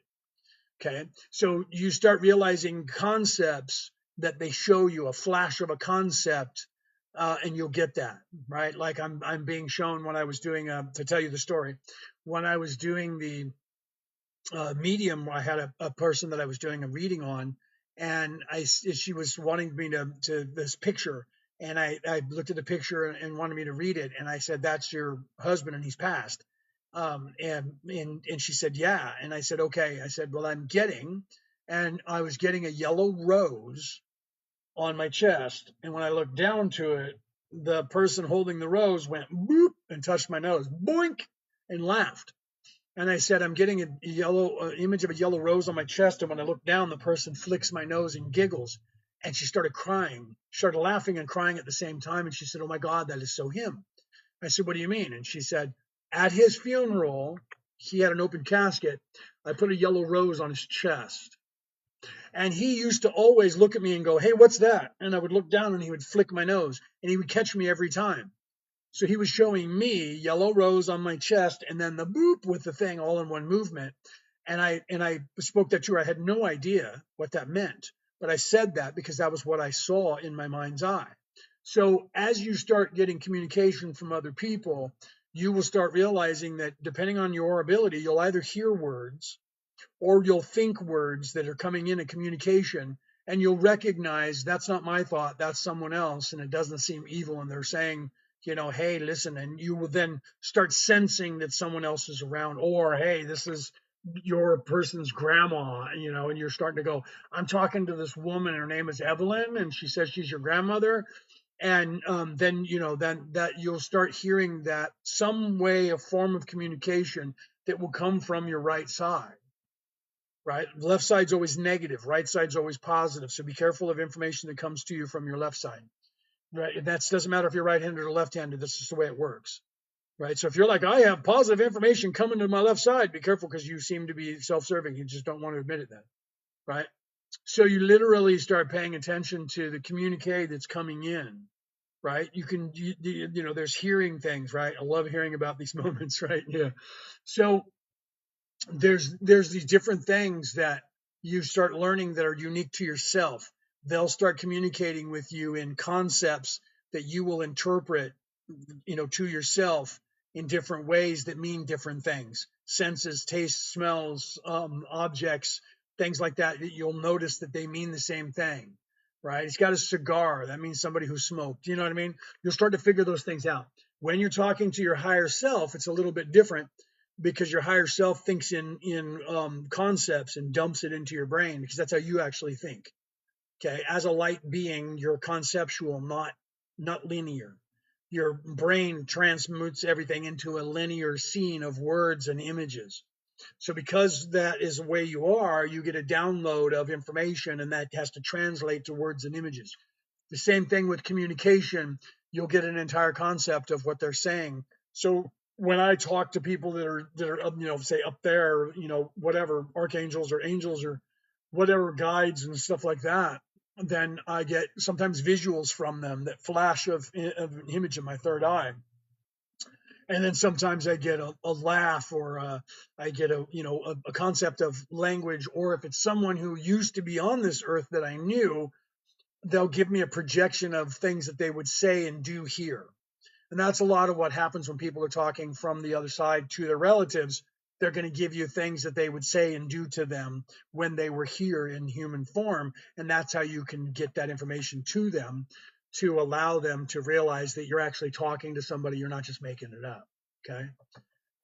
Okay, so you start realizing concepts that they show you, a flash of a concept, and you'll get that, right? Like I'm being shown when I was doing, to tell you the story, when I was doing the medium, I had a person that I was doing a reading on, and she was wanting me to this picture, and I looked at the picture and wanted me to read it, and I said, "That's your husband, and he's passed." And she said, "Yeah," and I said, "Okay." I said, "Well, and I was getting a yellow rose on my chest, and when I looked down to it, the person holding the rose went boop and touched my nose, boink, and laughed." And I said, "I'm getting a yellow image of a yellow rose on my chest." And when I look down, the person flicks my nose and giggles. And she started crying, started laughing and crying at the same time. And she said, "Oh my God, that is so him." I said, "What do you mean?" And she said, "At his funeral, he had an open casket. I put a yellow rose on his chest. And he used to always look at me and go, 'Hey, what's that?' And I would look down and he would flick my nose. And he would catch me every time." So he was showing me yellow rose on my chest and then the boop with the thing all in one movement. And I spoke that to her. I had no idea what that meant, but I said that because that was what I saw in my mind's eye. So as you start getting communication from other people, you will start realizing that depending on your ability, you'll either hear words or you'll think words that are coming in a communication, and you'll recognize that's not my thought, that's someone else, and it doesn't seem evil, and they're saying hey, listen, and you will then start sensing that someone else is around, or hey, this is your person's grandma, and you're starting to go, I'm talking to this woman, her name is Evelyn, and she says she's your grandmother. And then then that you'll start hearing that some way, a form of communication that will come from your right side. Right, left side's always negative, right side's always positive, so be careful of information that comes to you from your left side. Right, that doesn't matter if you're right-handed or left-handed, this is the way it works. Right, so if you're like, I have positive information coming to my left side, be careful, because you seem to be self-serving, you just don't want to admit it then. Right, so you literally start paying attention to the communique that's coming in. Right, there's hearing things. Right, I love hearing about these moments. Right, yeah. So there's these different things that you start learning that are unique to yourself. They'll start communicating with you in concepts that you will interpret, to yourself in different ways that mean different things. Senses, taste, smells, objects, things like that. You'll notice that they mean the same thing. Right? He's got a cigar. That means somebody who smoked. You know what I mean? You'll start to figure those things out. When you're talking to your higher self, it's a little bit different, because your higher self thinks in concepts and dumps it into your brain, because that's how you actually think. Okay, as a light being, you're conceptual, not linear. Your brain transmutes everything into a linear scene of words and images. So because that is the way you are, you get a download of information, and that has to translate to words and images. The same thing with communication. You'll get an entire concept of what they're saying. So when I talk to people that are say up there, whatever, archangels or angels or whatever, guides and stuff like that, then I get sometimes visuals from them that flash of an image in my third eye. And then sometimes I get a laugh, or I get a concept of language, or if it's someone who used to be on this earth that I knew, they'll give me a projection of things that they would say and do here. And that's a lot of what happens when people are talking from the other side to their relatives. They're going to give you things that they would say and do to them when they were here in human form. And that's how you can get that information to them, to allow them to realize that you're actually talking to somebody. You're not just making it up. Okay.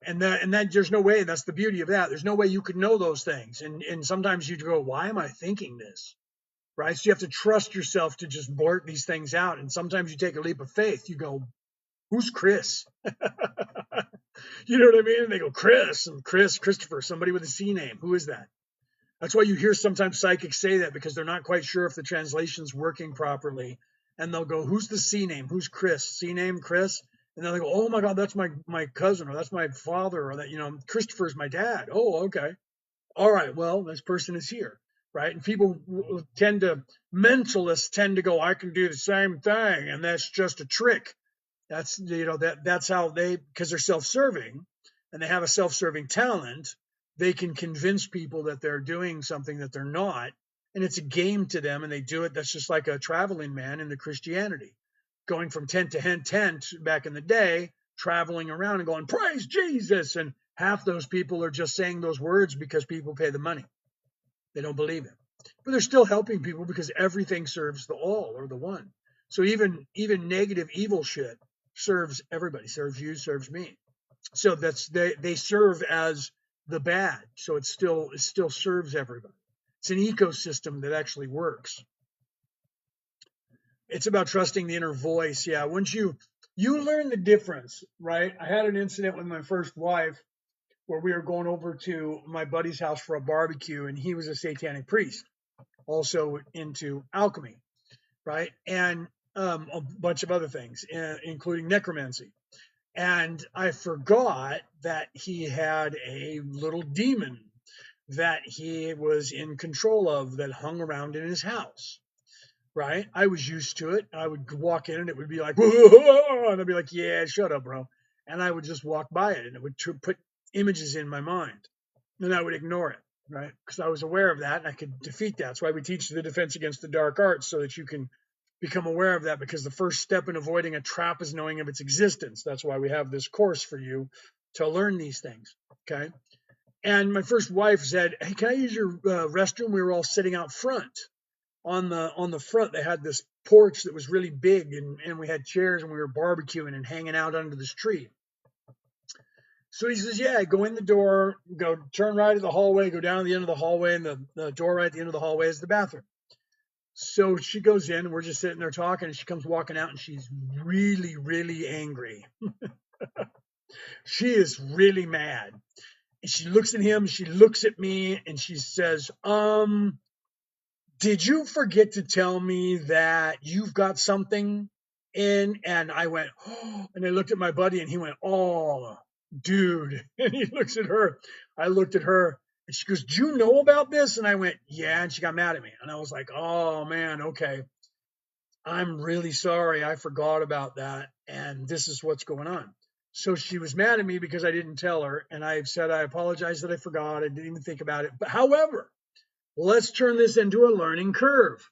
And that there's no way, that's the beauty of that. There's no way you could know those things. And sometimes you go, why am I thinking this? Right? So you have to trust yourself to just blurt these things out. And sometimes you take a leap of faith. You go, who's Chris? You know what I mean? And they go, Chris, and Christopher, somebody with a C name. Who is that? That's why you hear sometimes psychics say that, because they're not quite sure if the translation's working properly. And they'll go, who's the C name? Who's Chris? C name, Chris? And then they go, oh my God, that's my cousin, or that's my father, or that, Christopher's my dad. Oh, okay. All right, well, this person is here. Right? And people mentalists tend to go, I can do the same thing, and that's just a trick. That's that's how because they're self-serving, and they have a self-serving talent, they can convince people that they're doing something that they're not, and it's a game to them, and they do it. That's just like a traveling man in the Christianity, going from tent to tent back in the day, traveling around and going, praise Jesus, and half those people are just saying those words because people pay the money. They don't believe it, but they're still helping people, because everything serves the all, or the one. So even negative, evil shit serves everybody. Serves you, serves me. So they serve as the bad. So it still serves everybody. It's an ecosystem that actually works. It's about trusting the inner voice. Yeah, once you learn the difference, right? I had an incident with my first wife where we were going over to my buddy's house for a barbecue, and he was a satanic priest, also into alchemy, right? And a bunch of other things, including necromancy. And I forgot that he had a little demon that he was in control of, that hung around in his house, right? I was used to it. I would walk in and it would be like, whoa, and I'd be like, yeah, shut up, bro. And I would just walk by it, and it would put images in my mind, and I would ignore it, right? Because I was aware of that, and I could defeat that. That's why we teach the defense against the dark arts, so that you can become aware of that, because the first step in avoiding a trap is knowing of its existence. That's why we have this course for you to learn these things, okay? And my first wife said, hey, can I use your restroom? We were all sitting out front. On the front, they had this porch that was really big, and we had chairs and we were barbecuing and hanging out under this tree. So he says, yeah, go in the door, go turn right at the hallway, go down to the end of the hallway, and the door right at the end of the hallway is the bathroom. So she goes in, and we're just sitting there talking, and she comes walking out, and she's really, really angry. She is really mad. And she looks at him, she looks at me, and she says, did you forget to tell me that you've got something in? And I went, oh, and I looked at my buddy, and he went, oh, dude. And he looks at her. I looked at her, and she goes, do you know about this? And I went, yeah. And she got mad at me. And I was like, oh, man, okay. I'm really sorry. I forgot about that. And this is what's going on. So she was mad at me because I didn't tell her. And I said, I apologize that I forgot. I didn't even think about it. But however, let's turn this into a learning curve.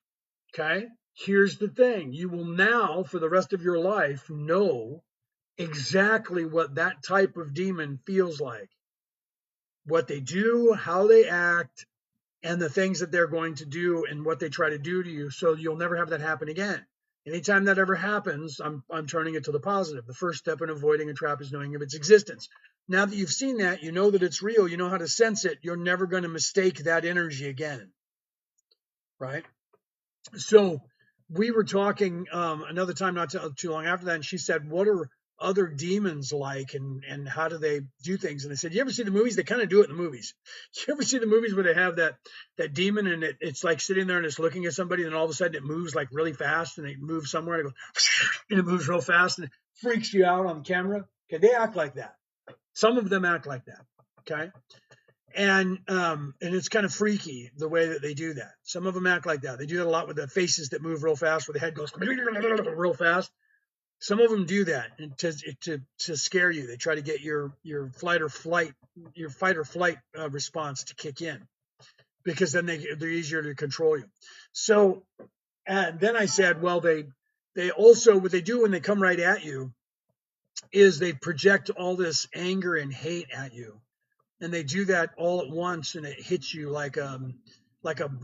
Okay. Here's the thing. You will now, for the rest of your life, know exactly what that type of demon feels like, what they do, how they act, and the things that they're going to do and what they try to do to you. So you'll never have that happen again. Anytime that ever happens, I'm turning it to the positive. The first step in avoiding a trap is knowing of its existence. Now that you've seen that, you know that it's real, you know how to sense it, you're never going to mistake that energy again. Right? So we were talking another time not too long after that, and she said, what are other demons like, and how do they do things? And I said, you ever see the movies? They kind of do it in the movies. You ever see the movies where they have that demon, and it's like sitting there and it's looking at somebody, and all of a sudden it moves like really fast, and they move somewhere, and it goes, and it moves real fast, and it freaks you out on camera? Okay, they act like that. Some of them act like that. Okay. And it's kind of freaky the way that they do that. Some of them act like that. They do that a lot with the faces that move real fast, where the head goes real fast. Some of them do that to scare you. They try to get your fight or flight response to kick in, because then they're easier to control you. So, and then I said, well, they also, what they do when they come right at you is they project all this anger and hate at you. And they do that all at once, and it hits you like a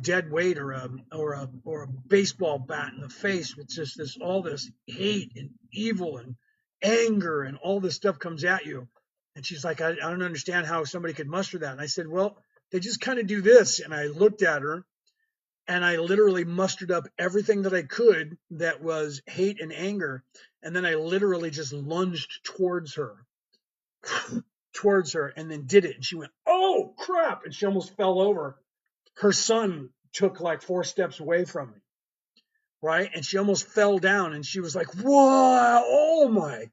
dead weight or a baseball bat in the face, with just all this hate and evil and anger, and all this stuff comes at you. And she's like, I don't understand how somebody could muster that. And I said, well, they just kind of do this. And I looked at her, and I literally mustered up everything that I could that was hate and anger, and then I literally just lunged towards her, and then did it. And she went, oh crap, and she almost fell over. Her son took like 4 steps away from me, right? And she almost fell down, and she was like, whoa, oh my.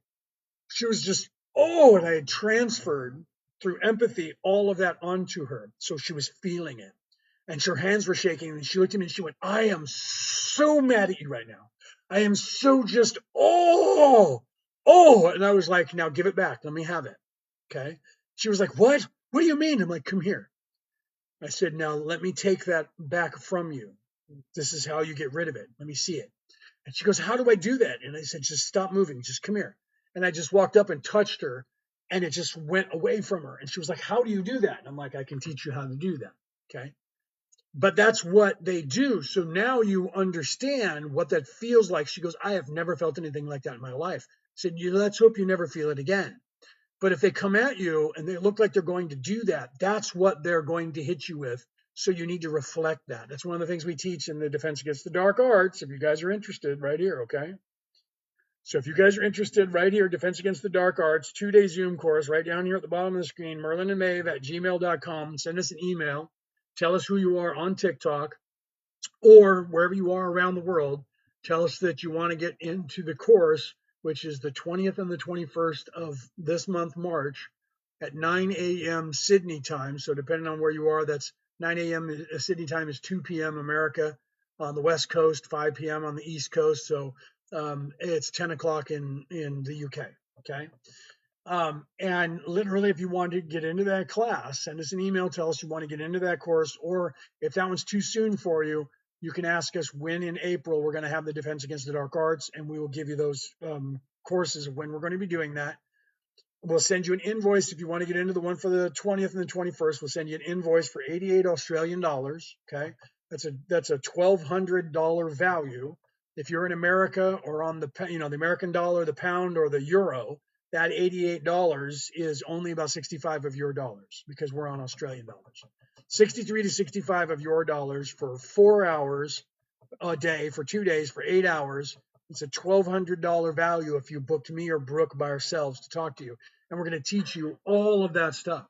She was just, oh, and I had transferred through empathy all of that onto her, so she was feeling it. And her hands were shaking, and she looked at me and she went, I am so mad at you right now. I am so just, oh. And I was like, now give it back, let me have it. Okay. She was like, what do you mean? I'm like, come here. I said, now let me take that back from you. This is how you get rid of it. Let me see it. And she goes, how do I do that? And I said, just stop moving. Just come here. And I just walked up and touched her, and it just went away from her. And she was like, how do you do that? And I'm like, I can teach you how to do that. Okay. But that's what they do. So now you understand what that feels like. She goes, I have never felt anything like that in my life. I said, let's hope you never feel it again. But if they come at you and they look like they're going to do that, that's what they're going to hit you with. So you need to reflect that. That's one of the things we teach in the Defense Against the Dark Arts. If you guys are interested, right here, okay? So if you guys are interested, right here, Defense Against the Dark Arts, 2-day Zoom course, right down here at the bottom of the screen, merlinandmaeve@gmail.com. Send us an email. Tell us who you are on TikTok or wherever you are around the world. Tell us that you want to get into the course, which is the 20th and the 21st of this month, March, at 9 a.m. Sydney time. So depending on where you are, that's 9 a.m. Sydney time is 2 p.m. America on the West Coast, 5 p.m. on the East Coast. So it's 10 o'clock in the UK. Okay. And literally, if you want to get into that class, send us an email, tell us you want to get into that course, or if that one's too soon for you, you can ask us when in April we're going to have the Defense Against the Dark Arts, and we will give you those courses of when we're going to be doing that. We'll send you an invoice if you want to get into the one for the 20th and the 21st. We'll send you an invoice for 88 Australian dollars. Okay, that's a $1,200 value. If you're in America or on the the American dollar, the pound, or the euro, that $88 is only about 65 of your dollars because we're on Australian dollars. 63 to 65 of your dollars for 4 hours a day, for 2 days, for 8 hours. It's a $1,200 value if you booked me or Brooke by ourselves to talk to you. And we're going to teach you all of that stuff.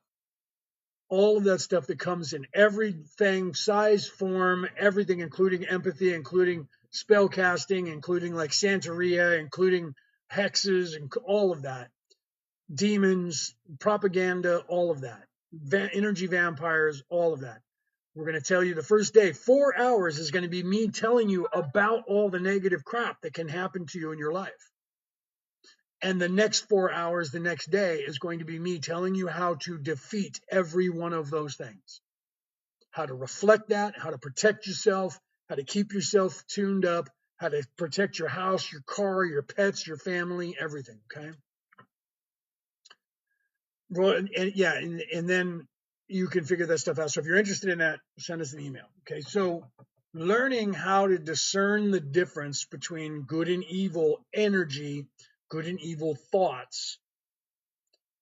All of that stuff that comes in everything, size, form, everything, including empathy, including spell casting, including like Santeria, including hexes, and all of that. Demons, propaganda, all of that. Energy vampires, all of that. We're going to tell you the first day, 4 hours is going to be me telling you about all the negative crap that can happen to you in your life. And the next 4 hours, the next day, is going to be me telling you how to defeat every one of those things. How to reflect that, how to protect yourself, how to keep yourself tuned up, how to protect your house, your car, your pets, your family, everything, okay? Well, and then you can figure that stuff out. So if you're interested in that, send us an email. Okay. So learning how to discern the difference between good and evil energy, good and evil thoughts,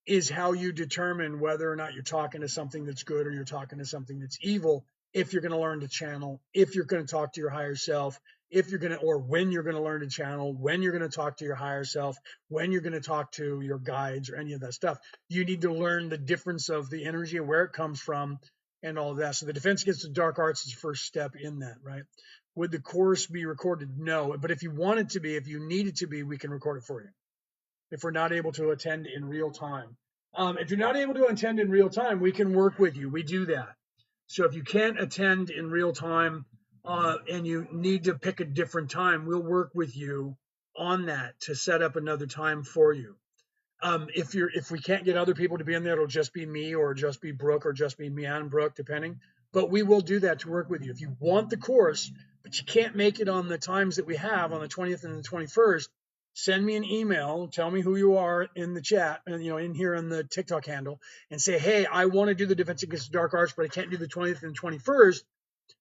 is how you determine whether or not you're talking to something that's good or you're talking to something that's evil. If you're going to learn to channel, if you're going to talk to your higher self, if you're going to, or when you're going to learn to channel, when you're going to talk to your higher self, when you're going to talk to your guides or any of that stuff, you need to learn the difference of the energy and where it comes from and all of that. So the defense against the dark arts is the first step in that, right? Would the course be recorded? No, but if you want it to be, if you need it to be, we can record it for you if we're not able to attend in real time. If you're not able to attend in real time, we can work with you. We do that. So if you can't attend in real time and you need to pick a different time, we'll work with you on that to set up another time for you. If we can't get other people to be in there, it'll just be me or just be Brooke or just be me and Brooke, depending. But we will do that to work with you. If you want the course, but you can't make it on the times that we have on the 20th and the 21st, send me an email, tell me who you are in the chat and in here on the TikTok handle, and say, hey, I want to do the Defense Against the Dark Arts, but I can't do the 20th and 21st.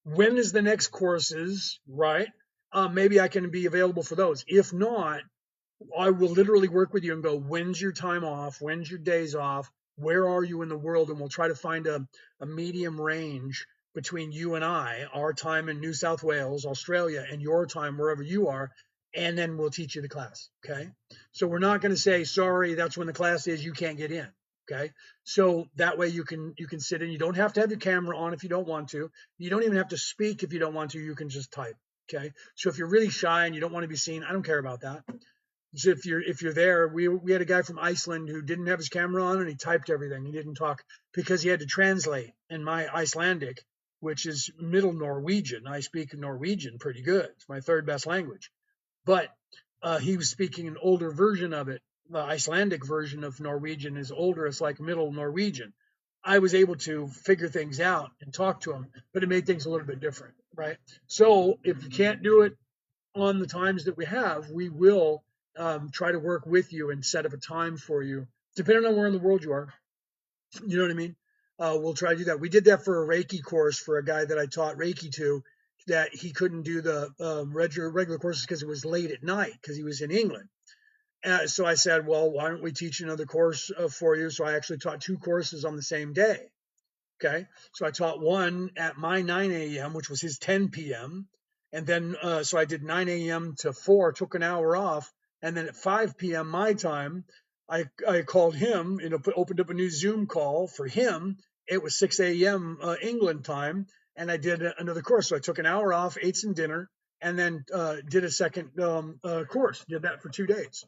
When is the next courses, right? Maybe I can be available for those. If not, I will literally work with you and go, when's your time off? When's your days off? Where are you in the world? And we'll try to find a medium range between you and I, our time in New South Wales, Australia, and your time wherever you are. And then we'll teach you the class. Okay. So we're not going to say, sorry, that's when the class is, you can't get in. Okay. So that way you can sit in. You don't have to have your camera on if you don't want to. You don't even have to speak if you don't want to. You can just type. Okay. So if you're really shy and you don't want to be seen, I don't care about that. So if you're there, we had a guy from Iceland who didn't have his camera on and he typed everything. He didn't talk because he had to translate in my Icelandic, which is Middle Norwegian. I speak Norwegian pretty good. It's my third best language. But he was speaking an older version of it. The Icelandic version of Norwegian is older. It's like Middle Norwegian. I was able to figure things out and talk to him, but it made things a little bit different, right? So if you can't do it on the times that we have, we will try to work with you and set up a time for you, depending on where in the world you are. You know what I mean? We'll try to do that. We did that for a Reiki course for a guy that I taught Reiki to, that he couldn't do the regular courses because it was late at night because he was in England. So I said, well, why don't we teach another course for you? So I actually taught 2 courses on the same day. Okay. So I taught one at my 9 a.m., which was his 10 p.m. And then, so I did 9 a.m. to 4, took an hour off. And then at 5 p.m. my time, I called him and opened up a new Zoom call for him. It was 6 a.m. England time. And I did another course. So I took an hour off, ate some dinner, and then did a second course. Did that for 2 days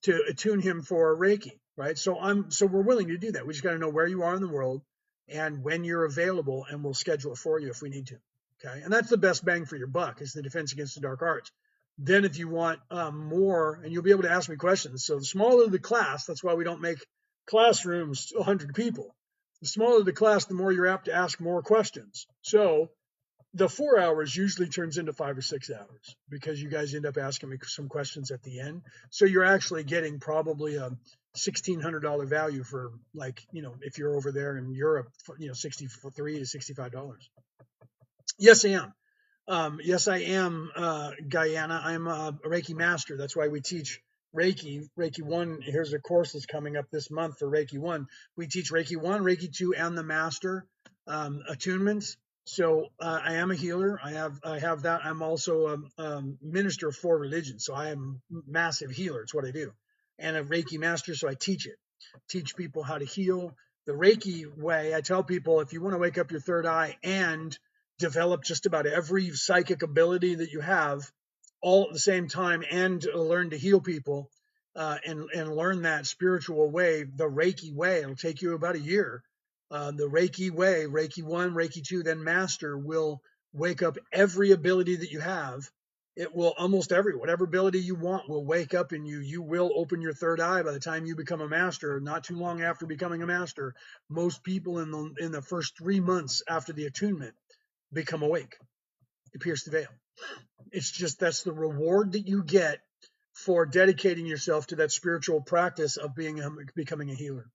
to attune him for Reiki, right? So we're willing to do that. We just got to know where you are in the world and when you're available, and we'll schedule it for you if we need to. Okay. And that's the best bang for your buck, is the Defense Against the Dark Arts. Then if you want more, and you'll be able to ask me questions. So the smaller the class, that's why we don't make classrooms 100 people. The smaller the class, the more you're apt to ask more questions. So the 4 hours usually turns into 5 or 6 hours because you guys end up asking me some questions at the end. So you're actually getting probably a $1,600 value for, like, if you're over there in Europe, $63 to $65. Yes, I am. Yes, I am, Guyana. I'm a Reiki master. That's why we teach Reiki. Reiki 1, here's a course that's coming up this month for Reiki 1. We teach Reiki 1, Reiki 2, and the master attunements. So I am a healer. I have that. I'm also a minister of 4 religions. So I am a massive healer. It's what I do. And a Reiki master, so I teach it. Teach people how to heal. The Reiki way, I tell people, if you want to wake up your third eye and develop just about every psychic ability that you have all at the same time and learn to heal people and learn that spiritual way, the Reiki way. It'll take you about a year. The Reiki way, Reiki 1, Reiki 2, then master will wake up every ability that you have. It will almost whatever ability you want will wake up in you. You will open your third eye by the time you become a master. Not too long after becoming a master, most people in the first 3 months after the attunement become awake. You pierce the veil. It's just that's the reward that you get for dedicating yourself to that spiritual practice of becoming a healer.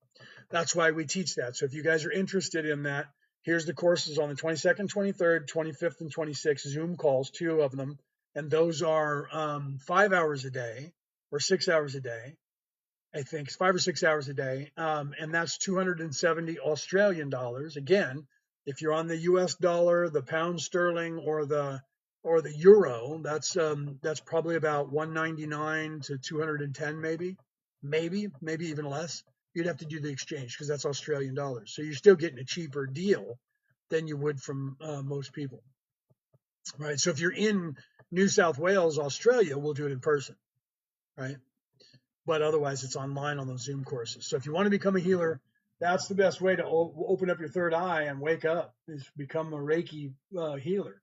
That's why we teach that. So if you guys are interested in that, here's the courses on the 22nd, 23rd, 25th, and 26th Zoom calls, 2 of them. And those are 5 hours a day or 6 hours a day. I think it's 5 or 6 hours a day. And that's 270 Australian dollars. Again, if you're on the US dollar, the pound sterling, or the euro, that's probably about 199 to 210 maybe even less. You'd have to do the exchange because that's Australian dollars. So you're still getting a cheaper deal than you would from most people. Right. So if you're in New South Wales, Australia, we'll do it in person. Right. But otherwise it's online on those Zoom courses. So if you want to become a healer, that's the best way to open up your third eye and wake up, is become a Reiki healer.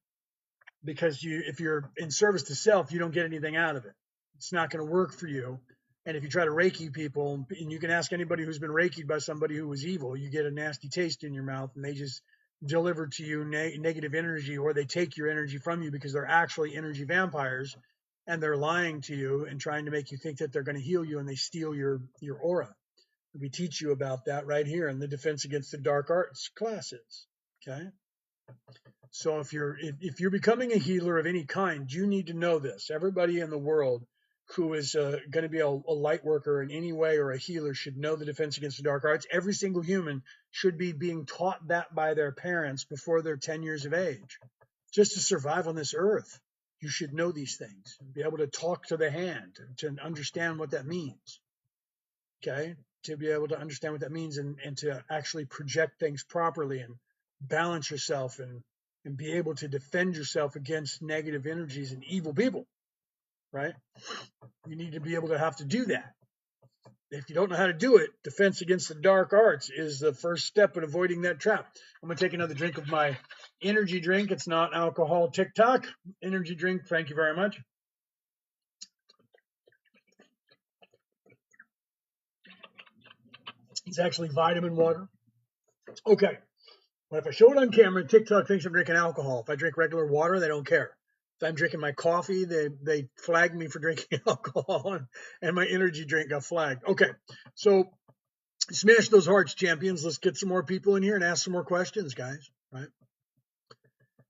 Because if you're in service to self, you don't get anything out of it. It's not going to work for you. And if you try to Reiki people, and you can ask anybody who's been Reiki'd by somebody who was evil, you get a nasty taste in your mouth, and they just deliver to you negative energy, or they take your energy from you because they're actually energy vampires, and they're lying to you and trying to make you think that they're going to heal you, and they steal your aura. We teach you about that right here in the Defense Against the Dark Arts classes. Okay. So if you're becoming a healer of any kind, you need to know this. Everybody in the world who is going to be a light worker in any way or a healer should know the Defense Against the Dark Arts. Every single human should be being taught that by their parents before they're 10 years of age. Just to survive on this earth, you should know these things, be able to talk to the hand, to understand what that means. Okay? To be able to understand what that means and to actually project things properly and balance yourself and be able to defend yourself against negative energies and evil people, right? You need to be able to have to do that. If you don't know how to do it, Defense Against the Dark Arts is the first step in avoiding that trap. I'm going to take another drink of my energy drink. It's not alcohol TikTok. Energy drink, thank you very much. It's actually vitamin water. Okay. But if I show it on camera, TikTok thinks I'm drinking alcohol. If I drink regular water, they don't care. If I'm drinking my coffee, they flag me for drinking alcohol, and my energy drink got flagged. Okay, so smash those hearts, champions. Let's get some more people in here and ask some more questions, guys. Right?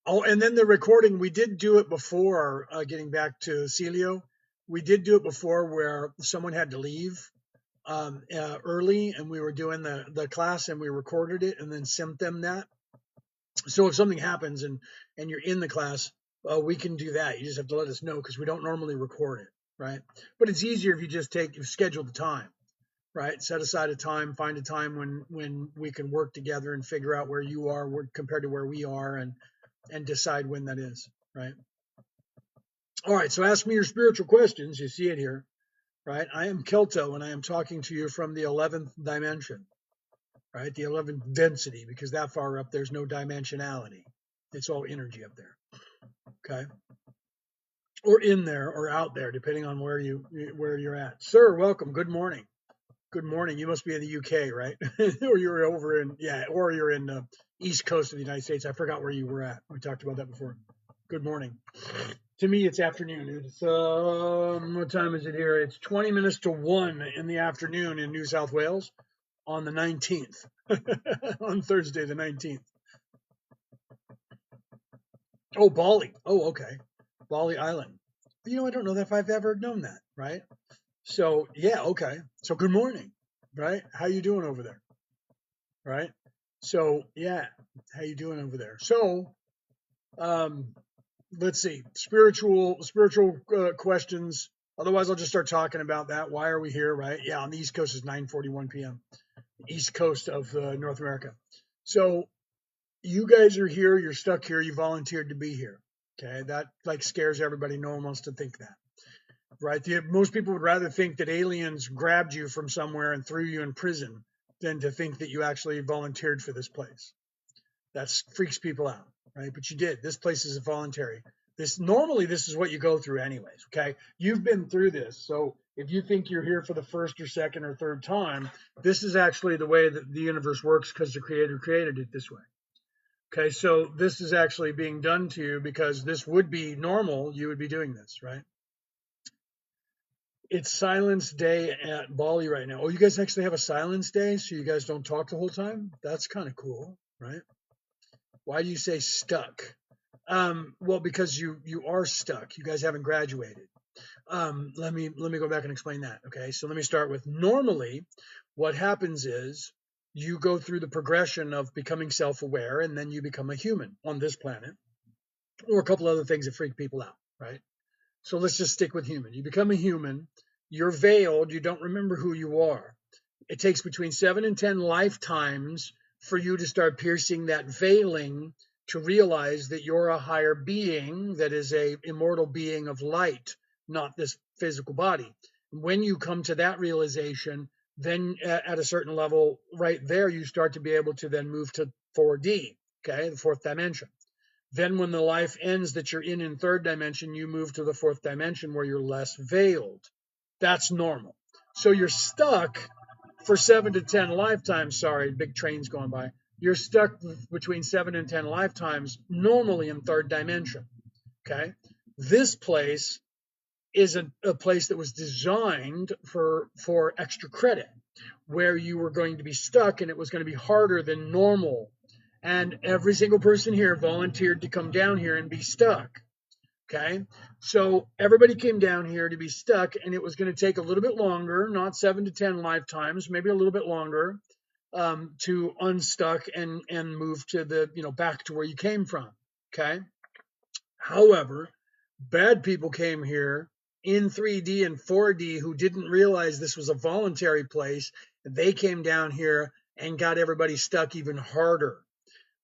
Oh, and then the recording, we did do it before, getting back to Celio. We did do it before where someone had to leave early, and we were doing the class, and we recorded it and then sent them that. So if something happens and you're in the class, we can do that. You just have to let us know because we don't normally record it, right? But it's easier if you just schedule the time, right? Set aside a time, find a time when we can work together and figure out where you are compared to where we are, and decide when that is, right? All right, so ask me your spiritual questions. You see it here, right? I am Kelto, and I am talking to you from the 11th dimension, right? The 11th density, because that far up, there's no dimensionality. It's all energy up there, okay? Or in there or out there, depending on where you're at. Sir, welcome. Good morning. Good morning. You must be in the UK, right? Or you're over or you're in the East Coast of the United States. I forgot where you were at. We talked about that before. Good morning. To me, it's afternoon. It's what time is it here? It's 20 minutes to 1 in the afternoon in New South Wales on the 19th, on Thursday the 19th. Oh, Bali. Oh, okay. Bali Island. You know, I don't know if I've ever known that, right? So, yeah, okay. So, good morning, right? How you doing over there, right? So, yeah, how you doing over there? So, um, let's see, spiritual questions. Otherwise, I'll just start talking about that. Why are we here, right? Yeah, on the East Coast is 9:41 p.m. East Coast of North America. So, you guys are here. You're stuck here. You volunteered to be here. Okay, that like scares everybody. No one wants to think that, right? Most people would rather think that aliens grabbed you from somewhere and threw you in prison than to think that you actually volunteered for this place. That freaks people out, right? But you did. This place is voluntary. This is what you go through anyways. Okay, you've been through this, so if you think you're here for the first or second or third time, this is actually the way that the universe works because the creator created it this way. Okay, so this is actually being done to you because this would be normal. You would be doing this, right? It's silence day at Bali right now. Oh, you guys actually have a silence day, so you guys don't talk the whole time? That's kind of cool, right? Why do you say stuck? Well, because you are stuck. You guys haven't graduated. Let me go back and explain that. Okay, so let me start with normally, what happens is you go through the progression of becoming self-aware, and then you become a human on this planet, or a couple other things that freak people out, right? So let's just stick with human. You become a human. You're veiled. You don't remember who you are. It takes between 7 and 10 lifetimes for you to start piercing that veiling to realize that you're a higher being that is a immortal being of light, not this physical body. When you come to that realization, then at a certain level right there, you start to be able to then move to 4D, okay, the fourth dimension. Then when the life ends that you're in third dimension, you move to the fourth dimension where you're less veiled. That's normal. So you're stuck for 7 to 10 lifetimes. Sorry, big trains going by. You're stuck between 7 and 10 lifetimes normally in third dimension. Okay. This place is a place that was designed for extra credit, where you were going to be stuck and it was going to be harder than normal. And every single person here volunteered to come down here and be stuck. Okay. So everybody came down here to be stuck, and it was going to take a little bit longer, not 7 to 10 lifetimes, maybe a little bit longer, to unstuck and move to the, back to where you came from. Okay. However, bad people came here in 3D and 4D who didn't realize this was a voluntary place. They came down here and got everybody stuck even harder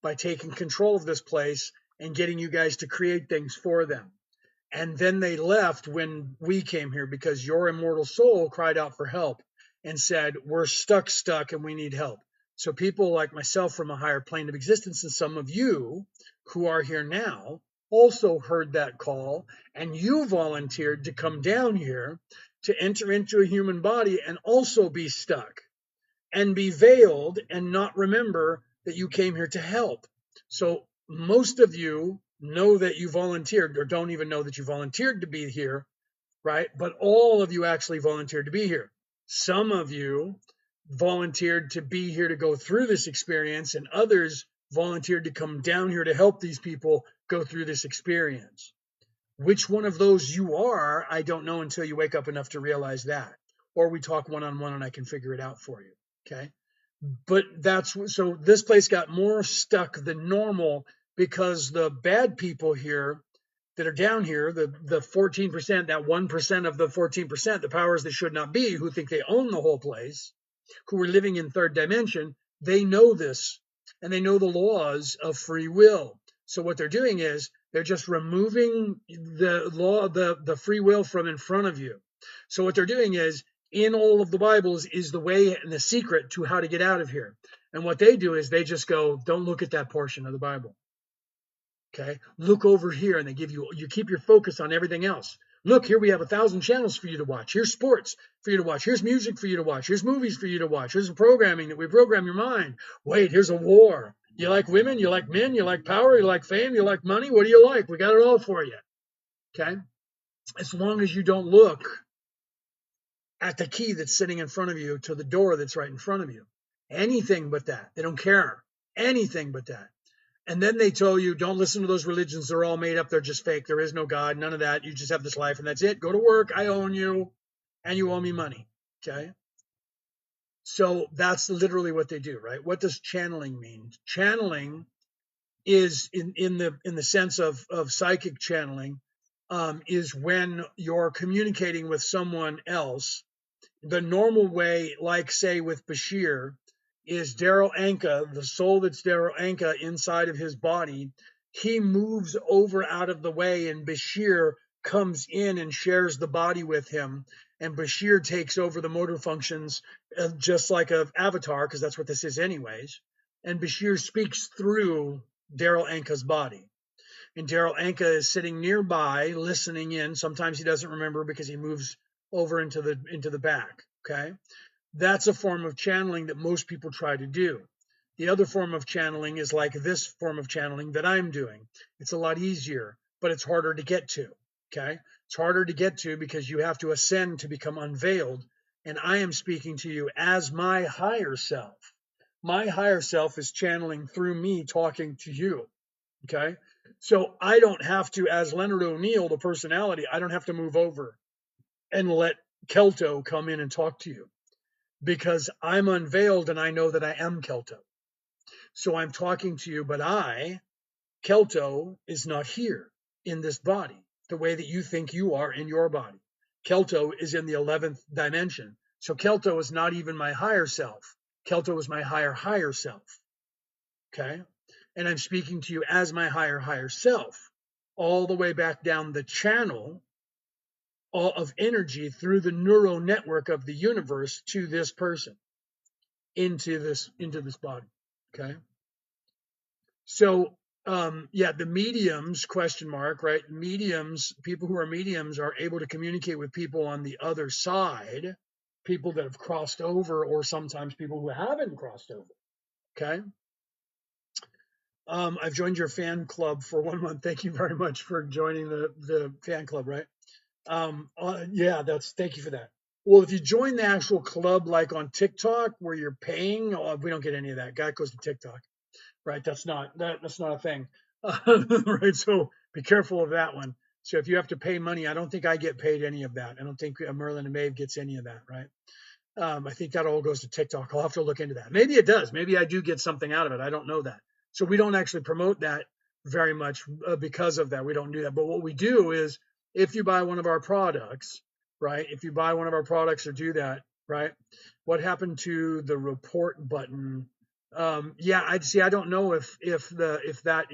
by taking control of this place and getting you guys to create things for them. And then they left when we came here because your immortal soul cried out for help and said, we're stuck, and we need help. So people like myself from a higher plane of existence, and some of you who are here now, also heard that call, and you volunteered to come down here to enter into a human body and also be stuck and be veiled and not remember that you came here to help. So most of you know that you volunteered or don't even know that you volunteered to be here, right? But all of you actually volunteered to be here. Some of you volunteered to be here to go through this experience, and others volunteered to come down here to help these people go through this experience. Which one of those you are, I don't know until you wake up enough to realize that. Or we talk one on one and I can figure it out for you. Okay. But so this place got more stuck than normal because the bad people here that are down here, the 14%, that 1% of the 14%, the powers that should not be, who think they own the whole place, who are living in third dimension, they know this and they know the laws of free will. So what they're doing is they're just removing the law, the free will from in front of you. So what they're doing is in all of the Bibles is the way and the secret to how to get out of here. And what they do is they just go, don't look at that portion of the Bible. Okay, look over here, and you keep your focus on everything else. Look, here we have 1,000 channels for you to watch. Here's sports for you to watch. Here's music for you to watch. Here's movies for you to watch. Here's programming that we program your mind. Wait, here's a war. You like women? You like men? You like power? You like fame? You like money? What do you like? We got it all for you. Okay, as long as you don't look at the key that's sitting in front of you to the door that's right in front of you. Anything but that. They don't care. Anything but that. And then they tell you, don't listen to those religions. They're all made up. They're just fake. There is no God, none of that. You just have this life and that's it. Go to work. I own you and you owe me money. Okay. So that's literally what they do, right? What does channeling mean? Channeling is in the sense of psychic channeling, is when you're communicating with someone else. The normal way, like say with Bashir, is Daryl Anka, the soul that's Daryl Anka inside of his body. He moves over out of the way, and Bashir comes in and shares the body with him. And Bashir takes over the motor functions, just like an avatar, because that's what this is, anyways. And Bashir speaks through Daryl Anka's body. And Daryl Anka is sitting nearby, listening in. Sometimes he doesn't remember because he moves over into the back. Okay, that's a form of channeling that most people try to do. The other form of channeling is like this form of channeling that I'm doing. It's a lot easier, but it's harder to get to. Okay, it's harder to get to because you have to ascend to become unveiled. And I am speaking to you as my higher self. My higher self is channeling through me, talking to you. Okay. So I don't have to, as Leonard O'Neill, the personality, I don't have to move over and let Kelto come in and talk to you because I'm unveiled and I know that I am Kelto. So I'm talking to you, but Kelto, is not here in this body the way that you think you are in your body. Kelto is in the 11th dimension. So Kelto is not even my higher self. Kelto is my higher self. Okay. And I'm speaking to you as my higher self, all the way back down the channel of energy through the neural network of the universe to this person, into this body. Okay. So yeah, the mediums, question mark, right? Mediums, people who are mediums are able to communicate with people on the other side, people that have crossed over, or sometimes people who haven't crossed over. Okay. I've joined your fan club for 1 month. Thank you very much for joining the fan club, right? Yeah, thank you for that. Well, if you join the actual club, like on TikTok, where you're paying, we don't get any of that. Guy goes to TikTok, right? That's not a thing, right? So be careful of that one. So if you have to pay money, I don't think I get paid any of that. I don't think Merlin and Maeve gets any of that, right? I think that all goes to TikTok. I'll have to look into that. Maybe it does. Maybe I do get something out of it. I don't know that. So we don't actually promote that very much because of that. We don't do that. But what we do is if you buy one of our products, right? If you buy one of our products or do that, right? What happened to the report button? Yeah, I'd see. I don't know if that,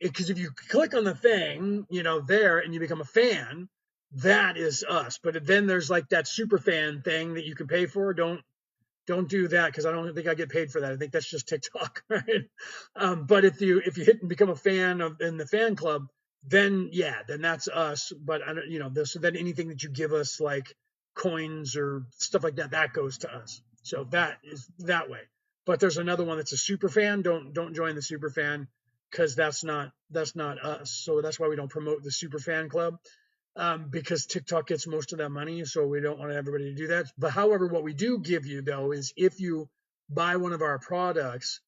because if you click on the thing, there, and you become a fan, that is us. But then there's like that super fan thing that you can pay for. Don't do that because I don't think I get paid for that. I think that's just TikTok, right? But if you hit and become a fan in the fan club, then yeah, then that's us. But I don't, so then anything that you give us, like coins or stuff like that, that goes to us. So that is that way. But there's another one that's a super fan. Don't join the super fan because that's not us. So that's why we don't promote the super fan club. Because TikTok gets most of that money, so we don't want everybody to do that. But however, what we do give you though is if you buy one of our products,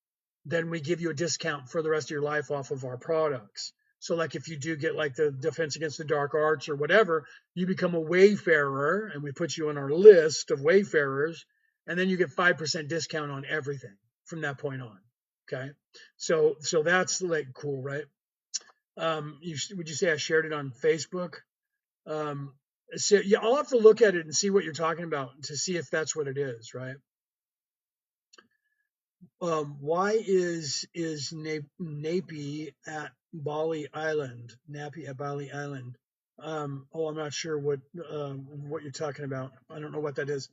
then we give you a discount for the rest of your life off of our products. So like if you do get like the Defense Against the Dark Arts or whatever, you become a wayfarer and we put you on our list of wayfarers, and then you get 5% discount on everything from that point on. Okay. So that's like cool, right? Would you say I shared it on Facebook? Um, so yeah, I'll have to look at it and see what you're talking about to see if that's what it is, right? Why is Napi at Bali Island? Napi at Bali Island. I'm not sure what you're talking about. I don't know what that is.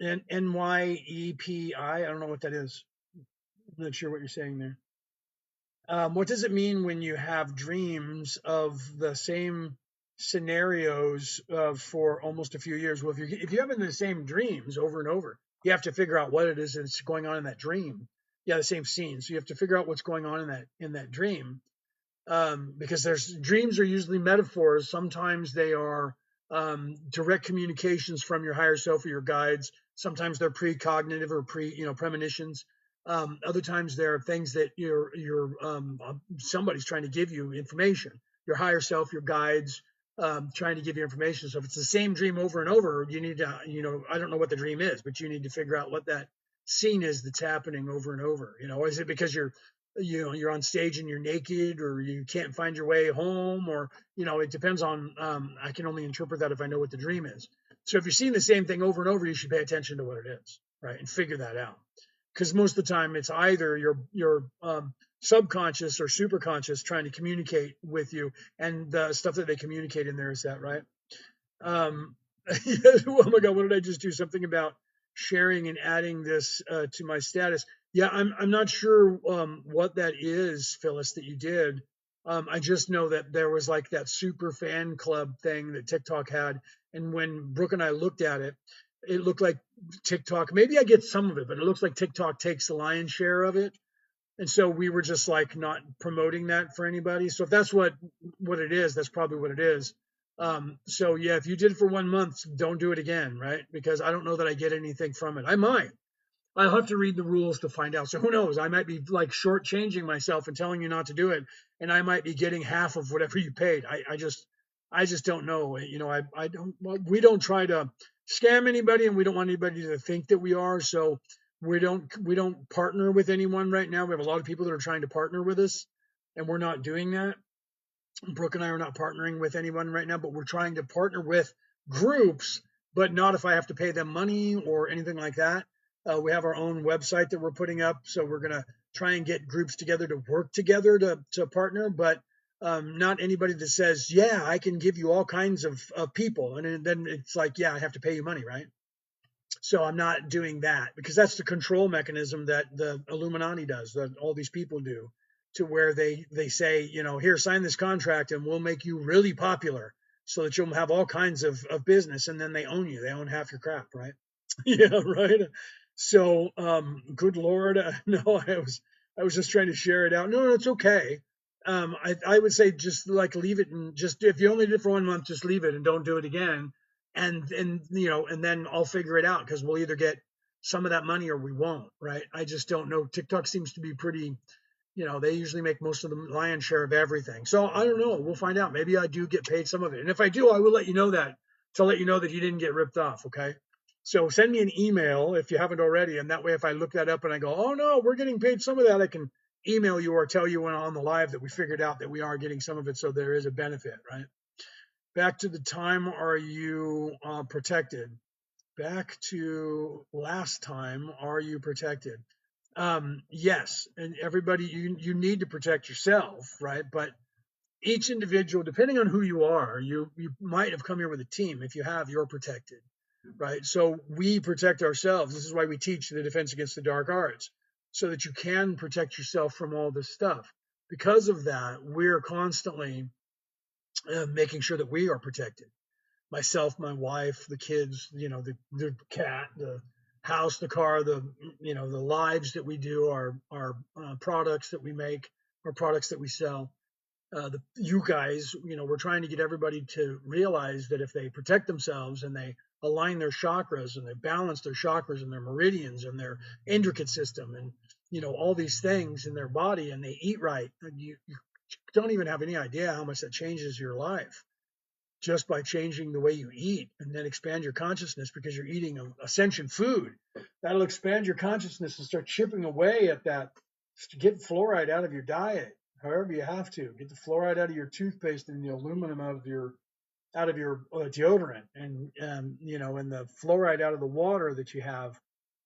And NYEPI. I don't know what that is. I'm not sure what you're saying there. What does it mean when you have dreams of the same scenarios for almost a few years? Well, if you're having the same dreams over and over, you have to figure out what it is that's going on in that dream. Yeah, the same scene. So you have to figure out what's going on in that dream, because dreams are usually metaphors. Sometimes they are direct communications from your higher self or your guides. Sometimes they're precognitive or premonitions. Other times there are things that somebody's trying to give you information. Your higher self, your guides, trying to give you information. So if it's the same dream over and over, you need to, I don't know what the dream is, but you need to figure out what that scene is that's happening over and over. Is it because you're on stage and you're naked, or you can't find your way home, or it depends on. I can only interpret that if I know what the dream is. So if you're seeing the same thing over and over, you should pay attention to what it is, right, and figure that out. Because most of the time, it's either your subconscious or superconscious trying to communicate with you, and the stuff that they communicate in there is that, right? Um, oh my God, what did I just do? Something about sharing and adding this to my status. Yeah, I'm not sure what that is, Phyllis, that you did. I just know that there was like that super fan club thing that TikTok had, and when Brooke and I looked at it, it looked like TikTok. Maybe I get some of it, but it looks like TikTok takes the lion's share of it, and so we were just like not promoting that for anybody. So if that's what it is, that's probably what it is. So yeah, if you did it for 1 month, don't do it again, right? Because I don't know that I get anything from it. I might. I'll have to read the rules to find out. So who knows? I might be like shortchanging myself and telling you not to do it, and I might be getting half of whatever you paid. I just don't know. I don't. Well, we don't try to scam anybody, and we don't want anybody to think that we are. So we don't partner with anyone right now. We have a lot of people that are trying to partner with us, and we're not doing that. Brooke and I are not partnering with anyone right now, but we're trying to partner with groups, but not if I have to pay them money or anything like that. We have our own website that we're putting up, so we're going to try and get groups together to work together to partner, but not anybody that says, yeah, I can give you all kinds of people. And then it's like, yeah, I have to pay you money, right? So I'm not doing that because that's the control mechanism that the Illuminati does, that all these people do, to where they say, here, sign this contract and we'll make you really popular so that you'll have all kinds of business, and then they own you. They own half your crap, right? Yeah, right. So, good Lord, no, I was just trying to share it out. No, it's okay. I would say just like leave it, and just if you only did it for 1 month, just leave it and don't do it again. And then I'll figure it out because we'll either get some of that money or we won't, right? I just don't know. TikTok seems to be pretty, they usually make most of the lion's share of everything. So I don't know. We'll find out. Maybe I do get paid some of it. And if I do, I will let you know that, to let you know that you didn't get ripped off. Okay. So send me an email if you haven't already. And that way, if I look that up and I go, oh no, we're getting paid some of that, I can email you or tell you when on the live that we figured out that we are getting some of it. So there is a benefit, right? Back to the time, are you protected? Back to last time, are you protected? Yes, and everybody, you need to protect yourself, right? But each individual, depending on who you are, you might have come here with a team. If you have, you're protected, right? So we protect ourselves. This is why we teach the defense against the dark arts, so that you can protect yourself from all this stuff. Because of that, we're constantly making sure that we are protected. Myself, my wife, the kids, the cat, the house, the car, the lives that we do, our products that we make, our products that we sell. You guys, we're trying to get everybody to realize that if they protect themselves and they align their chakras and they balance their chakras and their meridians and their intricate system and all these things in their body, and they eat right, you don't even have any idea how much that changes your life just by changing the way you eat, and then expand your consciousness because you're eating ascension food. That'll expand your consciousness and start chipping away at that. Get fluoride out of your diet, however you have to. Get the fluoride out of your toothpaste and the aluminum out of your deodorant, and and the fluoride out of the water that you have.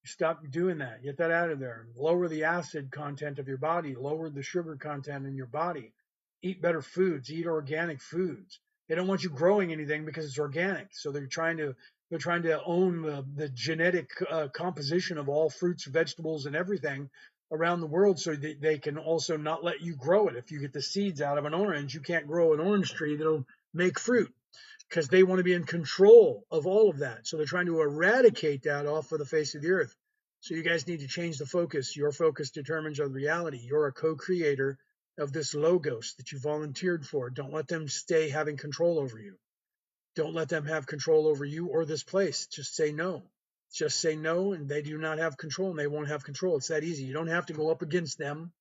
Stop doing that. Get that out of there. Lower the acid content of your body. Lower the sugar content in your body. Eat better foods. Eat organic foods. They don't want you growing anything because it's organic. So they're trying to own the genetic composition of all fruits, vegetables, and everything around the world, so they can also not let you grow it. If you get the seeds out of an orange, you can't grow an orange tree that'll make fruit, because they want to be in control of all of that. So they're trying to eradicate that off of the face of the earth. So you guys need to change the focus. Your focus determines your reality. You're a co-creator of this logos that you volunteered for. Don't let them stay having control over you. Don't let them have control over you or this place. Just say no. Just say no, and they do not have control, and they won't have control. It's that easy. You don't have to go up against them.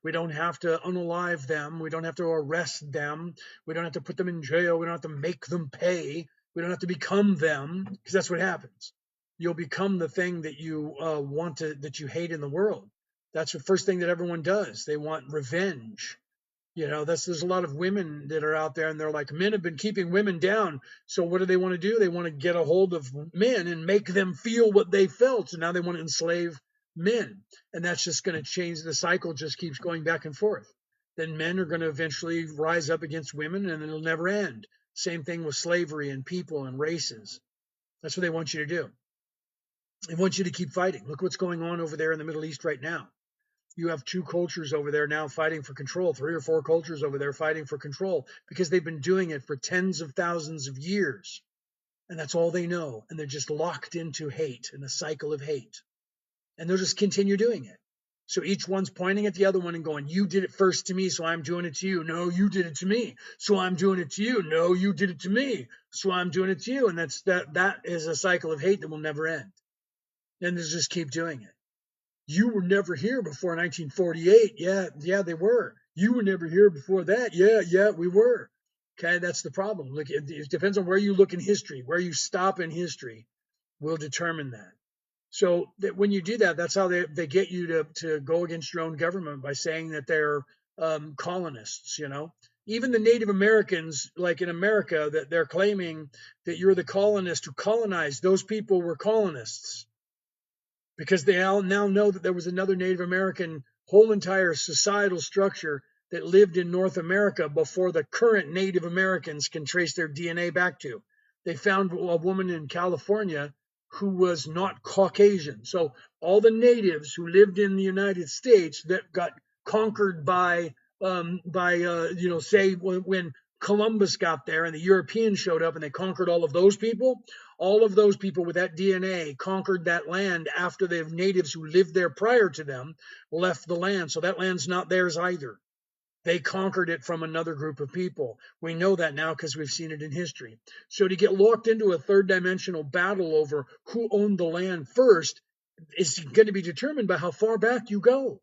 We don't have to unalive them. We don't have to arrest them. We don't have to put them in jail. We don't have to make them pay. We don't have to become them, because that's what happens. You'll become the thing that you that you hate in the world. That's the first thing that everyone does. They want revenge. There's a lot of women that are out there, and they're like, men have been keeping women down. So what do they want to do? They want to get a hold of men and make them feel what they felt. So now they want to enslave men. And that's just going to change. The cycle just keeps going back and forth. Then men are going to eventually rise up against women, and it'll never end. Same thing with slavery and people and races. That's what they want you to do. They want you to keep fighting. Look what's going on over there in the Middle East right now. You have 2 cultures over there now fighting for control, 3 or 4 cultures over there fighting for control, because they've been doing it for tens of thousands of years. And that's all they know. And they're just locked into hate and a cycle of hate. And they'll just continue doing it. So each one's pointing at the other one and going, you did it first to me, so I'm doing it to you. No, you did it to me, so I'm doing it to you. No, you did it to me, so I'm doing it to you. And that is a cycle of hate that will never end. And they'll just keep doing it. You were never here before 1948. Yeah, they were. You were never here before that. Yeah, we were. Okay, that's the problem. Look, it depends on where you look in history. Where you stop in history will determine that. So that when you do that, that's how they get you to go against your own government, by saying that they're colonists. Even the Native Americans, like in America, that they're claiming that you're the colonist who colonized. Those people were colonists, because they all now know that there was another Native American whole entire societal structure that lived in North America before the current Native Americans can trace their DNA back to. They found a woman in California who was not Caucasian. So all the natives who lived in the United States that got conquered by say when Columbus got there and the Europeans showed up and they conquered all of those people with that DNA conquered that land after the natives who lived there prior to them left the land. So that land's not theirs either. They conquered it from another group of people. We know that now because we've seen it in history. So to get locked into a third dimensional battle over who owned the land first is going to be determined by how far back you go.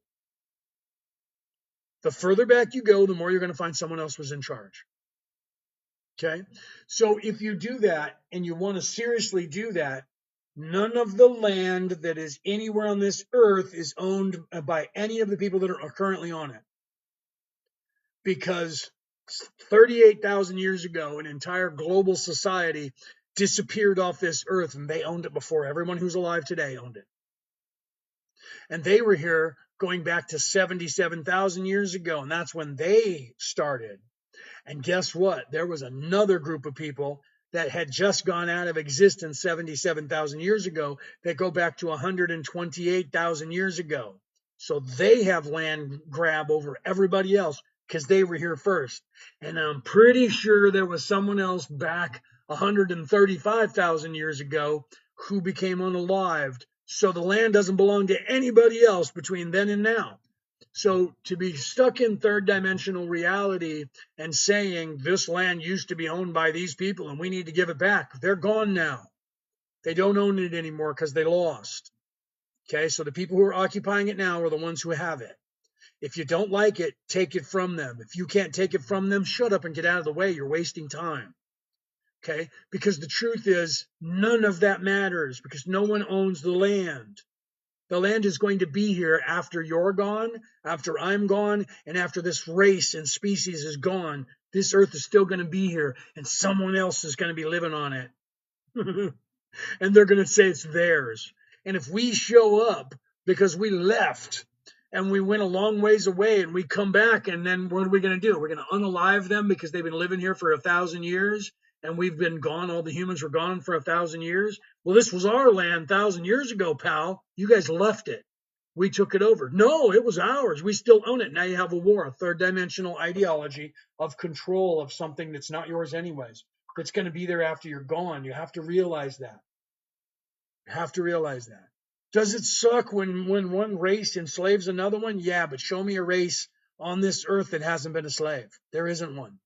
The further back you go, the more you're going to find someone else was in charge. Okay, so if you do that and you want to seriously do that, none of the land that is anywhere on this earth is owned by any of the people that are currently on it. Because 38,000 years ago, an entire global society disappeared off this earth, and they owned it before everyone who's alive today owned it. And they were here going back to 77,000 years ago, and that's when they started. And guess what? There was another group of people that had just gone out of existence 77,000 years ago that go back to 128,000 years ago. So they have land grab over everybody else because they were here first. And I'm pretty sure there was someone else back 135,000 years ago who became unalived. So the land doesn't belong to anybody else between then and now. So to be stuck in third dimensional reality and saying this land used to be owned by these people and we need to give it back, they're gone now. They don't own it anymore because they lost. Okay, so the people who are occupying it now are the ones who have it. If you don't like it, take it from them. If you can't take it from them, shut up and get out of the way. You're wasting time. Okay, because the truth is none of that matters because no one owns the land. The land is going to be here after you're gone, after I'm gone, and after this race and species is gone. This earth is still going to be here, and someone else is going to be living on it. And they're going to say it's theirs. And if we show up because we left and we went a long ways away and we come back, and then what are we going to do? We're going to unalive them because they've been living here for 1,000 years and we've been gone. All the humans were gone for 1,000 years. Well, this was our land 1,000 years ago, pal. You guys left it. We took it over. No, it was ours. We still own it. Now you have a war, a third dimensional ideology of control of something that's not yours anyways. That's going to be there after you're gone. You have to realize that. You have to realize that. Does it suck when one race enslaves another one? Yeah, but show me a race on this earth that hasn't been a slave. There isn't one.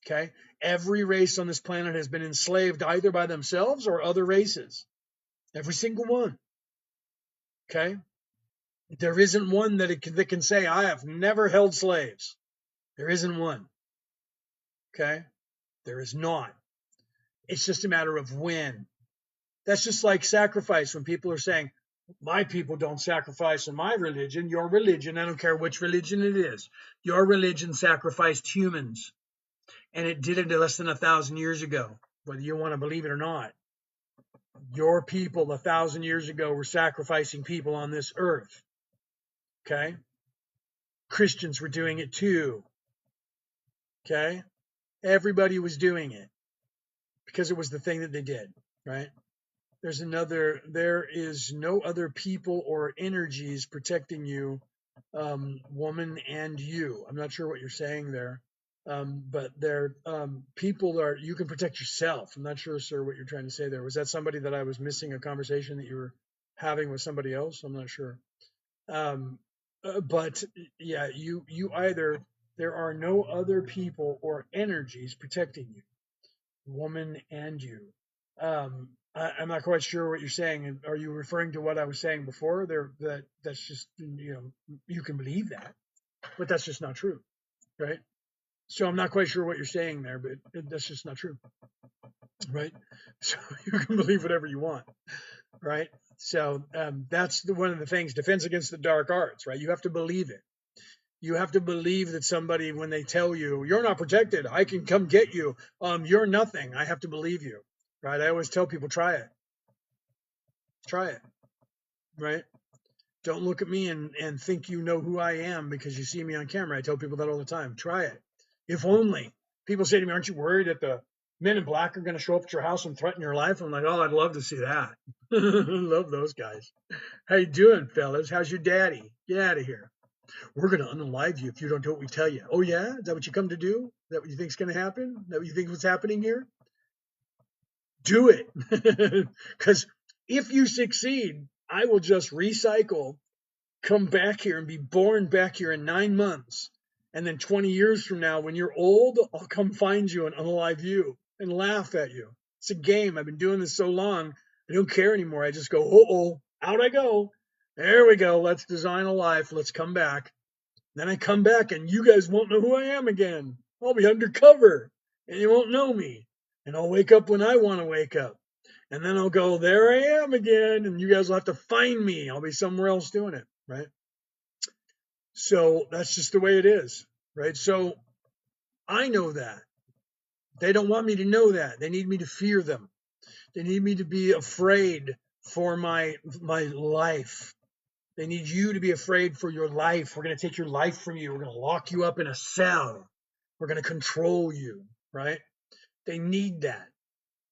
Okay? Every race on this planet has been enslaved either by themselves or other races. Every single one. Okay. There isn't one that can say, I have never held slaves. There isn't one. Okay. There is not. It's just a matter of when. That's just like sacrifice. When people are saying, my people don't sacrifice in my religion, your religion, I don't care which religion it is, your religion sacrificed humans. And it did it less than 1,000 years ago, whether you want to believe it or not. Your people 1,000 years ago were sacrificing people on this earth. Okay? Christians were doing it too. Okay? Everybody was doing it because it was the thing that they did, right? There is no other people or energies protecting you, woman and you. I'm not sure what you're saying there. But people are, you can protect yourself. I'm not sure, sir, what you're trying to say there. Was that somebody that I was missing a conversation that you were having with somebody else? I'm not sure. But yeah, you either, there are no other people or energies protecting you, woman and you. I'm not quite sure what you're saying. Are you referring to what I was saying before? That's just, you can believe that, but that's just not true, right? So I'm not quite sure what you're saying there, but that's just not true, right? So you can believe whatever you want, right? So that's one of the things, defense against the dark arts, right? You have to believe it. You have to believe that somebody, when they tell you, you're not protected, I can come get you, you're nothing, I have to believe you, right? I always tell people, try it, right? Don't look at me and think you know who I am because you see me on camera. I tell people that all the time. Try it. If only. People say to me, aren't you worried that the men in black are going to show up at your house and threaten your life? I'm like, oh, I'd love to see that. Love those guys. How you doing, fellas? How's your daddy? Get out of here. We're going to unalive you if you don't do what we tell you. Oh, yeah? Is that what you come to do? Is that what you think is going to happen? Is that what you think is what's happening here? Do it. Because if you succeed, I will just recycle, come back here and be born back here in 9 months. And then 20 years from now, when you're old, I'll come find you and unalive you and laugh at you. It's a game. I've been doing this so long, I don't care anymore. I just go, oh, out I go. There we go. Let's design a life. Let's come back. Then I come back and you guys won't know who I am again. I'll be undercover and you won't know me. And I'll wake up when I want to wake up. And then I'll go, there I am again. And you guys will have to find me. I'll be somewhere else doing it, right? So that's just the way it is, right? So I know that. They don't want me to know that. They need me to fear them. They need me to be afraid for my life. They need you to be afraid for your life. We're going to take your life from you. We're going to lock you up in a cell. We're going to control you, right? They need that,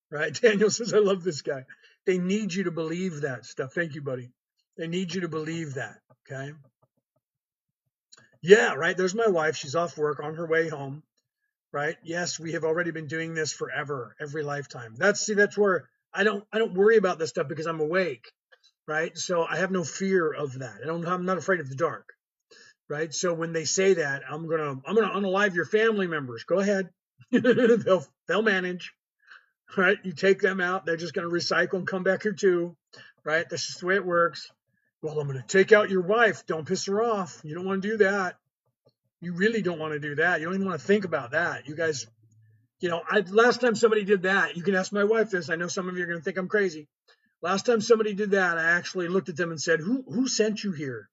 right? Daniel says, I love this guy. They need you to believe that stuff. Thank you, buddy. They need you to believe that, okay? Yeah, right. There's my wife. She's off work on her way home, right? Yes, we have already been doing this forever, every lifetime. That's where I don't worry about this stuff because I'm awake, right? So I have no fear of that. I'm not afraid of the dark, right? So when they say that, I'm gonna unalive your family members. Go ahead, they'll manage, right? You take them out, they're just gonna recycle and come back here too, right? That's just the way it works. Well, I'm gonna take out your wife. Don't piss her off. You don't want to do that. You really don't want to do that. You don't even want to think about that. You guys, last time somebody did that, you can ask my wife this. I know some of you are going to think I'm crazy. Last time somebody did that, I actually looked at them and said, who sent you here?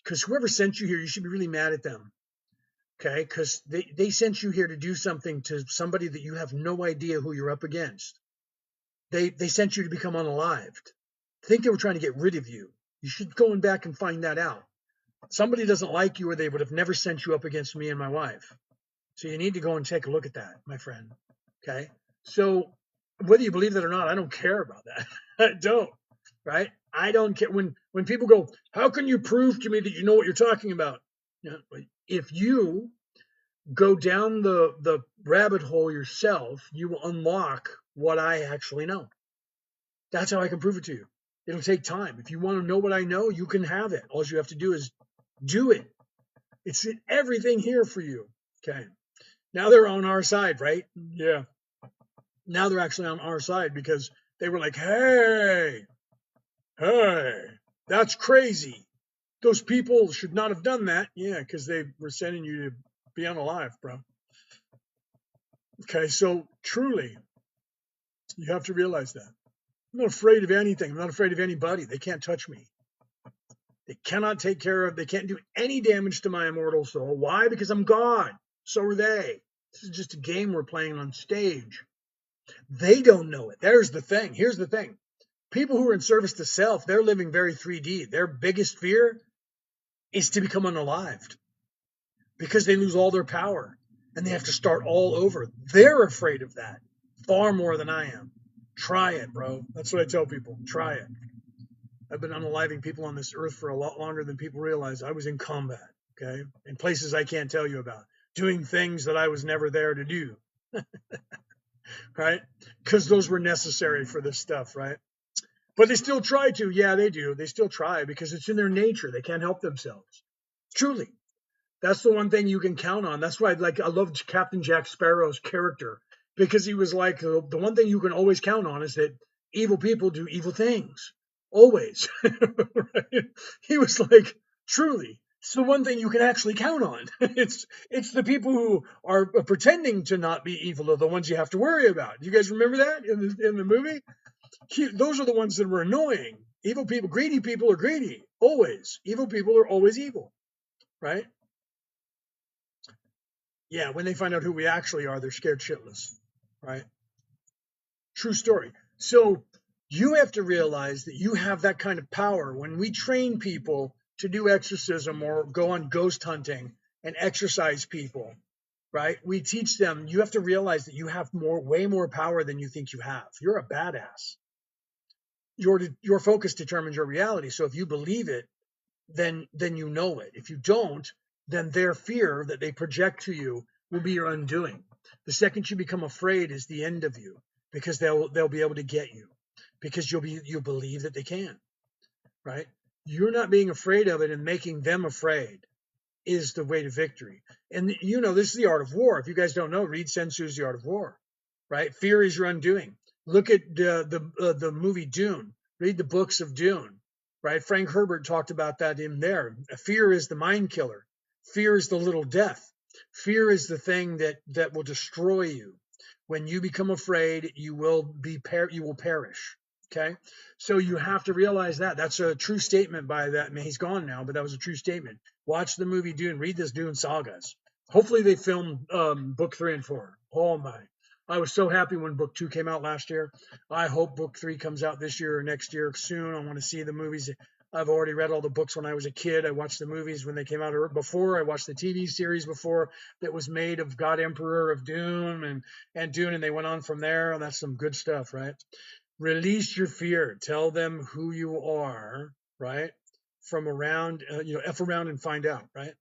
Because whoever sent you here, you should be really mad at them. Okay? Because they sent you here to do something to somebody that you have no idea who you're up against. They sent you to become unalived. I think they were trying to get rid of you. You should go back and find that out. Somebody doesn't like you or they would have never sent you up against me and my wife. So you need to go and take a look at that, my friend. Okay? So whether you believe that or not, I don't care about that. I don't, right? I don't care. When people go, how can you prove to me that you know what you're talking about? If you go down the rabbit hole yourself, you will unlock what I actually know. That's how I can prove it to you. It'll take time. If you want to know what I know, you can have it. All you have to do is do it. It's everything here for you. Okay. Now they're on our side, right? Yeah. Now they're actually on our side because they were like, hey, Hey, that's crazy. Those people should not have done that. Yeah, because they were sending you to be unalive, bro. Okay, so truly, you have to realize that. I'm not afraid of anything. I'm not afraid of anybody. They can't touch me. They cannot take care of, they can't do any damage to my immortal soul. Why? Because I'm God. So are they. This is just a game we're playing on stage. They don't know it. There's the thing. Here's the thing. People who are in service to self, they're living very 3D. Their biggest fear is to become unalived because they lose all their power and they have to start all over. They're afraid of that far more than I am. Try it, bro. That's what I tell people. Try it. I've been unaliving people on this earth for a lot longer than people realize. I was in combat, okay, in places I can't tell you about, doing things that I was never there to do, right? Because those were necessary for this stuff, right? But they still try to. Yeah, they do. They still try because it's in their nature. They can't help themselves. Truly. That's the one thing you can count on. That's why I loved Captain Jack Sparrow's character because he was like the one thing you can always count on is that evil people do evil things. Always. Right? He was like, truly, it's the one thing you can actually count on. It's the people who are pretending to not be evil are the ones you have to worry about. You guys remember that in the movie? Those are the ones that were annoying. Evil people, greedy people are greedy. Always. Evil people are always evil. Right? Yeah, when they find out who we actually are, they're scared shitless. Right? True story. So you have to realize that you have that kind of power. When we train people to do exorcism or go on ghost hunting and exorcise people, right? We teach them, you have to realize that you have way more power than you think you have. You're a badass. Your focus determines your reality. So if you believe it, then you know it. If you don't, then their fear that they project to you will be your undoing. The second you become afraid is the end of you because they'll be able to get you because you believe that they can, right? You're not being afraid of it and making them afraid is the way to victory. And this is the art of war. If you guys don't know, read Sun Tzu's The Art of War, right? Fear is your undoing. Look at the movie Dune. Read the books of Dune, right? Frank Herbert talked about that in there. Fear is the mind killer. Fear is the little death. Fear is the thing that will destroy you. When you become afraid, you will perish. Okay, so you have to realize that. That's a true statement by that. I mean, he's gone now, but that was a true statement. Watch the movie Dune. Read this Dune sagas. Hopefully, they film book 3 and 4. Oh my! I was so happy when book 2 came out last year. I hope book 3 comes out this year or next year soon. I want to see the movies. I've already read all the books when I was a kid. I watched the movies when they came out before. I watched the TV series before that was made of God Emperor of Dune and Dune, and they went on from there. And that's some good stuff, right? Release your fear. Tell them who you are, right? From around, F around and find out, right?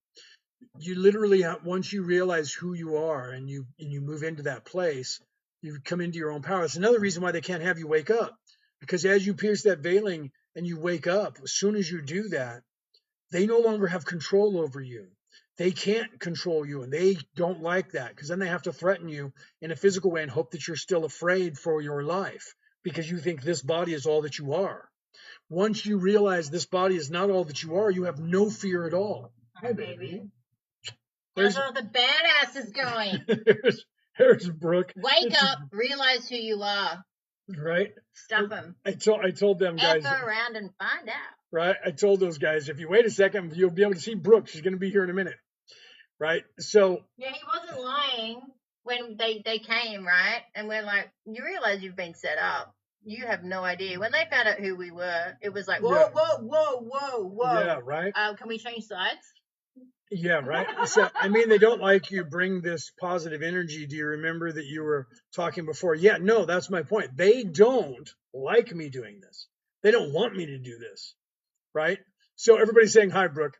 You literally once you realize who you are and you move into that place, you come into your own power. It's another reason why they can't have you wake up, because as you pierce that veiling and you wake up, as soon as you do that, they no longer have control over you. They can't control you, and they don't like that because then they have to threaten you in a physical way and hope that you're still afraid for your life because you think this body is all that you are. Once you realize this body is not all that you are, you have no fear at all. Hi, baby. There's all the badasses going. There's Brooke. Wake up, realize who you are. Right. Stuff them. I told them guys. F around and find out. Right. I told those guys, if you wait a second, you'll be able to see Brooke. She's going to be here in a minute. Right. So. Yeah, he wasn't lying when they came, right? And we're like, you realize you've been set up. You have no idea. When they found out who we were, it was like, whoa, whoa. Yeah, right. Can we change sides? Yeah, right. So, I mean, they don't like you bring this positive energy. Do you remember that you were talking before? Yeah, no, that's my point. They don't like me doing this. They don't want me to do this, right? So everybody's saying hi, Brooke.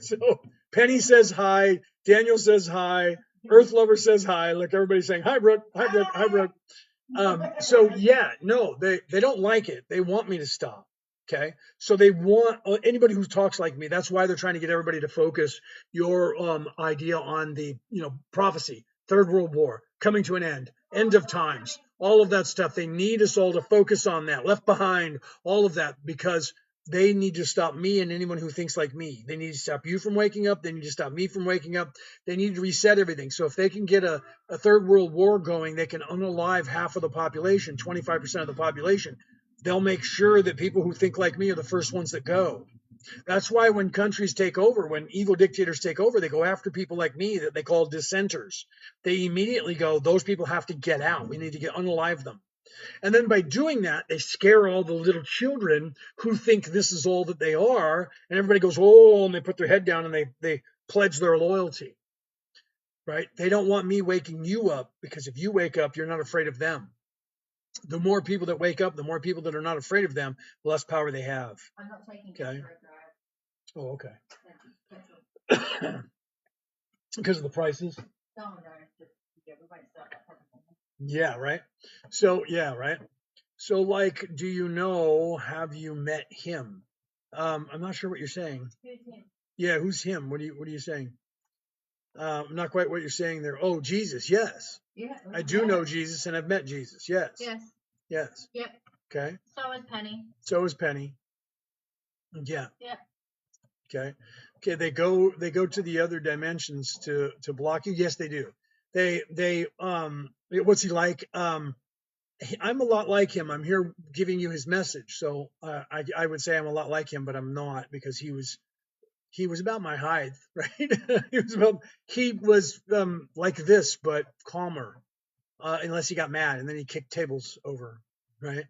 So Penny says hi. Daniel says hi. Earth Lover says hi. Look, everybody's saying hi, Brooke. Hi, Brooke. Hi, Brooke. So yeah, no, they don't like it. They want me to stop. Okay, so they want anybody who talks like me. That's why they're trying to get everybody to focus your idea on the prophecy, Third World War coming to an end, end of times, all of that stuff. They need us all to focus on that, left behind, all of that, because they need to stop me and anyone who thinks like me. They need to stop you from waking up. They need to stop me from waking up. They need to reset everything. So if they can get a third world war going, they can unalive half of the population, 25% of the population. They'll make sure that people who think like me are the first ones that go. That's why when countries take over, when evil dictators take over, they go after people like me that they call dissenters. They immediately go, those people have to get out. We need to unalive them. And then by doing that, they scare all the little children who think this is all that they are. And everybody goes, oh, and they put their head down and they pledge their loyalty, right? They don't want me waking you up, because if you wake up, you're not afraid of them. The more people that wake up, the more people that are not afraid of them, the less power they have. I'm not taking Okay. Oh, okay. Drive. Because of the prices? No, yeah, we might start that problem. Yeah, right. So, yeah, right. So, like, do you know, have you met him? I'm not sure what you're saying. Who's him? Yeah, who's him? What are you saying? Not quite what you're saying there. Oh, Jesus, yes. Yeah. I do know Jesus and I've met Jesus. Yes. Yes. Yes. Yep. Okay. So is Penny. So is Penny. Yeah. Yep. Okay. Okay, they go to the other dimensions to block you. Yes, they do. They what's he like? I'm a lot like him. I'm here giving you his message. So I would say I'm a lot like him, but I'm not, because he was about my height, right? he was like this, but calmer, unless he got mad and then he kicked tables over, right?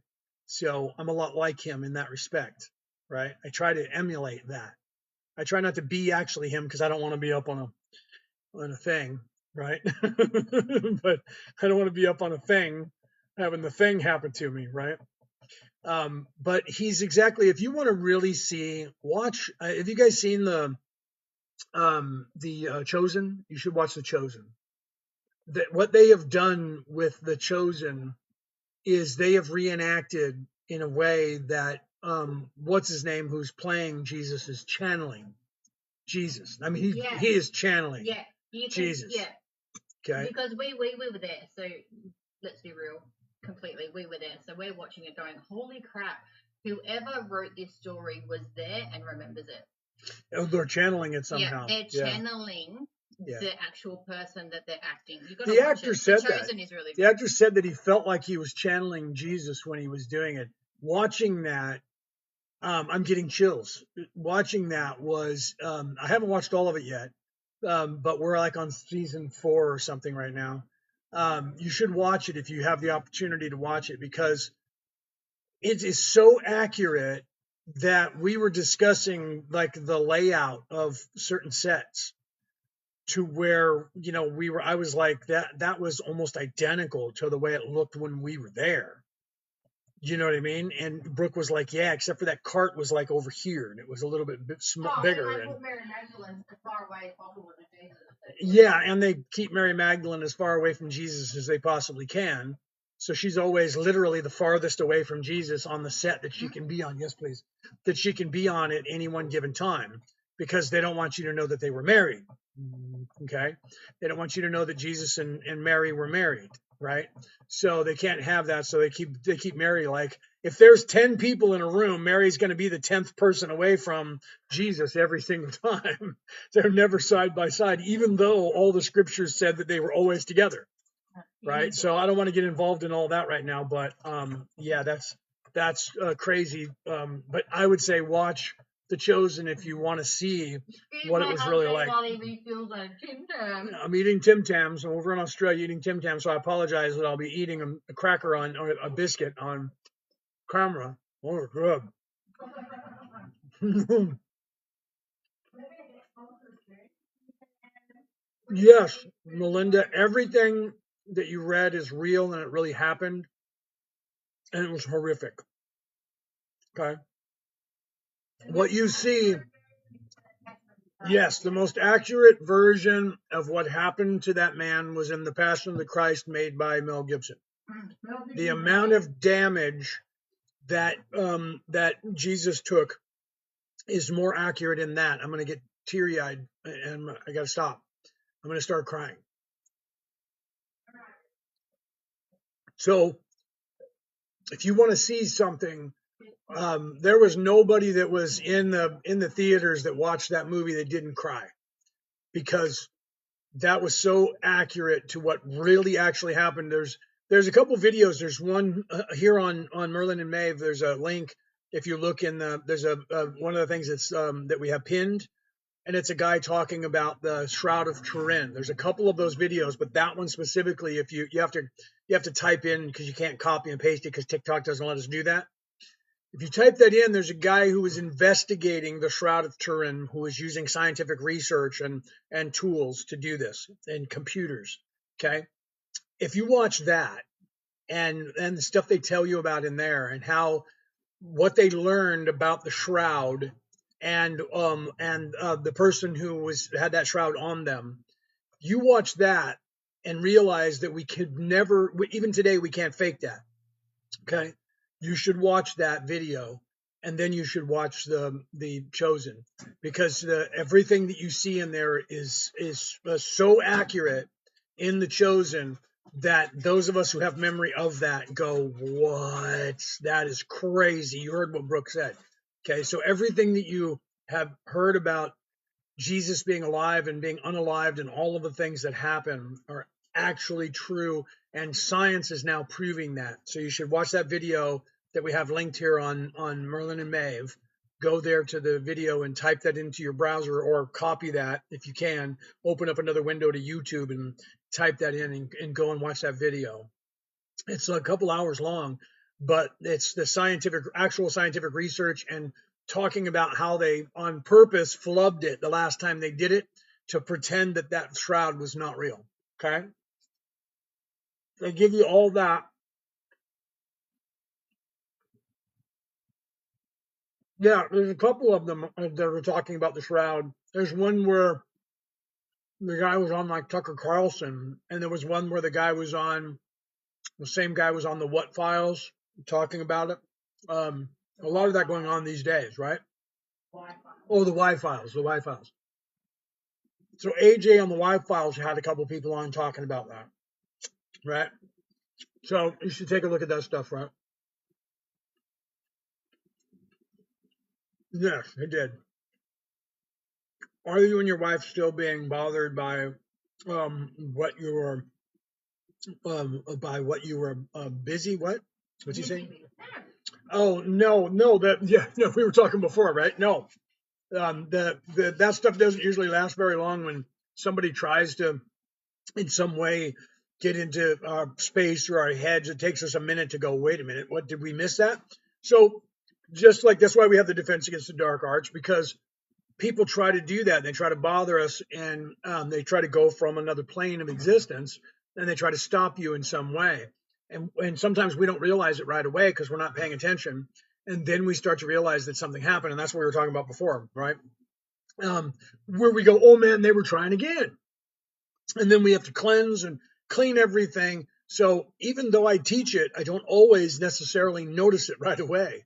So I'm a lot like him in that respect, right? I try to emulate that. I try not to be actually him, because I don't want to be up on a thing, right? But I don't want to be up on a thing, having the thing happen to me, right? But he's exactly, if you want to really see, watch, have you guys seen the Chosen? You should watch The Chosen. What they have done with The Chosen is they have reenacted in a way that what's his name, who's playing Jesus, is channeling Jesus. I mean, he is channeling Jesus. Yeah. Okay. Because we were there, so let's be real. Completely, we were there, so we're watching it going, holy crap, whoever wrote this story was there and remembers it. Oh, they're channeling it somehow. Yeah, they're channeling the actual person that they're acting. The actor said that. Chosen is really good. The actor said that he felt like he was channeling Jesus when he was doing it. Watching that, I'm getting chills. Watching that was, I haven't watched all of it yet, but we're like on season 4 or something right now. You should watch it if you have the opportunity to watch it, because it is so accurate that we were discussing like the layout of certain sets, to where, I was like, that was almost identical to the way it looked when we were there. You know what I mean? And Brooke was like, yeah, except for that cart was like over here, and it was a little bit bigger. And Mary Magdalene as far away as possible from Jesus. Yeah, and they keep Mary Magdalene as far away from Jesus as they possibly can. So she's always literally the farthest away from Jesus on the set that she can be on. Yes, please. That she can be on at any one given time, because they don't want you to know that they were married. Okay? They don't want you to know that Jesus and Mary were married. Right, so they can't have that. So they keep Mary, like, if there's 10 people in a room, Mary's going to be the 10th person away from Jesus every single time. They're never side by side, even though all the scriptures said that they were always together. Right. So I don't want to get involved in all that right now, but yeah, that's crazy. But I would say watch The Chosen if you want to see what it was really like. I'm eating Tim Tams. I'm over in Australia eating Tim Tams, so I apologize that I'll be eating a cracker or a biscuit on camera. Oh, good. Yes, Melinda, everything that you read is real and it really happened, and it was horrific. Okay. What you see, yes, the most accurate version of what happened to that man was in The Passion of the Christ, made by Mel Gibson. The amount of damage that Jesus took is more accurate in that. I'm going to get teary-eyed, and I got to stop. I'm going to start crying. So if you want to see something, there was nobody that was in the theaters that watched that movie that didn't cry, because that was so accurate to what really actually happened. There's a couple videos. There's one here on Merlin and Maeve. There's a link. If you look in there's a one of the things that's that we have pinned, and it's a guy talking about the Shroud of Turin. There's a couple of those videos, but that one specifically, if you have to type in, because you can't copy and paste it because TikTok doesn't let us do that. If you type that in, there's a guy who was investigating the Shroud of Turin, who was using scientific research and tools to do this, and computers. Okay, if you watch that and the stuff they tell you about in there, and how what they learned about the shroud, and the person who had that shroud on them, you watch that and realize that we could never, even today, we can't fake that. Okay, you should watch that video, and then you should watch the Chosen, because everything that you see in there is so accurate in the Chosen that those of us who have memory of that go, what? That is crazy. You heard what Brooke said. Okay, so everything that you have heard about Jesus being alive and being unalived and all of the things that happen are actually true, and science is now proving that. So you should watch that video that we have linked here on Merlin and Maeve. Go there to the video and type that into your browser, or copy that if you can. Open up another window to YouTube and type that in, and go and watch that video. It's a couple hours long, but it's the actual scientific research, and talking about how they on purpose flubbed it the last time they did it to pretend that shroud was not real. Okay, they give you all that. Yeah, there's a couple of them that are talking about the shroud. There's one where the guy was on like Tucker Carlson, and there was one where the same guy was on the What Files talking about it. A lot of that going on these days, right? Oh, the Y Files, the Y Files. So AJ on the Y Files had a couple people on talking about that, right? So you should take a look at that stuff, right? Yes, it did. Are you and your wife still being bothered by what you were busy? What's he saying? Oh no, we were talking before, right? No, that stuff doesn't usually last very long when somebody tries to in some way get into our space or our heads. It takes us a minute to go, wait a minute, what, did we miss that? So just like that's why we have the Defense Against the Dark Arts, because people try to do that. They try to bother us, and they try to go from another plane of existence, and they try to stop you in some way. And sometimes we don't realize it right away because we're not paying attention. And then we start to realize that something happened. And that's what we were talking about before, right? Where we go, oh man, they were trying again. And then we have to cleanse and clean everything. So even though I teach it, I don't always necessarily notice it right away,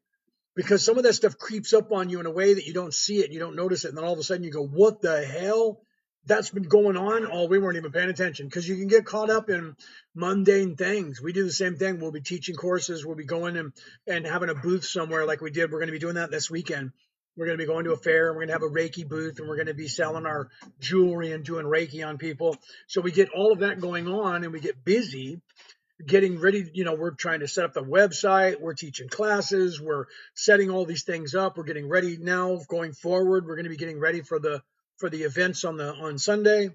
because some of that stuff creeps up on you in a way that you don't see it, you don't notice it, and then all of a sudden you go, what the hell? That's been going on? Oh, we weren't even paying attention, because you can get caught up in mundane things. We do the same thing. We'll be teaching courses. We'll be going and having a booth somewhere like we did. We're going to be doing that this weekend. We're going to be going to a fair, and we're going to have a Reiki booth, and we're going to be selling our jewelry and doing Reiki on people. So we get all of that going on, and we get busy getting ready. We're trying to set up the website. We're teaching classes. We're setting all these things up. We're getting ready now going forward. We're going to be getting ready for the events on Sunday.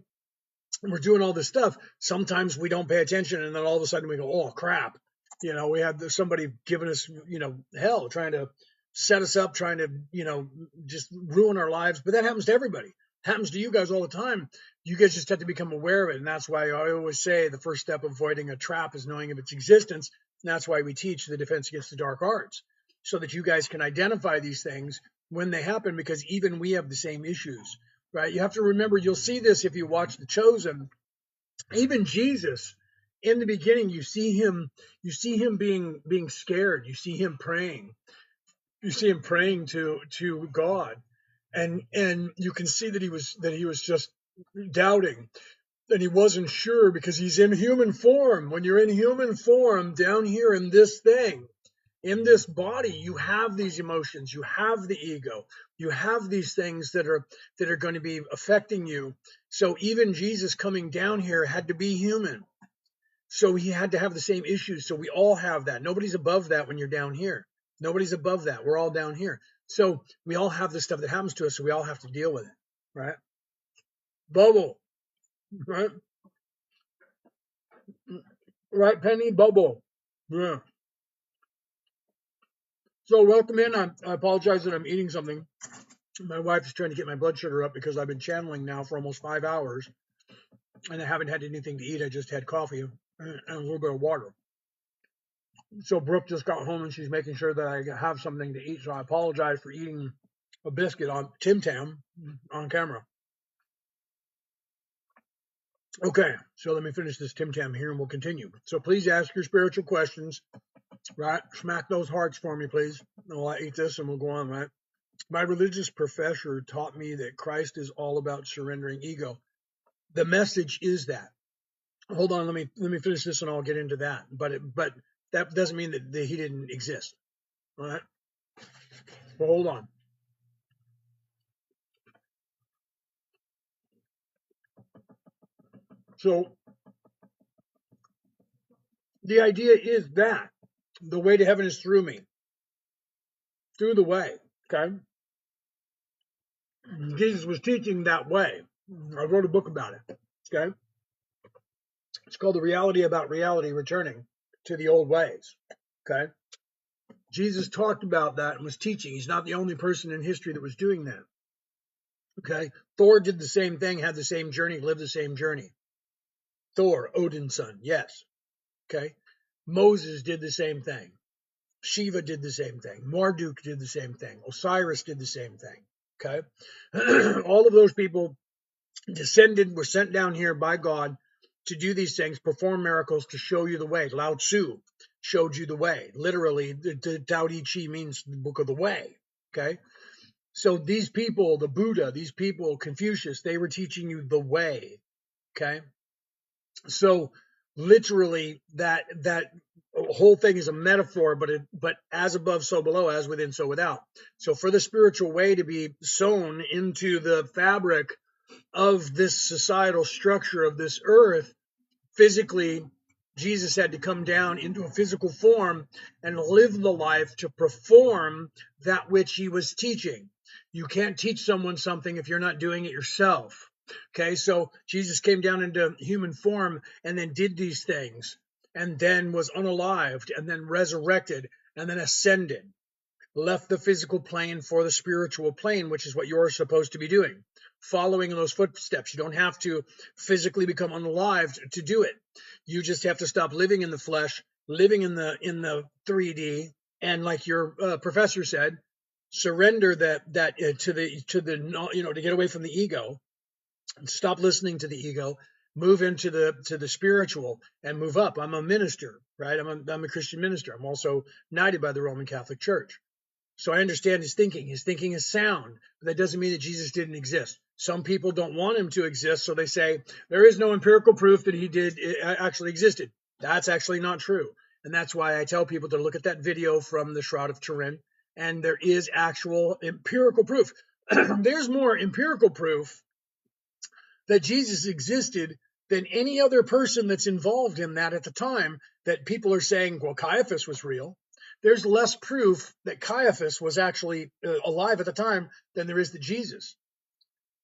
We're doing all this stuff. Sometimes we don't pay attention, and then all of a sudden we go, oh crap. We had somebody giving us, hell, trying to set us up, trying to, just ruin our lives. But that happens to everybody. It happens to you guys all the time. You guys just have to become aware of it. And that's why I always say the first step of avoiding a trap is knowing of its existence. And that's why we teach the Defense Against the Dark Arts, so that you guys can identify these things when they happen, because even we have the same issues, right? You have to remember, you'll see this if you watch The Chosen. Even Jesus, in the beginning, you see him being scared. You see him praying. You see him praying to God, and you can see that he was just doubting. And he wasn't sure because he's in human form. When you're in human form down here in this thing, in this body, you have these emotions, you have the ego, you have these things that are going to be affecting you. So even Jesus coming down here had to be human. So he had to have the same issues. So we all have that. Nobody's above that when you're down here. Nobody's above that. We're all down here. So we all have this stuff that happens to us. So we all have to deal with it, right? Bubble, right? Right, Penny? Bubble. Yeah. So welcome in. I apologize that I'm eating something. My wife is trying to get my blood sugar up because I've been channeling now for almost 5 hours, and I haven't had anything to eat. I just had coffee and a little bit of water. So Brooke just got home and she's making sure that I have something to eat. So I apologize for eating a biscuit on Tim Tam on camera. Okay, so let me finish this Tim Tam here and we'll continue. So please ask your spiritual questions, right? Smack those hearts for me, please. While I eat this and we'll go on, right? My religious professor taught me that Christ is all about surrendering ego. The message is that. Hold on, let me finish this and I'll get into that. But that doesn't mean that he didn't exist. All right. Well, hold on. So the idea is that the way to heaven is through me. Through the way. Okay. Jesus was teaching that way. I wrote a book about it. Okay. It's called The Reality About Reality Returning to the Old Ways. Okay. Jesus talked about that and was teaching. He's not the only person in history that was doing that. Okay. Thor did the same thing, had the same journey, lived the same journey. Thor, Odin's son, yes. Okay. Moses did the same thing. Shiva did the same thing. Marduk did the same thing. Osiris did the same thing. Okay. All of those people were sent down here by God to do these things, perform miracles to show you the way. Lao Tzu showed you the way. Literally, the Tao Te Ching means the book of the way. Okay. So these people, the Buddha, these people, Confucius, they were teaching you the way. Okay. So literally that whole thing is a metaphor, but as above, so below, as within, so without. So for the spiritual way to be sewn into the fabric of this societal structure of this earth, physically, Jesus had to come down into a physical form and live the life to perform that which he was teaching. You can't teach someone something if you're not doing it yourself. Okay, so Jesus came down into human form and then did these things and then was unalived and then resurrected and then ascended, left the physical plane for the spiritual plane, which is what you're supposed to be doing, following in those footsteps. You don't have to physically become unalived to do it. You just have to stop living in the flesh, living in the 3D, and like your professor said, surrender that to the to get away from the ego, stop listening to the ego, move into the spiritual, and move up. I'm a minister, right? I'm a Christian minister. I'm also knighted by the Roman Catholic Church. So I understand his thinking. His thinking is sound, but that doesn't mean that Jesus didn't exist. Some people don't want him to exist, so they say there is no empirical proof that he actually existed. That's actually not true. And that's why I tell people to look at that video from the Shroud of Turin, and there is actual empirical proof. There's more empirical proof that Jesus existed than any other person that's involved in that at the time, that people are saying, well, Caiaphas was real. There's less proof that Caiaphas was actually alive at the time than there is that Jesus.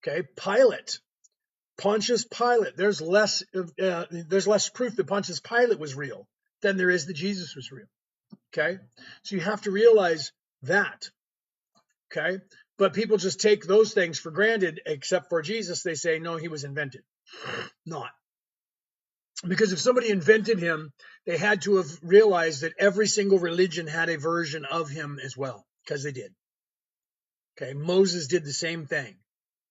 Okay, Pontius Pilate. There's less proof that Pontius Pilate was real than there is that Jesus was real. Okay, so you have to realize that. Okay, but people just take those things for granted, except for Jesus. They say, no, he was invented. Not. Because if somebody invented him, they had to have realized that every single religion had a version of him as well, because they did. Okay, Moses did the same thing.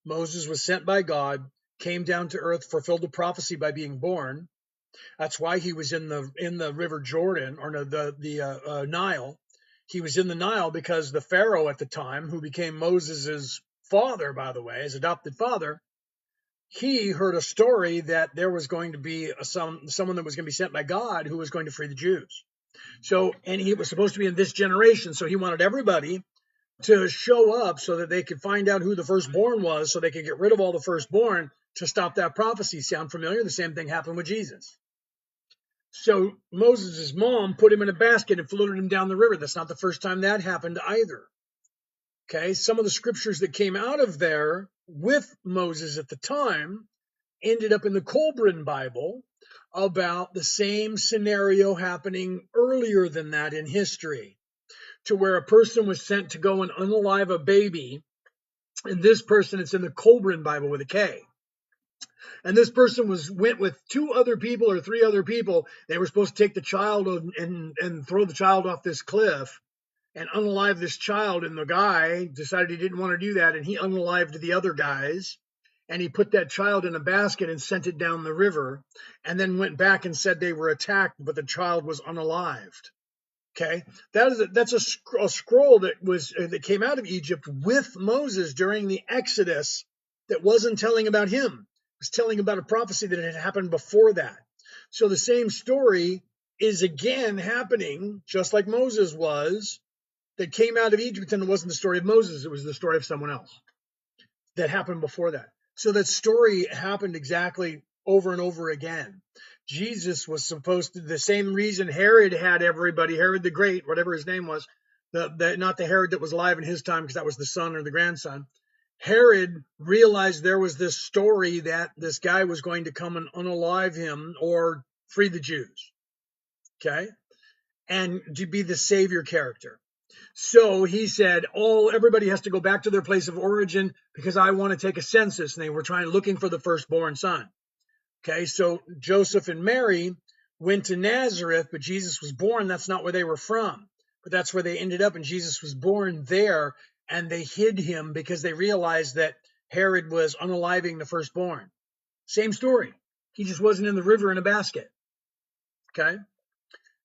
Moses was sent by God, came down to earth, fulfilled the prophecy by being born. That's why he was in the river Jordan, or the Nile. He was in the Nile because the Pharaoh at the time, who became Moses's father, by the way, his adopted father, he heard a story that there was going to be someone that was going to be sent by God who was going to free the Jews. So, and he was supposed to be in this generation. So he wanted everybody to show up so that they could find out who the firstborn was, so they could get rid of all the firstborn to stop that prophecy. Sound familiar? The same thing happened with Jesus. So Moses' mom put him in a basket and floated him down the river. That's not the first time that happened either. Okay, some of the scriptures that came out of there with Moses at the time ended up in the Colburn Bible about the same scenario happening earlier than that in history, to where a person was sent to go and unalive a baby. And this person, it's in the Colburn Bible with a K. And this person went with 2 other people or 3 other people. They were supposed to take the child and throw the child off this cliff and unalive this child. And the guy decided he didn't want to do that. And he unalived the other guys. And he put that child in a basket and sent it down the river, and then went back and said they were attacked, but the child was unalived. Okay, that's a scroll that came out of Egypt with Moses during the Exodus. That wasn't telling about him. It was telling about a prophecy that had happened before that. So the same story is again happening, just like Moses was, that came out of Egypt, and it wasn't the story of Moses. It was the story of someone else that happened before that. So that story happened exactly over and over again. Jesus was supposed to, the same reason Herod had everybody, Herod the Great, whatever his name was, not the Herod that was alive in his time, because that was the son or the grandson. Herod realized there was this story that this guy was going to come and unalive him or free the Jews, okay, and to be the savior character. So he said, everybody has to go back to their place of origin because I want to take a census. And they were looking for the firstborn son. Okay, so Joseph and Mary went to Nazareth, but Jesus was born. That's not where they were from, but that's where they ended up. And Jesus was born there, and they hid him because they realized that Herod was unaliving the firstborn. Same story. He just wasn't in the river in a basket. Okay.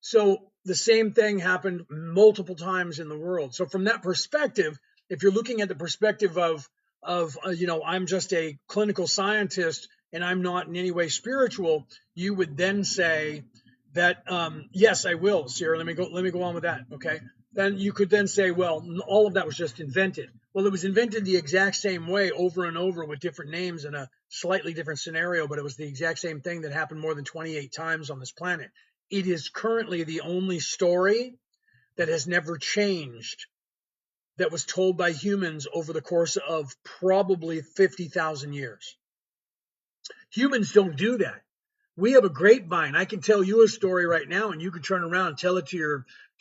So the same thing happened multiple times in the world. So from that perspective, if you're looking at the perspective of I'm just a clinical scientist and I'm not in any way spiritual, you would then say that yes, I will, Sarah. Let me go on with that. Okay. Then you could then say, well, all of that was just invented. Well, it was invented the exact same way over and over with different names and a slightly different scenario, but it was the exact same thing that happened more than 28 times on this planet. It is currently the only story that has never changed, that was told by humans over the course of probably 50,000 years. Humans don't do that. We have a grapevine. I can tell you a story right now, and you can turn around and tell it to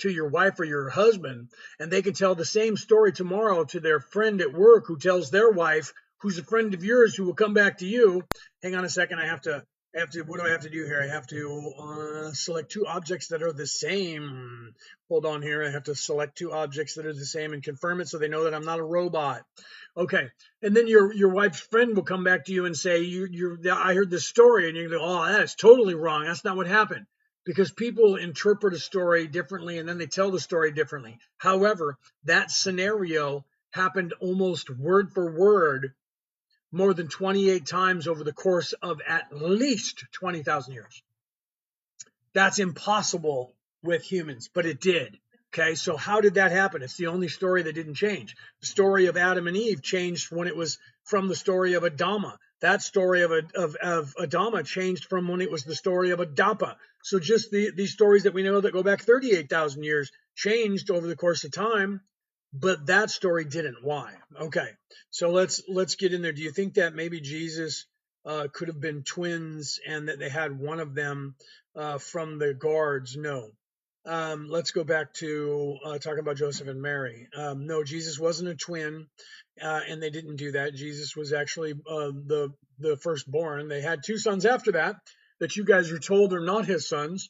your wife or your husband, and they can tell the same story tomorrow to their friend at work, who tells their wife, who's a friend of yours, who will come back to you. Hang on a second. I have to, what do I have to do here? I have to select 2 objects that are the same. Hold on here. I have to select 2 objects that are the same and confirm it so they know that I'm not a robot. Okay. And then your wife's friend will come back to you and say, I heard this story, and you go, oh, that's totally wrong. That's not what happened. Because people interpret a story differently and then they tell the story differently. However, that scenario happened almost word for word more than 28 times over the course of at least 20,000 years. That's impossible with humans, but it did. Okay, so how did that happen? It's the only story that didn't change. The story of Adam and Eve changed when it was from the story of Adama. That story of Adama changed from when it was the story of Adapa. So just these stories that we know that go back 38,000 years changed over the course of time, but that story didn't. Why? Okay, so let's get in there. Do you think that maybe Jesus could have been twins and that they had one of them from the guards? No. Let's go back to talking about Joseph and Mary. No, Jesus wasn't a twin, and they didn't do that. Jesus was actually the firstborn. They had 2 sons after that you guys are told are not his sons.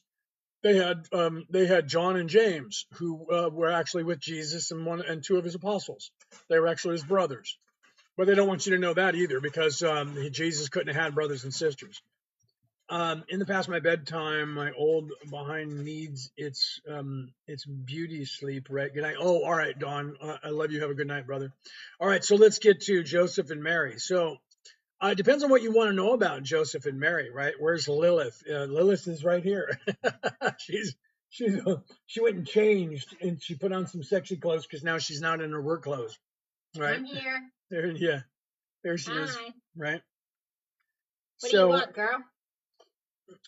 They had John and James, who were actually with Jesus, and 2 of his apostles. They were actually his brothers. But they don't want you to know that either, because Jesus couldn't have had brothers and sisters. In the past my bedtime, my old behind needs its beauty sleep. Right? Good night. Oh, all right, Dawn. I love you. Have a good night, brother. All right, so let's get to Joseph and Mary. So It depends on what you want to know about Joseph and Mary, right? Where's Lilith? Lilith is right here. she's she's she went and changed, and she put on some sexy clothes because now she's not in her work clothes, right? I'm here. There, yeah, there she is, Hi. right? What do you want, girl?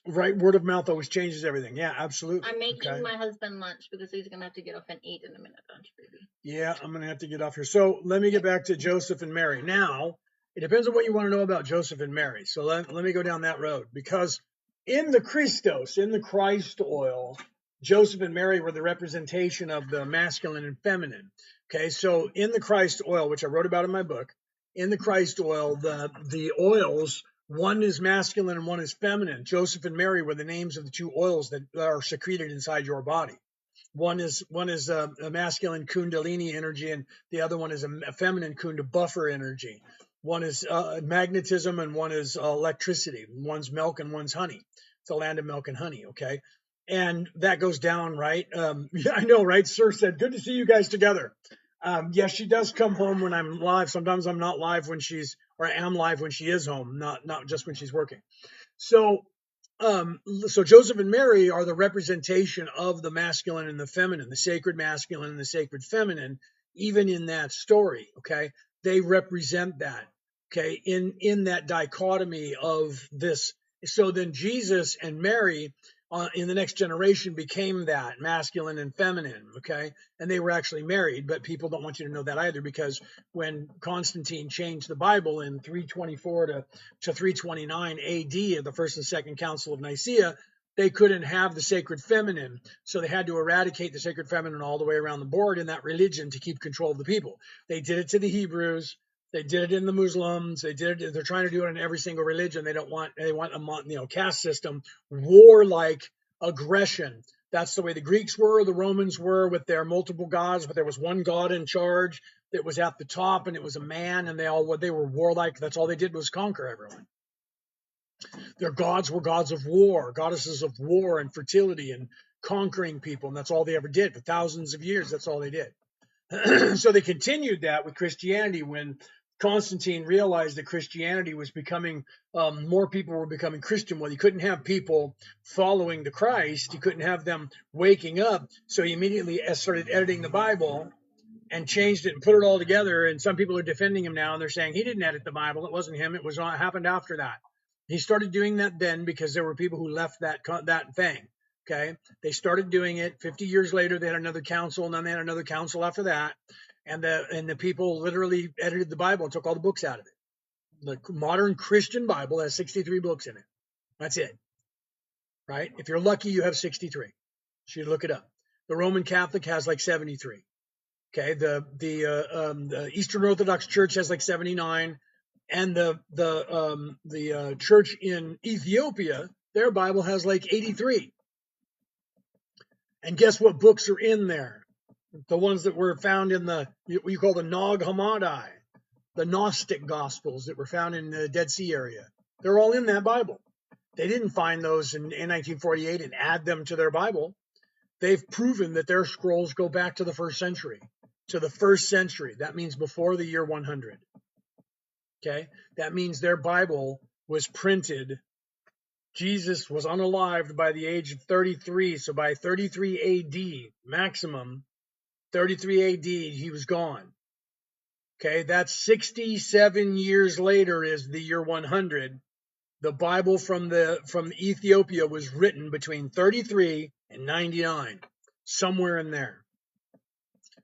Right, word of mouth always changes everything. Yeah, absolutely. I'm making my husband lunch because he's gonna have to get off and eat in a minute, don't you, baby? Yeah, I'm gonna have to get off here. So let me get back to Joseph and Mary. Now, it depends on what you want to know about Joseph and Mary. So let me go down that road, because in the Christos, in the Christ oil, Joseph and Mary were the representation of the masculine and feminine. Okay, so in the Christ oil, which I wrote about in my book, in the Christ oil, the oils, one is masculine and one is feminine. Joseph and Mary were the names of the two oils that are secreted inside your body. One is a masculine kundalini energy, and the other one is a feminine kunda buffer energy. One is magnetism, and one is electricity. One's milk and one's honey. It's a land of milk and honey, okay? And that goes down, right? Yeah, I know, right? Sir said, good to see you guys together. Yes, she does come home when I'm live. Sometimes I'm not live when I am live when she is home, not just when she's working. So Joseph and Mary are the representation of the masculine and the feminine, the sacred masculine and the sacred feminine, even in that story. Okay, they represent that. Okay, in that dichotomy of this. So then Jesus and Mary in the next generation became that masculine and feminine. Okay, and they were actually married, but people don't want you to know that either, because when Constantine changed the Bible in 324 to 329 AD, the First and Second Council of Nicaea, they couldn't have the sacred feminine. So they had to eradicate the sacred feminine all the way around the board in that religion to keep control of the people. They did it to the Hebrews. They did it in the Muslims. They're trying to do it in every single religion. They want a caste system, warlike aggression. That's the way the Greeks were, the Romans were, with their multiple gods, but there was one god in charge that was at the top, and it was a man, and they were warlike. That's all they did was conquer everyone. Their gods were gods of war, goddesses of war and fertility and conquering people, and that's all they ever did for thousands of years. That's all they did. So they continued that with Christianity. When Constantine realized that Christianity was becoming, more people were becoming Christian. Well, he couldn't have people following the Christ. He couldn't have them waking up. So he immediately started editing the Bible and changed it and put it all together. And some people are defending him now, and they're saying he didn't edit the Bible. It wasn't him. It happened after that. He started doing that then because there were people who left that thing. Okay, they started doing it. 50 years later, they had another council, and then they had another council after that, and the people literally edited the Bible and took all the books out of it. The modern Christian Bible has 63 books in it. That's it, right? If you're lucky, you have 63. So you look it up. The Roman Catholic has like 73. Okay, the Eastern Orthodox Church has like 79, and the church in Ethiopia, their Bible has like 83. And guess what books are in there? The ones that were found in what you call the Nag Hammadi, the Gnostic Gospels that were found in the Dead Sea area. They're all in that Bible. They didn't find those in 1948 and add them to their Bible. They've proven that their scrolls go back to the first century. That means before the year 100. Okay? That means their Bible was printed. Jesus was unalived by the age of 33. So by 33 AD, maximum, 33 AD, he was gone. Okay, that's 67 years later is the year 100. The Bible from Ethiopia was written between 33 and 99, somewhere in there.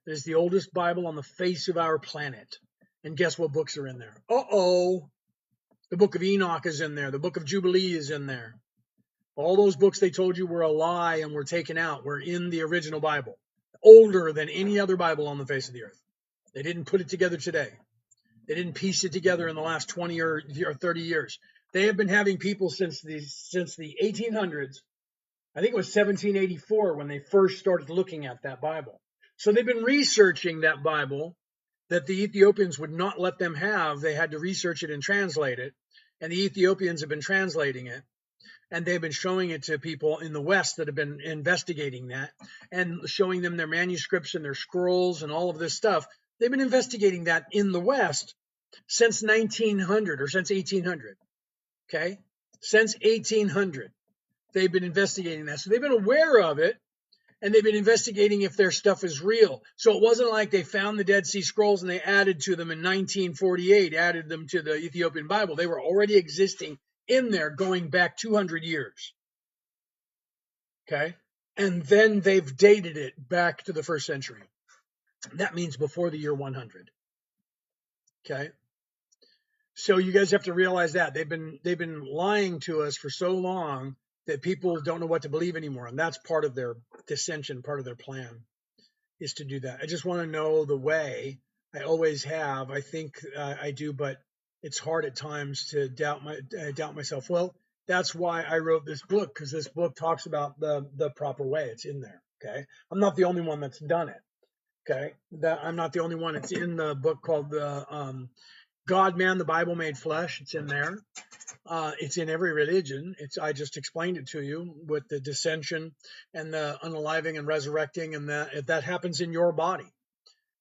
It is the oldest Bible on the face of our planet. And guess what books are in there? The book of Enoch is in there. The book of Jubilee is in there. All those books they told you were a lie and were taken out were in the original Bible. Older than any other Bible on the face of the earth. They didn't put it together today. They didn't piece it together in the last 20 or 30 years. They have been having people since the 1800s. I think it was 1784 when they first started looking at that Bible. So they've been researching that Bible that the Ethiopians would not let them have. They had to research it and translate it. And the Ethiopians have been translating it. And they've been showing it to people in the West that have been investigating that and showing them their manuscripts and their scrolls and all of this stuff. They've been investigating that in the West since 1900 or since 1800. Okay, since 1800, they've been investigating that. So they've been aware of it, and they've been investigating if their stuff is real. So it wasn't like they found the Dead Sea Scrolls and they added to them in 1948, added them to the Ethiopian Bible. They were already existing in there going back 200 years. Okay, and then they've dated it back to the 1st century. That means before the year 100. Okay. So you guys have to realize that they've been lying to us for so long that people don't know what to believe anymore, and that's part of their dissension, part of their plan is to do that. I just want to know the way. I always have. I think I do, but it's hard at times to doubt myself. Well, that's why I wrote this book, because this book talks about the proper way. It's in there. Okay, I'm not the only one that's done it. Okay, I'm not the only one. It's in the book called the God, Man, the Bible Made Flesh. It's in there. It's in every religion. I just explained it to you with the dissension and the unaliving and resurrecting, and that happens in your body.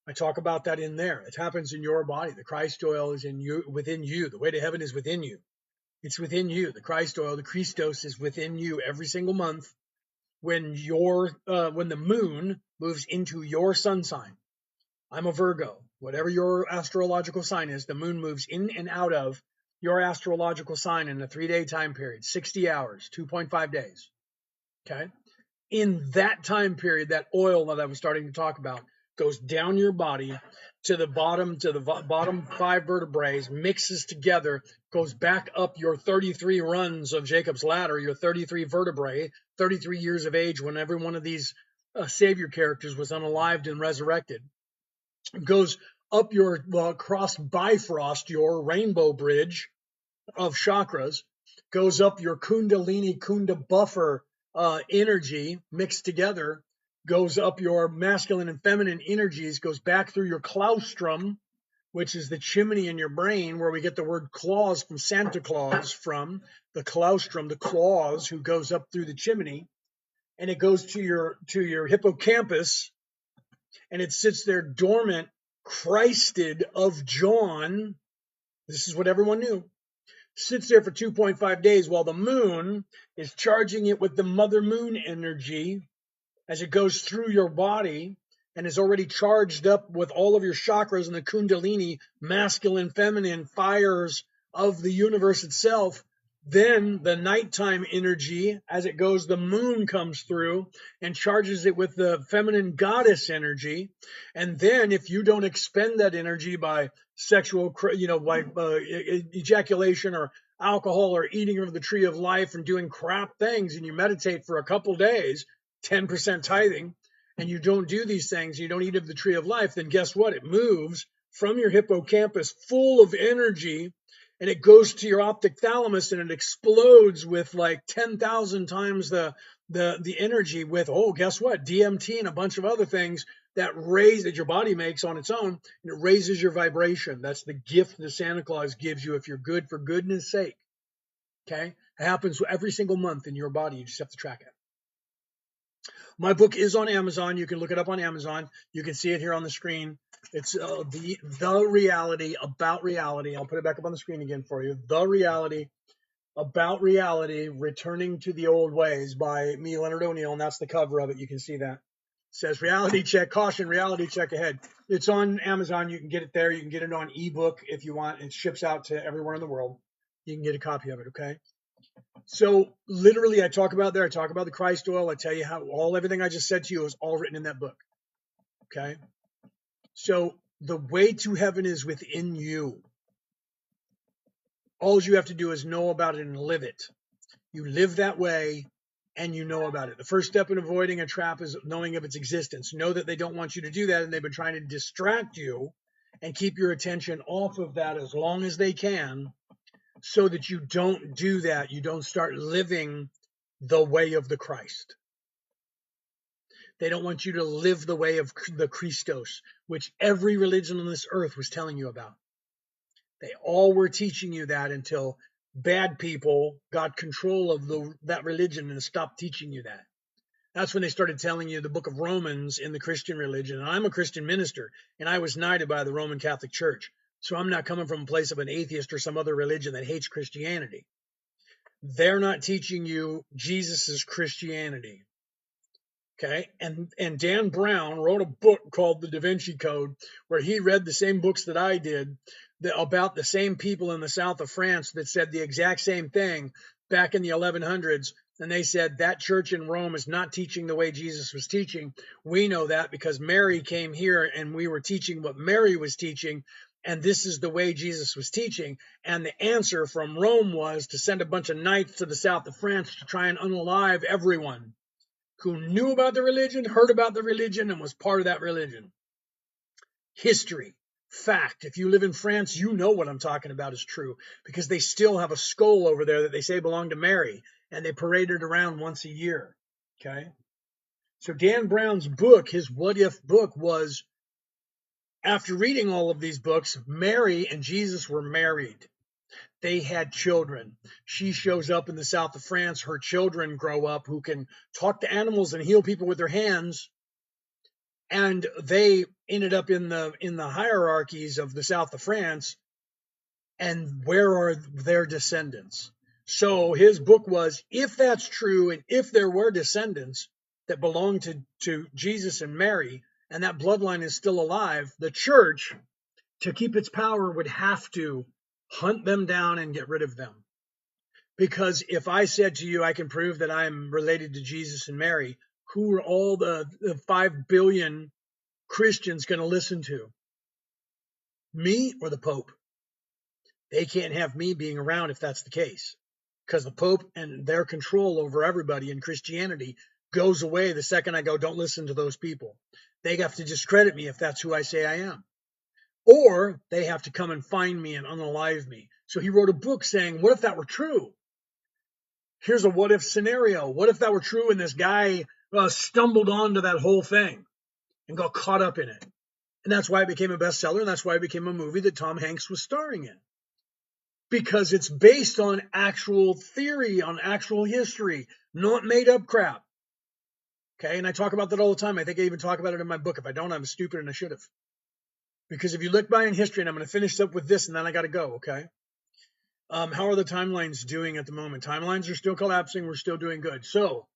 I talk about that in there. It happens in your body. The Christ oil is in you, within you. The way to heaven is within you. It's within you. The Christ oil, the Christos, is within you every single month when the moon moves into your sun sign. I'm a Virgo. Whatever your astrological sign is, the moon moves in and out of your astrological sign in a 3-day time period, 60 hours, 2.5 days. Okay. In that time period, that oil that I was starting to talk about goes down your body to the bottom 5 vertebrae, mixes together, goes back up your 33 runs of Jacob's ladder, your 33 vertebrae, 33 years of age when every one of these savior characters was unalived and resurrected. Goes up your cross Bifrost, your rainbow bridge of chakras, goes up your Kundalini Kunda buffer energy mixed together, goes up your masculine and feminine energies, goes back through your claustrum, which is the chimney in your brain where we get the word claws from Santa Claus from, the claustrum, the claws, who goes up through the chimney, and it goes to your hippocampus, and it sits there dormant, Christed of John. This is what everyone knew. Sits there for 2.5 days while the moon is charging it with the mother moon energy as it goes through your body and is already charged up with all of your chakras and the Kundalini, masculine, feminine fires of the universe itself. Then the nighttime energy, as it goes, the moon comes through and charges it with the feminine goddess energy. And then if you don't expend that energy by sexual, by ejaculation or alcohol or eating of the tree of life and doing crap things, and you meditate for a couple days, 10% tithing, and you don't do these things, you don't eat of the tree of life, then guess what? It moves from your hippocampus full of energy, and it goes to your optic thalamus, and it explodes with like 10,000 times the energy with, guess what? DMT and a bunch of other things that your body makes on its own, and it raises your vibration. That's the gift that Santa Claus gives you if you're good for goodness sake. Okay? It happens every single month in your body. You just have to track it. My book is on Amazon. You can look it up on Amazon. You can see it here on the screen. It's the reality about reality. I'll put it back up on the screen again for you. The reality about reality, returning to the old ways by me, Leonard O'Neill, and that's the cover of it. You can see that. It says reality check, caution, reality check ahead. It's on Amazon. You can get it there. You can get it on ebook if you want. It ships out to everywhere in the world. You can get a copy of it, okay? So literally I talk about the Christ oil. I tell you how everything I just said to you is all written in that book. Okay. So the way to heaven is within you. All you have to do is know about it and live it. You live that way and you know about it. The first step in avoiding a trap is knowing of its existence. Know that they don't want you to do that, and they've been trying to distract you and keep your attention off of that as long as they can, so that you don't do that. You don't start living the way of the Christ. They don't want you to live the way of the Christos, which every religion on this earth was telling you about. They all were teaching you that until bad people got control of that religion and stopped teaching you that. That's when they started telling you the book of Romans in the Christian religion. And I'm a Christian minister, and I was knighted by the Roman Catholic Church. So I'm not coming from a place of an atheist or some other religion that hates Christianity. They're not teaching you Jesus's Christianity. Okay. And Dan Brown wrote a book called The Da Vinci Code, where he read the same books that I did about the same people in the south of France that said the exact same thing back in the 1100s. And they said that church in Rome is not teaching the way Jesus was teaching. We know that because Mary came here and we were teaching what Mary was teaching. And this is the way Jesus was teaching. And the answer from Rome was to send a bunch of knights to the south of France to try and unalive everyone who knew about the religion, heard about the religion, and was part of that religion. History, fact. If you live in France, you know what I'm talking about is true, because they still have a skull over there that they say belonged to Mary, and they parade it around once a year. Okay? So Dan Brown's book, his What If book, was, after reading all of these books, Mary and Jesus were married. They had children. She shows up in the south of France. Her children grow up who can talk to animals and heal people with their hands. And they ended up in the hierarchies of the south of France. And where are their descendants? So his book was, if that's true, and if there were descendants that belonged to Jesus and Mary, and that bloodline is still alive, the church, to keep its power, would have to hunt them down and get rid of them. Because if I said to you, I can prove that I'm related to Jesus and Mary, who are all the 5 billion Christians going to listen to? Me or the Pope? They can't have me being around if that's the case, because the Pope and their control over everybody in Christianity goes away the second I go, don't listen to those people. They have to discredit me if that's who I say I am. Or they have to come and find me and unalive me. So he wrote a book saying, what if that were true? Here's a what if scenario. What if that were true and this guy stumbled onto that whole thing and got caught up in it? And that's why it became a bestseller, and that's why it became a movie that Tom Hanks was starring in. Because it's based on actual theory, on actual history, not made up crap. Okay, and I talk about that all the time. I think I even talk about it in my book. If I don't, I'm stupid and I should have. Because if you look by in history, and I'm going to finish up with this and then I got to go, okay? How are the timelines doing at the moment? Timelines are still collapsing. We're still doing good. So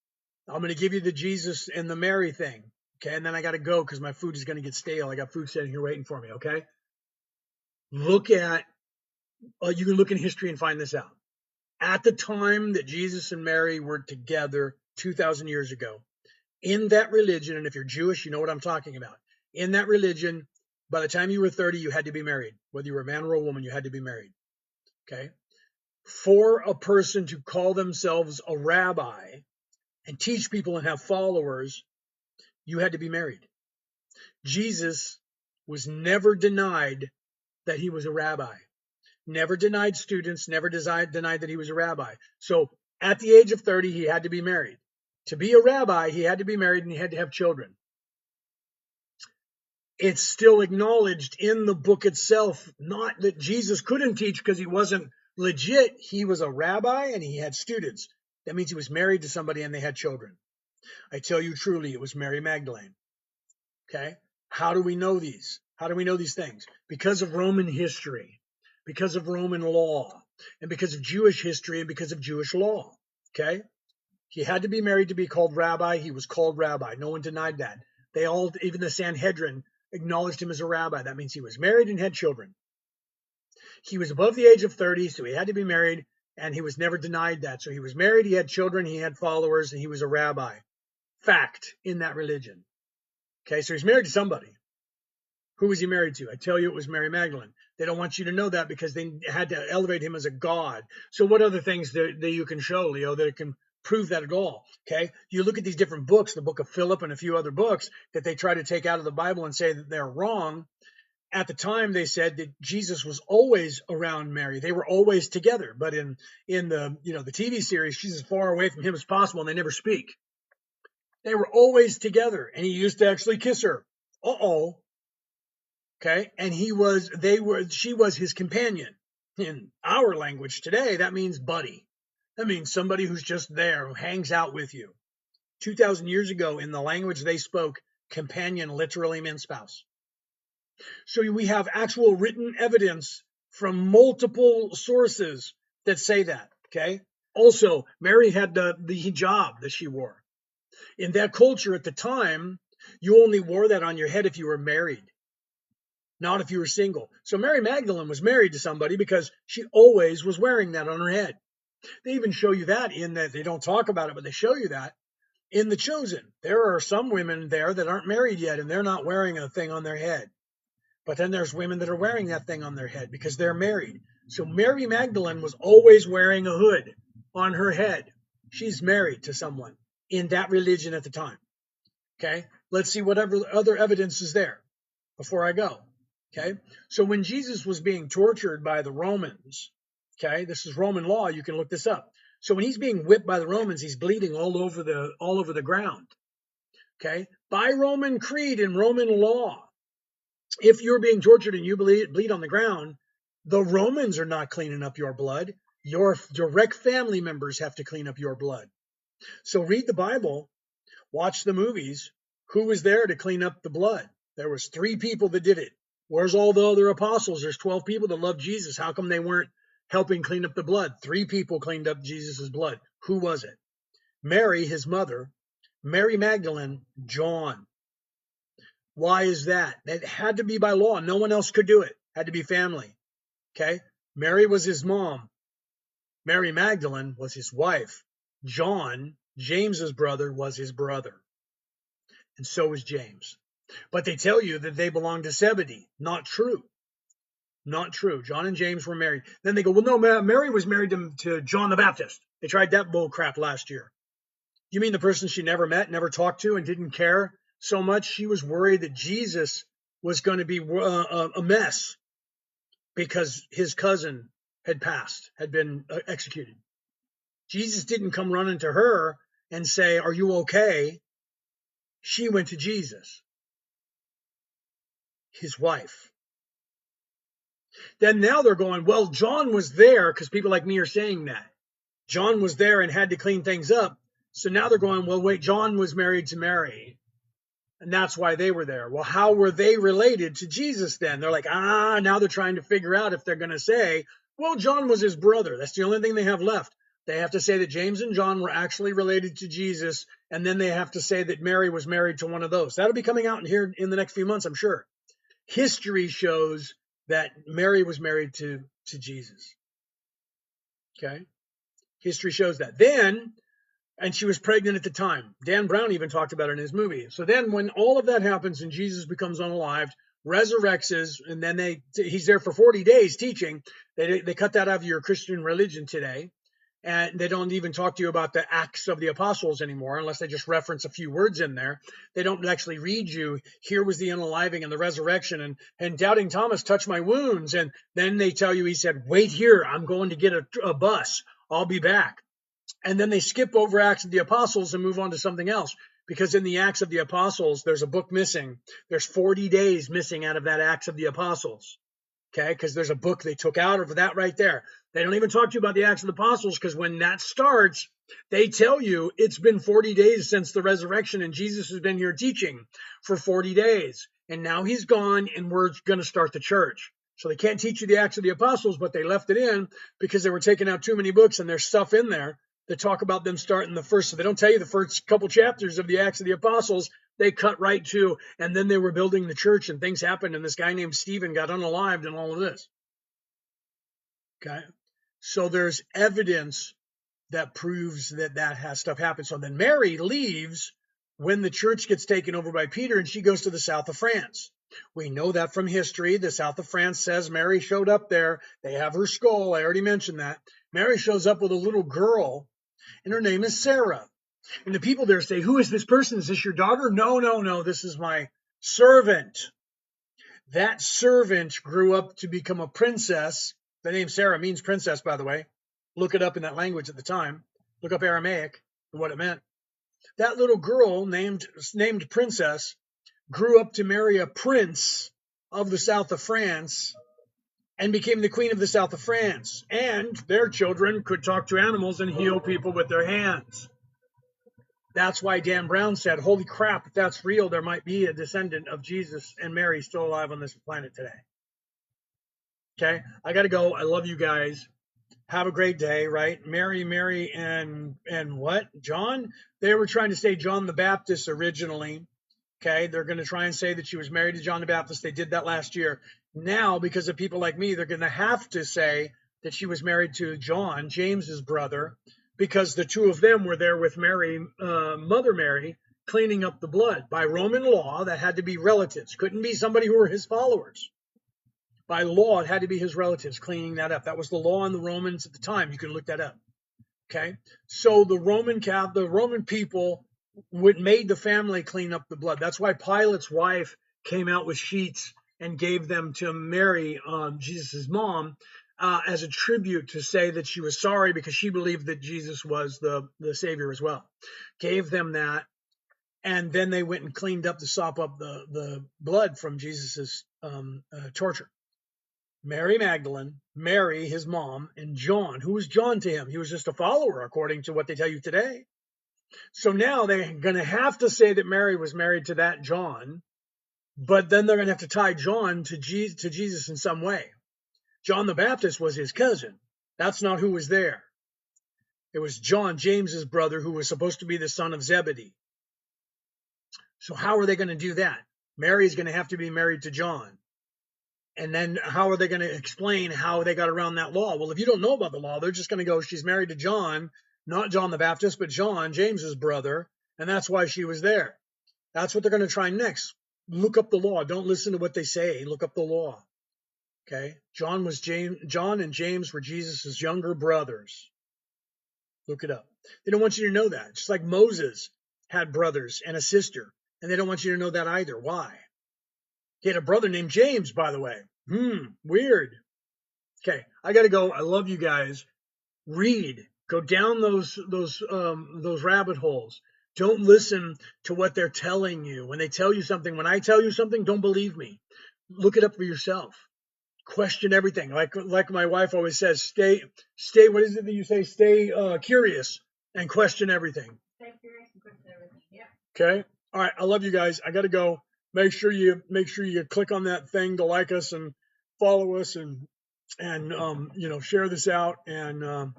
I'm going to give you the Jesus and the Mary thing, okay? And then I got to go because my food is going to get stale. I got food sitting here waiting for me, okay? Look at, you can look in history and find this out. At the time that Jesus and Mary were together 2,000 years ago, in that religion, and if you're Jewish, you know what I'm talking about. In that religion, by the time you were 30, you had to be married. Whether you were a man or a woman, you had to be married. Okay? For a person to call themselves a rabbi and teach people and have followers, you had to be married. Jesus was never denied that he was a rabbi. Never denied students, never denied that he was a rabbi. So at the age of 30, he had to be married. To be a rabbi, he had to be married and he had to have children. It's still acknowledged in the book itself, not that Jesus couldn't teach because he wasn't legit. He was a rabbi and he had students. That means he was married to somebody and they had children. I tell you truly, it was Mary Magdalene. Okay? How do we know these? How do we know these things? Because of Roman history, because of Roman law, and because of Jewish history and because of Jewish law. Okay? He had to be married to be called rabbi. He was called rabbi. No one denied that. They all, even the Sanhedrin, acknowledged him as a rabbi. That means he was married and had children. He was above the age of 30, so he had to be married, and he was never denied that. So he was married, he had children, he had followers, and he was a rabbi. Fact in that religion. Okay, so he's married to somebody. Who was he married to? I tell you, it was Mary Magdalene. They don't want you to know that because they had to elevate him as a god. So what other things that you can show, Leo, that can prove that at all? Okay, you look at these different books, the book of Philip and a few other books that they try to take out of the Bible and say that they're wrong. At the time, they said that Jesus was always around Mary. They were always together. But in the the TV series, she's as far away from him as possible, and they never speak. They were always together, and he used to actually kiss her. Uh-oh. Okay, and she was his companion. In our language today, that means buddy. That means somebody who's just there, who hangs out with you. 2,000 years ago, in the language they spoke, companion literally meant spouse. So we have actual written evidence from multiple sources that say that, okay? Also, Mary had the hijab that she wore. In that culture at the time, you only wore that on your head if you were married, not if you were single. So Mary Magdalene was married to somebody because she always was wearing that on her head. They even show you that in that, they don't talk about it, but they show you that in The Chosen. There are some women there that aren't married yet, and they're not wearing a thing on their head. But then there's women that are wearing that thing on their head because they're married. So Mary Magdalene was always wearing a hood on her head. She's married to someone in that religion at the time. Okay, let's see whatever other evidence is there before I go. Okay, so when Jesus was being tortured by the Romans, okay, this is Roman law, you can look this up. So when he's being whipped by the Romans, he's bleeding all over the ground. Okay, by Roman creed and Roman law, if you're being tortured and you bleed on the ground, the Romans are not cleaning up your blood. Your direct family members have to clean up your blood. So read the Bible, watch the movies. Who was there to clean up the blood? There was 3 people that did it. Where's all the other apostles? There's 12 people that loved Jesus. How come they weren't helping clean up the blood? 3 people cleaned up Jesus' blood. Who was it? Mary, his mother, Mary Magdalene, John. Why is that? That had to be by law. No one else could do it. Had to be family. Okay? Mary was his mom. Mary Magdalene was his wife. John, James's brother, was his brother. And so was James. But they tell you that they belonged to Zebedee. Not true. Not true. John and James were married. Then they go, well, no, Mary was married to John the Baptist. They tried that bull crap last year. You mean the person she never met, never talked to, and didn't care so much? She was worried that Jesus was going to be a mess because his cousin had passed, had been executed. Jesus didn't come running to her and say, are you okay? She went to Jesus, his wife. Then now they're going, well, John was there, because people like me are saying that. John was there and had to clean things up. So now they're going, well, wait, John was married to Mary, and that's why they were there. Well, how were they related to Jesus then? They're like, now they're trying to figure out if they're going to say, well, John was his brother. That's the only thing they have left. They have to say that James and John were actually related to Jesus, and then they have to say that Mary was married to one of those. That'll be coming out here in the next few months, I'm sure. History shows that Mary was married to Jesus. Okay? History shows that. Then, and she was pregnant at the time. Dan Brown even talked about it in his movie. So then when all of that happens and Jesus becomes unalived, resurrects, and then he's there for 40 days teaching. They cut that out of your Christian religion today. And they don't even talk to you about the Acts of the Apostles anymore, unless they just reference a few words in there. They don't actually read you, here was the unaliving and the resurrection, and doubting Thomas touched my wounds. And then they tell you, he said, wait here, I'm going to get a bus. I'll be back. And then they skip over Acts of the Apostles and move on to something else. Because in the Acts of the Apostles, there's a book missing. There's 40 days missing out of that Acts of the Apostles. Okay, because there's a book they took out of that right there. They don't even talk to you about the Acts of the Apostles, because when that starts, they tell you it's been 40 days since the resurrection, and Jesus has been here teaching for 40 days. And now he's gone, and we're going to start the church. So they can't teach you the Acts of the Apostles, but they left it in because they were taking out too many books, and there's stuff in there that talk about them starting the first. So they don't tell you the first couple chapters of the Acts of the Apostles. They cut right to, and then they were building the church, and things happened, and this guy named Stephen got unalived and all of this. Okay? So there's evidence that proves that stuff happened. So then Mary leaves when the church gets taken over by Peter, and she goes to the south of France. We know that from history. The south of France says Mary showed up there. They have her skull. I already mentioned that. Mary shows up with a little girl, and her name is Sarah. And the people there say, who is this person? Is this your daughter? No. This is my servant. That servant grew up to become a princess. The name Sarah means princess, by the way. Look it up in that language at the time. Look up Aramaic and what it meant. That little girl named Princess grew up to marry a prince of the south of France and became the queen of the south of France. And their children could talk to animals and heal people with their hands. That's why Dan Brown said, holy crap, if that's real, there might be a descendant of Jesus and Mary still alive on this planet today. Okay, I got to go. I love you guys. Have a great day, right? Mary, and what? John? They were trying to say John the Baptist originally. Okay, they're going to try and say that she was married to John the Baptist. They did that last year. Now, because of people like me, they're going to have to say that she was married to John, James's brother, because the two of them were there with Mary, Mother Mary, cleaning up the blood. By Roman law, that had to be relatives. Couldn't be somebody who were his followers. By law, it had to be his relatives cleaning that up. That was the law on the Romans at the time. You can look that up. Okay, so the Roman people made the family clean up the blood. That's why Pilate's wife came out with sheets and gave them to Mary, Jesus' mom, as a tribute to say that she was sorry because she believed that Jesus was the Savior as well. Gave them that, and then they went and cleaned up to sop up the blood from Jesus' torture. Mary Magdalene, Mary, his mom, and John. Who was John to him? He was just a follower, according to what they tell you today. So now they're going to have to say that Mary was married to that John, but then they're going to have to tie John to Jesus in some way. John the Baptist was his cousin. That's not who was there. It was John, James's brother, who was supposed to be the son of Zebedee. So how are they going to do that? Mary's going to have to be married to John. And then how are they going to explain how they got around that law? Well, if you don't know about the law, they're just going to go, she's married to John, not John the Baptist, but John, James's brother, and that's why she was there. That's what they're going to try next. Look up the law. Don't listen to what they say. Look up the law. Okay? John and James were Jesus' younger brothers. Look it up. They don't want you to know that. Just like Moses had brothers and a sister, and they don't want you to know that either. Why? He had a brother named James, by the way. Weird. Okay, I got to go. I love you guys. Read. Go down those rabbit holes. Don't listen to what they're telling you. When they tell you something, when I tell you something, don't believe me. Look it up for yourself. Question everything. Like my wife always says, stay. What is it that you say? Stay curious and question everything. Stay curious and question everything. Yeah. Okay. All right. I love you guys. I got to go. Make sure you click on that thing to like us and follow us and share this out and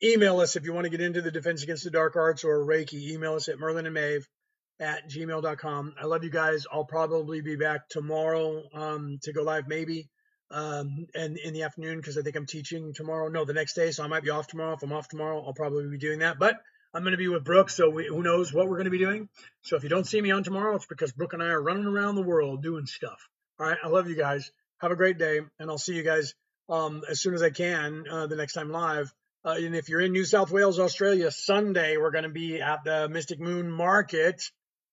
email us if you want to get into the Defense Against the Dark Arts or Reiki. Email us at merlinandmaeve@gmail.com. I love you guys. I'll probably be back tomorrow to go live maybe and in the afternoon because I think I'm teaching tomorrow. No, the next day, so I might be off tomorrow. If I'm off tomorrow, I'll probably be doing that. But I'm going to be with Brooke, so who knows what we're going to be doing. So if you don't see me on tomorrow, it's because Brooke and I are running around the world doing stuff. All right, I love you guys. Have a great day, and I'll see you guys as soon as I can the next time live. And if you're in New South Wales, Australia, Sunday, we're going to be at the Mystic Moon Market,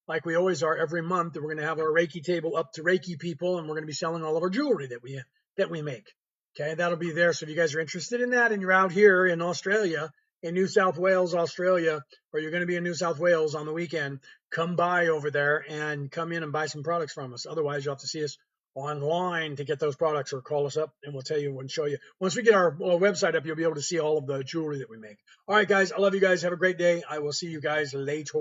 like we always are every month. And we're going to have our Reiki table up to Reiki people, and we're going to be selling all of our jewelry that we make. Okay, that'll be there. So if you guys are interested in that and you're out here in Australia, in New South Wales, Australia, or you're going to be in New South Wales on the weekend, come by over there and come in and buy some products from us. Otherwise, you'll have to see us online to get those products or call us up and we'll tell you and show you. Once we get our website up, you'll be able to see all of the jewelry that we make. All right, guys. I love you guys. Have a great day. I will see you guys later.